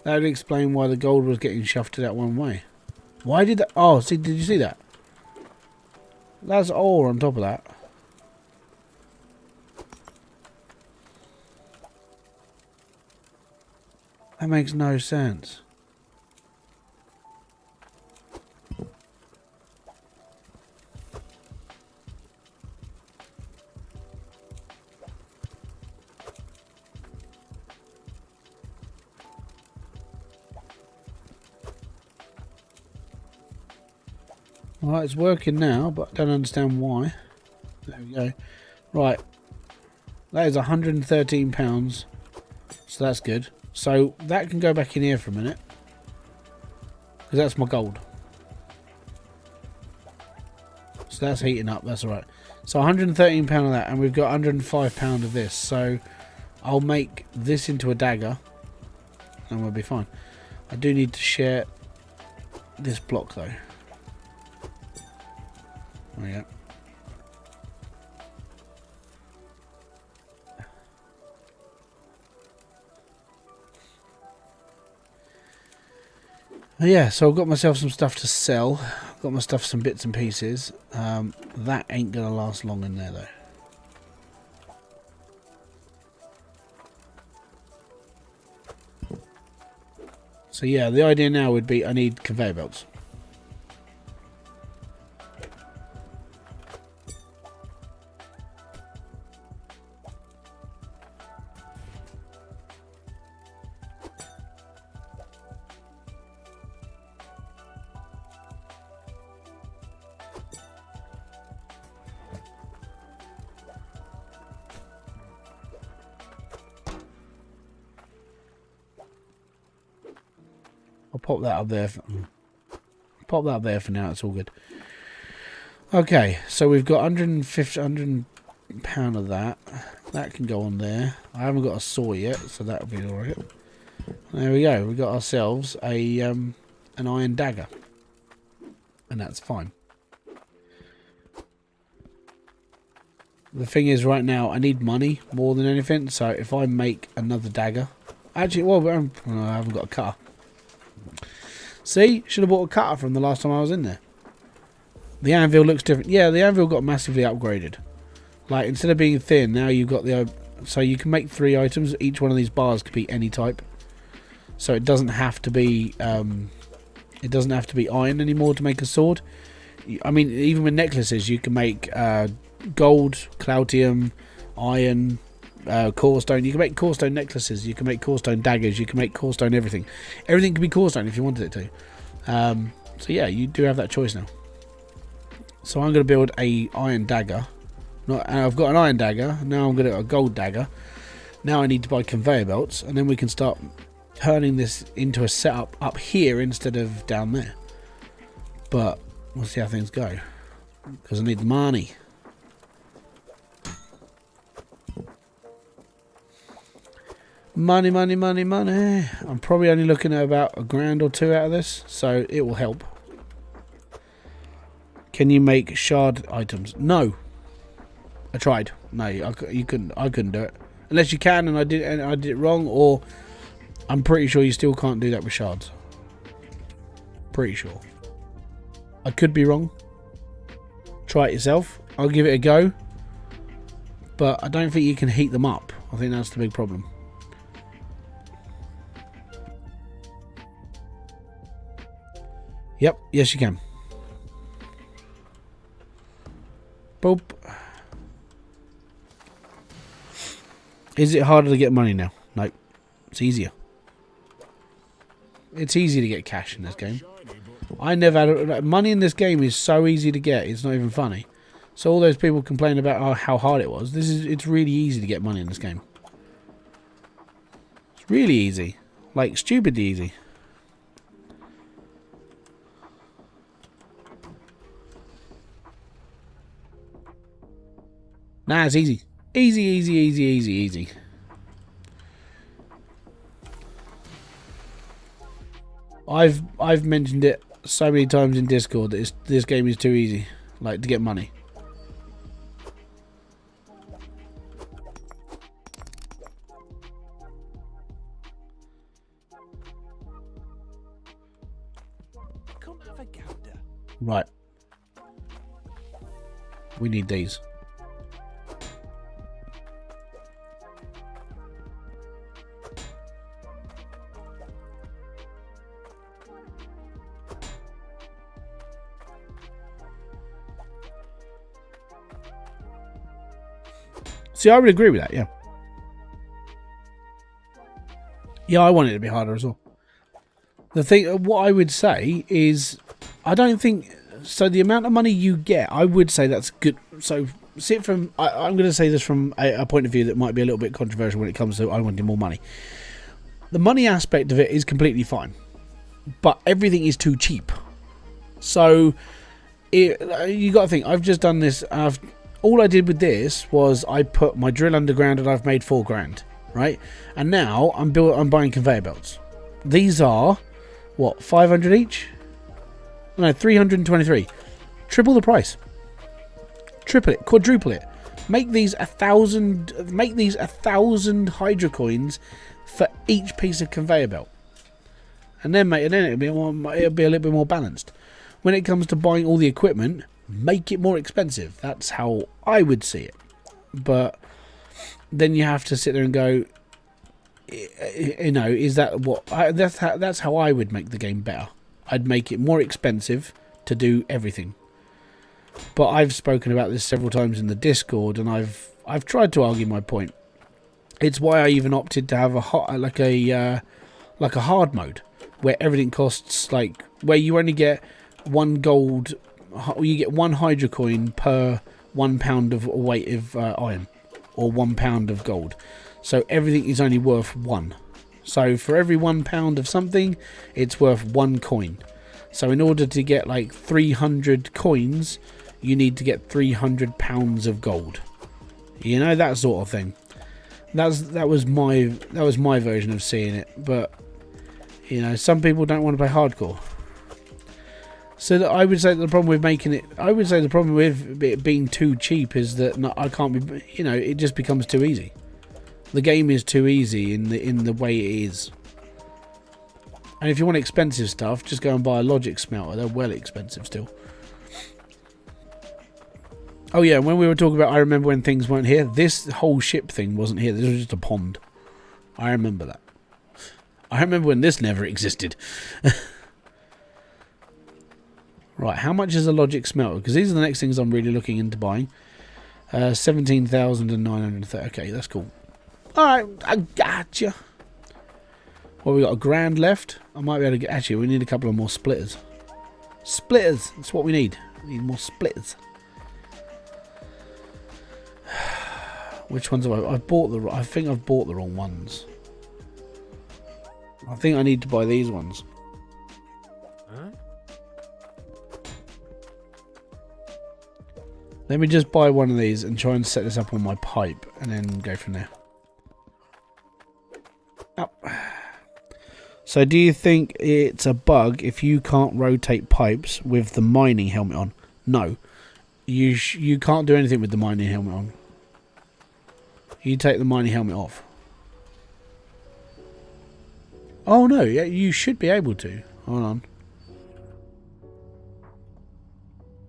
That would explain why the gold was getting shafted out one way. Why did that? Oh, see, did you see that? That's ore on top of that. That makes no sense. Right, it's working now, but I don't understand why. There we go. Right. That is £113. So that's good. So that can go back in here for a minute. Because that's my gold. So that's heating up, that's alright. So £113 of that, and we've got £105 of this. So I'll make this into a dagger, and we'll be fine. I do need to share this block though. There we go. Yeah, so I've got myself some stuff to sell. Got my stuff, some bits and pieces. That ain't gonna last long in there though. So yeah, the idea now would be I need conveyor belts. I'll pop that up there. Pop that up there for now. It's all good. Okay, so we've got 100 pound of that. That can go on there. I haven't got a saw yet, so that'll be all right. There we go. We've got ourselves a an iron dagger, and that's fine. The thing is, right now I need money more than anything. So if I make another dagger, actually, well, I haven't got a cutter. See, should have bought a cutter from the last time I was in there. The anvil looks different. Yeah, the anvil got massively upgraded. Like, instead of being thin, now you've got the... So you can make 3 items. Each one of these bars could be any type. So it doesn't have to be... it doesn't have to be iron anymore to make a sword. I mean, even with necklaces, you can make gold, cloutium, iron... core-stone. You can make core-stone necklaces, you can make core-stone daggers, you can make core-stone everything. Everything can be core-stone if you wanted it to. So yeah, you do have that choice now. So I'm going to build a iron dagger. I've got an iron dagger, now I'm going to get a gold dagger. Now I need to buy conveyor belts, and then we can start turning this into a setup up here instead of down there. But we'll see how things go, because I need the money. Money, money, money, money. I'm probably only looking at about £1 or £2 out of this, so it will help. Can you make shard items? No. I tried. No, you couldn't. I couldn't do it unless you can, and I did it wrong. Or I'm pretty sure you still can't do that with shards. Pretty sure. I could be wrong. Try it yourself. I'll give it a go. But I don't think you can heat them up. I think that's the big problem. Yep, yes you can. Boop. Is it harder to get money now? Nope. It's easier. It's easy to get cash in this game. I never had... money in this game is so easy to get, it's not even funny. So all those people complain about how hard it was. It's really easy to get money in this game. It's really easy. Like, stupidly easy. Nah, it's easy. Easy, easy, easy, easy, easy. I've mentioned it so many times in Discord that this game is too easy, like, to get money. Come have a gander. Right. We need these. See, I would agree with that, yeah. Yeah, I want it to be harder as well. The thing, what I would say is, I don't think So the amount of money you get, I would say that's good. So see it from, I'm going to say this from a point of view that might be a little bit controversial when it comes to I wanting more money. The money aspect of it is completely fine, but everything is too cheap. So you got to think, I've just done this. All I did with this was I put my drill underground and I've made $4,000, right? And now I'm buying conveyor belts. These are what, 500 each? No, 323. Triple the price. Triple it, quadruple it. Make these 1,000. Make these 1,000 Hydro coins for each piece of conveyor belt, and then it'll be a little bit more balanced. When it comes to buying all the equipment, make it more expensive. That's how I would see it. But then you have to sit there and go, you know, is that what? That's how I would make the game better. I'd make it more expensive to do everything. But I've spoken about this several times in the Discord, and I've tried to argue my point. It's why I even opted to have a hard mode where everything costs, like, where you only get 1 gold, you get 1 Hydro coin per 1 pound of weight of iron, or 1 pound of gold. So everything is only worth 1. So for every 1 pound of something, it's worth 1 coin. So in order to get like 300 coins, you need to get 300 pounds of gold. You know, that sort of thing. That was my version of seeing it. But you know, some people don't want to play hardcore. So that I would say the problem with making it, I would say the problem with it being too cheap is that I can't be, you know, it just becomes too easy. The game is too easy in the way it is. And if you want expensive stuff, just go and buy a logic smelter. They're well expensive still. Oh yeah, when we were talking about, I remember when things weren't here. This whole ship thing wasn't here. This was just a pond. I remember that. I remember when this never existed. Right, how much is a logic smelter? Because these are the next things I'm really looking into buying. 17,930. Okay, that's cool. Alright, I gotcha. Well, we got $1,000 left. I might be able to get... Actually, we need a couple of more splitters. Splitters! That's what we need. We need more splitters. Which ones have I've bought the... I think I've bought the wrong ones. I think I need to buy these ones. Huh? Let me just buy one of these and try and set this up on my pipe and then go from there. Oh. So do you think it's a bug if you can't rotate pipes with the mining helmet on? No. You can't do anything with the mining helmet on. You take the mining helmet off. Oh no, yeah, you should be able to. Hold on.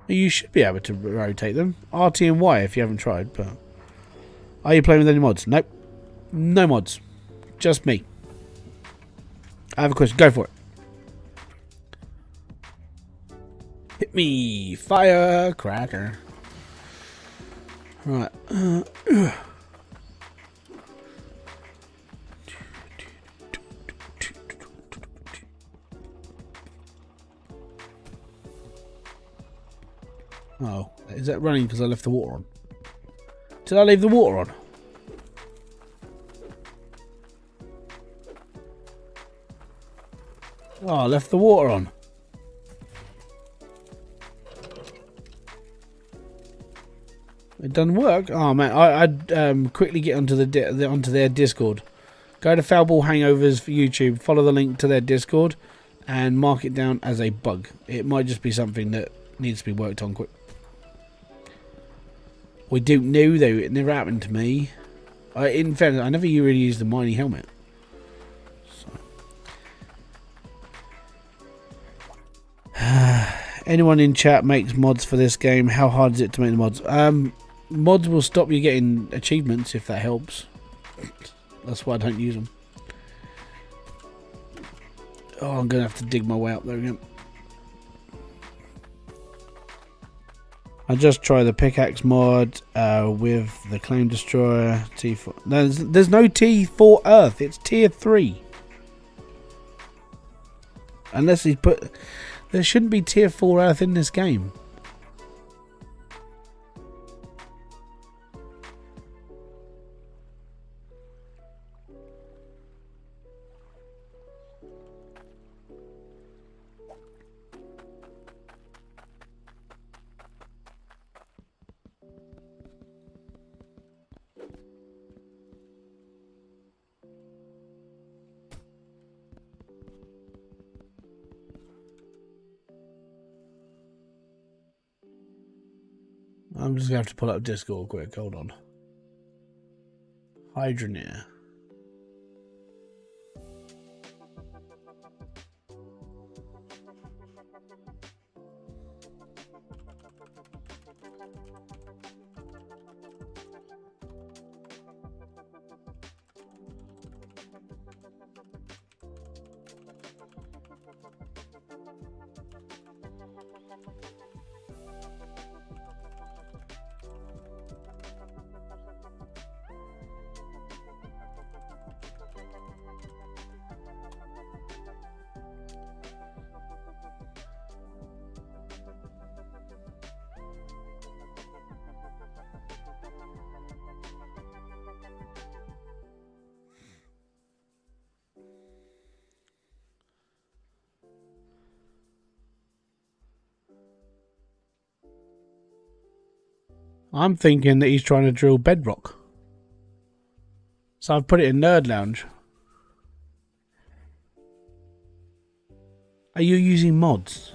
You should be able to rotate them. RT and Y if you haven't tried, but... Are you playing with any mods? Nope. No mods. Just me. I have a question. Go for it. Hit me, firecracker. Right. Oh, is that running because I left the water on? Did I leave the water on? Oh, I left the water on. It doesn't work. Oh man, I'd quickly get onto onto their Discord. Go to Foulball Hangovers for YouTube. Follow the link to their Discord, and mark it down as a bug. It might just be something that needs to be worked on quick. We don't know though. It never happened to me. In fairness, I never really used the mining helmet. Anyone in chat makes mods for this game? How hard is it to make the mods? Mods will stop you getting achievements if that helps. That's why I don't use them. Oh, I'm gonna have to dig my way up there again. I just try the pickaxe mod with the claim destroyer T4. There's no T4 Earth. It's tier 3. Unless he put. There shouldn't be tier 4 earth in this game. I'm just going to have to pull up Discord quick. Hold on. Hydroneer. I'm thinking that he's trying to drill Bedrock. So I've put it in Nerd Lounge. Are you using mods?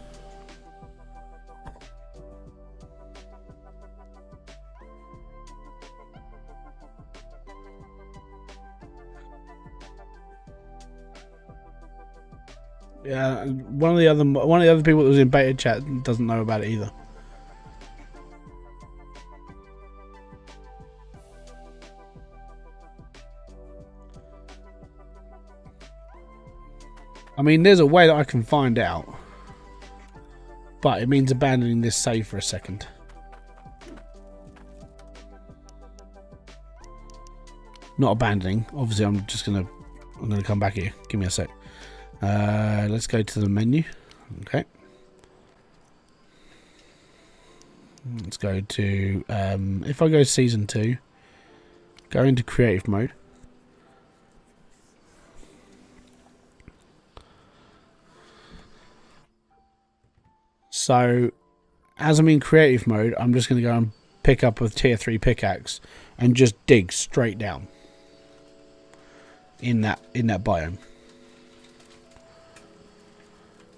Yeah, one of the other people that was in beta chat doesn't know about it either. I mean, there's a way that I can find out, but it means abandoning this save for a second. Not abandoning. Obviously, I'm gonna come back here. Give me a sec. Let's go to the menu. Okay. Let's go to if I go season 2, go into creative mode. So, as I'm in creative mode, I'm just going to go and pick up a tier 3 pickaxe and just dig straight down in that biome.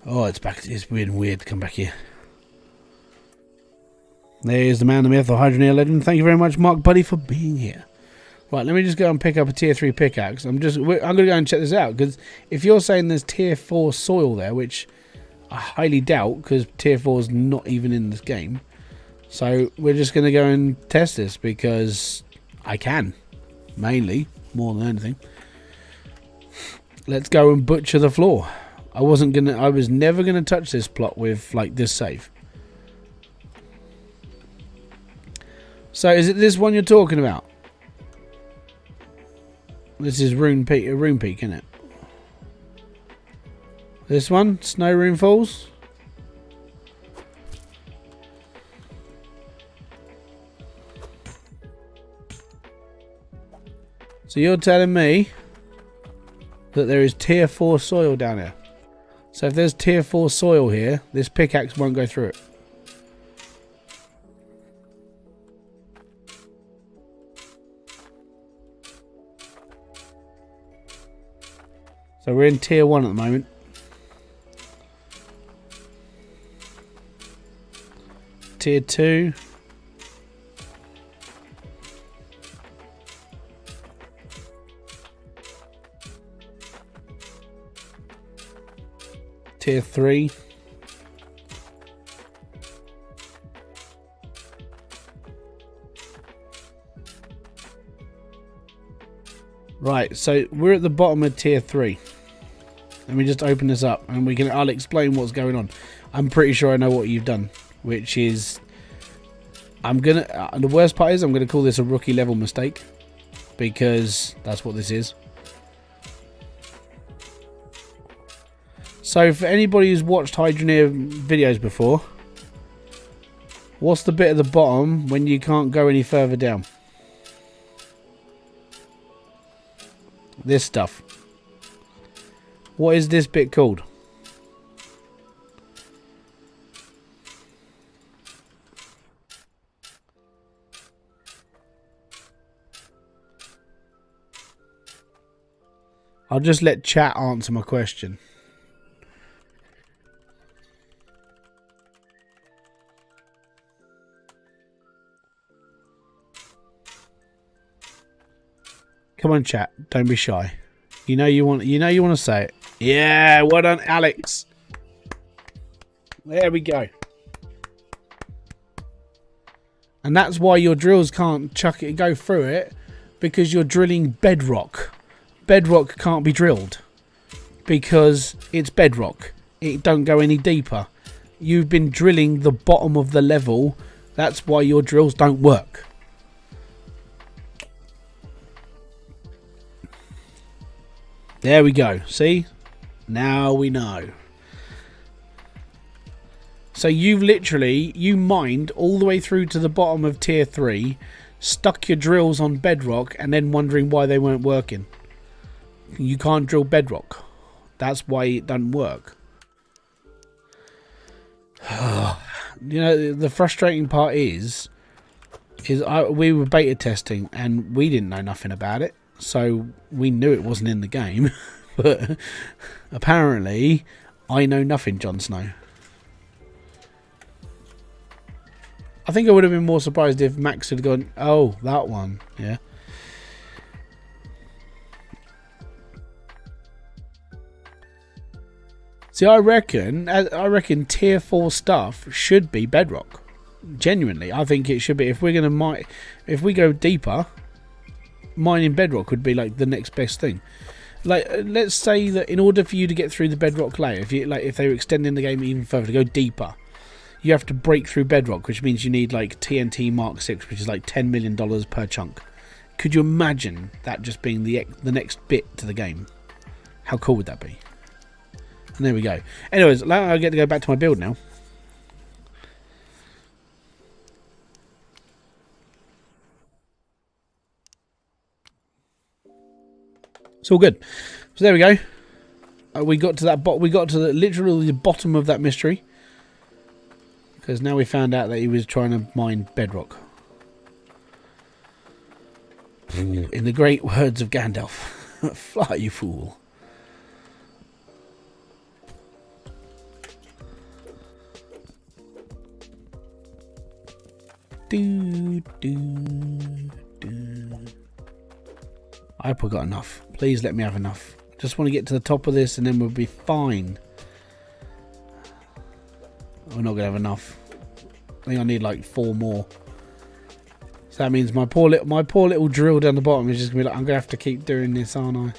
Oh, it's back. It's been weird to come back here. There's the man, the myth, the Hydroneer legend. Thank you very much, Mark Buddy, for being here. Right, let me just go and pick up a tier 3 pickaxe. I'm going to go and check this out, because if you're saying there's tier 4 soil there, which I highly doubt, because tier 4 is not even in this game. So we're just going to go and test this because I can, mainly, more than anything. Let's go and butcher the floor. I was never gonna touch this plot with like this save. So is it this one you're talking about? This is Rune Peak, isn't it? This one, Snow Rune Falls. So you're telling me that there is tier 4 soil down here. So if there's tier 4 soil here, this pickaxe won't go through it. So we're in tier 1 at the moment. Tier 2. Tier 3. Right, so we're at the bottom of tier 3. Let me just open this up and I'll explain what's going on. I'm pretty sure I know what you've done, which is the worst part is I'm gonna call this a rookie level mistake, because that's what this is. So for anybody who's watched Hydroneer videos before, what's the bit at the bottom when you can't go any further down? This stuff. What is this bit called? I'll just let chat answer my question. Come on, chat. Don't be shy. You know you want to say it. Yeah, well done, Alex. There we go. And that's why your drills can't chuck it, go through it, because you're drilling bedrock. Bedrock can't be drilled because it's bedrock. It don't go any deeper. You've been drilling the bottom of the level. That's why your drills don't work. There we go. See? Now we know. So you've literally, you mined all the way through to the bottom of tier 3, stuck your drills on bedrock, and then wondering why they weren't working. You can't drill bedrock. That's why it doesn't work. You know, the frustrating part is we were beta testing and we didn't know nothing about it. So we knew it wasn't in the game. But apparently I know nothing, Jon Snow. I think I would have been more surprised if Max had gone, oh, that one. Yeah. See, I reckon tier 4 stuff should be bedrock. Genuinely, I think it should be. If we're gonna if we go deeper, mining bedrock would be like the next best thing. Like, let's say that in order for you to get through the bedrock layer, if they were extending the game even further to go deeper, you have to break through bedrock, which means you need like TNT Mark 6, which is like $10 million per chunk. Could you imagine that just being the next bit to the game? How cool would that be? And there we go. Anyways, I get to go back to my build now. It's all good. So there we go. We got to that we got to literally the bottom of that mystery, because now we found out that he was trying to mine bedrock. In the great words of Gandalf, "Fly, you fool." Do, do, do. I hope I got enough. Please let me have enough. Just want to get to the top of this and then we'll be fine. We're not going to have enough. I think I need like 4 more. So that means my poor little drill down the bottom is just going to be like, I'm going to have to keep doing this, aren't I?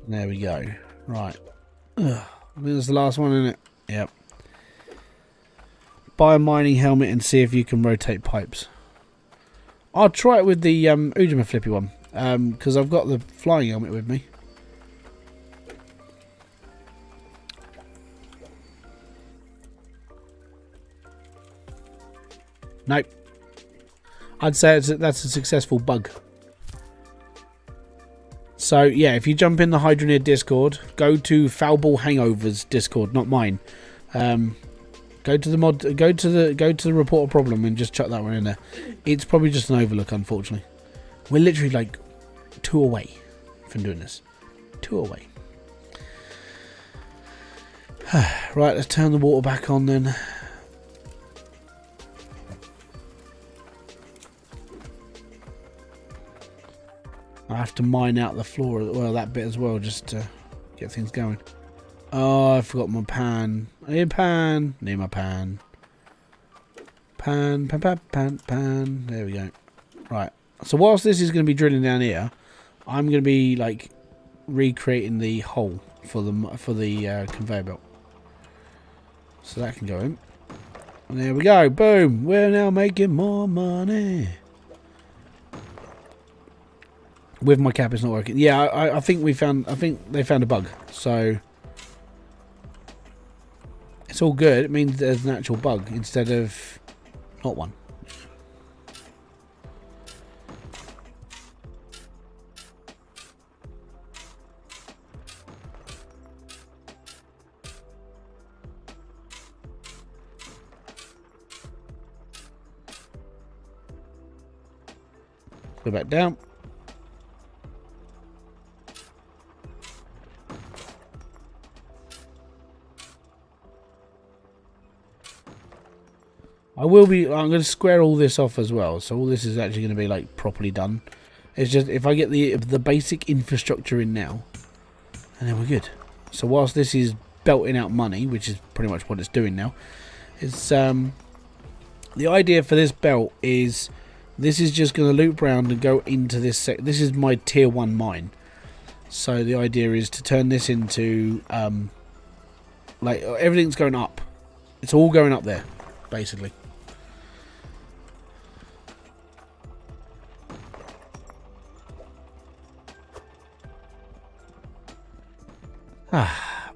There we go. Right. Ugh. I think that's the last one, isn't it? Yep. Buy a mining helmet and see if you can rotate pipes. I'll try it with the Ujima flippy one. Because I've got the flying helmet with me. Nope. I'd say that's a successful bug. So yeah, if you jump in the Hydroneer Discord, go to Foulball Hangovers Discord, not mine. Go to the report a problem and just chuck that one in there. It's probably just an overlook, unfortunately. We're literally like 2 away from doing this. 2 away. Right, let's turn the water back on then. I have to mine out the floor, well, that bit as well, just to get things going. Oh, I forgot my pan. I need a pan. Need my pan. Pan. There we go. Right. So whilst this is going to be drilling down here, I'm going to be like recreating the hole for the conveyor belt. So that can go in. And there we go. Boom. We're now making more money. With my cap, it's not working. Yeah, I think we found. I think they found a bug. So it's all good. It means there's an actual bug instead of not one. Go back down. I'm going to square all this off as well. So all this is actually going to be like properly done. It's just if I get the basic infrastructure in now, and then we're good. So whilst this is belting out money, which is pretty much what it's doing now, it's the idea for this belt is this is just going to loop round and go into this this is my tier 1 mine. So the idea is to turn this into like everything's going up. It's all going up there, basically.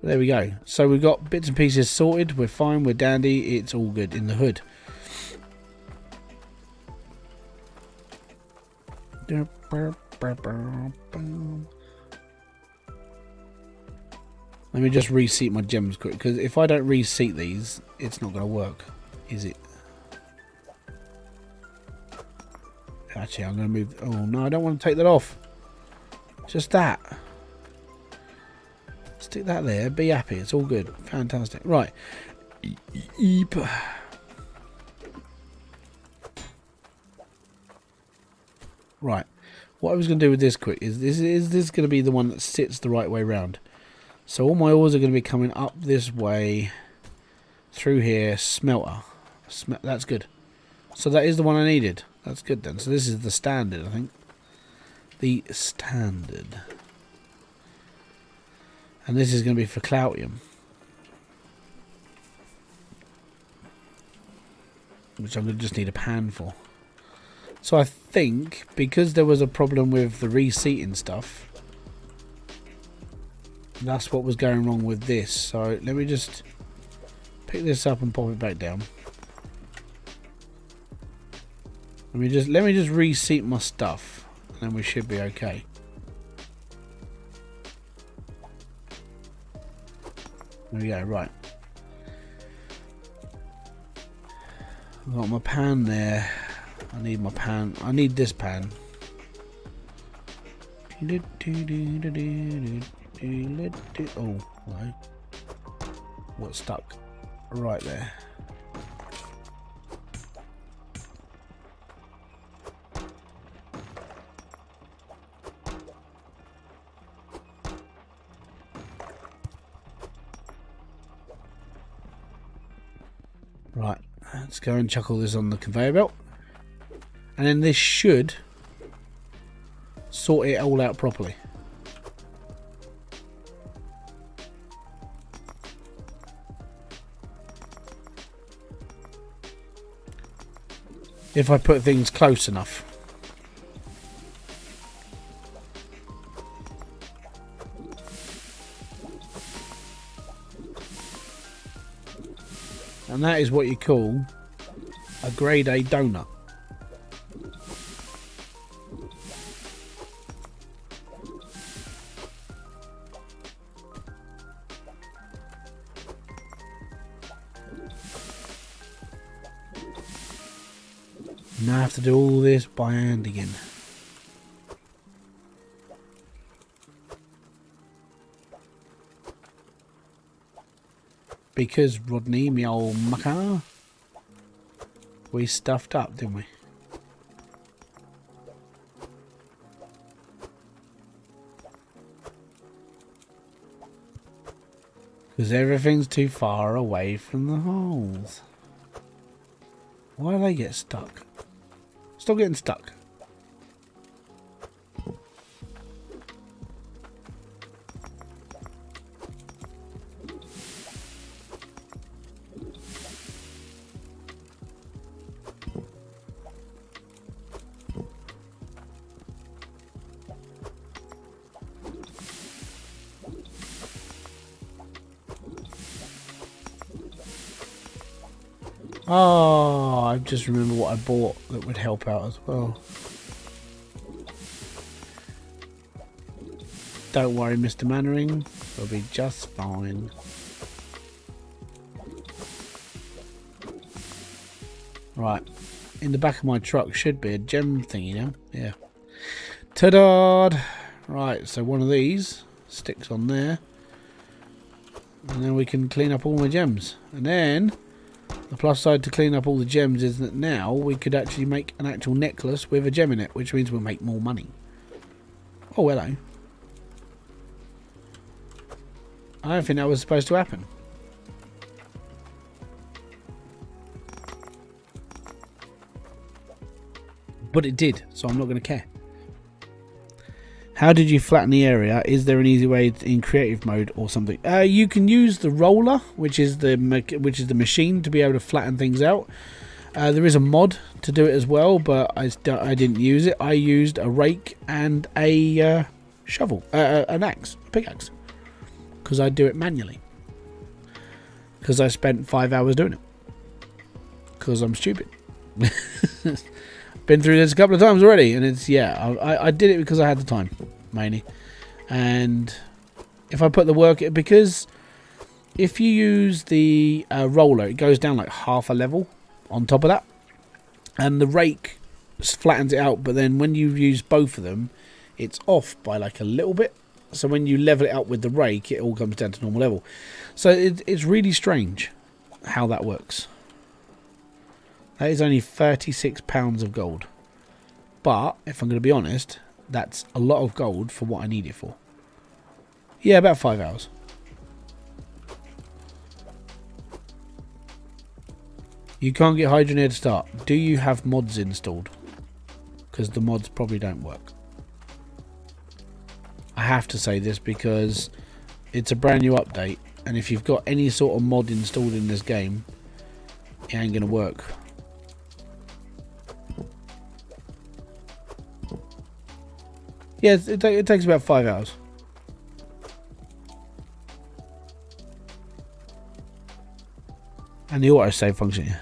There we go. So we've got bits and pieces sorted. We're fine. We're dandy. It's all good in the hood. Let me just reseat my gems quick, because if I don't reseat these, it's not going to work, is it? Actually, I'm going to move. Oh no, I don't want to take that off. Just that. Stick that there. Be happy. It's all good. Fantastic. Right. Eep. Right. What I was going to do with this quick is this going to be the one that sits the right way round. So all my ores are going to be coming up this way through here. Smelter. That's good. So that is the one I needed. That's good then. So this is the standard, I think. The standard. And this is going to be for Cloutium, which I'm going to just need a pan for. So I think because there was a problem with the reseating stuff, that's what was going wrong with this. So let me just pick this up and pop it back down. Let me just reseat my stuff, and then we should be okay. There we go, right. I've got my pan there. I need my pan. I need this pan. Oh, right. What's stuck? Right there. Right, let's go and chuck all this on the conveyor belt. And then this should sort it all out properly. If I put things close enough. And that is what you call a grade A donut. Now I have to do all this by hand again. Because Rodney, me old mucker, we stuffed up, didn't we? Because everything's too far away from the holes. Why do they get stuck? Stop getting stuck. Oh, I just remember what I bought that would help out as well. Don't worry, Mr. Mannering. We'll be just fine. Right. In the back of my truck should be a gem thingy now. Yeah. Ta-da! Right, so one of these sticks on there. And then we can clean up all my gems. And then the plus side to clean up all the gems is that now we could actually make an actual necklace with a gem in it, which means we'll make more money. Oh, hello. I don't think that was supposed to happen. But it did, so I'm not going to care. How did you flatten the area? Is there an easy way in creative mode or something? You can use the roller, which is the machine, to be able to flatten things out. There is a mod to do it as well, but I didn't use it. I used a rake and a shovel, an axe, a pickaxe, because I do it manually. Because I spent 5 hours doing it. Because I'm stupid. Been through this a couple of times already, and it's, yeah, I did it because I had the time, mainly. And if I put the work, because if you use the roller, it goes down like half a level on top of that, and the rake flattens it out, but then when you use both of them, it's off by like a little bit. So when you level it out with the rake, it all comes down to normal level. So it's really strange how that works. That is only £36 of gold. But, if I'm going to be honest, that's a lot of gold for what I need it for. Yeah, about 5 hours. You can't get Hydroneer to start. Do you have mods installed? Because the mods probably don't work. I have to say this because it's a brand new update. And if you've got any sort of mod installed in this game, it ain't going to work. Yeah, it takes about 5 hours. And the autosave function, yeah.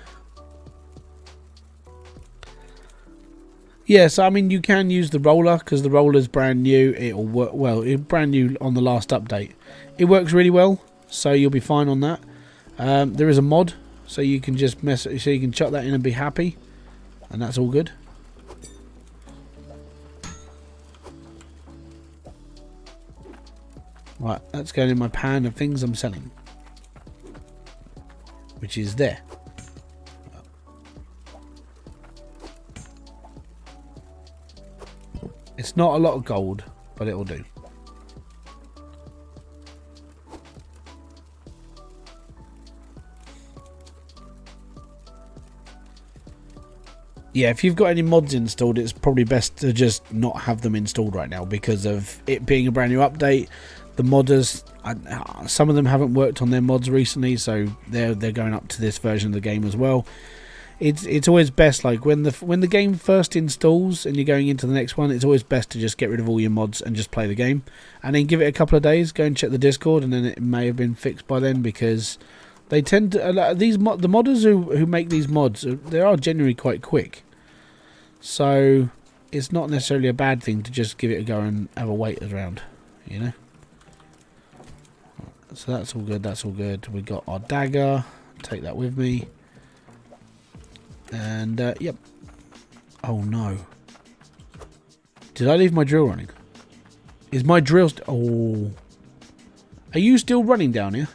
Yeah, so I mean, you can use the roller because the roller's brand new. It'll work well. It's brand new on the last update. It works really well, so you'll be fine on that. There is a mod, so you can just so you can chuck that in and be happy, and that's all good. Right, that's going in my pan of things I'm selling, which is there. It's not a lot of gold, but it'll do. Yeah, if you've got any mods installed, it's probably best to just not have them installed right now because of it being a brand new update. The modders, some of them haven't worked on their mods recently, so they're going up to this version of the game as well. It's always best, like when the game first installs and you're going into the next one, it's always best to just get rid of all your mods and just play the game, and then give it a couple of days. Go and check the Discord, and then it may have been fixed by then because they tend to the modders who make these mods, they are generally quite quick. So it's not necessarily a bad thing to just give it a go and have a wait around, you know. So that's all good, that's all good. We got our dagger, take that with me. And, yep. Oh no. Did I leave my drill running? Is my drill oh. Are you still running down here?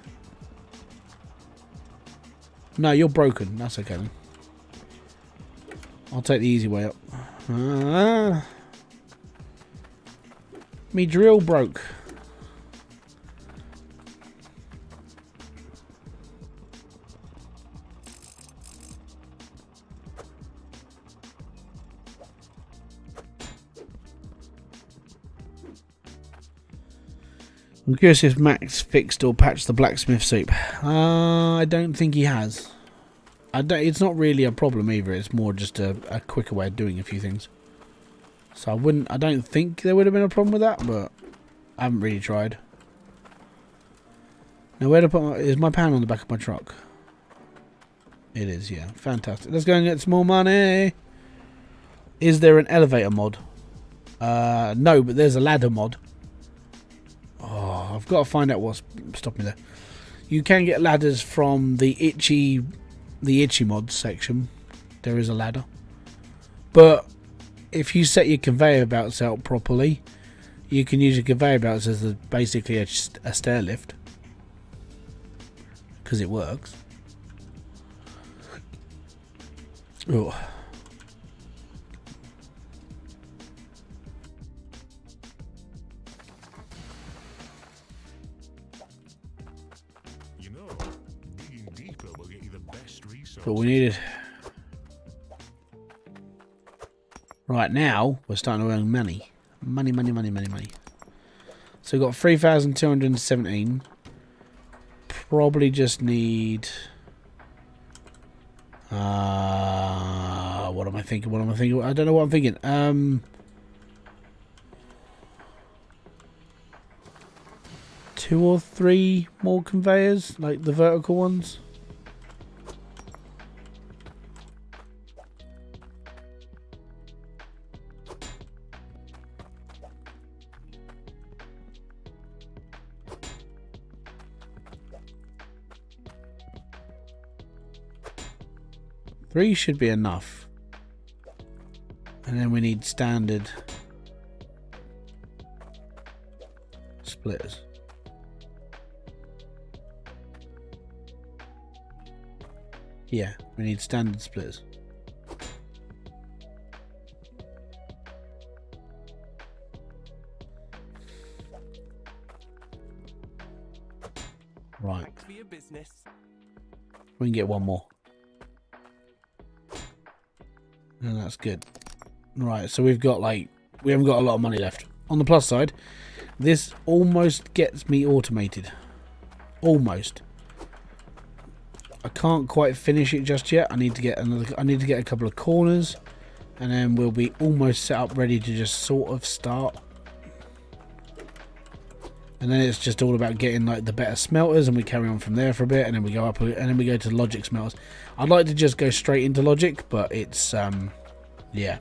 No, you're broken. That's okay then. I'll take the easy way up. Me drill broke. I'm curious if Max fixed or patched the blacksmith soup. I don't think he has. It's not really a problem either. It's more just a quicker way of doing a few things. So I don't think there would have been a problem with that, but I haven't really tried. Now where to put is my pan on the back of my truck? It is, yeah. Fantastic. Let's go and get some more money. Is there an elevator mod? No, but there's a ladder mod. Oh, I've got to find out what's stopping me there. You can get ladders from the itchy mods section. There is a ladder. But if you set your conveyor belts out properly, you can use your conveyor belts as basically a stair lift. Because it works. Oh. You know, digging deeper will get you the best resources. What we needed. Right now, we're starting to earn money. Money. So we've got 3,217. Probably just need... what am I thinking? I don't know what I'm thinking. 2 or 3 more conveyors, like the vertical ones. Three should be enough. And then we need standard splitters. Yeah, we need standard splitters. Right. Thanks for your business. We can get one more. And that's good. Right, so we've got we haven't got a lot of money left. On the plus side, this almost gets me automated. Almost. I can't quite finish it just yet. I need to get a couple of corners, and then we'll be almost set up ready to just sort of start. And then it's just all about getting the better smelters, and we carry on from there for a bit, and then we go up, and then we go to logic smelters. I'd like to just go straight into logic, but it's yeah,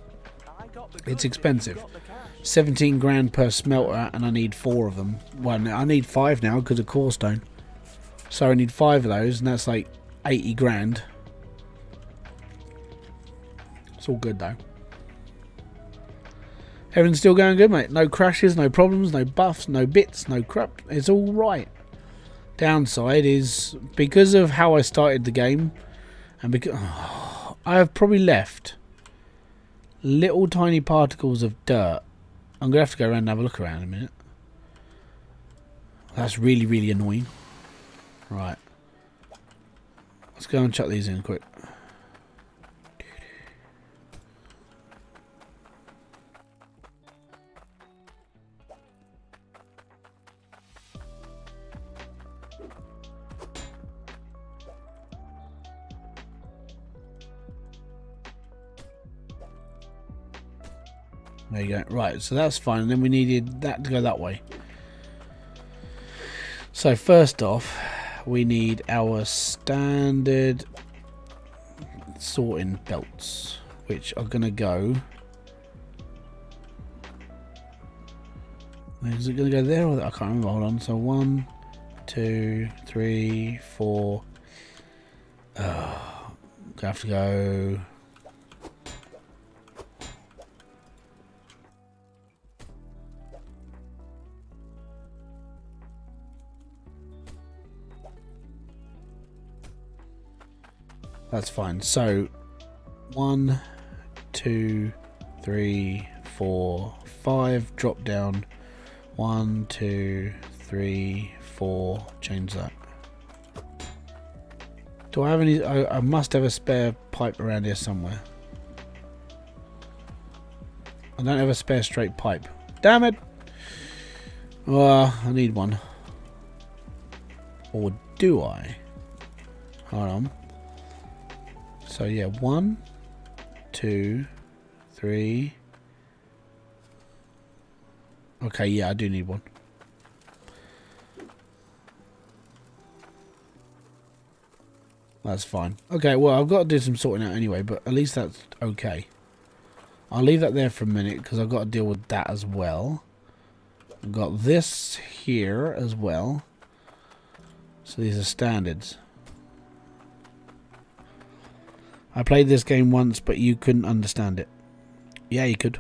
it's expensive. 17 grand per smelter, and I need 4 of them. Well, I need 5 now because of core stone. So I need 5 of those, and that's like 80 grand. It's all good though. Everything's still going good, mate. No crashes, no problems, no buffs, no bits, no crap. It's all right. Downside is because of how I started the game, and because I have probably left little tiny particles of dirt. I'm gonna have to go around and have a look around in a minute. That's really, really annoying. Right. Let's go and chuck these in quick. There you go. Right, so that's fine. And then we needed that to go that way. So first off, we need our standard sorting belts, which are going to go... Is it going to go there or there? I can't remember. Hold on. So 1, 2, 3, 4... I have to go... That's fine. So 1, 2, 3, 4, 5. Drop down. 1, 2, 3, 4. Change that. Do I have any? I must have a spare pipe around here somewhere. I don't have a spare straight pipe. Damn it! Well, I need one. Or do I? Hold on. So yeah, 1, 2, 3. Okay, yeah, I do need one. That's fine. Okay, well, I've got to do some sorting out anyway, but at least that's okay. I'll leave that there for a minute because I've got to deal with that as well. I've got this here as well. So these are standards. I played this game once, but you couldn't understand it. Yeah, you could.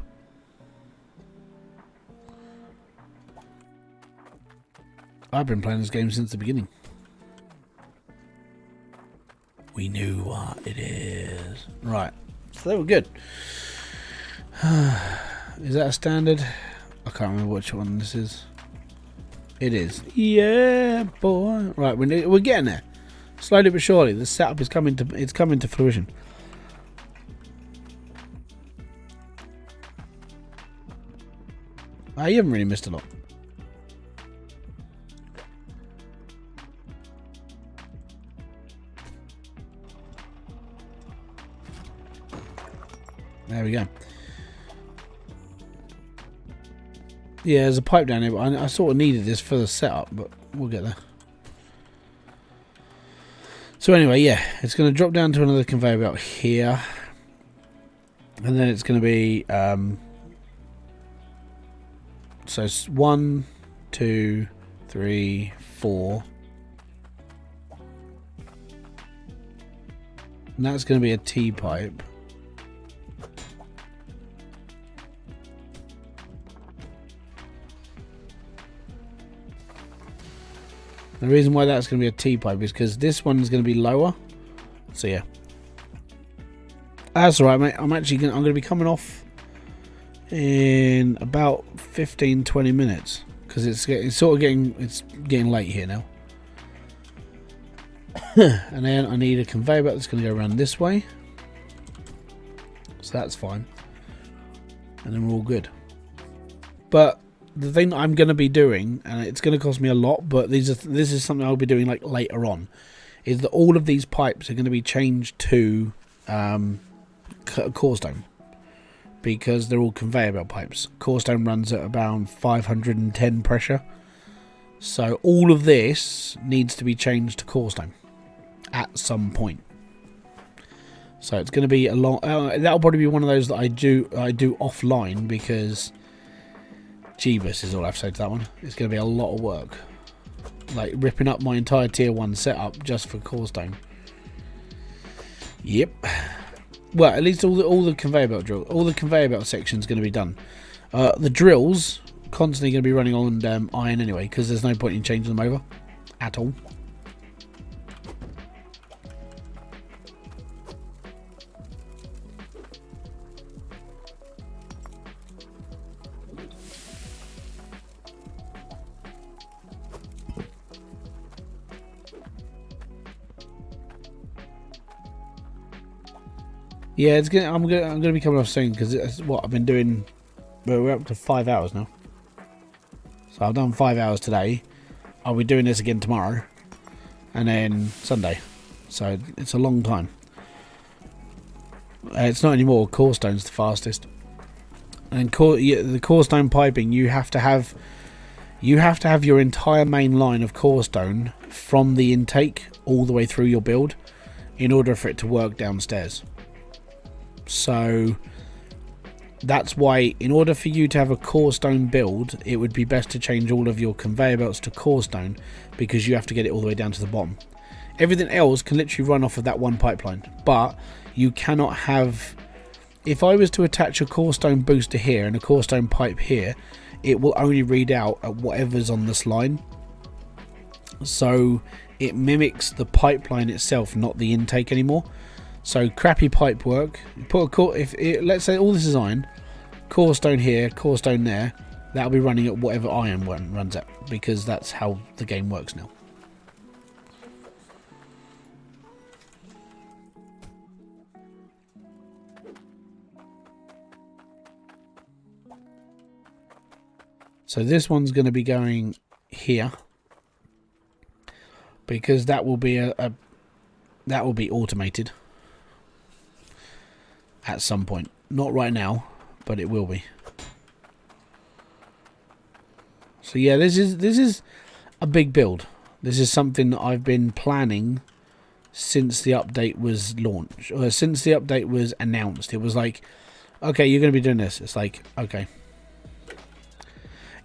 I've been playing this game since the beginning. We knew what it is. Right. So they were good. Is that a standard? I can't remember which one this is. It is. Yeah, boy. Right, we're getting there. Slowly but surely, the setup is coming to fruition. You haven't really missed a lot. There we go. Yeah, there's a pipe down here, but I sort of needed this for the setup, but we'll get there. So anyway, yeah, it's going to drop down to another conveyor belt here. And then it's going to be... so it's 1, 2, 3, 4. And that's going to be a T-pipe. The reason why that's going to be a T-pipe is because this one's going to be lower. So yeah. That's alright, mate. I'm going to be coming off in about 15-20 minutes because it's getting late here now. And then I need a conveyor belt that's going to go around this way. So that's fine. And then we're all good. But the thing that I'm going to be doing, and it's going to cost me a lot, but this is something I'll be doing like later on, is that all of these pipes are going to be changed to core stone because they're all conveyor belt pipes. Core stone runs at about 510 pressure, so all of this needs to be changed to core stone at some point. So it's going to be a long. That'll probably be one of those that I do offline because. Jeebus is all I have to say to that one. It's going to be a lot of work. Like ripping up my entire tier 1 setup just for core stone. Yep. Well, at least all the conveyor belt section's going to be done. The drills constantly going to be running on iron anyway because there's no point in changing them over at all. Yeah, I'm gonna be coming off soon because it's what I've been doing. We're up to 5 hours now, so I've done 5 hours today. I'll be doing this again tomorrow, and then Sunday. So it's a long time. It's not anymore. Core stone's the fastest, and the core stone piping you have to have your entire main line of core stone from the intake all the way through your build in order for it to work downstairs. So that's why in order for you to have a core stone build, it would be best to change all of your conveyor belts to core stone because you have to get it all the way down to the bottom. Everything else can literally run off of that one pipeline, but you cannot have... If I was to attach a core stone booster here and a core stone pipe here, it will only read out at whatever's on this line. So it mimics the pipeline itself, not the intake anymore. So crappy pipe work. Let's say all this is iron, core stone here, core stone there. That'll be running at whatever iron runs at because that's how the game works now. So this one's going to be going here because that will be that will be automated. At some point. Not right now, but it will be. So yeah, this is a big build. This is something that I've been planning since the update was launched, or since the update was announced. It was like, okay, you're going to be doing this. It's like, okay.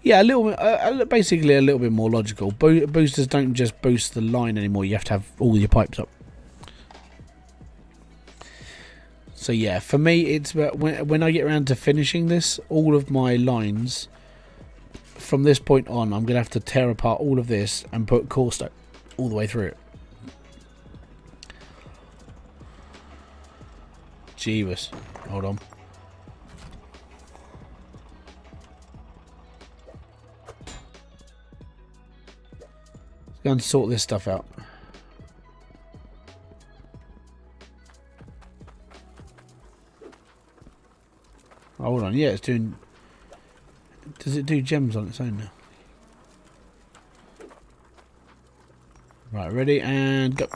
Yeah, a little bit, basically a little bit more logical. Boosters don't just boost the line anymore. You have to have all your pipes up. So yeah, for me, it's when I get around to finishing this, all of my lines from this point on, I'm going to have to tear apart all of this and put core stone all the way through it. Jeebus. Hold on. Let's go and sort this stuff out. Hold on, yeah, it's doing... Does it do gems on its own now? Right, ready, and go.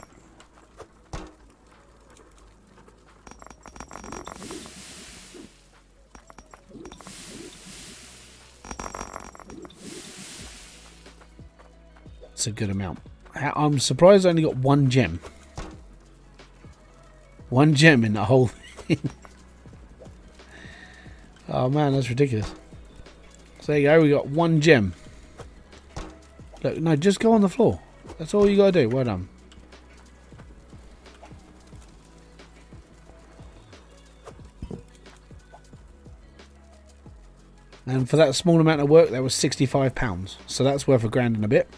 It's a good amount. I'm surprised I only got one gem. One gem in the whole thing. Oh man, that's ridiculous. So there you go, we got one gem. Look, no, just go on the floor. That's all you gotta do. Well done. And for that small amount of work, that was £65. So that's worth £1 and a bit.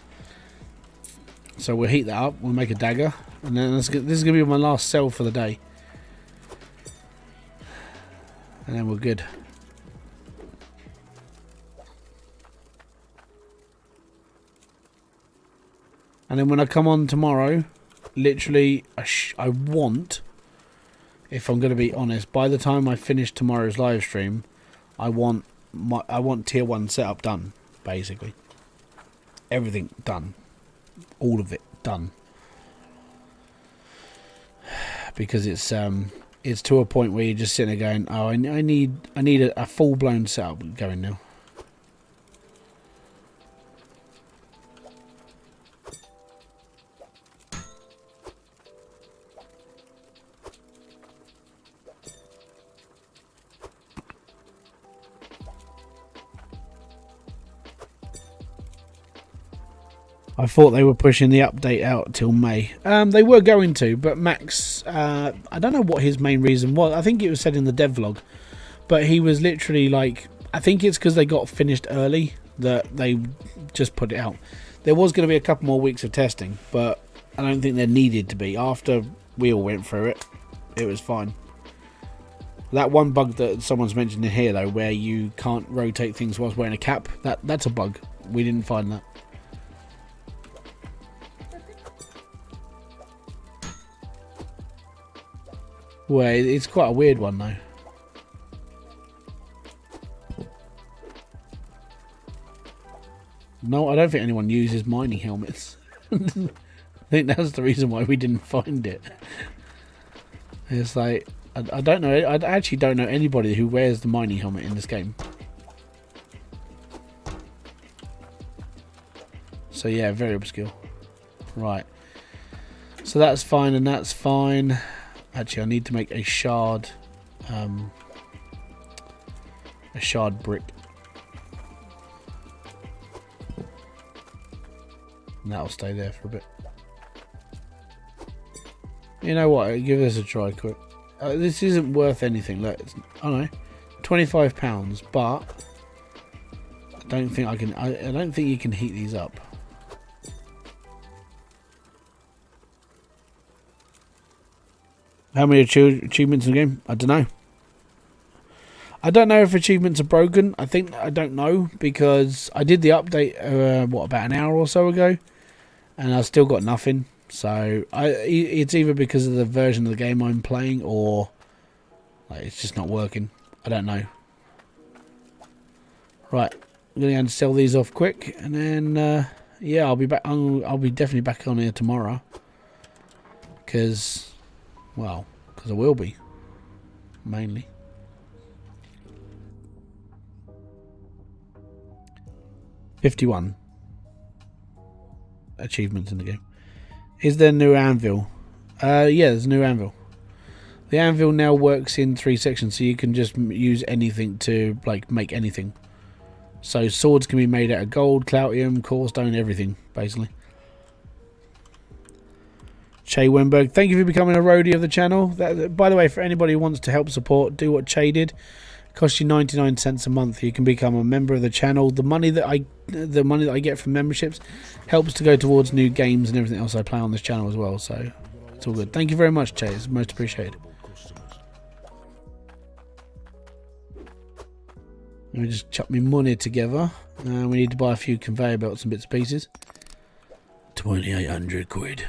So we'll heat that up. We'll make a dagger, and then this is gonna be my last sell for the day. And then we're good. And then when I come on tomorrow, literally, I want, if I'm going to be honest, by the time I finish tomorrow's live stream, I want tier 1 setup done, basically. Everything done. All of it done. Because it's to a point where you're just sitting there going, oh, I need a full-blown setup going now. I thought they were pushing the update out till May. They were going to, but Max, I don't know what his main reason was. I think it was said in the devlog, but he was literally like, I think it's because they got finished early that they just put it out. There was going to be a couple more weeks of testing, but I don't think there needed to be. After we all went through it, it was fine. That one bug that someone's mentioned in here, though, where you can't rotate things whilst wearing a cap, that's a bug. We didn't find that. Well, it's quite a weird one, though. No, I don't think anyone uses mining helmets. I think that's the reason why we didn't find it. It's like, I don't know. I actually don't know anybody who wears the mining helmet in this game. So yeah, very obscure. Right. So that's fine, and that's fine. Actually, I need to make a shard brick. And that'll stay there for a bit. You know what? Give this a try quick. This isn't worth anything. Look, I don't know, £25, but I don't think I can. I don't think you can heat these up. How many achievements in the game? I don't know. I don't know if achievements are broken. I don't know, because I did the update about an hour or so ago, and I still got nothing. So it's either because of the version of the game I'm playing, or like, it's just not working. I don't know. Right, I'm gonna go and sell these off quick, and then yeah, I'll be back. I'll be definitely back on here tomorrow, because I will be mainly. $51 achievements in the game. Is there new anvil? Yeah, there's a new anvil. The anvil now works in 3 sections, so you can just use anything to like make anything. So swords can be made out of gold, cloutium, core stone, everything basically. Che Wenberg, thank you for becoming a roadie of the channel. By the way, for anybody who wants to help support, do what Che did. It costs you 99 cents a month. You can become a member of the channel. The money that I get from memberships helps to go towards new games and everything else I play on this channel as well. So it's all good. Thank you very much, Che. It's most appreciated. Let me just chuck my money together. We need to buy a few conveyor belts and bits and pieces. 2,800 quid.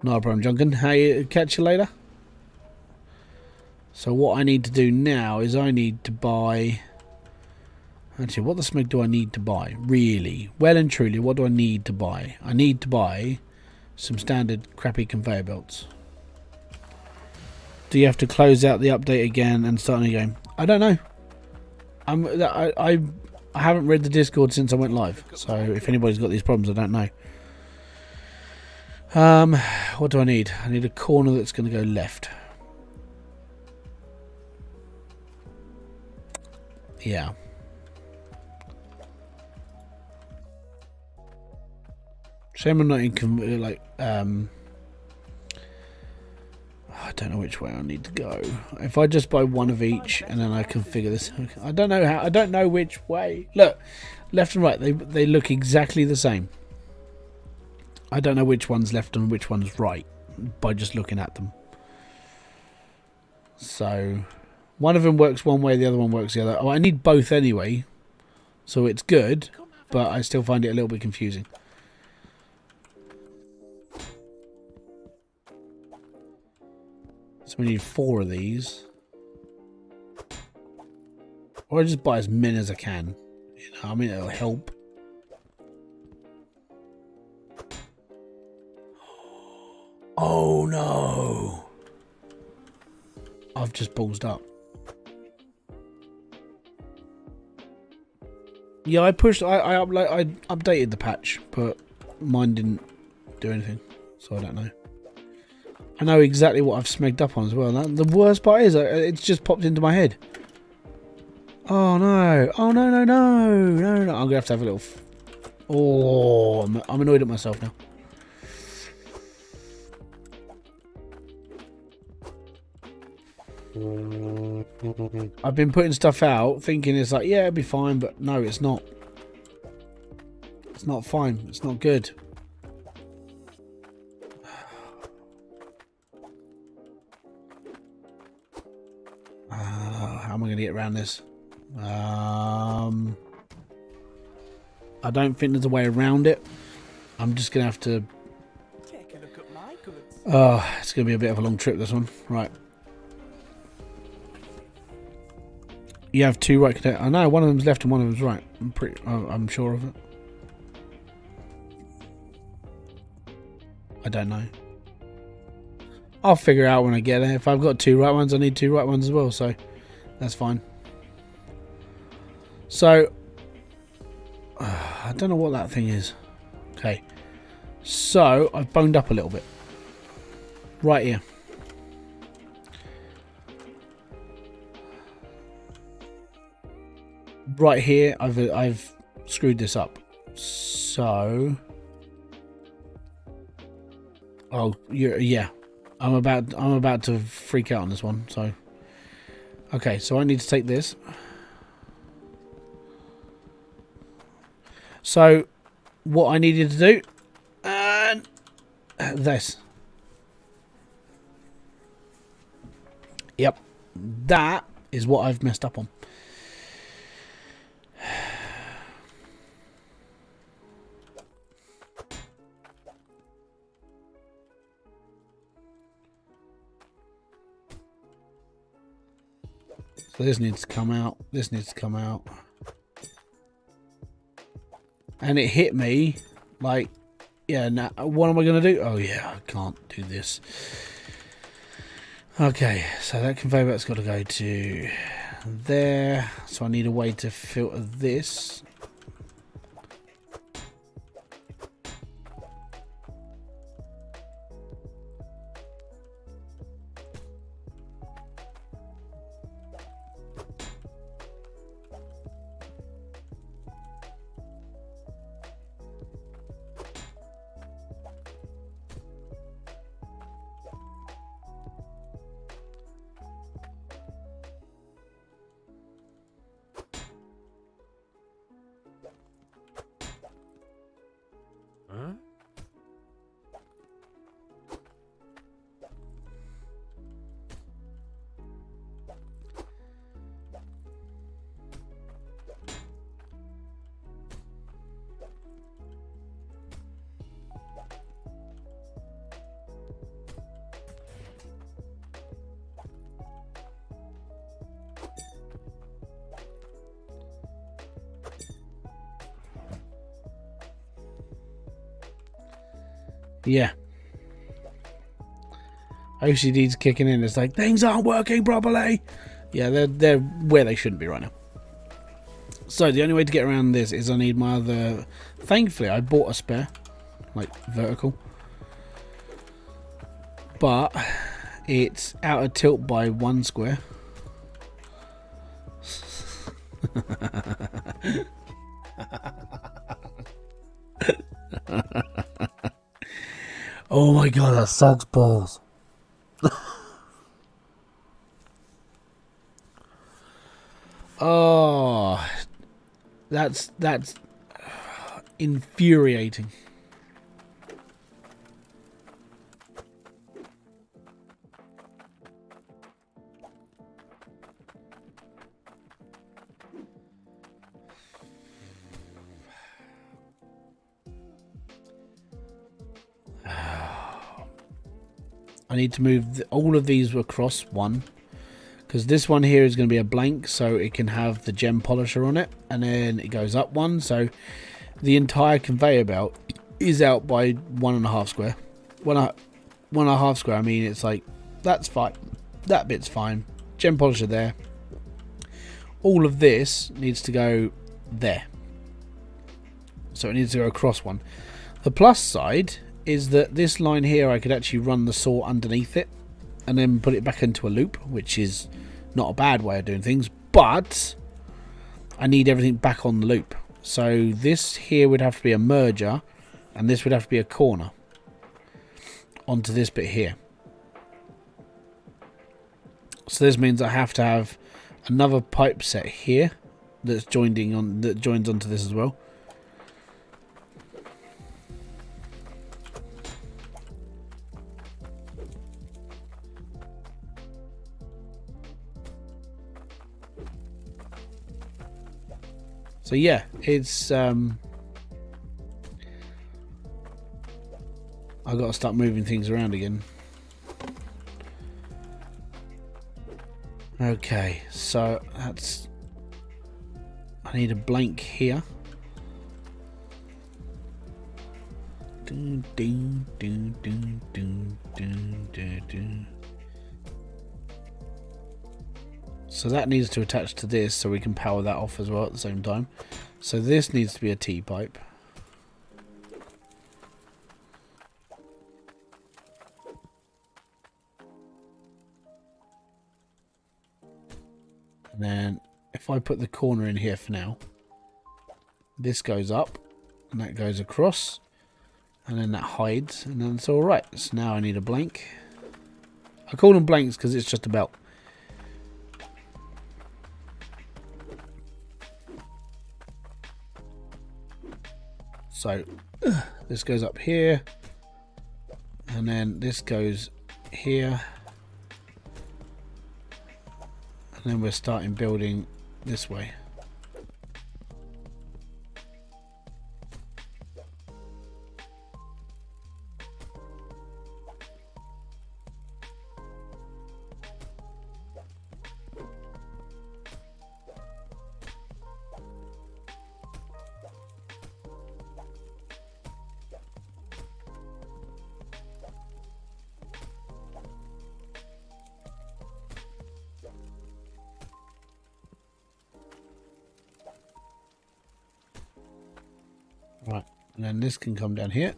Not a problem, Junkin. Hey, catch you later. So what I need to do now is I need to buy... Actually, what the smeg do I need to buy? Really? Well and truly, what do I need to buy? I need to buy some standard crappy conveyor belts. Do you have to close out the update again and start a new game? I don't know. I haven't read the Discord since I went live. So if anybody's got these problems, I don't know. What do I need? I need a corner that's going to go left. Yeah. Shame I'm not in like I don't know which way I need to go. If I just buy one of each and then I configure this, I don't know how. I don't know which way. Look, left and right, they look exactly the same. I don't know which one's left and which one's right by just looking at them. So one of them works one way, the other one works the other. Oh, I need both anyway, so it's good, but I still find it a little bit confusing. So we need 4 of these. Or I just buy as many as I can. You know, I mean, it'll help. Oh no! I've just ballsed up. Yeah, I updated the patch, but mine didn't do anything, so I don't know. I know exactly what I've smegged up on as well. The worst part is it's just popped into my head. Oh no! Oh no! No! No! No! No! I'm gonna have to have a little. Oh, I'm annoyed at myself now. I've been putting stuff out thinking it's like, yeah, it'll be fine, but no, it's not. It's not fine. It's not good. How am I going to get around this? I don't think there's a way around it. I'm just going to have to... Take a look at my goods. Oh, it's going to be a bit of a long trip, this one. Right. You have 2 right connect. I know one of them's left and one of them's right. I'm sure of it. I don't know. I'll figure it out when I get there. If I've got 2 right ones, I need 2 right ones as well. So that's fine. So I don't know what that thing is. Okay. So I've boned up a little bit. Right here. Right here, I've screwed this up. So, oh, yeah, I'm about to freak out on this one. So, okay, so I need to take this. So, what I needed to do, and this. Yep, that is what I've messed up on. So this needs to come out. This needs to come out. And it hit me like, yeah, now what am I going to do? Oh, yeah, I can't do this. Okay, so that conveyor belt's got to go to there. So I need a way to filter this. Huh? Yeah. OCD's kicking in. It's like, things aren't working properly. Yeah, they're where they shouldn't be right now. So the only way to get around this is I need my other... Thankfully, I bought a spare. Like, vertical. But it's out of tilt by 1 square. Oh my god, that sucks balls. Oh, that's infuriating. I need to move all of these across one, because this one here is going to be a blank, so it can have the gem polisher on it, and then it goes up one, so the entire conveyor belt is out by 1.5 square. 1.5 square, I mean, it's like, that's fine, that bit's fine, gem polisher there. All of this needs to go there, so it needs to go across one. The plus side is that this line here, I could actually run the saw underneath it and then put it back into a loop, which is not a bad way of doing things, but I need everything back on the loop. So this here would have to be a merger, and this would have to be a corner onto this bit here. So this means I have to have another pipe set here that joins onto this as well. So yeah, it's I've got to start moving things around again. Okay, so that's... I need a blank here. So that needs to attach to this so we can power that off as well at the same time. So this needs to be a T-pipe. And then if I put the corner in here for now, this goes up and that goes across and then that hides and then it's all right. So now I need a blank. I call them blanks because it's just a belt. So this goes up here and then this goes here, and then we're starting building this way. Right, and then this can come down here.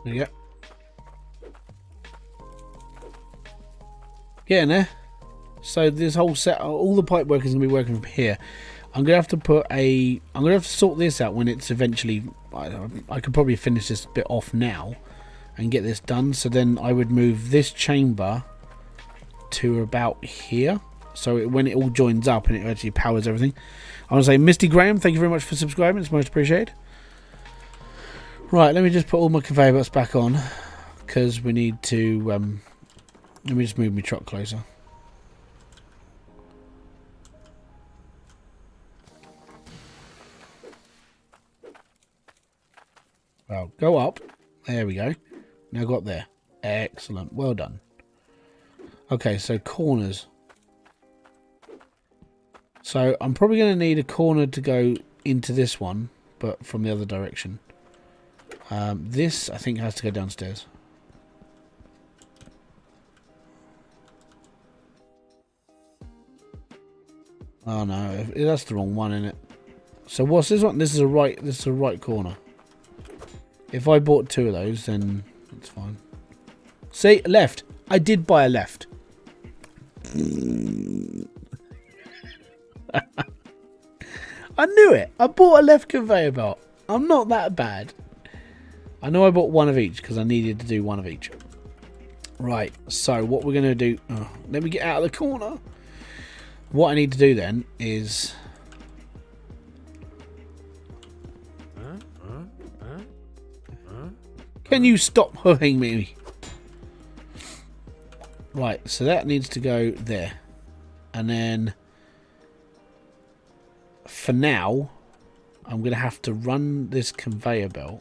There you go. Getting there. So this whole set, all the pipe work is going to be working from here. I'm going to have to I'm going to have to sort this out when it's eventually, I could probably finish this bit off now and get this done. So then I would move this chamber to about here. So when it all joins up and it actually powers everything. I want to say Misty Graham, thank you very much for subscribing. It's most appreciated. Right, let me just put all my conveyor belts back on because we need to, let me just move my truck closer. Well, go up. There we go. Now go up there. Excellent. Well done. Okay, so corners. So I'm probably going to need a corner to go into this one, but from the other direction. This, I think, has to go downstairs. Oh no, that's the wrong one, isn't it? So what's this one? This is a right corner. If I bought two of those, then that's fine. See, left. I did buy a left. I knew it. I bought a left conveyor belt. I'm not that bad. I know I bought one of each because I needed to do one of each. Right, so what we're going to do... Oh, let me get out of the corner. What I need to do then is... Can you stop hooking me? Right, so that needs to go there. And then... For now, I'm going to have to run this conveyor belt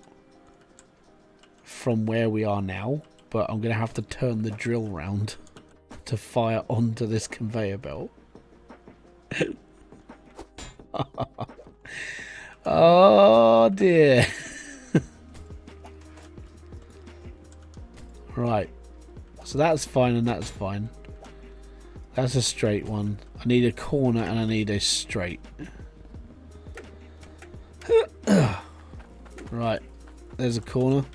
from where we are now. But I'm going to have to turn the drill round to fire onto this conveyor belt. Oh dear. Right. So that's fine and that's fine. That's a straight one. I need a corner and I need a straight. Right. There's a corner.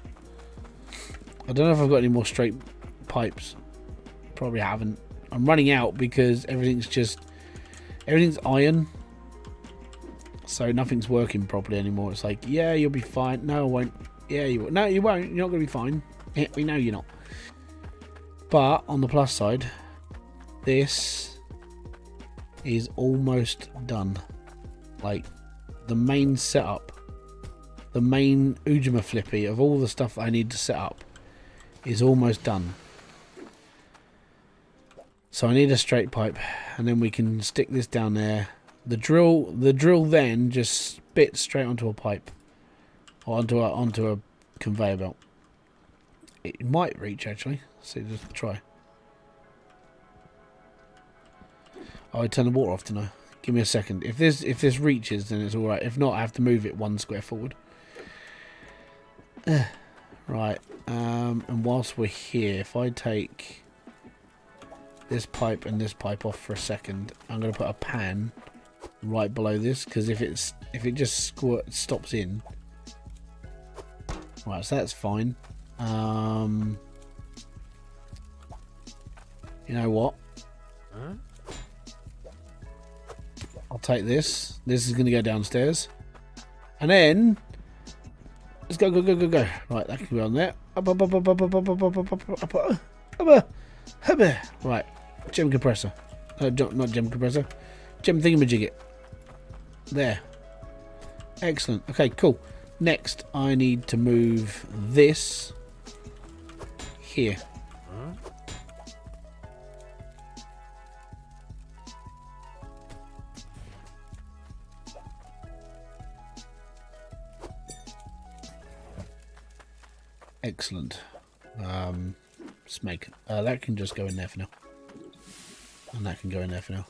I don't know if I've got any more straight pipes. Probably haven't. I'm running out because everything's iron. So nothing's working properly anymore. It's like, yeah, you'll be fine. No, I won't. Yeah, you will. No, you won't. You're not going to be fine. Yeah, we know you're not. But on the plus side, this is almost done. Like the main setup, the main Ujima flippy of all the stuff I need to set up is almost done. So I need a straight pipe, and then we can stick this down there. The drill then just spits straight onto a pipe, or onto a conveyor belt. It might reach actually. So just try. Oh, I turned the water off, didn't I? Give me a second. If this reaches, then it's all right. If not, I have to move it 1 square forward. Right. And whilst we're here, if I take this pipe and this pipe off for a second, I'm going to put a pan right below this, because if it just stops in. Right, so that's fine. You know what? I'll take this. This is going to go downstairs, and then let's go. Right, that can go on there. Right, gem compressor. Not gem compressor. Gem thingamajigget. There. Excellent. Okay, cool. Next, I need to move this here. Excellent. Let's make that can just go in there for now, and that can go in there for now.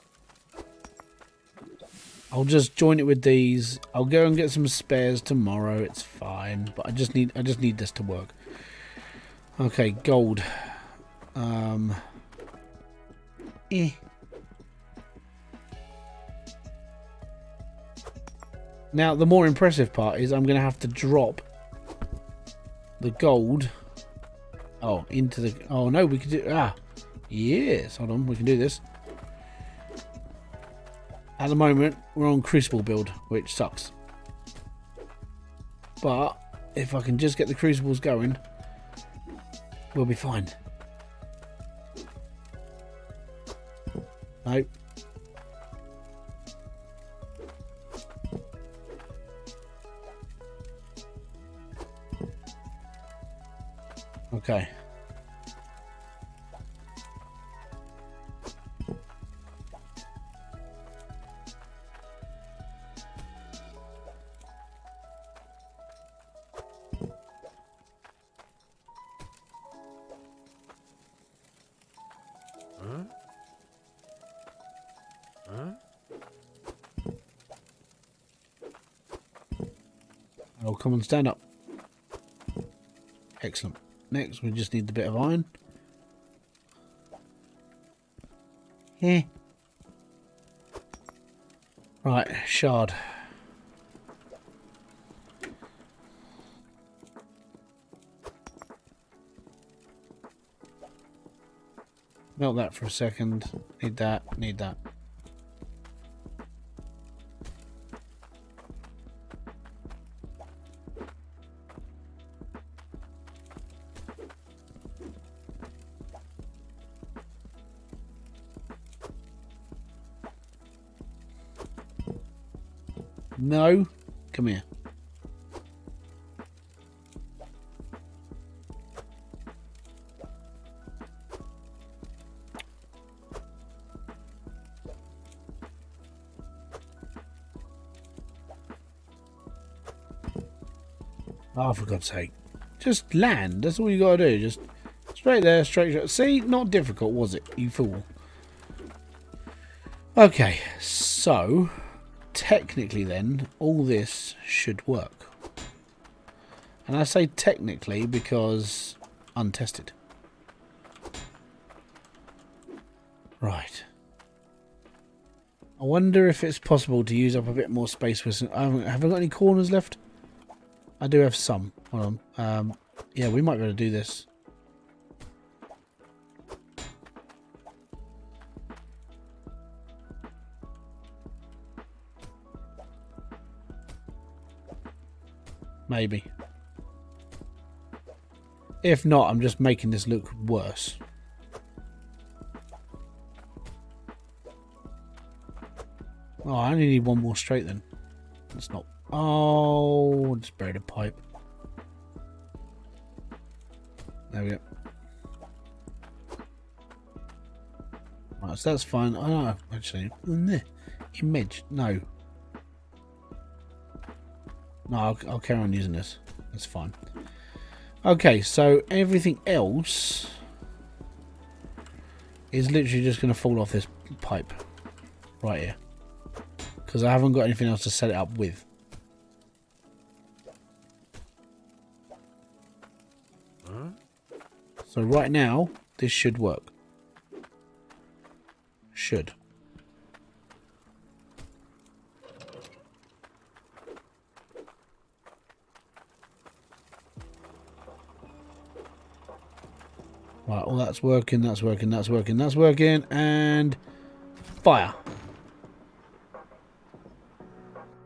I'll just join it with these. I'll go and get some spares tomorrow. It's fine, but I just need this to work. Okay, gold. Now the more impressive part is I'm going to have to drop the gold Oh, into the... Oh, no, we can do... Ah, yes. Hold on, we can do this. At the moment, we're on Crucible build, which sucks. But if I can just get the Crucibles going, we'll be fine. Nope. Okay. Huh? Huh? Oh, come on, stand up. Excellent. Next, we just need the bit of iron. Yeah. Right, shard. Melt that for a second. Need that, need that. No, come here. Oh, for God's sake. Just land. That's all you gotta do. Just straight there, straight. See, not difficult, was it, you fool? Okay, so technically then, all this should work. And I say technically because untested. Right. I wonder if it's possible to use up a bit more space with some... have I got any corners left? I do have some. Hold on. Yeah, we might be able to do this. Maybe. If not, I'm just making this look worse. Oh, I only need one more straight then. That's not... Oh, just buried a pipe. There we go. Right, so that's fine. Oh, actually, image. No. No, I'll carry on using this. That's fine. Okay, so everything else is literally just going to fall off this pipe right here. Because I haven't got anything else to set it up with. Huh? So right now, this should work. Should. Right, well that's working, that's working, that's working, that's working, and fire.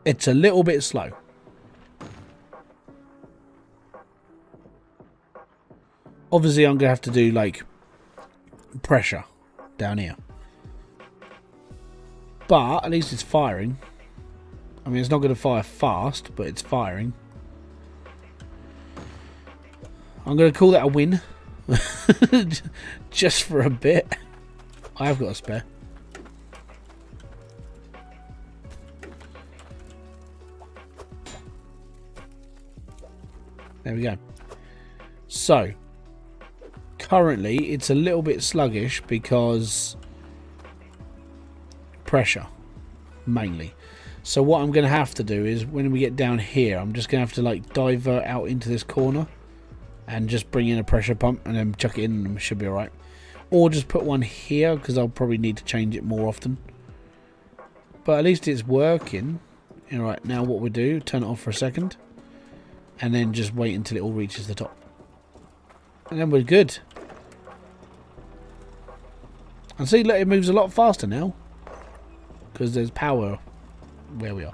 It's a little bit slow. Obviously I'm going to have to do like pressure down here. But at least it's firing. I mean, it's not going to fire fast, but it's firing. I'm going to call that a win. Just for a bit. I have got a spare. There we go. So, currently it's a little bit sluggish because pressure, mainly. So what I'm going to have to do is when we get down here, I'm just going to have to like divert out into this corner and just bring in a pressure pump and then chuck it in and it should be alright. Or just put one here because I'll probably need to change it more often. But at least it's working. Alright, now what we do, turn it off for a second. And then just wait until it all reaches the top. And then we're good. And see, look, it moves a lot faster now. Because there's power where we are.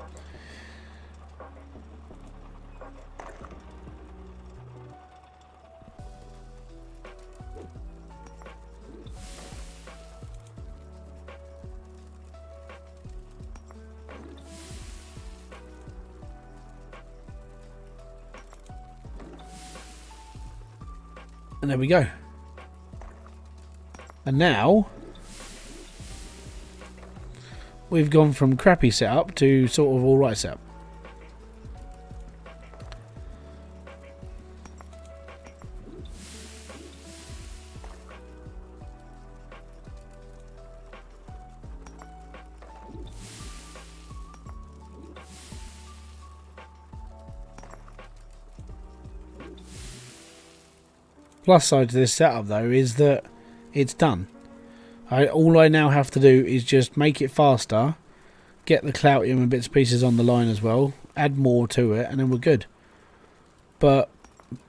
And there we go. And now we've gone from crappy setup to sort of alright setup. Plus side to this setup though is that it's done. All I now have to do is just make it faster, get the cloutium and bits and pieces on the line as well, add more to it, and then we're good. But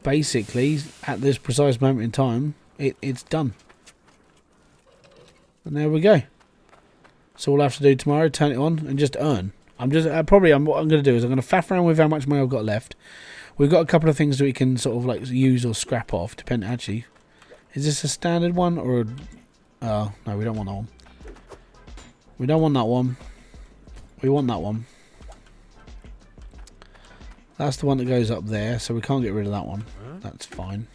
basically, at this precise moment in time, it's done. And there we go. So all I have to do tomorrow, turn it on and just earn. What I'm going to do is I'm going to faff around with how much money I've got left. We've got a couple of things that we can sort of like use or scrap off, depending. Actually, is this a standard one or a... Oh, no, we don't want that one. We don't want that one. We want that one. That's the one that goes up there, so we can't get rid of that one. That's fine.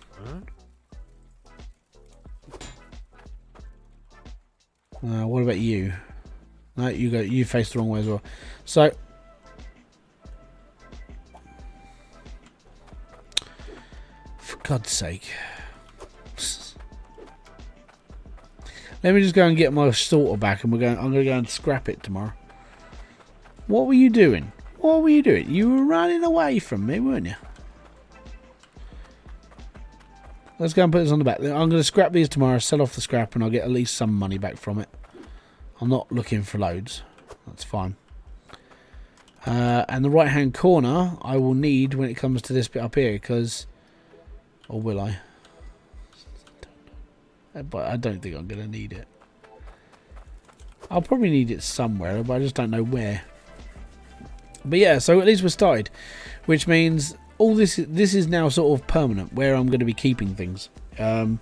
What about you? No, you face the wrong way as well. So for God's sake. Let me just go and get my sorter back, and I'm going to go and scrap it tomorrow. What were you doing? What were you doing? You were running away from me, weren't you? Let's go and put this on the back. I'm going to scrap these tomorrow, sell off the scrap, and I'll get at least some money back from it. I'm not looking for loads. That's fine. And the right-hand corner, I will need when it comes to this bit up here, because... Or will I? But I don't think I'm going to need it. I'll probably need it somewhere, but I just don't know where. But yeah, so at least we're started, which means all this is now sort of permanent, where I'm going to be keeping things. And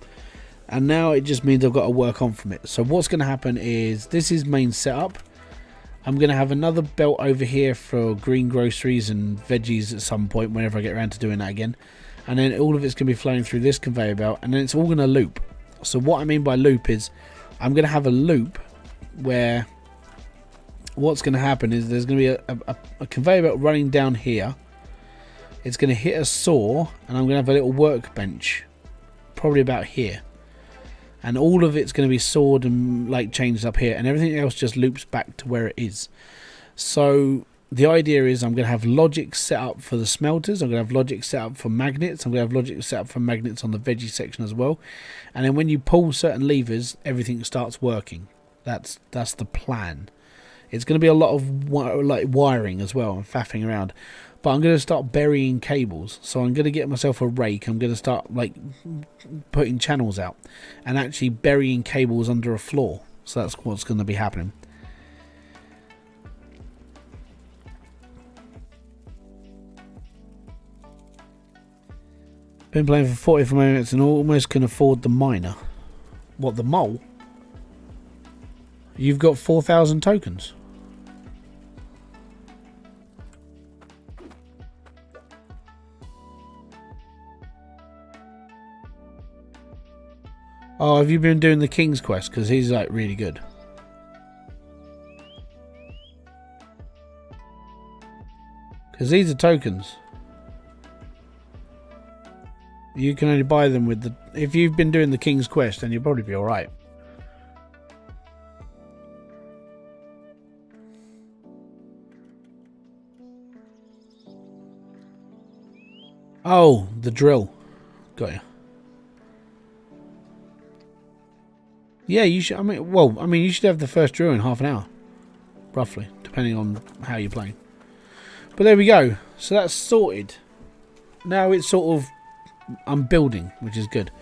now it just means I've got to work on from it. So what's going to happen is this is main setup. I'm going to have another belt over here for green groceries and veggies at some point whenever I get around to doing that again. And then all of it's going to be flowing through this conveyor belt, and then it's all going to loop. So what I mean by loop is I'm going to have a loop where what's going to happen is there's going to be a conveyor belt running down here. It's going to hit a saw, and I'm going to have a little workbench probably about here. And all of it's going to be sawed and like changed up here, and everything else just loops back to where it is. So the idea is I'm going to have logic set up for the smelters. I'm going to have logic set up for magnets. I'm going to have logic set up for magnets on the veggie section as well. And then when you pull certain levers, everything starts working. That's the plan. It's going to be a lot of wiring as well and faffing around. But I'm going to start burying cables. So I'm going to get myself a rake. I'm going to start like putting channels out and actually burying cables under a floor. So that's what's going to be happening. Been playing for 45 minutes and almost can afford the miner. What, the mole? You've got 4,000 tokens. Oh, have you been doing the King's Quest? Because he's like really good. Because these are tokens. You can only buy them with the... If you've been doing the King's Quest, then you'll probably be alright. Oh, the drill. Got you. Yeah, you should... you should have the first drill in half an hour. Roughly, depending on how you're playing. But there we go. So that's sorted. Now it's sort of... I'm building, which is good.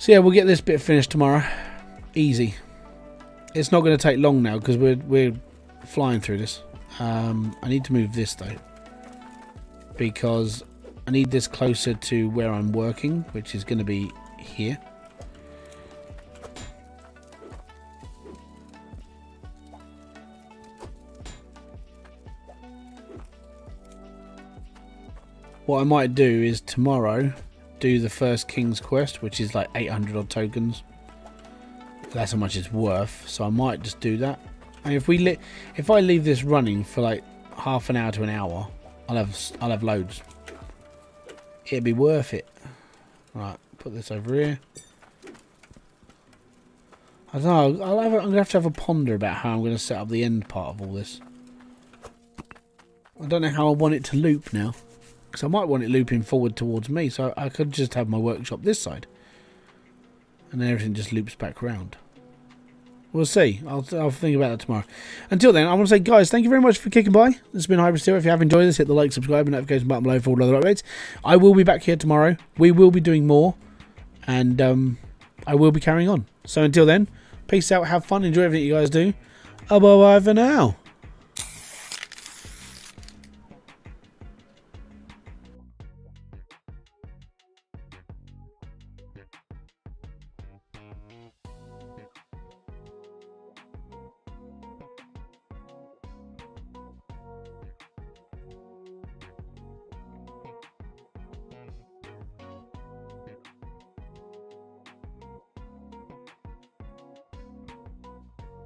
So yeah, we'll get this bit finished tomorrow. Easy. It's not going to take long now because we're flying through this. I need to move this though, because I need this closer to where I'm working, which is going to be here. What I might do is tomorrow do the first King's Quest, which is like 800 odd tokens. That's how much it's worth, so I might just do that. And if I leave this running for like half an hour to an hour, I'll have loads. It'd be worth it. Right, put this over here. I don't know. I'm gonna have to have a ponder about how I'm gonna set up the end part of all this. I don't know how I want it to loop now, because I might want it looping forward towards me. So I could just have my workshop this side, and then everything just loops back round. We'll see. I'll think about that tomorrow. Until then, I want to say, guys, thank you very much for kicking by. This has been Hybridsteel. If you have enjoyed this, hit the like, subscribe, and notification button below for all other updates. I will be back here tomorrow. We will be doing more, and I will be carrying on. So until then, peace out, have fun, enjoy everything you guys do. Bye-bye for now.